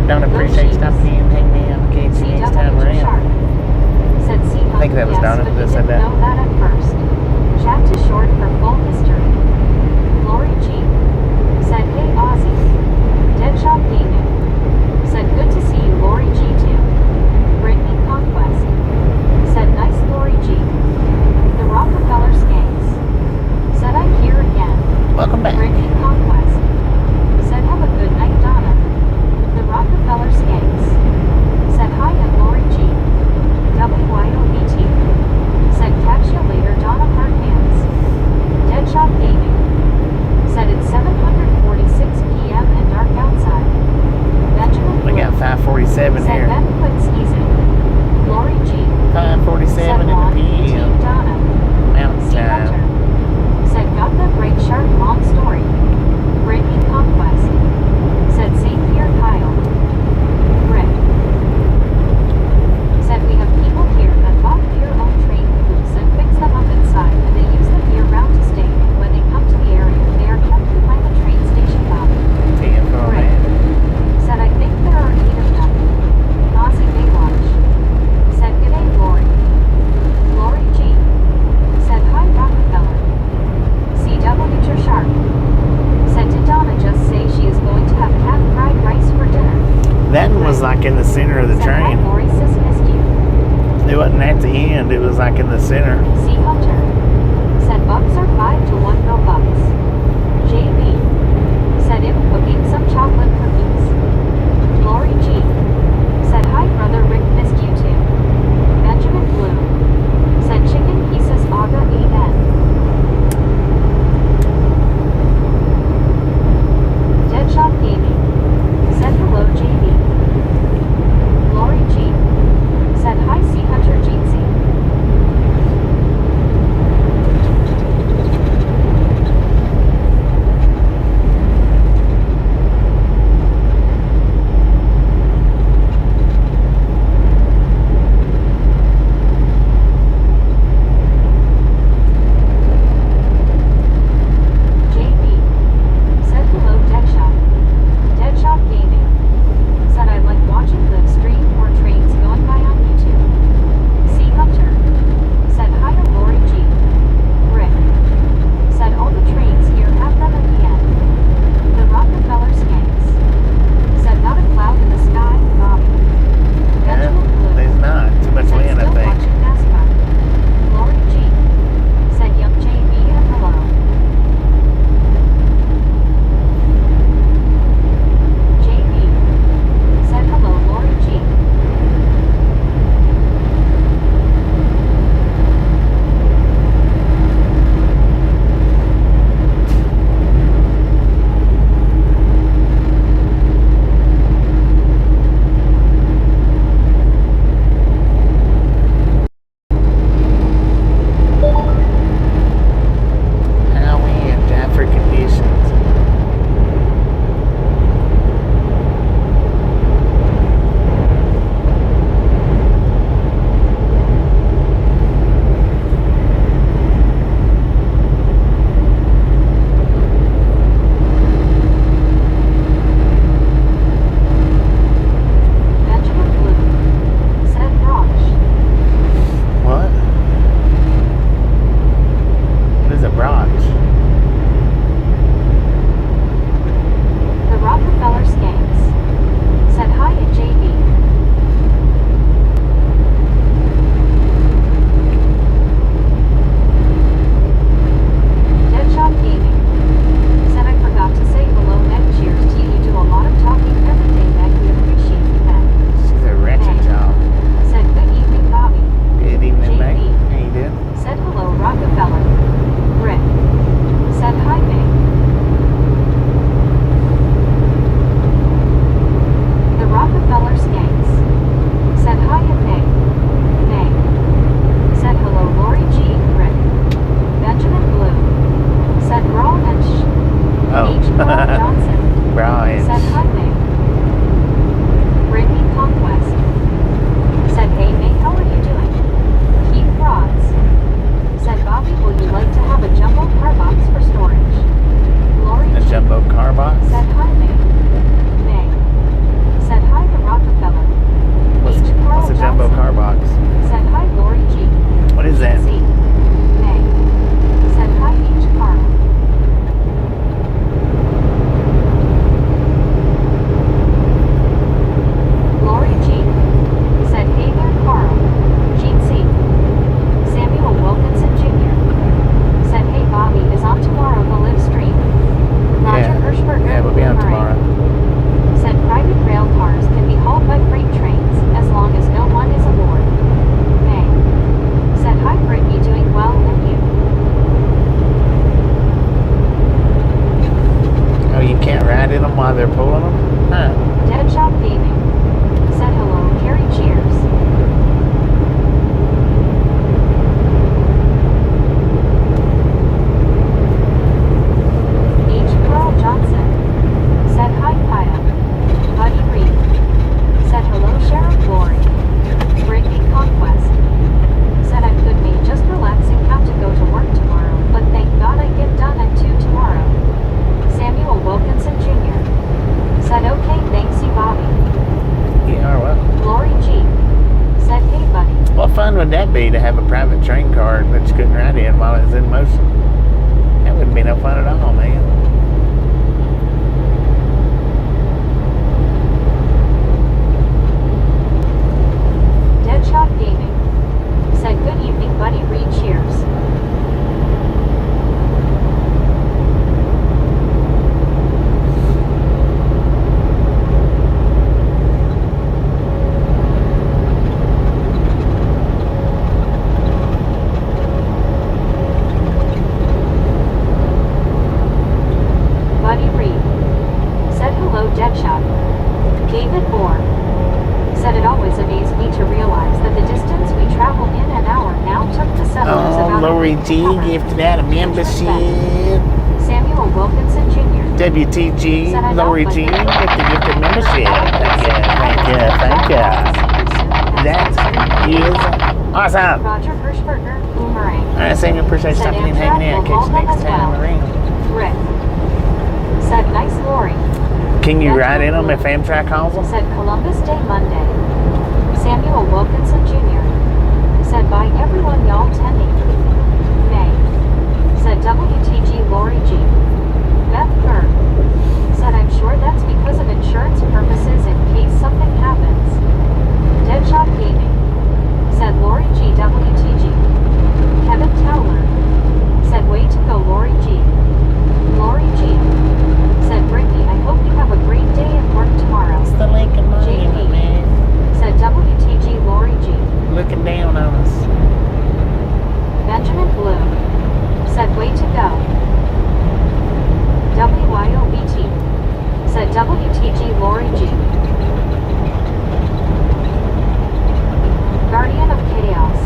don't appreciate stopping in. Hang me out. Okay, see you next time CW Sharp. around. Said C. I think that was yes, Donna but that you said didn't that. know that at first. Chat to short for full history. Lori G. Said, hey Ozzy. Deadshot Gaming. Said, good to see you, Lori G too. Brittany Conquest. Said, nice Lori G. The Rockefeller Skanks. Said, I'm here again. Welcome back. Brittany Conquest. Said, have a good night, Donna. The Rockefeller Skanks. Said, hi, I'm Lori G. WYOBT. Said, catch you later, Donna Hard Hands. Deadshot Gaming. Said, it's 7:46 p.m. and dark outside. Benjamin We got Blue. 5:47 Said, here. Ben quit sneezing. Lori G. 5:47 in the Said, PM. Team Donna. Mountain Sea Hunter. time. Said, got the great shark long story. Brittany Conquest. Said, same here, Kyle. Rick. Said, we have people here that bought their own train coops and fix them up inside, and they use them year round to stay, and when they come to the area, they are kept behind the train station lobby. TM for Rick. man. Said, I think there are 8 of them. Nazi Baywatch. Said, g'day, Lori. Lori G. Said, hi, Rockefeller. CW Sharp. Said, did Donna just say she is going to have cat fried rice for dinner? That one was like in the center of the Said, hi, train. Lori, sis missed you. It wasn't at the end. It was like in the center. Sea Hunter. Said, bucks are 5 to 1 go bucks. JB. Said, if cooking some chocolate cookies. Lori G. Said, hi, brother Rick, missed you too. Benjamin Blue. Said, chicken pieces aga en. Deadshot Gaming. Said, hello, JB. Lori G. Said, hi, Sea Hunter Jeansy. JB. Said, hello, Deadshot. Deadshot Gaming. Said, I like watching the stream or trains going by on YouTube. Sea Hunter. Said, hi, I'm Lori G. Rick. Said, all the trains here have them at the end. The Rockefeller Skanks. Said, not a cloud in the sky, Bobby. Benjamin Blue. There's not. Too much Said, wind, I still think. watching NASCAR. Lori G. Said, young JB and hello. JB. Said, hello, Lori G. How wind, Jeffrey conditions. Benjamin Blue. Said, Rosh. What? What is a broch? The Rockefeller Skanks. Said, hi, at JB. Deadshot Gaming. Said, I forgot to say hello, Meg. Cheers to you. You do a lot of talking every day, Meg. We appreciate you, Meg. She's a wretched job. Said, good evening, Bobby. Good evening, JB. mate. How you doing? Said, hello, Rockefeller. Rick. Said, hi, Meg. The Rockefeller Skanks. Said, hi, at Meg. Meg. Said, hello, Lori G. Rick. Benjamin Blue. Said, Brawl and Oh. H. Brawl Johnson. Right. Said, hi, Meg. Brittany Conquest. Said, hey, Meg, how are you doing? Keith Rods. Said, Bobby, will you like to have a jumbo car box for storage? Lori A G. jumbo car box. Said, hi, Meg. Meg. Said, hi, would that be to have a private train car that you couldn't ride in while it was in motion? That wouldn't be no fun at all, man. Deadshot Gaming said, "Good evening, buddy. Read cheers." Buddy Reed said, "Hello, Deadshot." David Moore said, "It always amazed me to realize that the distance we travel in an hour now took the settlers Oh, about a Lori week to G cover." gifted out a membership. Samuel Wilkinson Jr. WTG, said, "I Lori don't G like with the gifted membership. Thank you. That is awesome. Roger Hirschberger, Boomerang. All right, Samuel, appreciate you Said stopping in, Amtrak hanging out. will Catch you haul them next as time well. around. Rick said, "Nice Lori." Can you ride in them if Amtrak calls them? Said Columbus Day Monday. Samuel Wilkinson Jr. said, "Bye everyone, y'all tending." May said, "WTG Lori G." Beth Berg said, "I'm sure that's because of insurance purposes in case something happens." Deadshot Gaming said, "Lori G WTG." Kevin Towler said, "Way to go Lori G." Lori G said, "Brittany, I hope you have a great day at work tomorrow." It's the Lincoln Monument, JP man. said, "WTG Lori G." Looking down on us. Benjamin Bloom said, "Way to go." WYOBT said, "WTG Lori G." Guardian of Chaos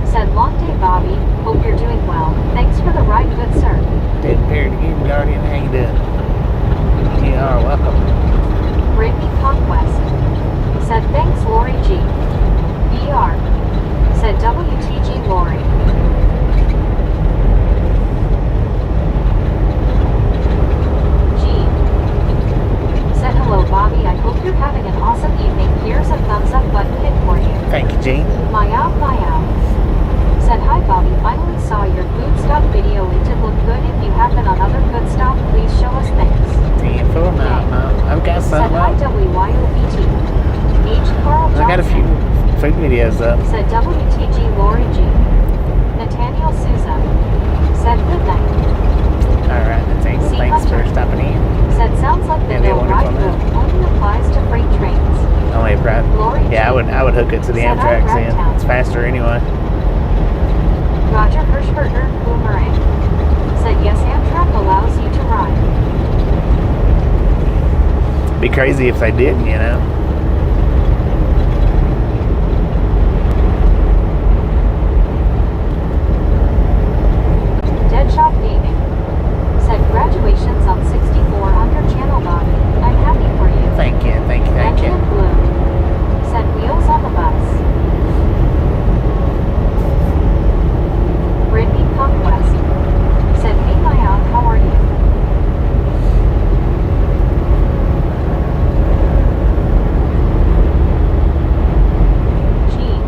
said, "Long day Bobby, hope you're doing well. Thanks for the ride, good sir." Dead Parrot again, Guardian. How you doing? You are welcome. Brittany Conquest said, "Thanks Lori G." BR said, "WTG Lori." Gene said, "Hello Bobby, I hope you're having an awesome evening. Here's a thumbs up button hit for you." Thank you, Gene. Mayav said, "Hi Bobby, finally saw your food stop video. It did look good. If you have been on other good stuff, please show us thanks." 10 for now. I've got Said, something "Hi up. WYOBT." H. Carl Johnson I got a few food videos up. said, "WTG Lori G." Nathaniel Souza said, "Good night." Alright, thanks for stopping in. Said, "Sounds like the And they no won't ride come rule in. only applies to freight trains." Only a private. Lori Yeah, G. I would hook it to the Said, Amtrak "I'm in. Ragtown." It's faster anyway. Roger Hirschberger, Boomerang, said, "Yes, Amtrak allows you to ride." Be crazy if they didn't, you know. Deadshot Gaming said, "Congratulations on 6400 channel Bobby. I'm happy for you." Thank you. Benjamin Blue said, "Wheels on the bus." Brittany Conquest said, "Hey Mayan, how are you?" Gene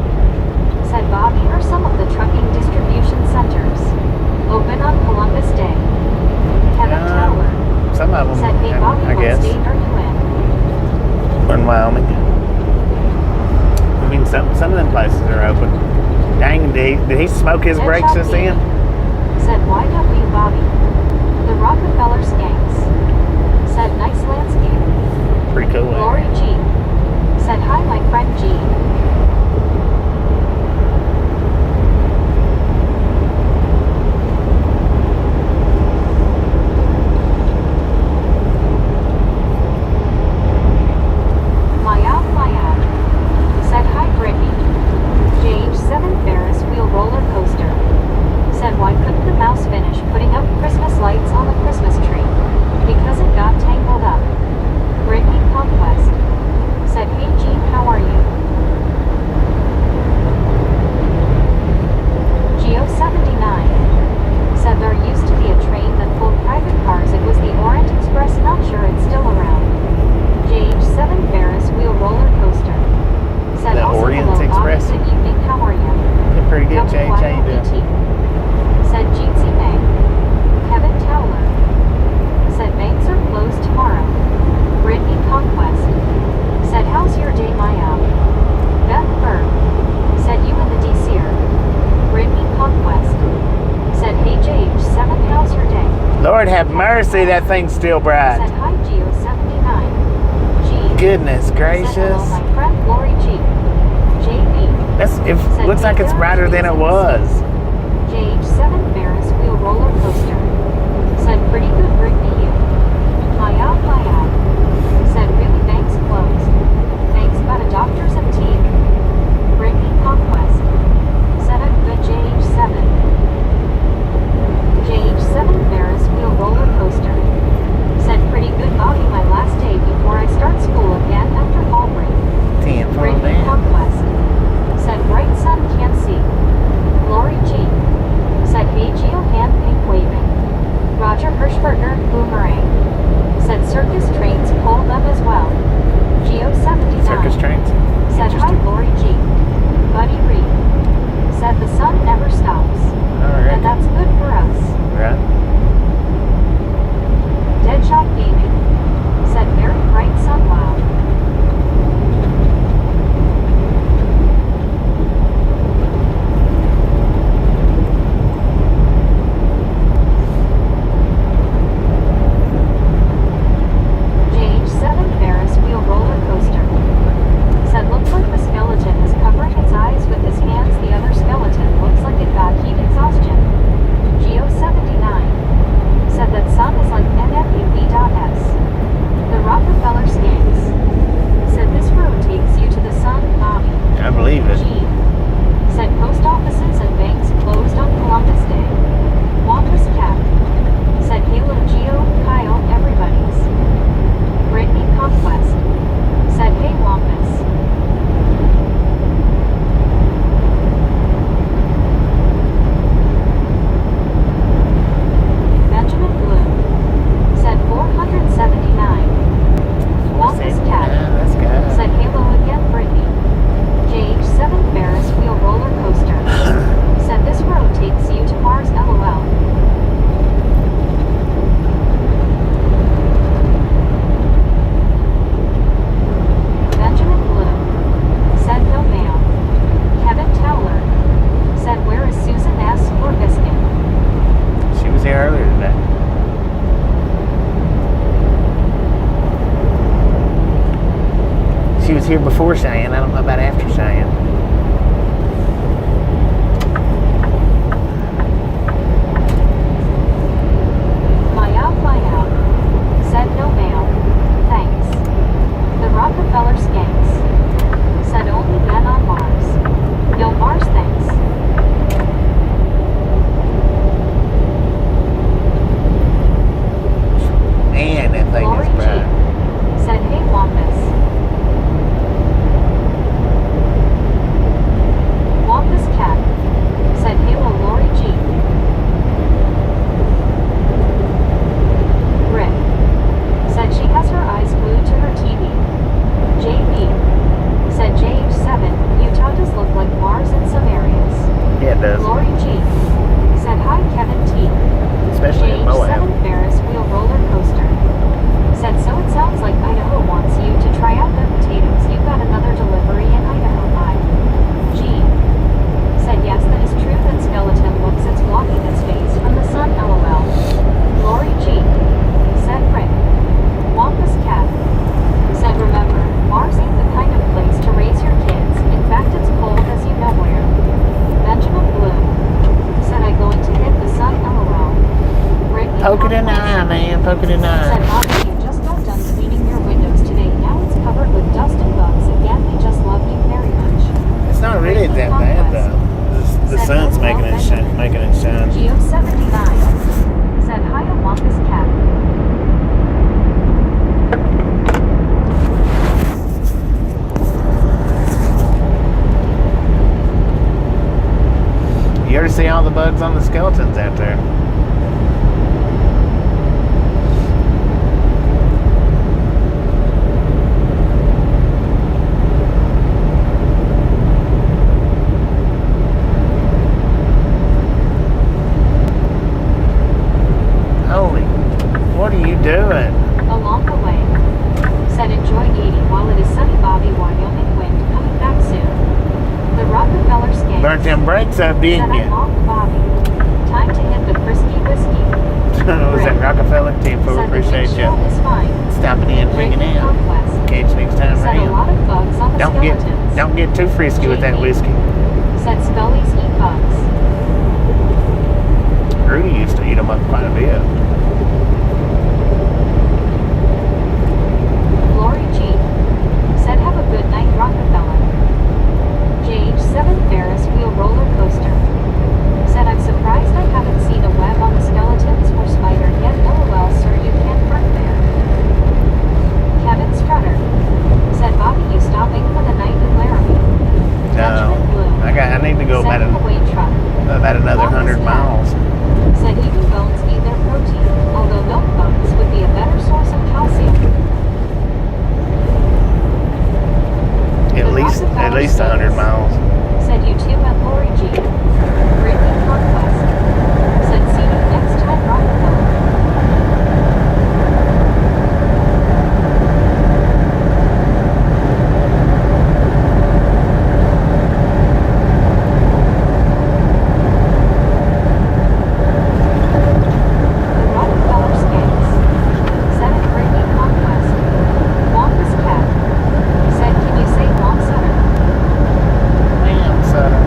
said, "Bobby, are some of the trucking distribution centers open on Columbus Day?" Kevin Towler Some of them, said, "Hey Bobby, I what guess. state are you in?" In Wyoming. I mean, some of them places are open. Dang, did he smoke his brakes just then? Said, "YW Bobby." The Rockefeller Skanks said, "Nice landscape." Pretty cool. Lori G said, "Hi my friend G." Mayav said, "Hi Brittany." JH7 Ferris wheel roller coaster said, "Why couldn't the mouse finish putting up Christmas lights on the Christmas tree?" Because it got tangled up. Brittany Conquest mercy, that thing's still bright. Said hi, Geo79. G. Goodness Said gracious. hello, my friend Lori G. JB. It looks like it's brighter than it was. JH7 Ferris wheel roller coaster. Said pretty good, Brittany. You. Hi out, hi out. Said really, thanks, closed. Thanks, got a doctor's and teeth. Brittany Conquest. Said I'm good, JH7. JH7 Ferris wheel roller coaster. Said pretty good, Bobby, my last day before I start school again after fall break. 10 for Brittany man. Conquest. Said bright sun can't see. Lori G. Said hey, Geo hand pink waving. Roger Hirschbertner boomerang. Said circus trains pull them as well. Geo79. Circus trains. Said hi, Lori G. Buddy Reed. Said the sun never stops. Alright. And that's good for us. Right. Deadshot Gaming. Said very bright sun, wow. JH7 Ferris wheel roller coaster. Said looks like the skeleton is covering its eyes with his hands. The other skeleton looks like it got heat exhaustion. Geo79. Said that sun is like NFUV.S. The Rockefeller Skanks. Said this road takes you to the sun, Bobby. I believe it. G. Said post offices and banks closed on Columbus Day. Wampus Cap. Said Halo Geo, Kyle, everybody's. Brittany Conquest. Said hey, Wampus. Benjamin Bloom. Said 479. Wampus Cat. Yeah, that's good. Said Halo again, Brittany. JH7 Ferris wheel roller coaster. Said this road takes you to Mars, LOL. Benjamin Bloom. Said no ma'am. Kevin Towler. Said where is Susan S. or Biscuit? She was here earlier today. She was here before Cheyenne. I don't know about after Cheyenne. My out. Said no ma'am. Thanks. The Rockefeller Skanks. Said only men on Mars. No Mars, thanks. Man, that thing Lori is G. bright. Said hey, Wampus. Wampus Cat. Said Halo, Lori G. Rick. Said she has her eyes glued to her TV. JB. Said JH7, Utah does look like Mars in some areas. Yeah, it does. Lori G. Said hi, Kevin T. Especially in Moab. JH7 Ferris wheel roller coaster. Said so it sounds like Idaho wants you to try out their potatoes. You got another delivery in Idaho, hi. G. Said yes, that is true. That skeleton looks it's blocking its face from the sun, LOL. Lori G. Said Rick. Wampus Cat. Said remember, Mars ain't the kind of place to raise your kids. In fact, it's cold as you know where. Benjamin Bloom. Said I going to hit the sun, LOL. Brittany Poke it in the Conquest. eye, man. Poke it in the Said eye. Bobby, you just got done cleaning your windows today. Now it's covered with dust and bugs. Again, we just love you very much. It's not really that bad, though. The sun's making it shine. Geo79. Said hi to Wampus Cat. You ever see all the bugs on the skeletons out there? Holy, what are you doing? Along the way. Said enjoy eating while it is sunny, Bobby, Wyoming wind coming back soon. The Rockefeller Skanks. Burnt them brakes up, Said didn't I'm you? off, Bobby. Time to hit the frisky whiskey. Was that Rockefeller? Team Four, Said the appreciate windshield you is fine. stopping in, hanging Drinking out. conquest. Catch next time Said a lot around. of bugs on the skeletons. Don't get too frisky with that whiskey. Said Scullies eat bugs. Rudy used to eat them up quite a bit. Lori G. Said have a good night, Rockefeller. JH7 Ferris wheel roller coaster. Said I'm surprised I haven't seen a web on the skeletons or spider yet. LOL, sir, you can't front there. Kevin Strutter. Said Bobby, you stopping for the night in Laramie? Judgment Blue. I need to go Said about, away truck. about another 100 miles. Said even bones need their protein, although milk bones would be a better source of calcium. At least 100 miles. Said you too at Lori G. Greatly conquest. Said see you next time, Rockefeller. The Rockefeller Skanks. Said at Greatly conquest. Wampus cat. Said can you say Womp Sutter? Damn, Sutter.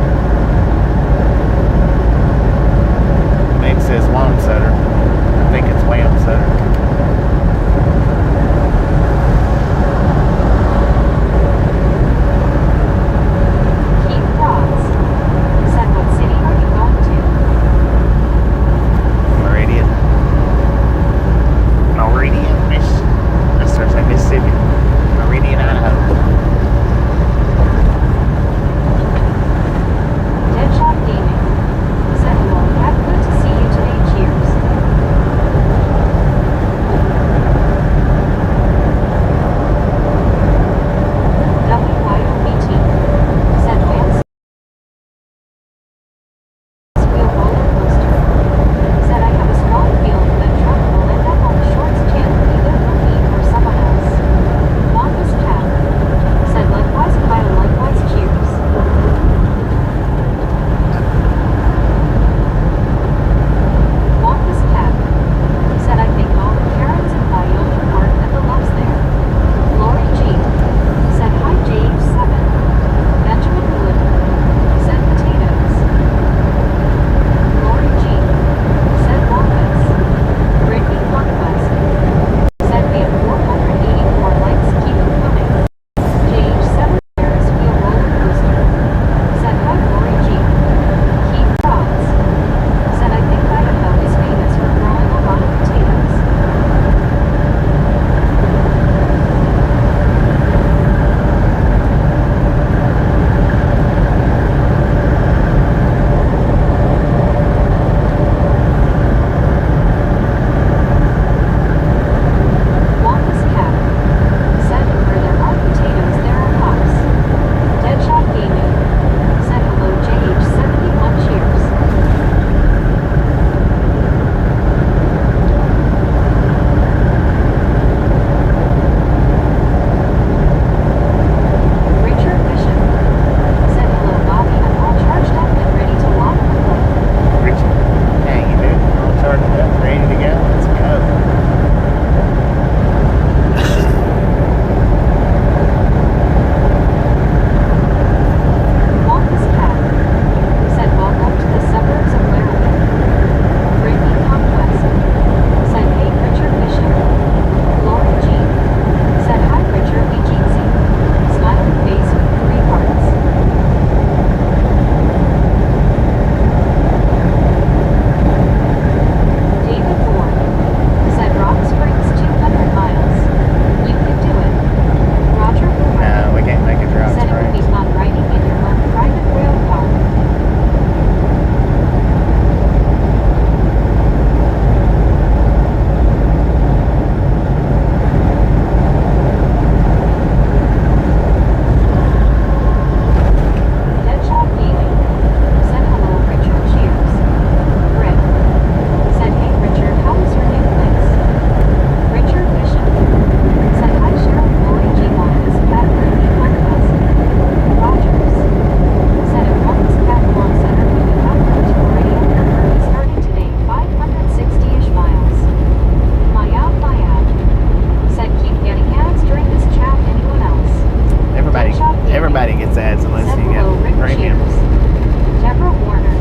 Everybody gets ads unless Said you get hello, Rick premium. Cheers. Deborah Warner.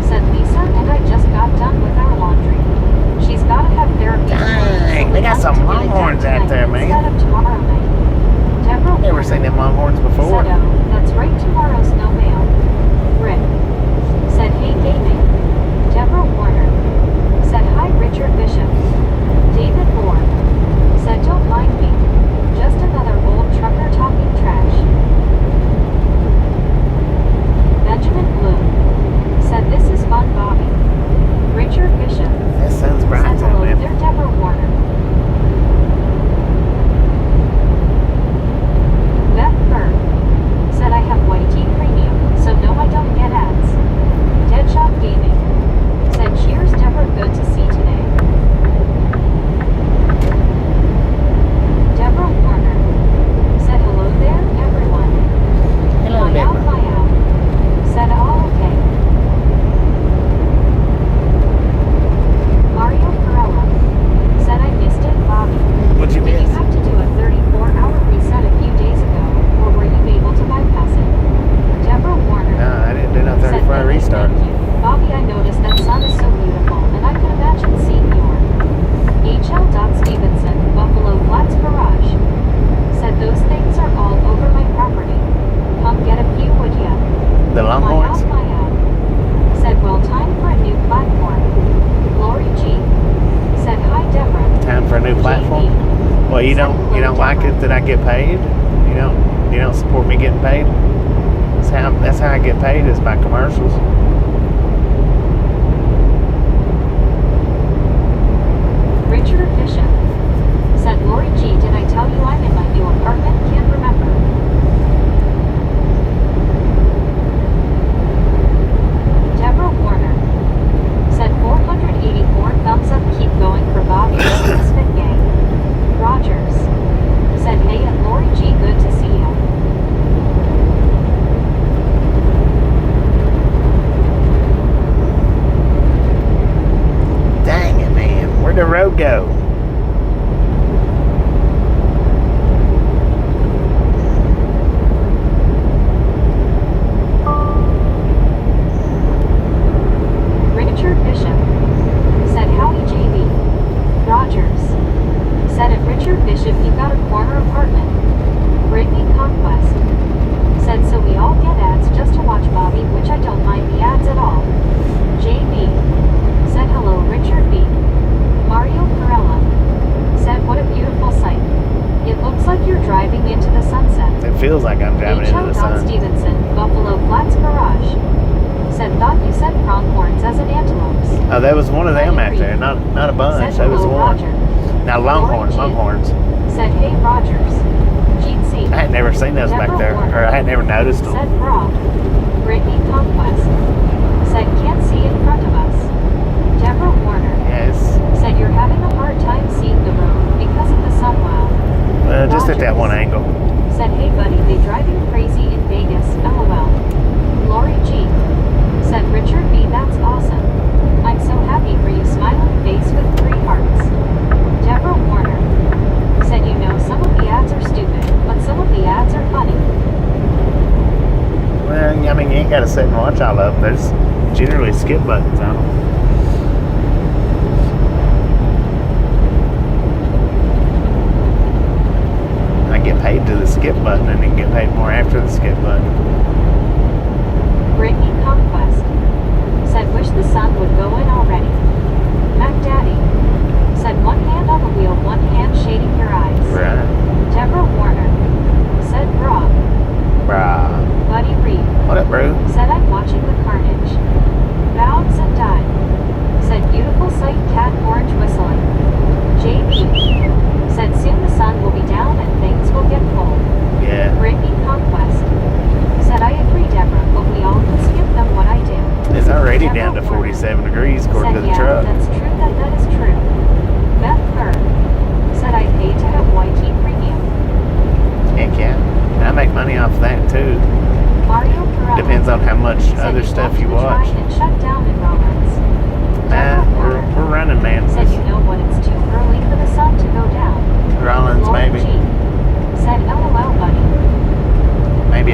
Said Lisa and I just got done with our laundry. She's gotta have therapy. Dang, so they we got want some to get it done longhorns out tonight there, man. Instead of tomorrow night. Deborah Never Warner. seen them longhorns before. Said, oh, that's right, tomorrow's no mail. Rick. Said, hey, gaming. Deborah Warner. Said, hi, Richard Bishop. David Moore. Said, don't mind me. Just another old trucker talking trash. Benjamin Bloom. Said, this is fun, Bobby. Richard Bishop. That sun's bright Said, out hello there. there, Deborah Warner. Beth Bird. Said, I have white tea premium, so no, I don't get ads. Deadshot Gaming. Said, cheers, Deborah, good to see today. Deborah Warner. Said, hello there, everyone. Hello, Fly out, Deborah. fly out. Said, all okay. Mario Perella. Said, I missed it, Bobby. What'd you Did miss? you have to do a 34-hour reset a few days ago, or were you able to bypass it? Deborah Warner. No, I didn't do no Said, 34 hour restart. Thank you. Bobby, I noticed that sun is so beautiful, and I can imagine seeing your H.L. Stevenson, Buffalo Flats Garage. Said those things are all over my property. Come get a few, would ya? The longhorns? My out. Said, well, time for a new platform. Lori G. Said, hi, Deborah. Time for a new platform? JB. Well, you don't like it that I get paid? You don't support me getting paid? That's how I get paid, is by commercials. Richard Bishop. Said, Lori G, did I tell you I'm in my new apartment? Can't remember. Deborah Warner. Said 484 thumbs up, keep going for Bobby and the Misfit Gang. Rogers. Said, hey, and Lori G, good to see ya. Dang it, man. Where'd the road go? Richard Bishop. Said, howdy, JB. Rogers. Said, at Richard Bishop, you got a corner apartment. Brittany Conquest. Said, so we all get ads just to watch Bobby, which I don't mind the ads at all. JB. Said, hello, Richard B. Mario Perella. Said, what a beautiful sight. It looks like you're driving into the sunset. It feels like I'm driving into the H.L. sun. Stevenson, Buffalo Flats Garage. Said, thought you said pronghorns as in antelopes. Oh, that was one of them out there. Not a bunch. Said, That was hello, one. Roger. Now longhorns. Said, hey, Rogers. Gene C. I had never seen those back there, or I had never noticed them. Said, Brock. Brittany Conquest. Said, can't see in front of us. Deborah Warner. Yes. Said, you're having a hard time seeing the road because of the sun wow. Well, just at that Rogers. one angle. Said, hey, buddy, they driving crazy in Vegas. LOL. Lori G. Said, Richard B, that's awesome. I'm so happy for you, smiling face with 3 hearts. Deborah Warner. Said, you know, some of the ads are stupid, but some of the ads are funny. Well, I mean, you ain't got to sit and watch all of them. There's generally skip buttons on them. I get paid to the skip button, and then get paid more after the skip button. Brittany Conquest. Said, wish the sun would go in already. Mac Daddy. Said, one hand on the wheel, one hand shading your eyes. Right. Deborah Warner. Said, Brock. Brah. Buddy Reed. What up, bro? Said, I'm watching the carnage. Bounce and dive. Said, beautiful sight, cat orange whistling. JB. Said, soon the sun will be down and things will get cold. Yeah. Brittany Conquest. Said, I agree, Deborah, but we all can skip them what I do. It's already down to 47 degrees according to Said, the yeah, truck. that's true, that is true. Beth Bird. Said, I paid to have white tea premium. Heck yeah. I make money off that too. Mario Perella. Depends on how much Said, other stuff you want watch. to try and shut down enrollments. Nah, Deborah Warner. we're running, man. Said, you know what, it's too early for the sun to go down. Rollins, Lori maybe. G. Said, LOL, buddy. Maybe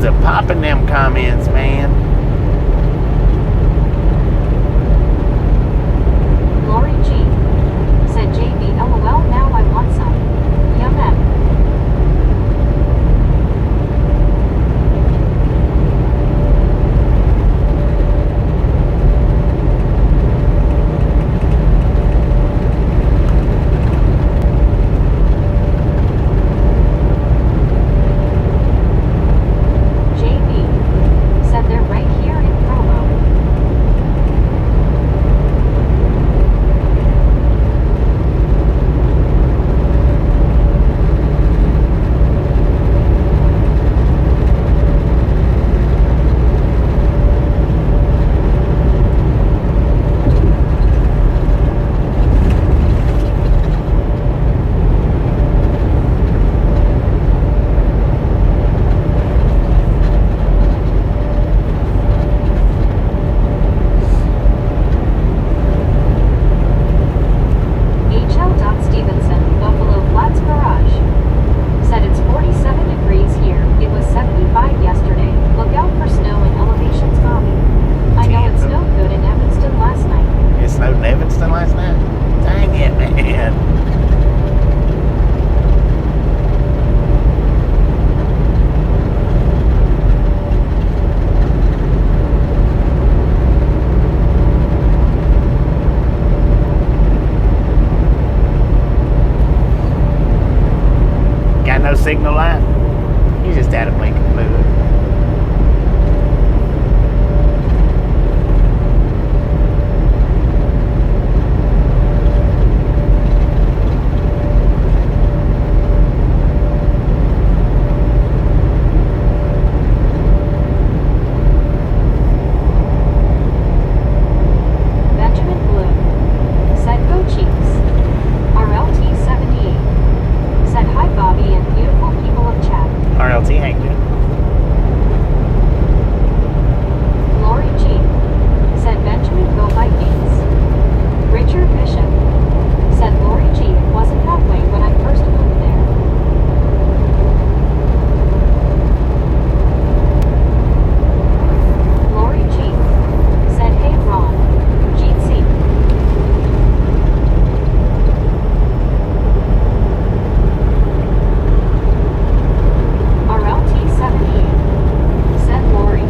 Jibs are popping them comments, man. Lori G. said JB LOL, now I want some. Yum em. JB said they're right here in Provo. H.L. Stevenson, Buffalo Flats Garage, said it's 47 degrees here. It was 75 yesterday. Look out for snow in elevations, Bobby. I know it snowed good in Evanston last night. It snowed in Evanston last night? Dang it, man. Got no signal light? You just had a blinking fluid. Benjamin Blue said go Chiefs. RLT 78 said hi Bobby and beautiful people of chat. RLT hanged it. Lori G. said Benjamin go Vikings. Richard Bishop said Lori G. it wasn't that way when I first moved there. Lori G. said hey Ron. GC. RLT 78 said Lori.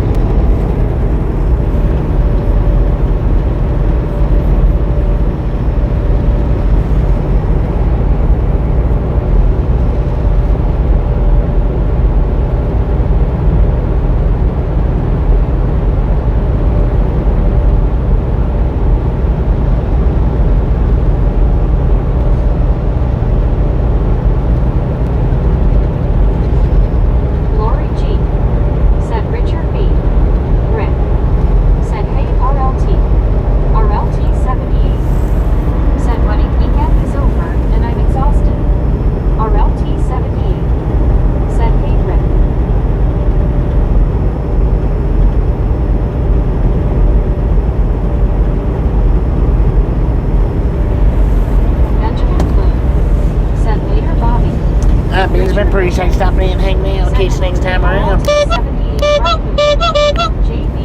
Lori G. said Richard B. Rick said hey RLT. RLT 78 said wedding weekend is over and I'm exhausted. RLT 78 said hey Rick. Benjamin Blue said later Bobby. Benjamin, appreciate stopping in and hanging out. Catch you next time around. JB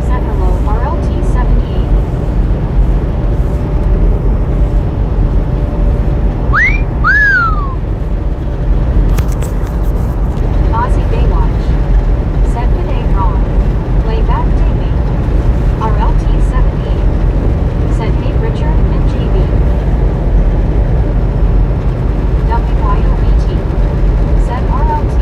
said hello, RLT 78. Ozzy Baywatch said good day, Ron. Lay back, Davey. RLT 78 said hey, Richard and JB. WYOBT said RLT.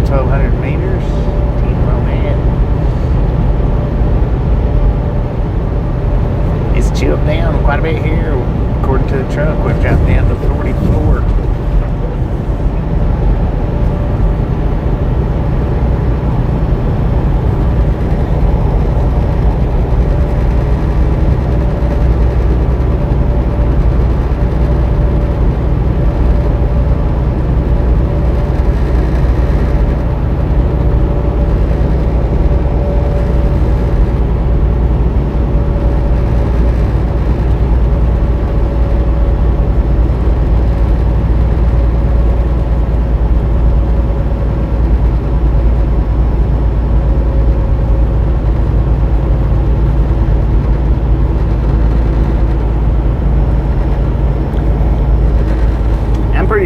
1,200 meters. Oh man. It's chilled down quite a bit here. According to the truck, we've dropped down to 44.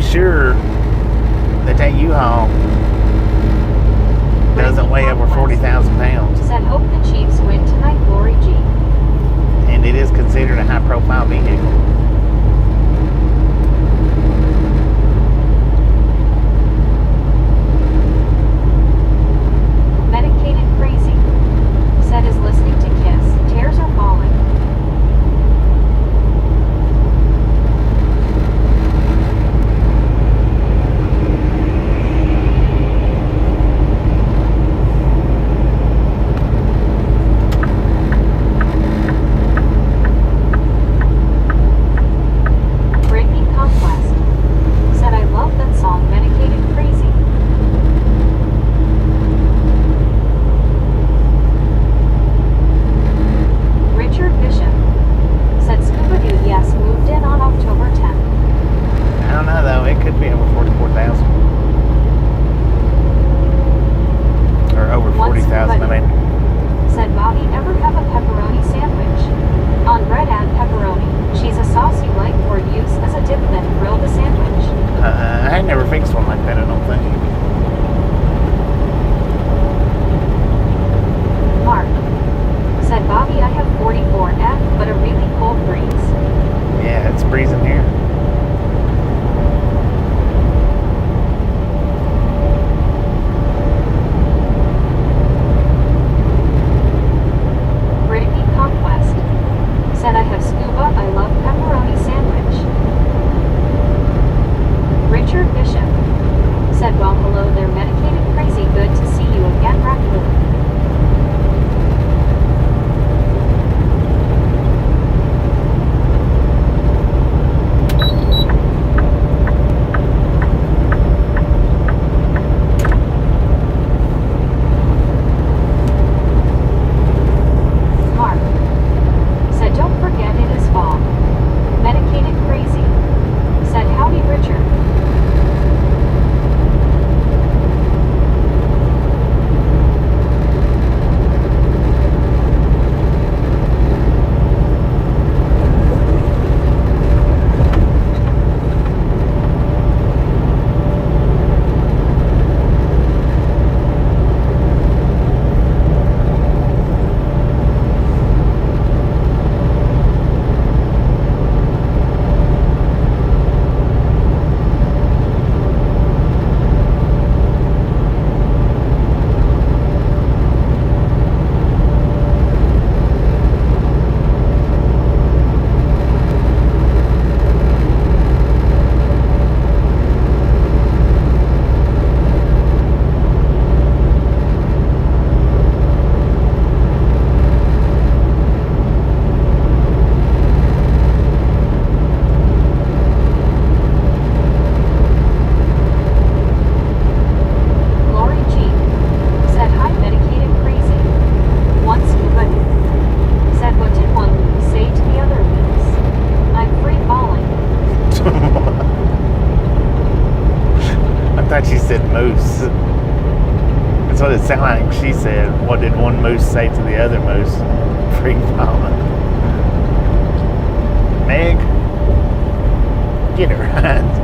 Sure that U-Haul doesn't weigh over 40,000 pounds. Said hope the Chiefs win tonight, Lori G. And it is considered a high-profile vehicle. Medicated crazy. Said is listening to Kiss. Tears are falling. moose. That's what it sounded like she said. What did one moose say to the other moose? Free falling. Meg, get her right.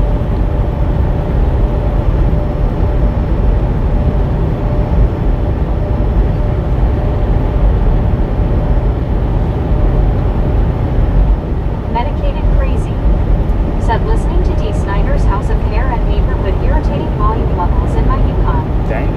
Dang.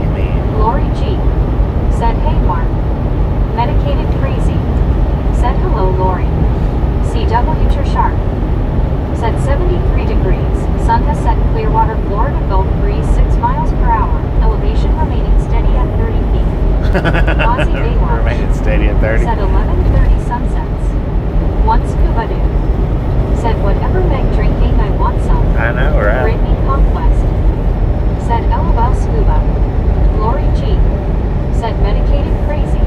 Aussie Baywatch. Remaining steady at 30. Said 11:30 sunsets. One scuba dude. Said whatever Meg drinking, I want some. I know, right? Brittany Conquest. Said LOL scuba. Lori G. Said medicated crazy.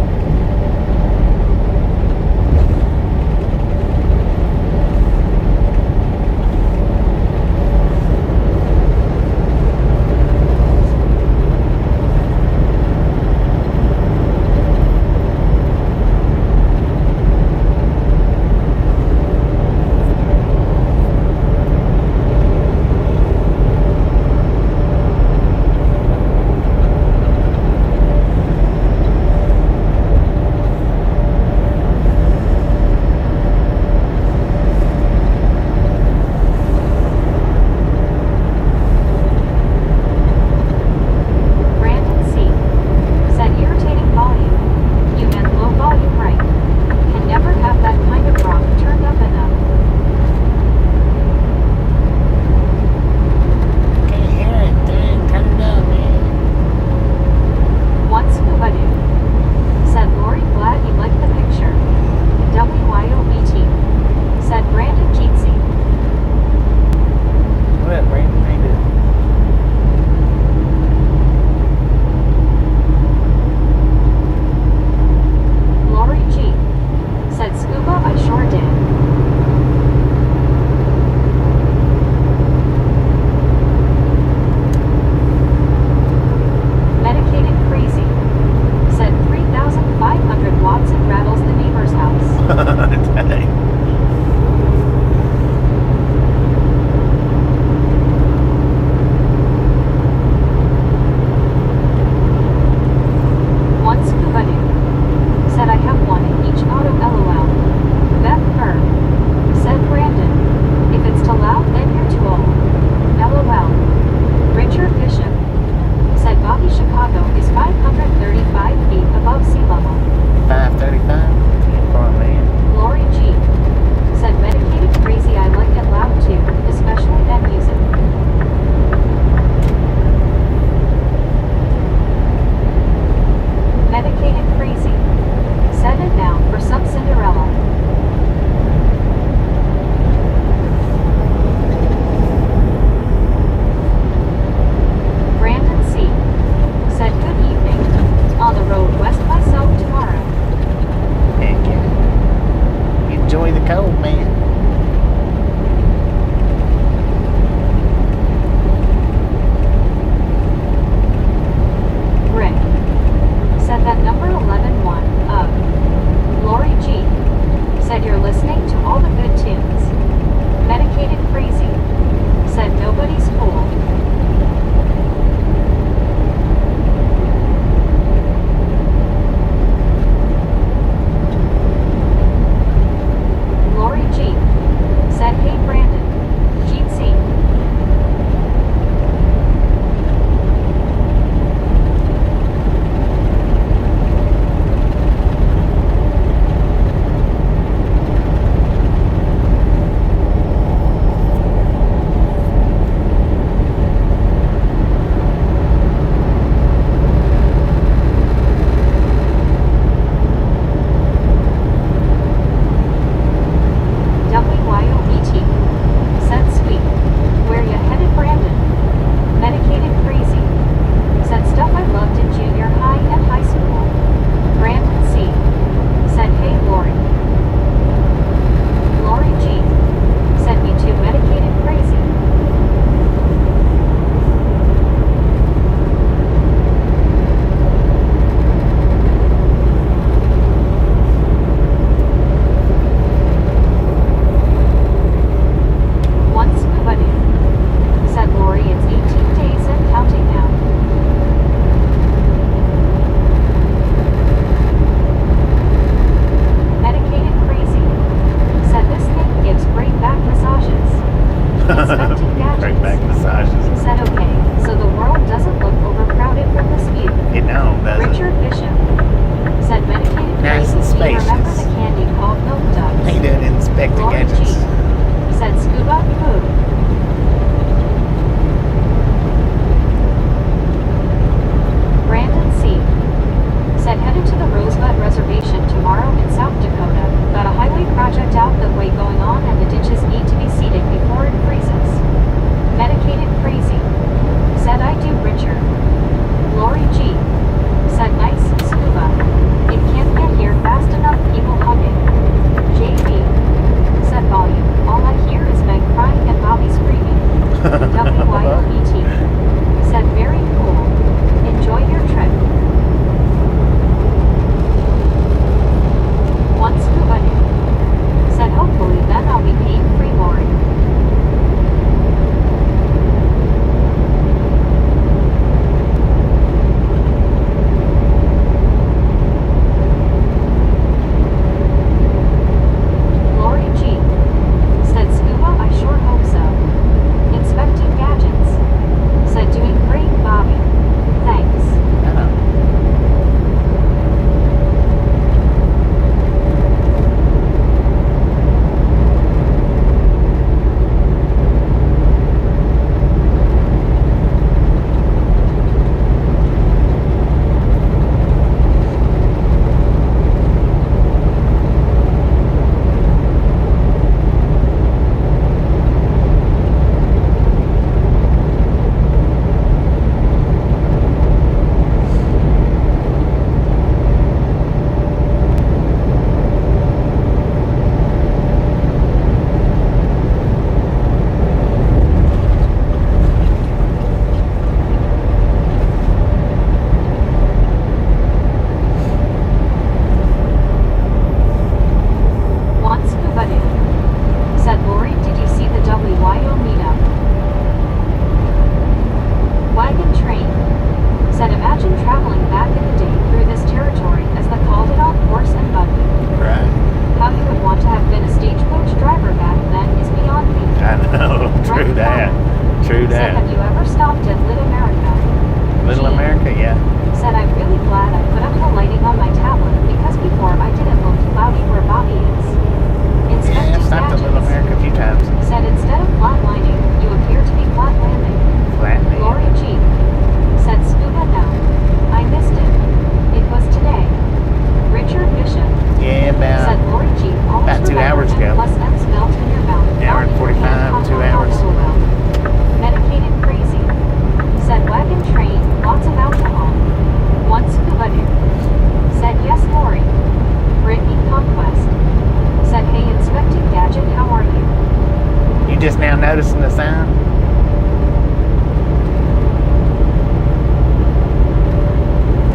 now noticing the sound?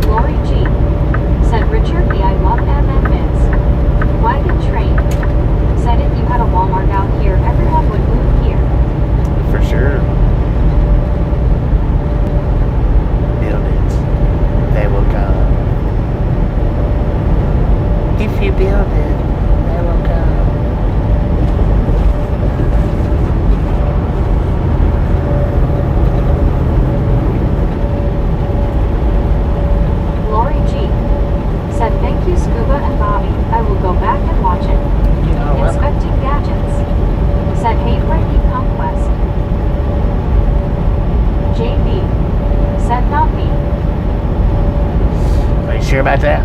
Lori G. said Richard B. I love MMs. Wagon Train said if you had a Walmart out here, everyone would move here. For sure. Buildings, they will come. If you build it, they will come. Lori G. said thank you Scuba and Bobby. I will go back and watch it. Oh, well. Inspecting Gadgets said hey Frankie Conquest. JB said not me. Are you sure about that?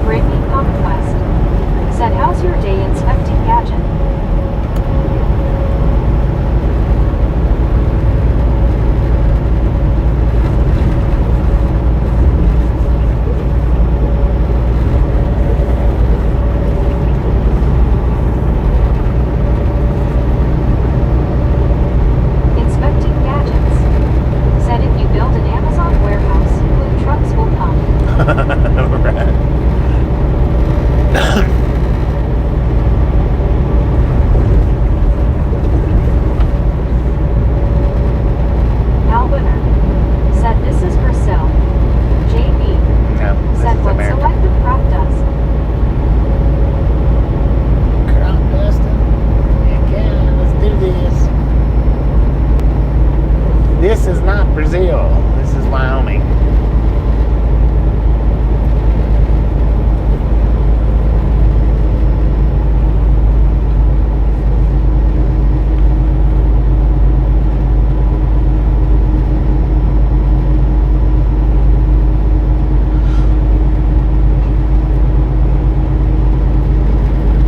Brittany Conquest said how's your day inspecting Gadget? Inspecting Gadgets said if you build an Amazon warehouse, food trucks will come. Right. Albiner said this is Brazil. JB No, this said is what America. selective crop does. Crop dusting. Yeah, let's do this. This is not Brazil. This is Wyoming.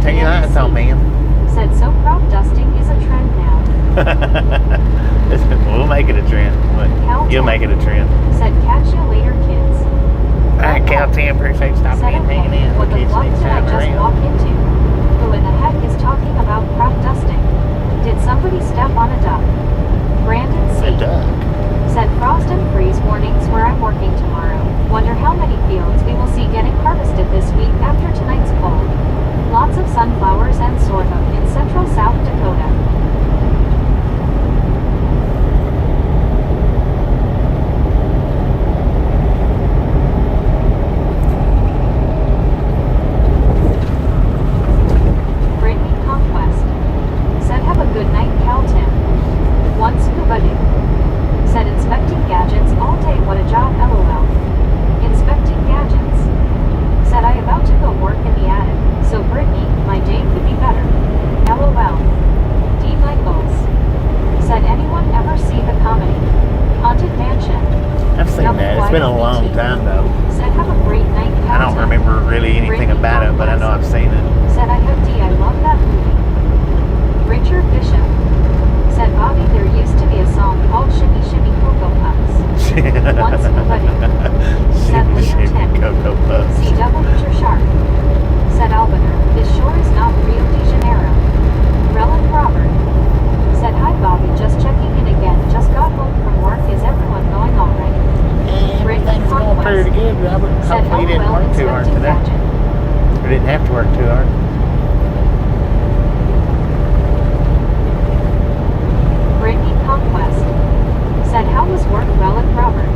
Tell you that, it's on man. Said so crop dusting is a trend now. We'll make it a trend. You'll make it a trend. Said catch you later kids. Alright, Cal 10, appreciate you stopping Said in, hanging okay, in. what the We'll fuck catch you did I next just time walk around. into? Who in the heck is talking about crop dusting? Did somebody step on a duck? Brandon C. A duck. said frost and freeze warnings where I'm working tomorrow. Wonder how many fields we will see getting harvested this week after tonight's cold. Lots of sunflowers and sorghum in central South Dakota. Brittany Conquest said have a good night Cal Tim. One scuba dude said inspecting gadgets all day what a job lol. Inspecting gadgets said I about to go work in the attic, so Brittany, my day could be better. LOL. D. Michaels said anyone ever see the comedy Haunted Mansion? I've seen that. It's been a long time though. Said have a great night I don't Cal Tim. remember really anything about it, but I know I've seen it. Said I have D. I love that movie. Richard Bishop said Bobby there used to be a song called Shimmy Shimmy Cocoa Puffs. Once nobody said Shimmy, later shimmy, 10. Cocoa Puffs. See double Richard Sharp said Albiner. This sure is not Rio de Janeiro. Relin Robert said hi Bobby just checking in again. Just got home from work. Is everyone going alright? Everything's going pretty good. Robert. Said Hopefully you didn't LOL work too hard inspecting today. gadget. You didn't have to work too hard. Brittany Conquest said how was work Relin Robert?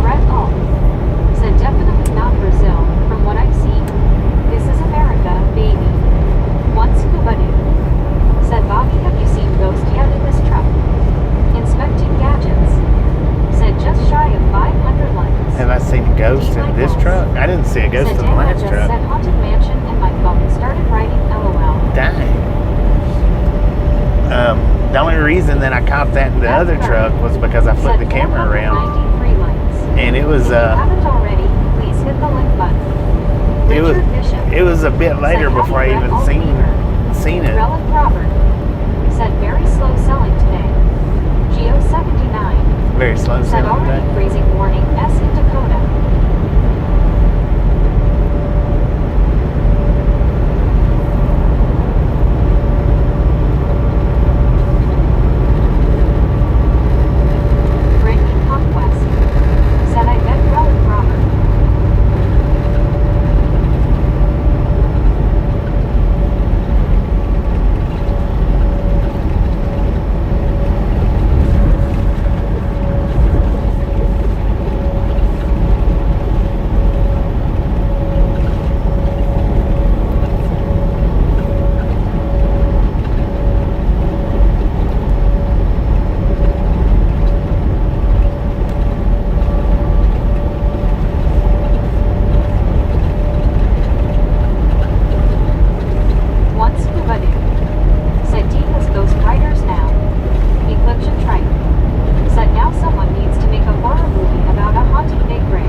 Brett Alt said definitely not Brazil. From what I The only reason that I caught that in the other truck was because I flipped the camera around. 93 likes. And it was If you haven't already, please hit the like button. it was Richard Bishop it was a bit later said, before I "Happy even Red seen it. Relic Robert said very slow selling today. Geo 79 Very slow said selling already today. freezing warning S in Dakota. Brittany Conquest said I bet Relic Robert. One scuba dude said D has ghost riders now. Eclipse and Triton said now someone needs to make a horror movie about a haunted big rig.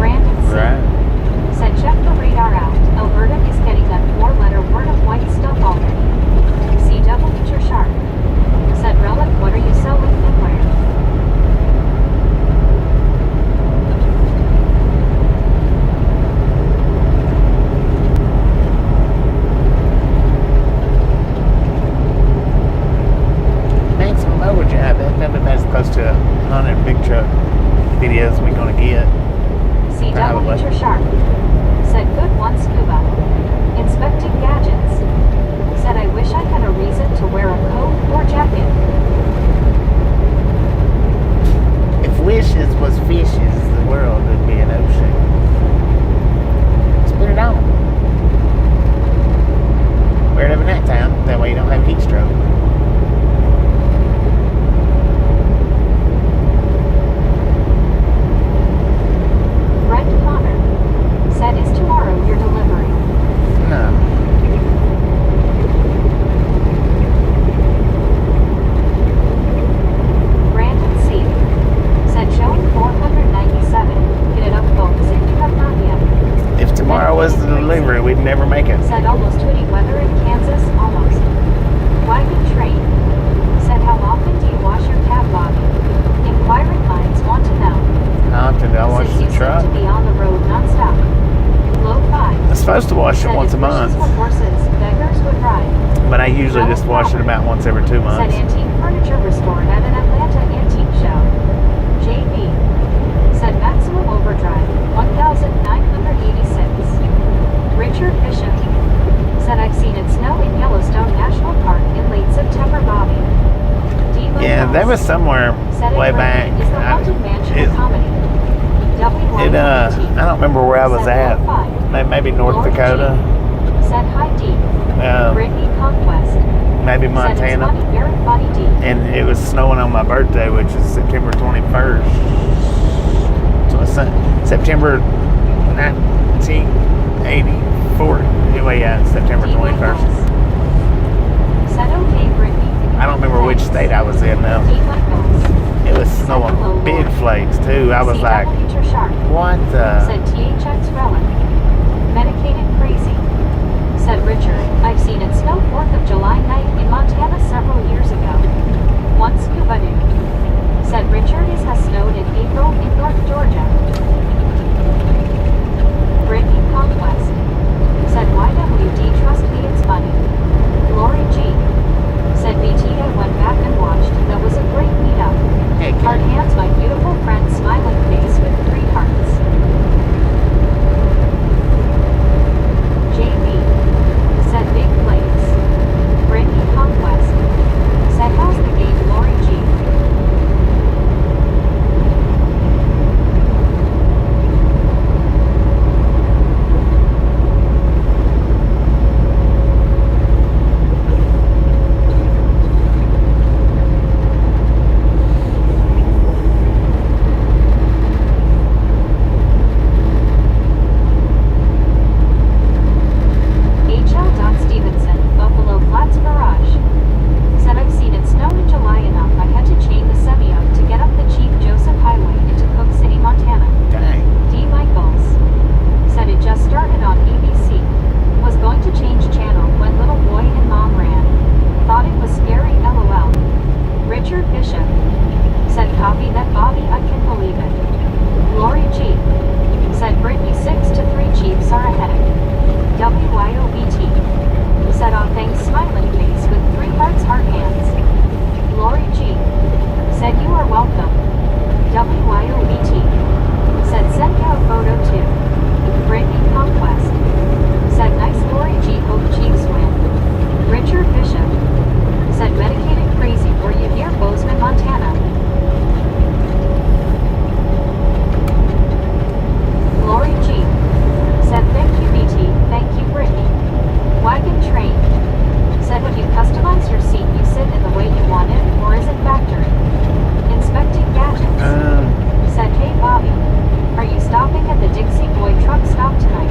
Brandon C Right. said check the radar out. Alberta is getting that 4-letter word of white stuff already. CW Nature Shark said Relic, what are you selling and where? Maximum overdrive. That's never been as close to 100 big truck videos we're gonna get. CW Probably. Nature Shark said good one scuba. Inspecting gadgets said I wish I had a reason to wear a coat or jacket. If wishes was fishes, the world would be an ocean. Let's put it on. Wear it every night time. That way you don't have heat stroke. Brent Connor said is tomorrow your delivery. No. Brandon C said showing 497. Get it up folks if you have not yet. If tomorrow was the delivery, we'd never make it. Said almost hoodie weather in Kansas, almost. Wagon Train said how often do you wash your cab body? Inquiring minds want to know. How often do I wash Since the you seem truck? to be on the road nonstop. Low 5 I'm supposed to wash it said once a if wishes month, were horses, beggars would ride. but I usually just wash it about once every 2 Said months. antique furniture restored at an Atlanta antique show. JB said maximum overdrive 1,986. Richard Bishop said I've seen it snow in Yellowstone National Park in late September, Bobby. Devo Yeah, that was Wells somewhere said way it back. is the haunted mansion it- of comedy. I don't remember where I was at. Maybe North Dakota, Said hi D. uh, Brittany Conquest maybe said it's Montana. funny, very funny D. And it was snowing on my birthday, which is September 21st. So it's September 1984. Anyway, yeah, it's September 21st. Said okay, Brittany. I don't remember which state I was in now. D. Michaels. It was snowing big flakes too. I was like, CW Nature Shark. what the? Said THX Relic. Medicated Crazy. Said Richard, I've seen it snow 4th of July night in Montana several years ago. One scuba dude. Said Richard is has snowed in April in North Georgia. Brittany Conquest. Said YWD trust me it's funny. Lori G. Said BTA went back and watched. That was a great meetup. Heck, Hard hands, my beautiful friend, smiling face with 3 hearts. JB said big plates. Brittany Conquest Bobby that Bobby, I can believe it. Lori G. Said Brittany 6 to 3 Chiefs are ahead. WYOBT. Said on thanks smiley face with 3 hearts heart hands. Lori G. Said you are welcome. WYOBT. Said send you a photo too. Brittany Conquest. Said nice Lori G. Hope Chiefs win. Richard Bishop. Said medicated crazy were you near Bozeman, Montana? Lori G. Said thank you BT, thank you Brittany. Wagon Train. Said have you customized your seat you sit in the way you want it, or is it factory? Inspecting gadgets. Said hey Bobby, are you stopping at the Dixie Boy truck stop tonight?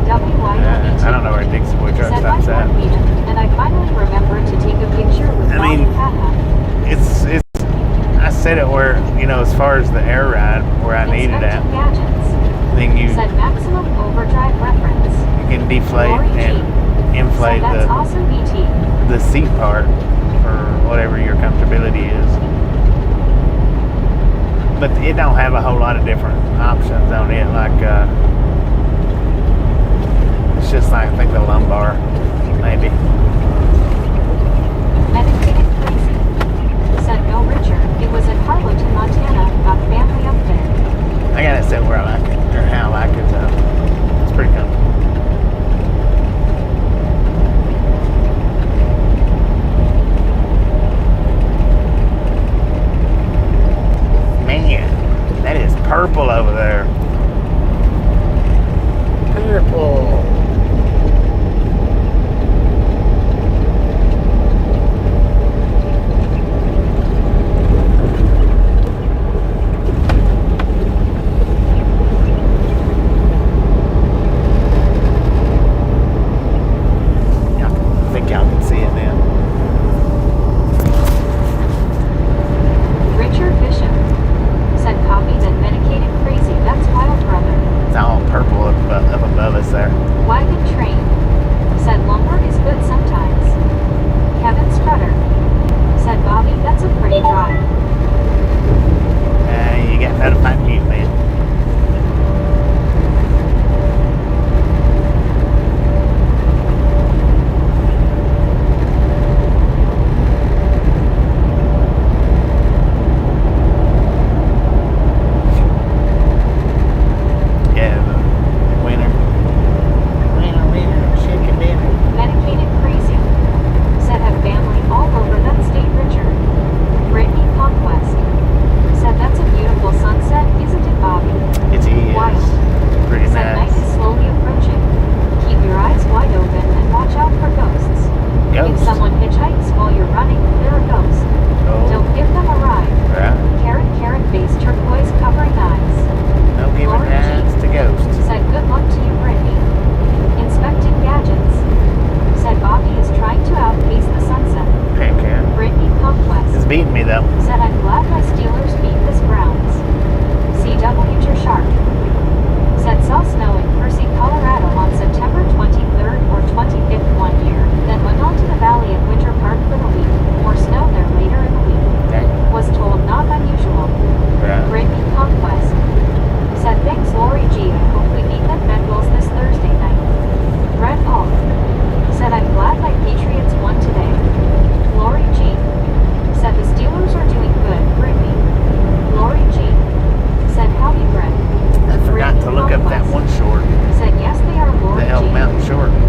WYOBT. I don't know where Dixie Boy truck Said stops my at. one meeting, and I finally remembered to take a picture with I Bobby mean, Pata. It's I said it where, you know, as far as the air ride where I needed it at, Inspecting gadgets. then you Said maximum overdrive reference. can deflate Lori G. and inflate Said that's awesome BT. the seat part for whatever your comfortability is. But it don't have a whole lot of different options on it. Like it's just like I think the lumbar maybe. Medicated crazy. Said no Richard, it was in Harlowton, Montana, got family up there. I got it set where I like it, or how I like it, so it's pretty comfortable. Man, that is purple over there. Purple.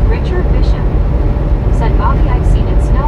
Richard Bishop said, Bobby, I've seen it snow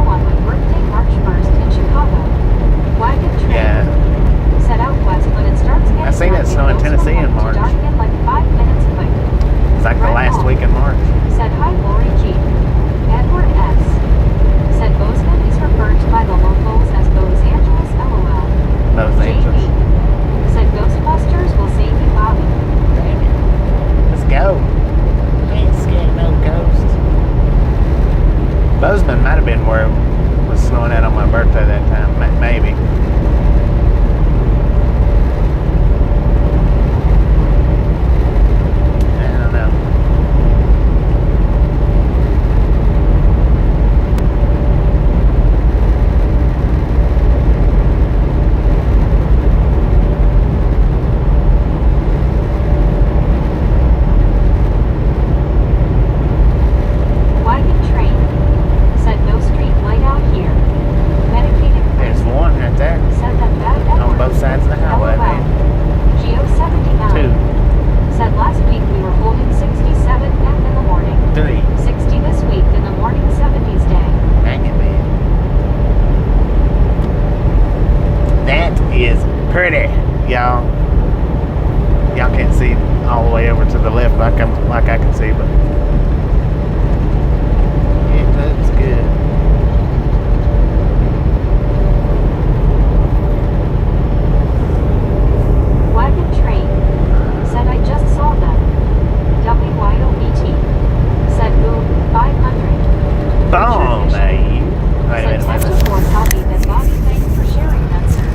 y'all can't see all the way over to the left like I can see, but it looks good. Wagon train. Said I just saw them. WYOBT. Said boom, 500. Boom, you. Wait a Said minute. 10 to 4 copy that Bobby, thanks for sharing that, sir.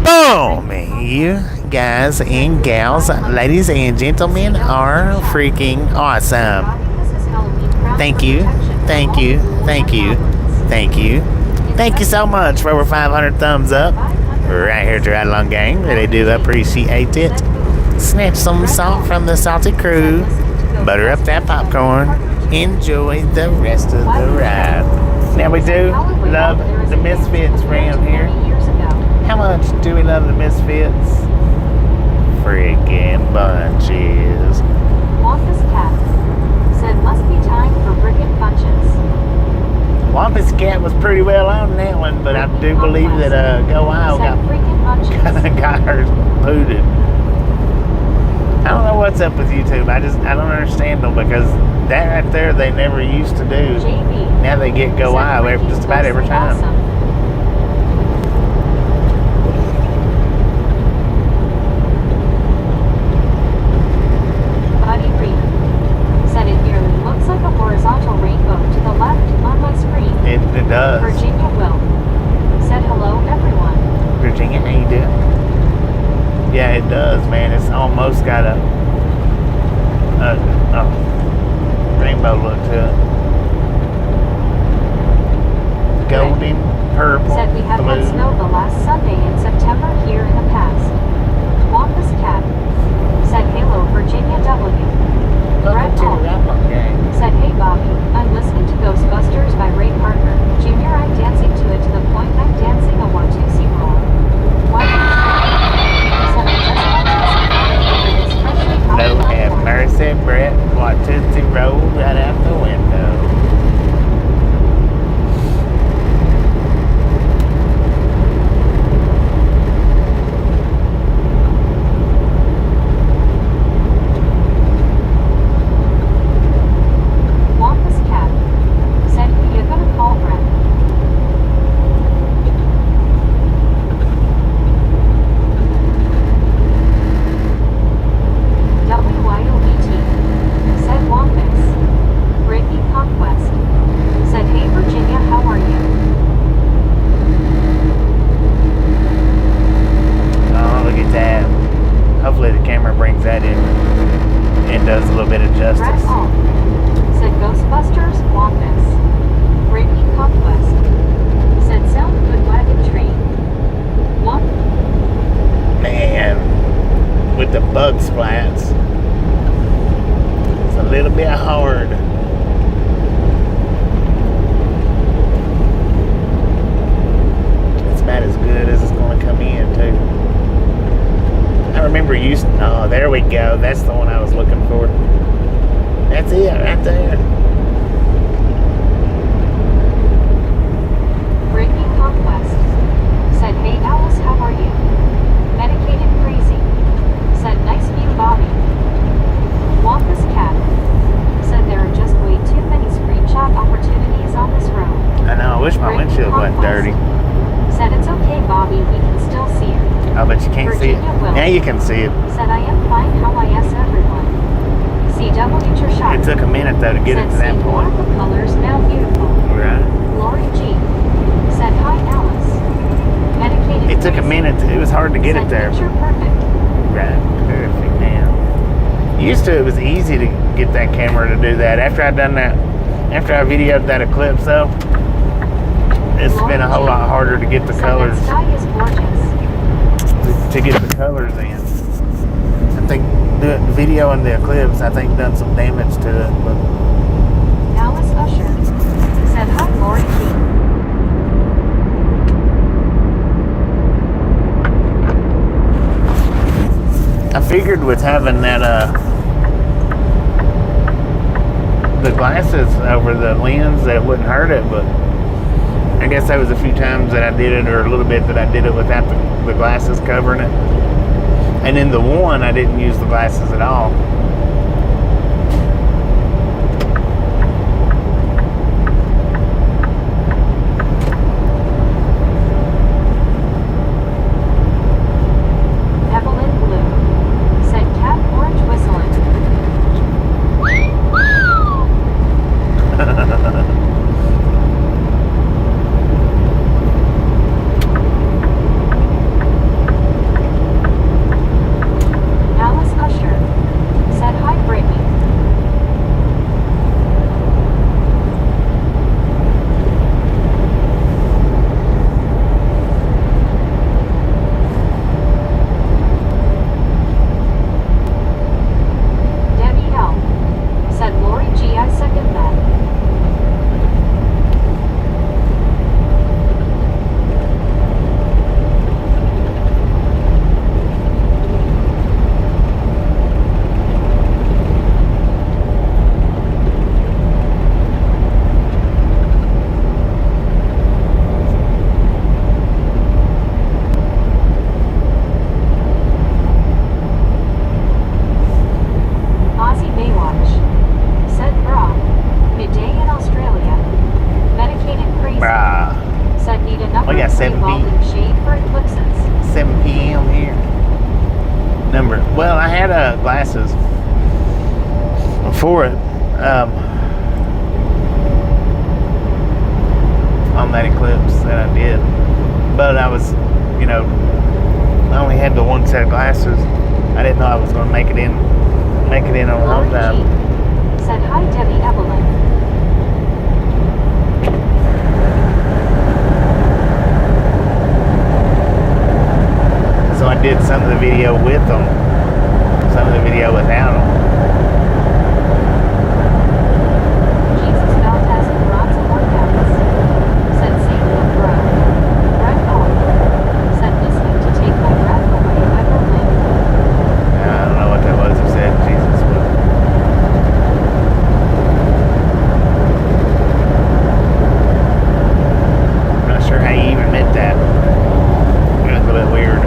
Boom, you guys and gals, ladies and gentlemen, are freaking awesome. Bobby, this is Halloween crowd Thank you, protection for thank all you, ghouls thank and you, goblins. thank you. Thank you so much for over 500 thumbs up. 500. Right here to Ride Along Gang. Really do appreciate it. Snatch some salt from the salty crew. Butter up that popcorn. Enjoy the rest of the ride. Now we do love the Misfits around here. How much do we love the Misfits? Freaking bunches. Wampus Cat said must be time for frickin' bunches. Wampus Cat was pretty well on that one, but I do believe that Go Wild Said freaking bunches. got hers booted. I don't know what's up with YouTube. I don't understand them because that right there they never used to do. JB. Now they get Go said Wild Ricky's just about every mostly time. awesome. Buddy Reed said it nearly looks like a horizontal rainbow to the left on my screen. It does. Virginia Will said hello everyone. Virginia, how you doing? Yeah, it does, man. It's almost got a rainbow look to it. Golden, purple, Said we have had blue. snow the last Sunday in September here in the past. Wampus Cat said hello Virginia W. Welcome to the Ride Along Gang. Said hey Bobby, I'm listening to Ghostbusters by Ray Parker. Junior, I'm dancing to it to the point I'm dancing a Watusi roll. Wagon train said I just want to over this freshly popped Lord have popcorn. mercy, Brett. What Tootsie Roll right out the window. Wampus Cat said who you gonna call Brett? WYOBT said Wampus. Brittany Conquest said hey Virginia, how are you? Oh, look at that. Hopefully the camera brings that in and does a little bit of Brett justice. Alt said Ghostbusters, Wampus. Brittany Conquest said sound good wagon train. Wamp Man, with the bug splats, it's a little bit hard. It's about as good as it's going to come in, too. I remember oh, there we go. That's the one I was looking for. That's it, right there. Brittany Conquest said hey Alice, how are you? Medicated crazy said nice view Bobby. Wampus Cat said there are just way too many screenshot opportunities on this road. I know, I wish my windshield wasn't dirty. Said it's okay Bobby, we can still see you. Oh, but you can't see it. Virginia will. Now you can see it. Said I am fine, how I yes everyone. CW get your shot. It took a minute, though, to get it to Said that see more point. of the colors now beautiful. Right. Lori G said hi Alice. Medicated It took a crazy. minute. It was hard to get Said it there. picture perfect. Right. Perfect, man. Used to, it was easy to get that camera to do that. After I videoed that eclipse, though, it's been a whole lot harder to get the Said colors, that sky is gorgeous. to get the colors in. I think videoing the eclipse, I think done some damage to it, but Alice Usher said hi Lori G. I figured with having that, the glasses over the lens that it wouldn't hurt it, but I guess there was a few times that I did it, or a little bit that I did it without the glasses covering it. And in the one, I didn't use the glasses at all. Evelyn Blue said cat orange whistling. Alice Usher said hi Brittany. Debbie L said Lori G. I second that. Ozzy Baywatch said bra. Midday in Australia. Medicated crazy. Brah. Said need a number We got 7 evolving shade for eclipses. 7 p.m. here. Well, I had glasses for it on that eclipse that I did. But I was, I only had the one set of glasses. I didn't know I was going to make it in on home Lori time. G. said hi Debbie Evelyn. So I did some of the video with them, some of the video without them. Jesus Valdez and Bronze Workouts said Samuel Bro. Brett O. said listening to Take My Breath Away by Berlin. I don't know what that was. He said Jesus, but I'm not sure how you even meant that. It was a little bit weird.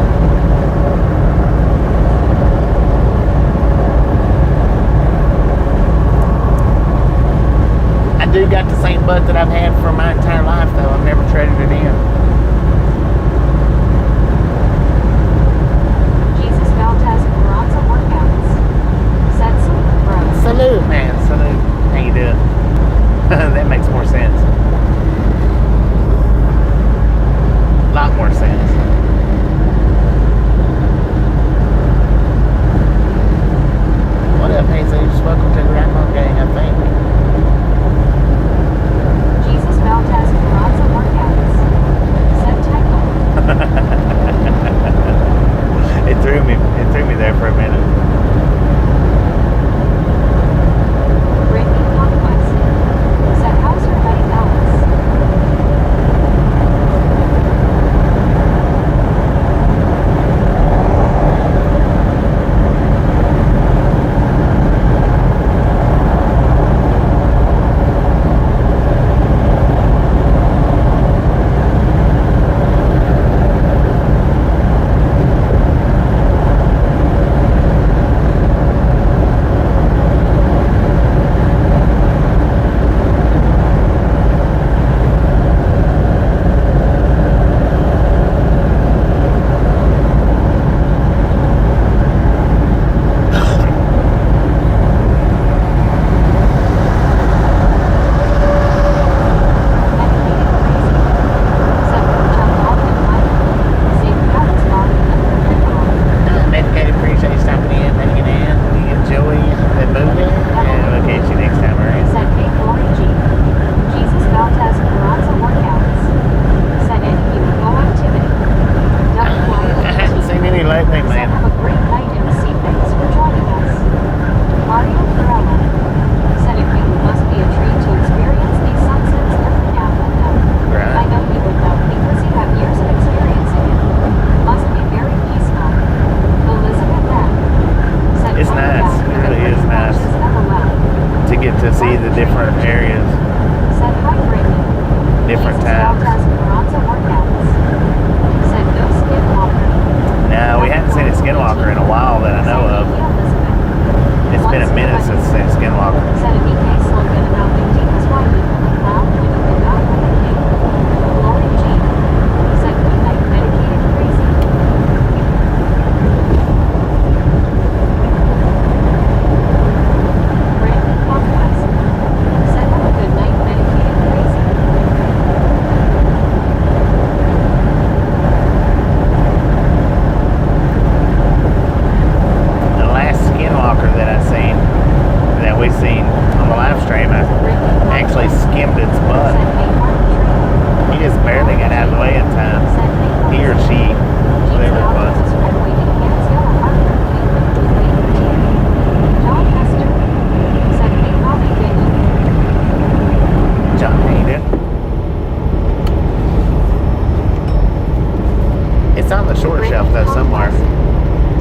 the short shelf though somewhere.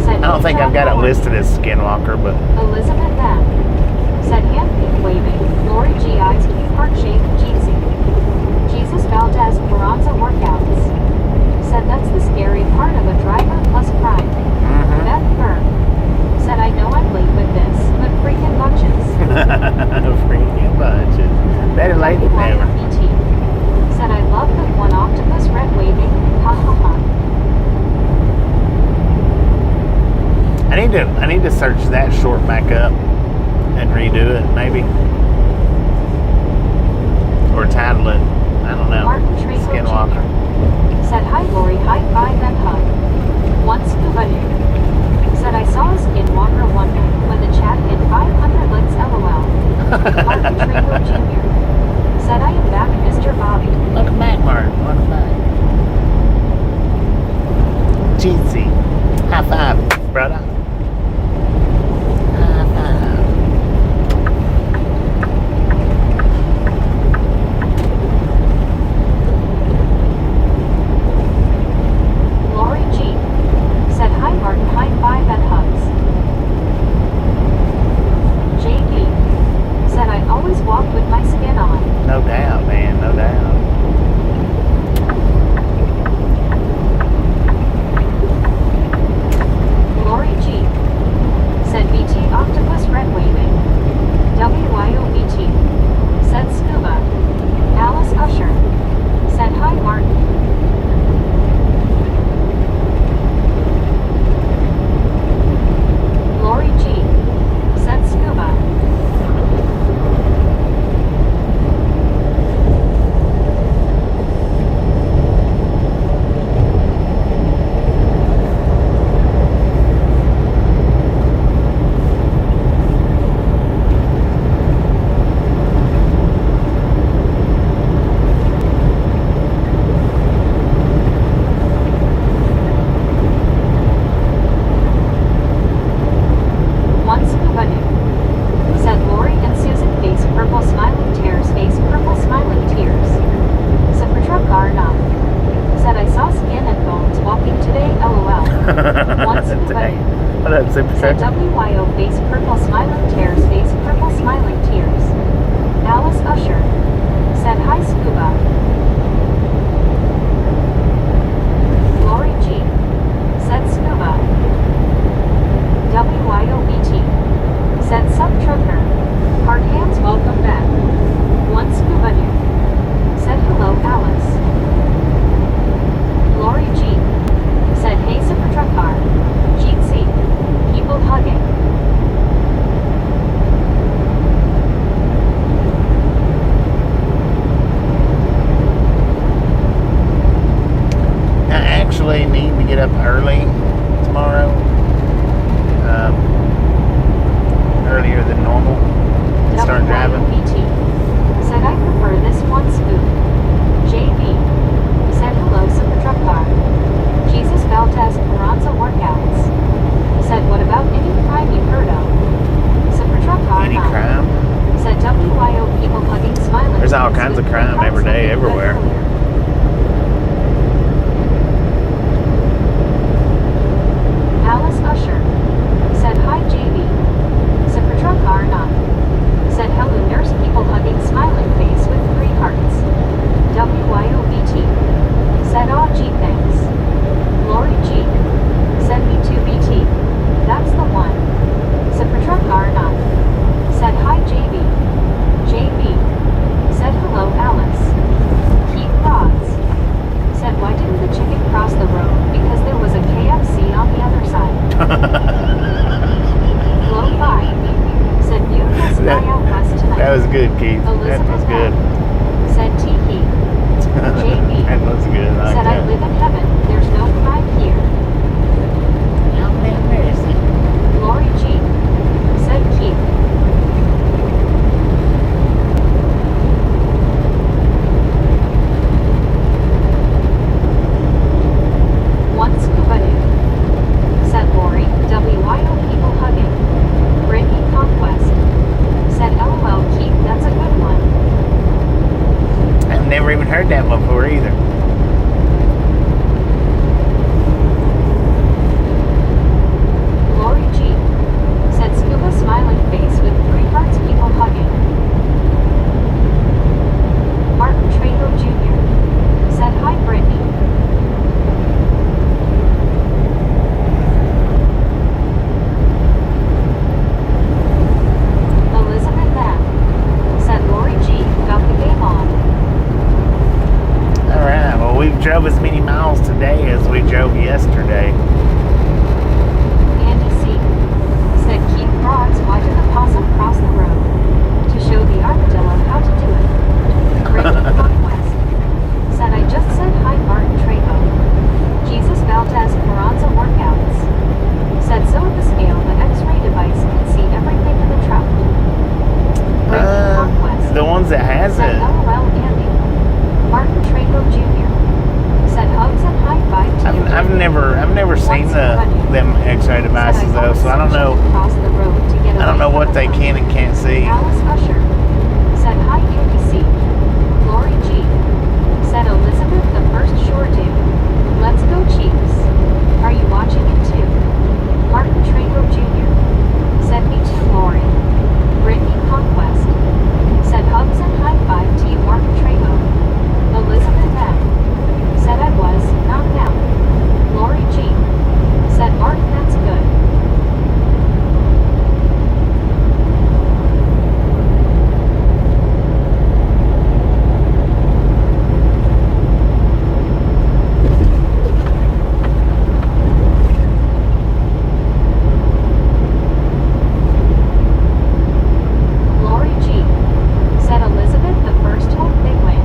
Said, I don't think I've got it "Hey, listed as Skinwalker, but Elizabeth M. Said hand peak waving. Lori G. Eyes peak heart shape cheesy. Jesus Valdez Esperanza workouts. Said that's the scary part of a driver plus crime. Beth Burr. Said I know I'm late with this, but freaking bunches. freaking bunches. Better late than never. WYOBT. Said I love the one octopus red waving. Ha ha ha. I need to search that short back up and redo it maybe. Or title it. I don't know. Martin Trejo Skinwalker. Jr. Said hi Lori, high five and hug. One scuba dude. Said I saw a Skinwalker one night when the chat hit 500 likes LOL. Martin Trejo Jr. Said I am back, Mr. Bobby. Welcome back, Martin. Welcome back. Cheesy. High five, brother. High five. Lori G. Said hi Martin, high five and hugs. JD. Said I always walk with my skin on. No doubt, man. No doubt. Lori G. Said BT octopus red waving. WYOBT. Said scuba. Alice Usher. Said hi Martin. Lori G. Said scuba. One scuba dude. Said Lori and Susan face purple smiling tears face purple smiling tears. Super truck car not. Said I saw skin and bones walking today LOL. One scuba Dang. dude. What up, Super Said Truck? WYO face purple smiling tears face purple smiling tears. Alice Usher. Said hi scuba. Lori G. Said scuba. WYOBT. Said sub trucker. Hard hands welcome back. One scuba dude. Said hello Alice. Lori G. Said hey super truck car. Jeetsy. People hugging. I actually need to get up early tomorrow. Earlier than normal. To start driving. WYOBT. Said I prefer this one scoop. JV. Said hello super truck car. Jesus Valdez Esperanza workouts. Said what about any crime you've heard of? Super truck car Any not. crime? Said WYO people hugging smiling. There's all kinds of crime every day, everywhere. Alice Usher. Said hi JV. Super truck car not. Said hello nurse people hugging smiling face with 3 hearts. WYOBT. Said aw gee thanks. we drove yesterday. Andy C. said, keep rods, why did the possum cross the road? To show the armadillo how to do it. Ricky Conquest said, I just said hi Martin Trejo. Jesus Valdez Carranza workouts. Said, so at the scale, the X-ray device can see everything in the trout. Ricky Conquest The ones that has said, it. LOL Andy. Martin Trejo Jr. said, hugs and high five to you. I've never seen them X-ray devices though, so I don't know. I don't know what they can and can't see. Alice Usher said, hi Andy C. Lori G. said, Elizabeth the first sure do. Let's go Chiefs. Are you watching it too? Martin Trejo Jr. said, me too Lori. Brittany Conquest said, hugs and high five to you Martin Trejo. Elizabeth M. said, I was, not now. Lori G. said, Martin, that's good. Lori G. said, Elizabeth the first hope they win.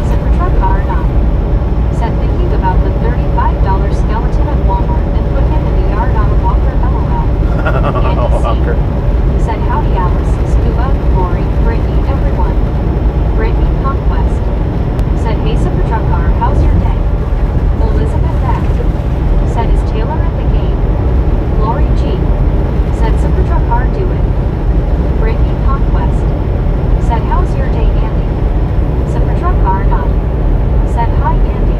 Cybertruck R9 said, thinking about the $35 skeleton at Walmart and put him in the yard on a walker LOL. Andy C. Walker. said, howdy Alice, Scuba, Lori, Brittany, everyone. Brittany Conquest said, hey Cybertruck R, how's your day? Elizabeth M. said, is Taylor at the game? Lori G. said, Cybertruck R, do it. Brittany Conquest said, how's your day Andy? Cybertruck R9 said, hi Andy.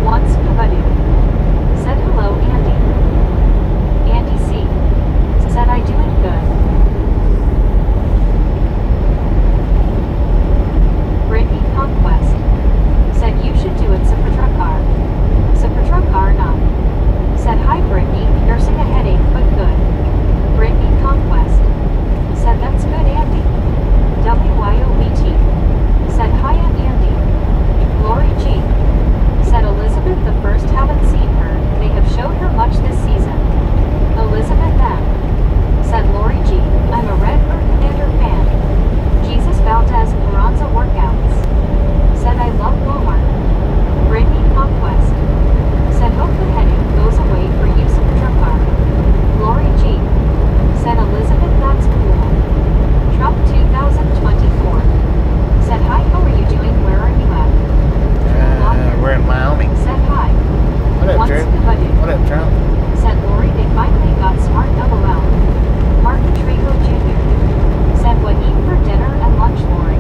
Once Kavadu said, hello Andy. Andy C. said, I doing good. Brittany Conquest said, you should do it Cybertruck R. Cybertruck R9 said, hi Brittany, nursing a headache but good. Brittany Conquest said, that's good Andy. WYOBT said, hi I'm Andy. Lori G. said, Elizabeth the first haven't seen her, they have showed her much this season. Elizabeth M. said, Lori G. I'm a Redbird Commander fan. Jesus Valdez Carranza workouts. Said, I love Walmart. Brittany Conquest said, hope the headache goes away for you Cybertruck R. Lori G. said, Elizabeth that's cool. Trump 2024 said, hi how are you doing, where are you at? We're in Wyoming. Said hi. What up, Once Drew? Kavadu What up, Trump? said, Lori they finally got smart LOL. Martin Trejo Jr. said, what eat for dinner and lunch Lori?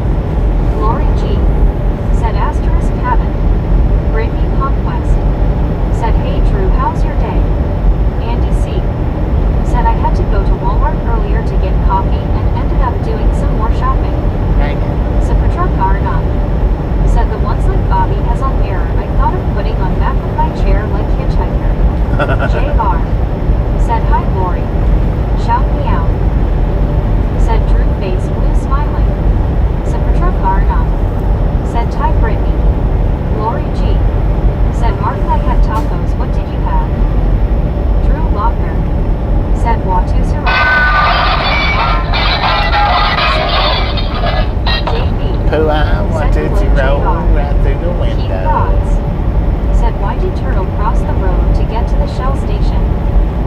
Lori G. said, asterisk cabin. Brittany Conquest said, hey Drew how's your day? Andy C. said, I had to go to Walmart earlier to get coffee and ended up doing some more shopping. Dang it. Cybertruck R9 said, the ones like Bobby has on mirror I thought of putting on back of my chair like hitchhiker. JR said, hi Lori. Shout me out. Said Drew face blue smiling. Cybertruck R9 said, Ty Brittany. Lori G. said, Martin I had tacos, what did you have? Drew Lochner said, Watu Sarai. JB Pooh, I want to roll right through the Keith window. Thoughts said, why did Turtle cross the road to get to the Shell station?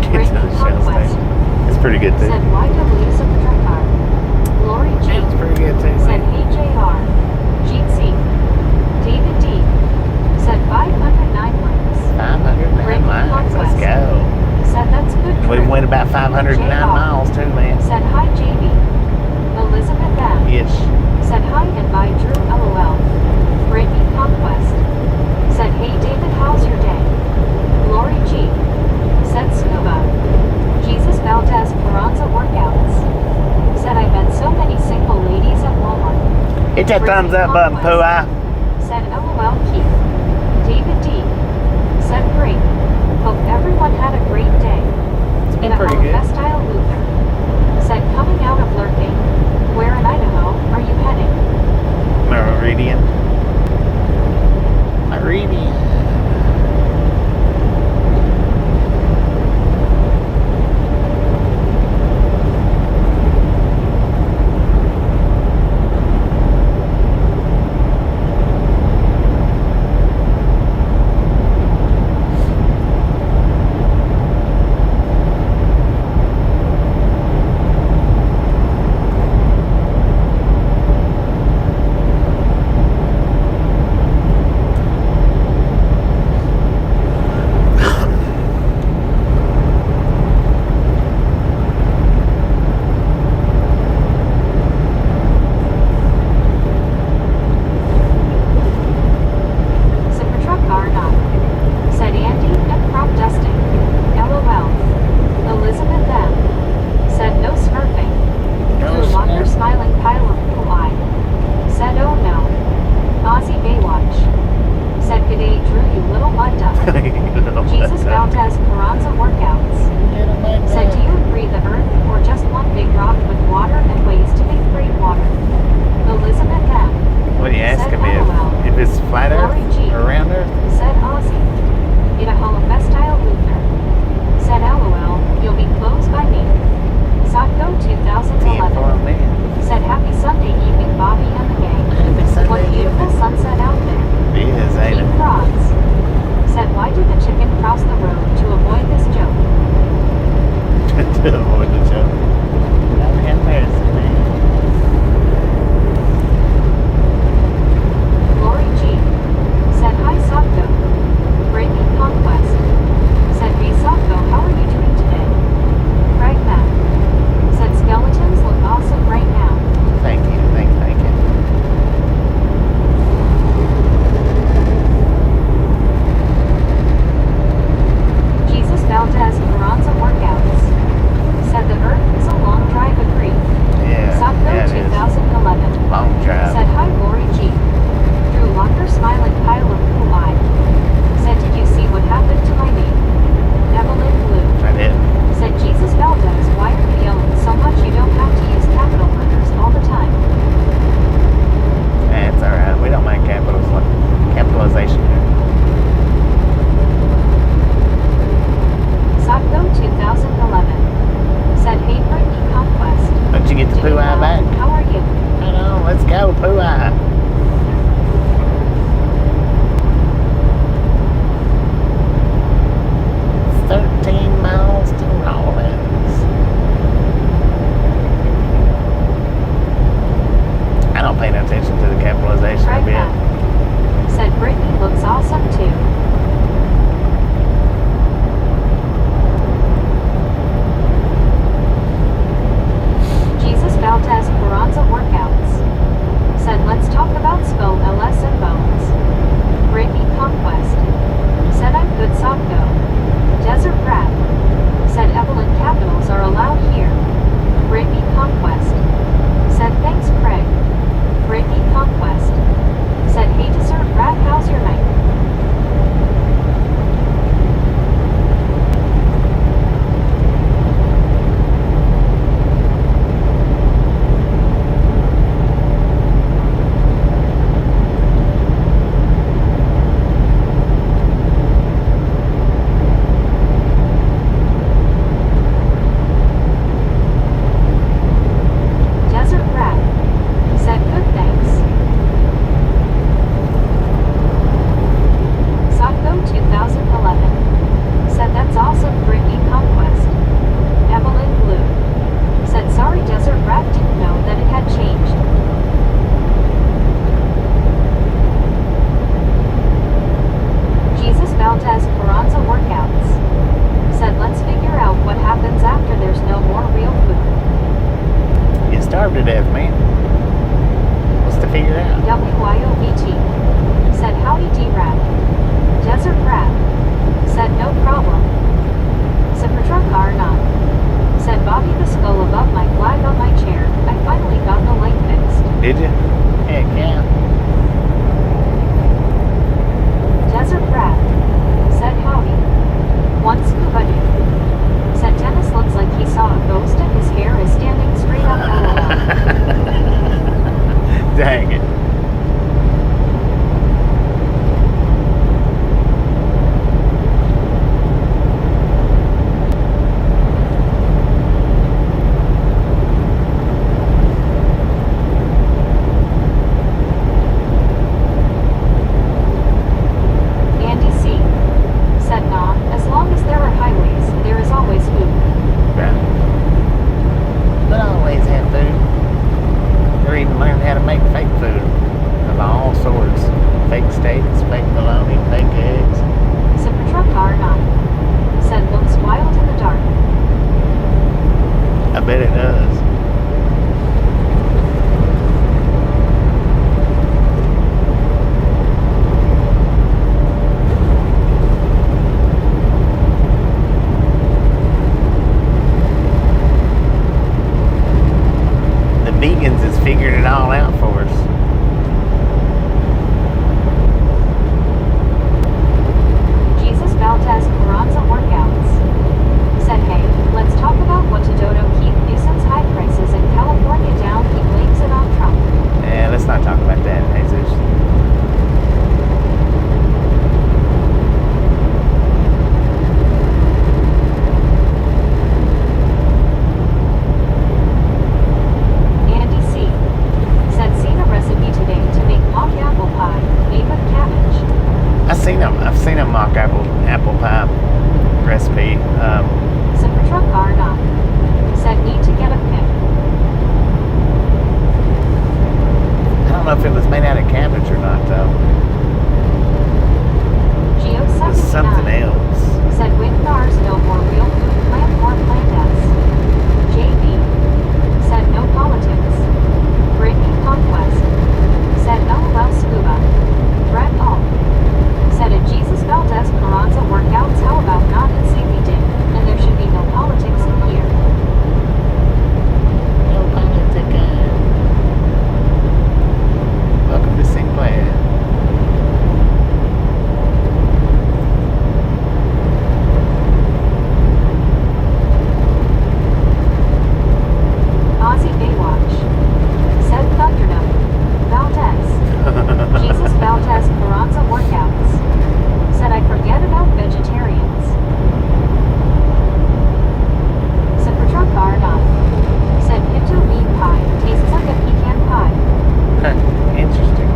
Get to Brittany the Shell Conquest station. It's pretty good too. said, YW Cybertruck R. Lori G. It's pretty good too. said, hey JR. Jeet C. David D. said, 509 links. 509 Brittany miles. Let's Conquest go. said, that's good. We Drew. went about 509 miles too, man. Said, hi JB. Elizabeth M. Yes. said, hi and bye Drew LOL. Brittany Conquest said, hey David how's your day? Lori G. said, scuba. Jesus Valdez Carranza workouts. Said, I met so many single ladies at Walmart. Hit that thumbs up button, Pooh. Said, LOL Keith. David D. said, great. Hope everyone had a great day. It's been In a pretty good. Style Luther to death, man. What's to figure out? WYOVT. Said howdy D-Rap. Desert Rap. Said no problem. Cybertruck R9. Said Bobby the skull above my flag on my chair. I finally got the light fixed. Did you? Heck yeah. Desert Rap. Said howdy. One scuba dude. Said Dennis looks like he saw a ghost and his hair is standing straight up LOL. Dang it. Andy C. Said nah, as long as there are highways, there is always food. Yeah. But always have food. Or even learn how to make fake food of all sorts. Fake steaks, fake bologna, fake eggs. Cybertruck R9. Said looks wild in the dark. I bet it does. The vegans has figured it all out for us. Jesus Valdez Carranza workouts. Said hey, let's talk about what to do to keep nuisance high prices in California down. He blames it on Trump. Yeah, let's not talk about that, Jesus. Andy C. Said seen a recipe today to make mock apple pie made with cabbage. I've seen a mock apple pie recipe. Cybertruck R9. Said need to get a pick. I don't know if it was made out of cabbage or not, though. Geo It was something 79. else. Said Windnars no more real food, plant more planets. JB. Said no politics. Brittany Conquest. Said LOL scuba. Brett All. Said at Jesus Valdez Carranza workouts, how about not and say we did, and there should be no politics in here. No politica. Welcome to Sinclair. Aussie Baywatch. Said Thunderdome. Valdez. Jesus Valdez Carranza workouts. Said I forget about vegetarians. Cybertruck R9. Said pinto bean pie tastes like a pecan pie. Huh, interesting.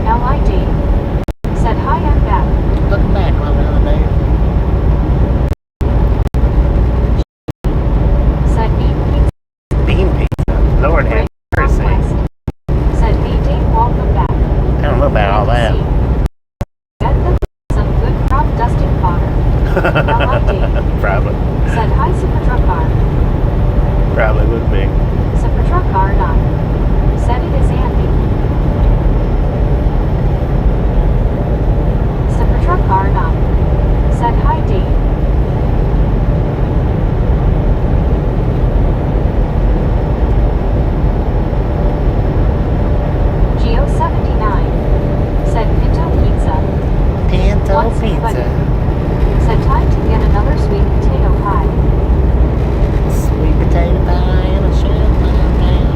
LID. Said hi, I'm back. Look back, my little babe. Said bean pizza. Bean pizza. Lord have mercy. Conquest. Said hey Dave, welcome back. I don't know about all that. Bet them some good crop dusting fodder. LID. Probably. Said hi Cybertruck R. Probably would be. Cybertruck R9. Said it is Andy. Cybertruck R9. Said hi Dave. Geo 79. Said pinto pizza. Pinto Once pizza. Said time to get another sweet potato pie. Sweet potato pie and a champagne.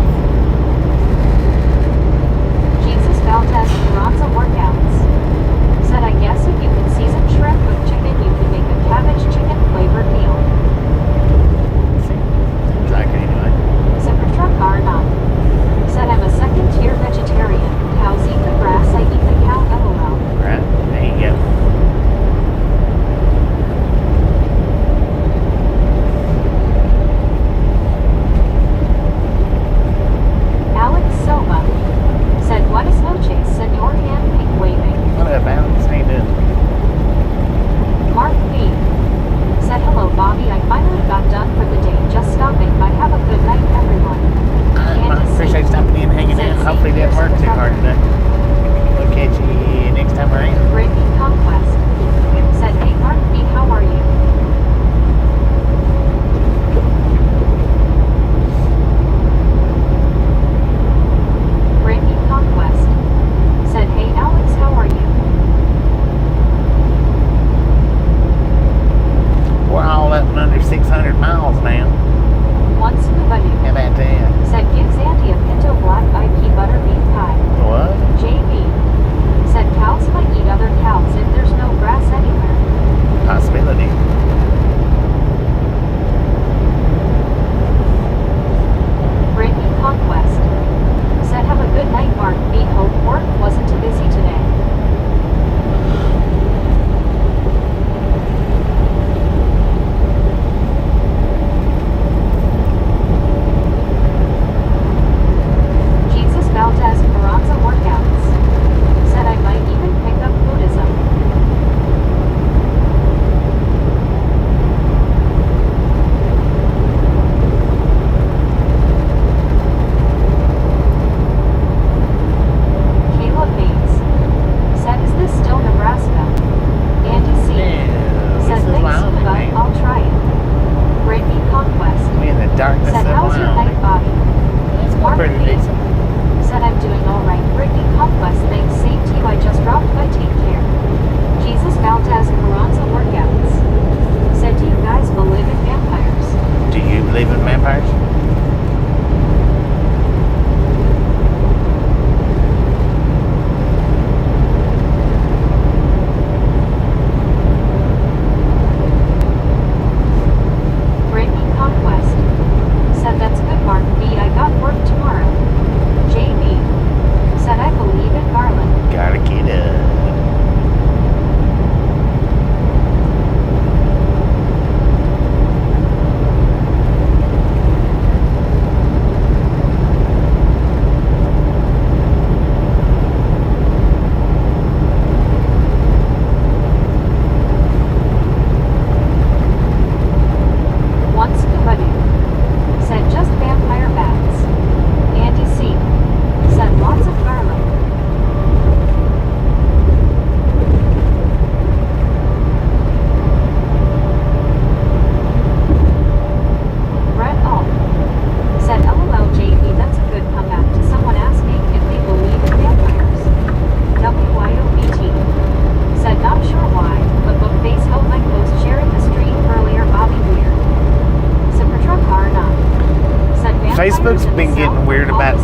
Facebook's been getting weird about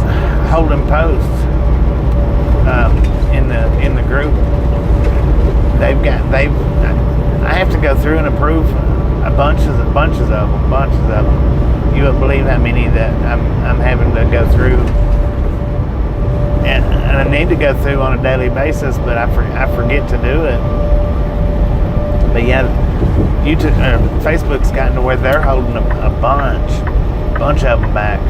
holding posts in the group. I have to go through and approve bunches of them. You wouldn't believe how many that I'm having to go through, and I need to go through on a daily basis, but I forget to do it. But yeah, Facebook's gotten to where they're holding a bunch of them back.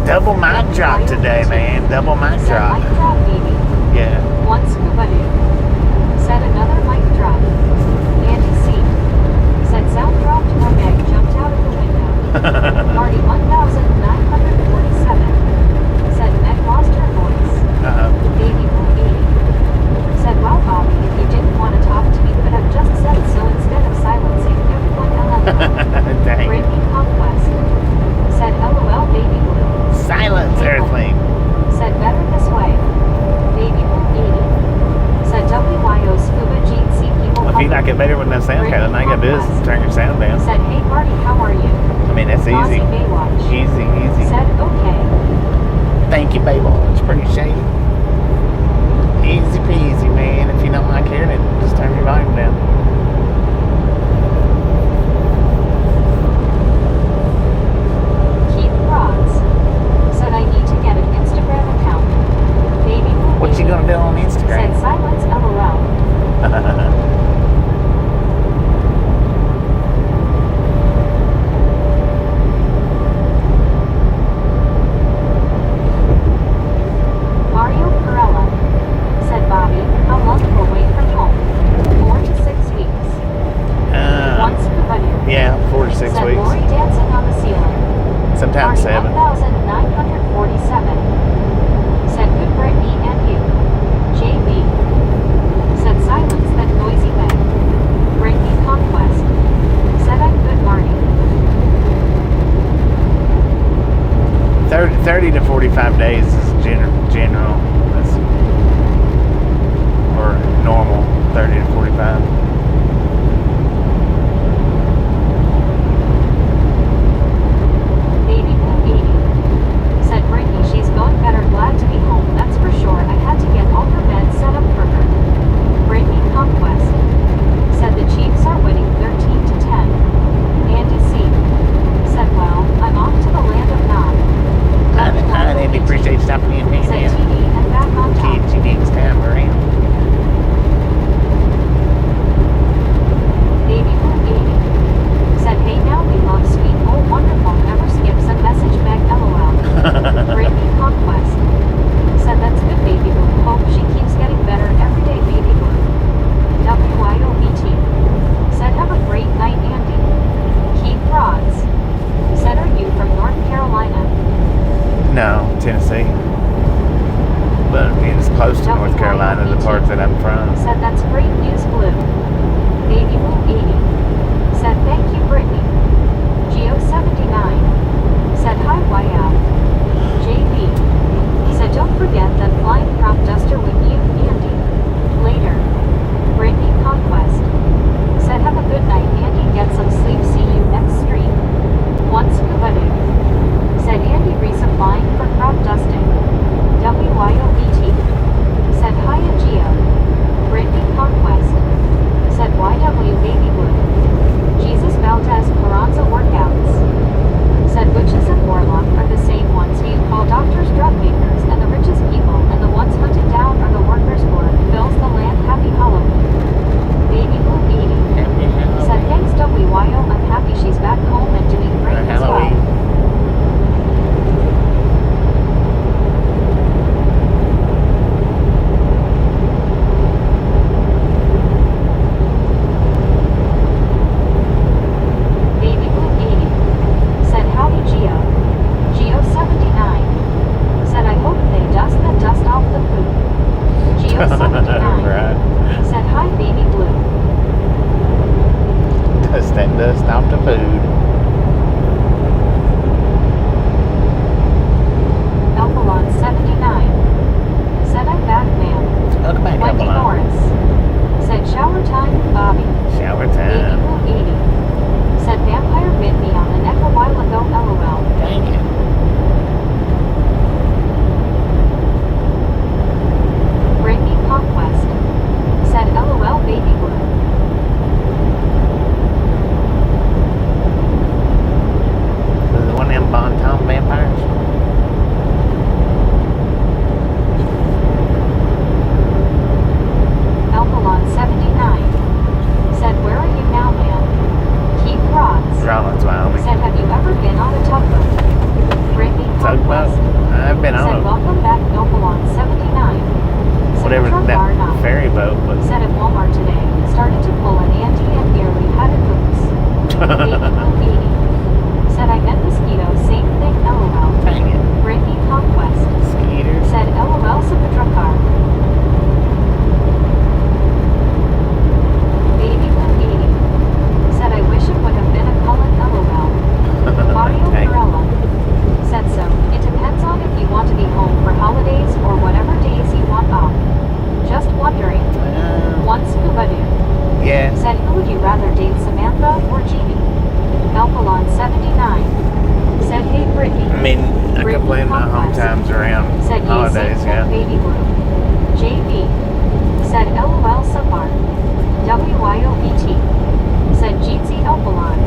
Double mic drop today, man. Double mic drop. Mic drop, baby. Yeah. One scuba dude. Said another mic drop. Andy C. Said sound dropped or Meg jumped out of the window. Marty 1947. Said Meg lost her voice. Baby 180. Said, well, Bobby, if you didn't want to talk to me, could have just said so instead of silencing everyone else. Dang. Breaking Conquest. Said LOL, baby blue. Silence, Earthling. Said better this way. Baby blue 80. Said WYO scuba GC people. Well, if you like it better with no sound card, then all you gotta do is turn your sound down. Said, hey Marty, how are you? I mean, that's easy. Aussie Baywatch. Easy. Said, okay. Thank you, Baywatch. Appreciate it. Easy peasy, man. If you don't like hearing it, just turn your volume down. Keith Rods. Said, I need to get an Instagram account. Baby blue. What you gonna do on Said, Instagram? silence LOL. Mario Perella. Said Bobby, how long away from home? 4 to 6 weeks. One scuba dude. Yeah, 4 to 6 Said weeks. Lori dancing on the ceiling. Sometimes Marty 7. 1947. Said good Brittany and you. JB. Said silence that noisy man. Breaking Conquest. Said I'm good Marty. 30 to 45 days is general. That's, or normal, 30 to 45. Baby Blue 80. Said Brittany she's going better, glad to be home, that's for sure. I had to get all her meds set up for her. Breaking Conquest. Said the Chiefs are winning 13 to 10. Andy C. Said well, I'm off to the land of Nod. Hi, Andy. Appreciate you stopping Send us off to food. Alphalon 79. Said I'm back, ma'am. Welcome back, Wendy Alphalon. Morris. Said shower time, Bobby. Shower Baby time. Blue 80. Said vampire bit me on the neck a while ago, LOL. Dang it. Brittany Conquest. Said LOL, baby blue. Is it one of them Bon Tom vampires? Alphalon 79. Said where are you now, man? Keep Rods. Rollins, Wyoming. Said have you ever been on a tugboat? Brittany Tugboat? Conquest. I've been Said on a, welcome back, Alphalon 79. Said whatever truck bar that not. ferry boat was. Said at Walmart today. Started to pull an Andy and nearly had it loose. Baby Blue 80. Said I meant mosquito, same thing, LOL. Dang it. Brittany Conquest. Skeeters. Said LOL, Car. Baby Blue 80. Said I wish it would have been a Cullen, LOL. Mario Dang. Perella. Said so. It depends on if you want to be home for holidays or whatever days you want off. Just wondering. One scuba dude. Yeah. Said who would you rather date, Samantha or Jeannie? Alphalon 79. Said hey Brittany. I mean, I Brittany complain my home Conquest. times around Said holidays, yes, yeah. baby blue. JB. Said LOL Submar. WYOBT. Said Jeezy Alphalon.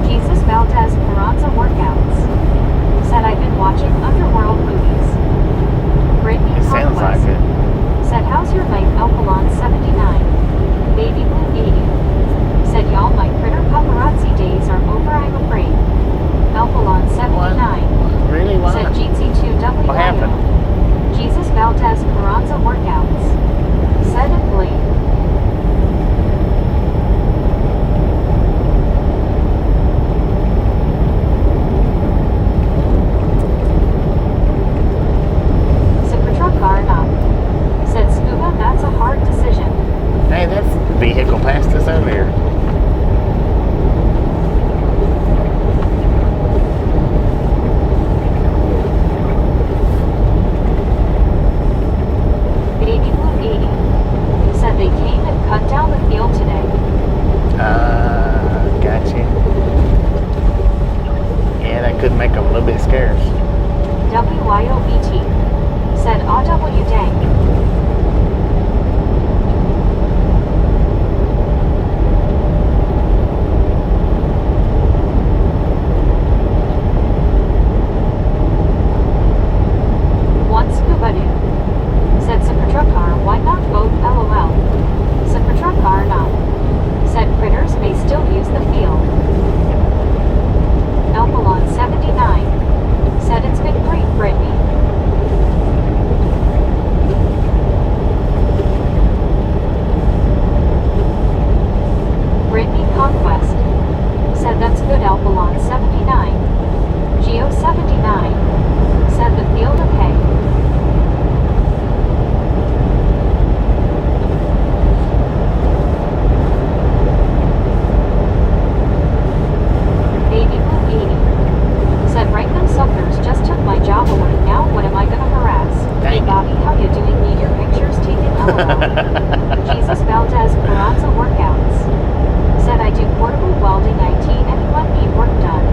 Jesus Valdez Carranza workouts. Said I've been watching Underworld movies. Brittany It sounds like Conquest. it. Said how's your life, Alphalon 79. Baby Blue 80. Said y'all my critter paparazzi days are over, I'm afraid. Alphalon 79. Really? Why? Said GT2W. What happened? Jesus Valdez Carranza workouts. Said it Blade. Car not. Said Scuba, that's a hard decision. Hey, that vehicle passed us earlier. Baby Blue 80. Said they came and cut down the field today. Gotcha. Yeah, that could make them a little bit scarce. WYOBT. Said AW dang. One scuba dude. Said Car, why not both, LOL. Car not. Said critters may still use the field. Alphalon 79. Said it's been great, Brittany. Brittany Conquest. Said that's good, Alphalon 79. Geo 79. Said the field of hay. Baby Blue 80. Said right them suckers just took my job away. Now what am I gonna harass? Hey Dang. Bobby, how you doing? Need your pictures taken, LOL. Jesus Valdez Carranza workouts. Said I do portable welding IT. Anyone need work done?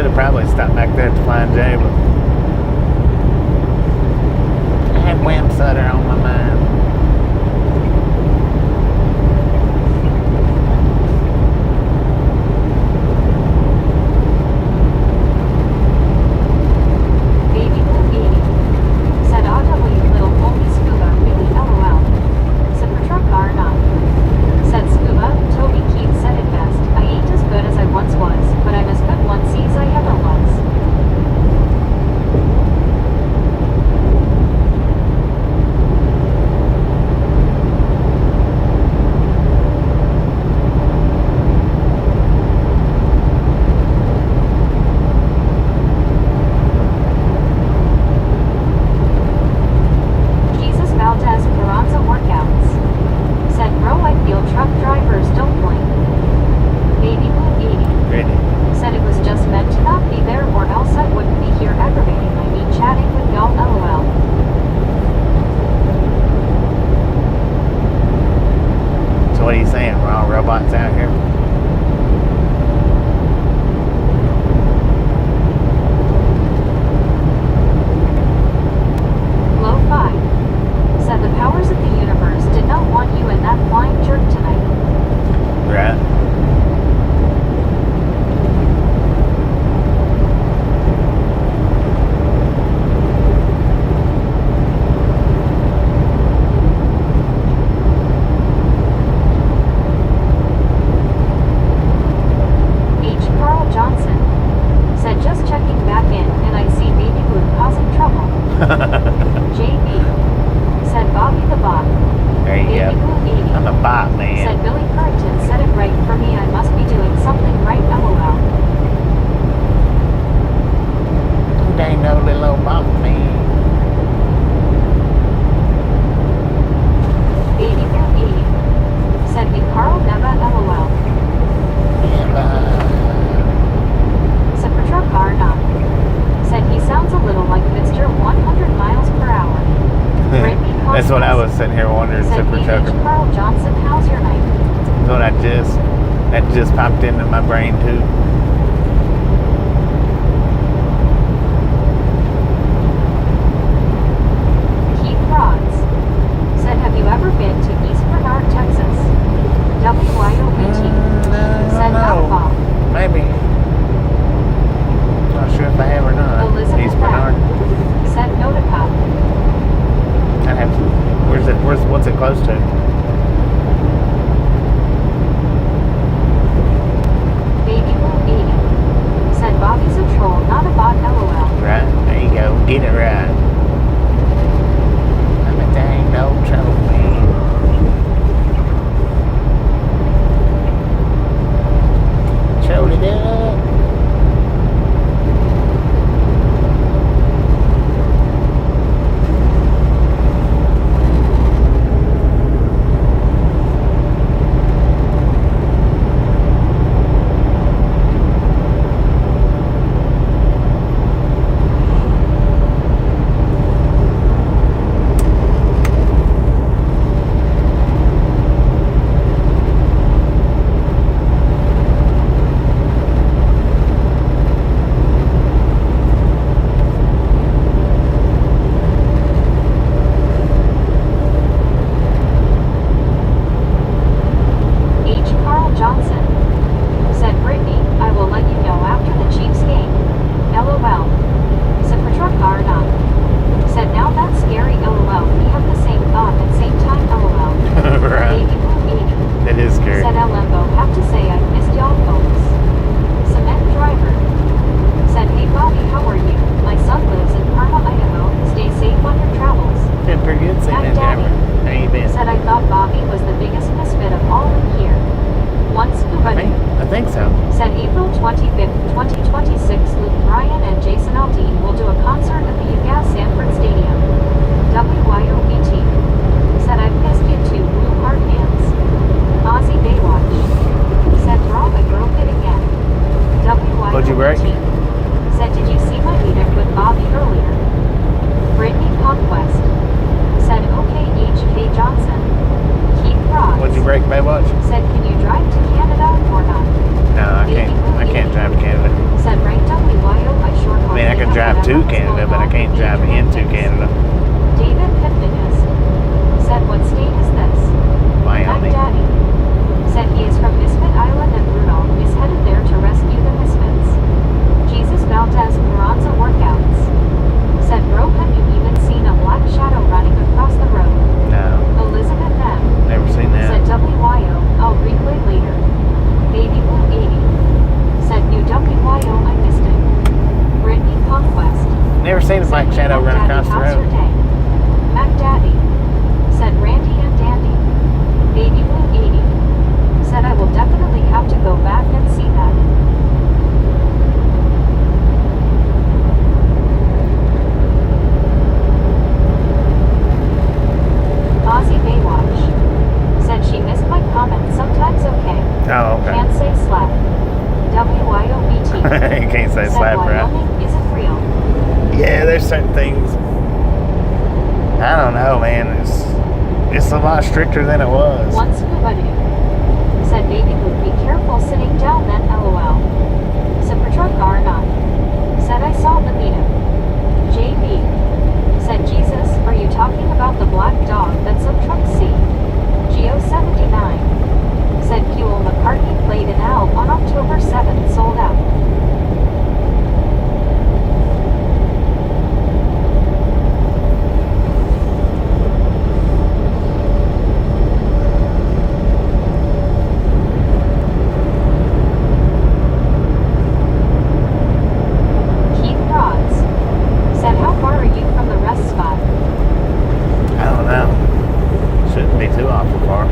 should have probably stopped back there at the Flying J, but I had Wham-Sutter on my mind. Baby Blue Baby. Said audibly, little homie scuba, really LOL. Said for truck car not. Said scuba, Toby Keith said it best. I ain't as good as I once was, but I'm as good once as I ever was. Jesus Valdez Carranza workouts. Said bro, I feel truck drivers don't blink. Baby Blue Baby. Ready? Said it was just meant to not be there or else I wouldn't be here aggravating my me chatting with y'all LOL. So what are you saying? We're all robots out here? Low 5. Said the powers of the universe did not want you in that flying jerk tonight. Right? H. Carl Johnson. Said just checking back in and I see Baby Blue causing trouble. JB. Said Bobby the Bot. There you Baby go. Blue Baby. I'm a bot, man. Said Billy Currington said it right for me, I must be doing something right LOL. There ain't no little old bot, man. Baby Blue Baby. Said me Carl Neva LOL. Said for truck car not. Said he sounds a little like Mr. 100 miles per hour. Brittany That's what I Conquest. was sitting here wondering, Said Super me H. Trucker. Carl Johnson, how's your night? That's what that just popped into my brain too. Keith Rods. Said have you ever been to East Bernard, Texas? WYOBT. Said Alpha. Maybe. Not sure if I have or not. Elizabeth East Bernard. Said Notica. I'd have to. What's it close to? Baby Blue Baby. Said Bobby's a troll, not a bot LOL. Right? There you go. Get it right. I'm a dang old trouble man. Troll it up. Said, can you drive to Canada or not? No, I can't drive to Canada. Said, rank W. can't say said slap right. Wyoming isn't real. Yeah, there's certain things. I don't know, man. It's a lot stricter than it was. One scuba dude said baby would be careful sitting down then LOL. Super truck R9 said I saw the beat him. JB said Jesus, are you talking about the black dog that some trucks see? Geo79 said Fuel McCartney played in Al on October 7th, sold out. Keith Rods said how far are you from the rest spot? I don't know. Shouldn't be too awful far.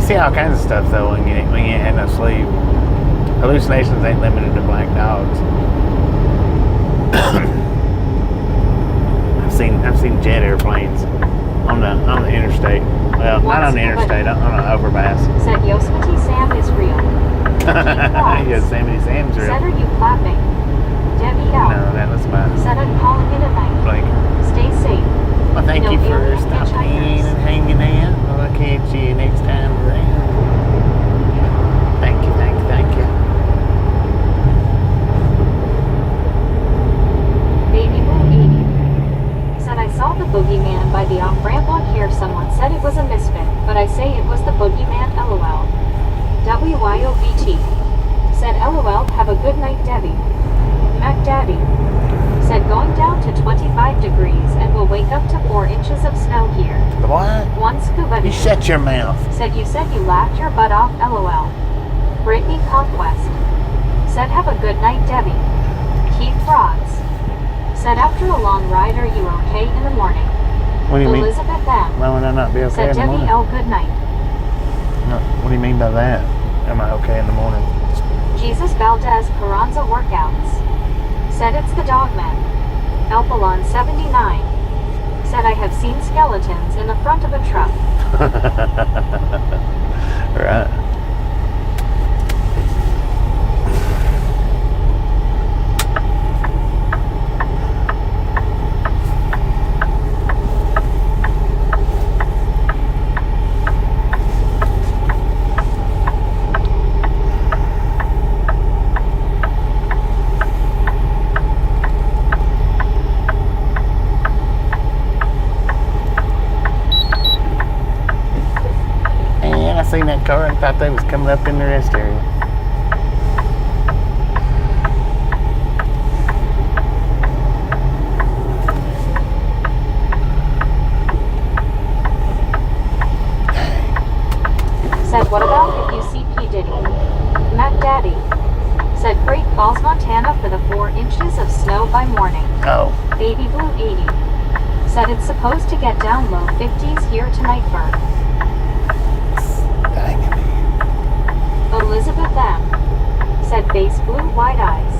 See all kinds of stuff though when you ain't had no sleep. Hallucinations ain't limited to black dogs. I've seen jet airplanes on the interstate. Well, not on the interstate, on an overpass. Said Yosemite Sam is real. Yosemite Sam's real. Said are you clapping? Debbie out. No, that was mine. Said I'm calling it a night. Blink. Stay safe. Well, thank No you for alien stopping hitchhikers. and hanging out. I'll catch you next time around. Thank you. Baby Boo 80 said I saw the boogeyman by the off-ramp on here. Someone said it was a misfit, but I say it was the boogeyman. LOL. WYOVT said LOL. Have a good night, Debbie. Mac Daddy Said going down to 25 degrees and we'll wake up to 4 inches of snow here. What? One scuba You dude. shut your mouth. Said you laughed your butt off, LOL. Brittany Conquest. Said have a good night, Debbie. Keith Rods. Said after a long ride, are you okay in the morning? What do you mean? Elizabeth M. Why would I not be okay Said in the Debbie morning? L. Good night. No, what do you mean by that? Am I okay in the morning? Jesus Valdez Carranza Workouts. Said it's the Dogman. Elpalon 79. Said I have seen skeletons in the front of a truck. Right. And I seen that car and thought they was coming up in the rest area. Said what about if you see P. Diddy? Mac Daddy. Said Great Falls, Montana for the 4 inches of snow by morning. Oh. Baby Blue 80. Said it's supposed to get down low 50s here tonight for Dang it. Elizabeth M. Said Base Blue Wide Eyes.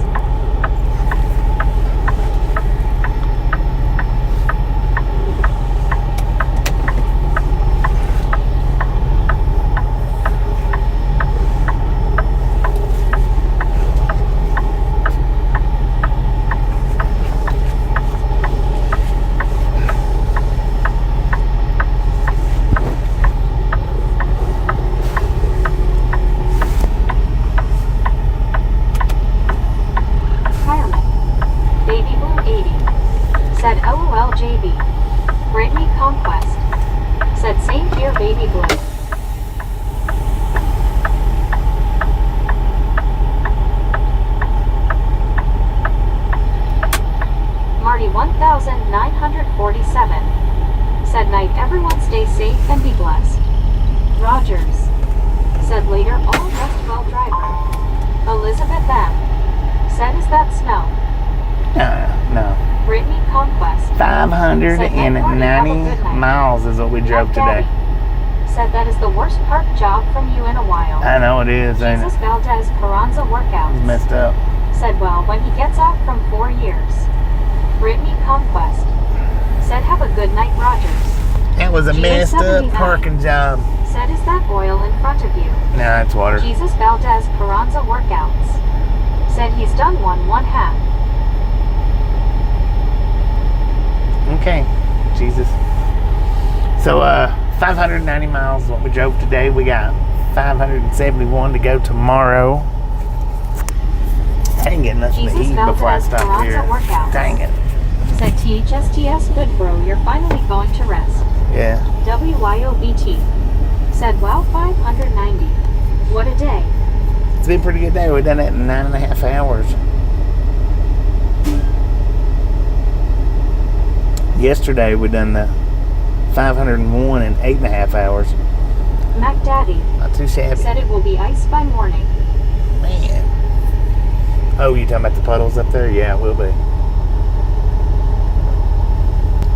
Baby Blue 80. Said LOL JB. Brittany Conquest. Said same here Baby Blue. Marty 1947. Said night everyone stay safe and be blessed. Rogers. Said later all rest well driver. Elizabeth M. Said is that snow? No. Brittany Conquest. 590 miles is what we drove today. Said that is the worst park job from you in a while. I know it is, ain't Jesus it? Valdez Carranza Workouts. It's messed up. Said well when he gets off from 4 years. Brittany Conquest. Said have a good night, Rogers. It was a messed up parking job. Said is that oil in front of you? Nah, it's water. Jesus Valdez Carranza Workouts. Said he's done one half. Okay, Jesus. So, 590 miles is what we drove today. We got 571 to go tomorrow. I didn't get nothing to eat before I stopped here. Dang it. Said THSTS good bro, you're finally going to rest. Yeah. WYOBT. Said wow 590. What a day. It's been a pretty good day. We've done it in 9.5 hours. Yesterday we done the 501 in 8.5 hours. Mac Daddy. Not too shabby. Said it will be ice by morning. Man. Oh, you talking about the puddles up there? Yeah, it will be.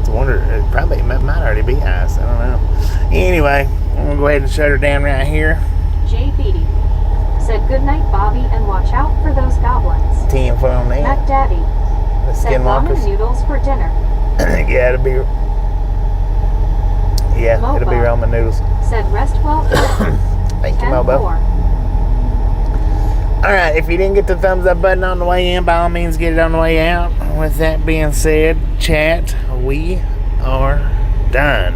It's a wonder. It might already be ice. I don't know. Anyway, I'm gonna go ahead and shut her down right here. J. Beatty. Said good night, Bobby, and watch out for those goblins. 10 foot on that. Mac Daddy. The Said ramen skinwalkers. noodles for dinner. Yeah, it'll be. Yeah, Mobo. it'll be ramen noodles. Said rest well. Thank you, 10-4. Mobo. Alright, if you didn't get the thumbs up button on the way in, by all means get it on the way out. With that being said, chat, we are done.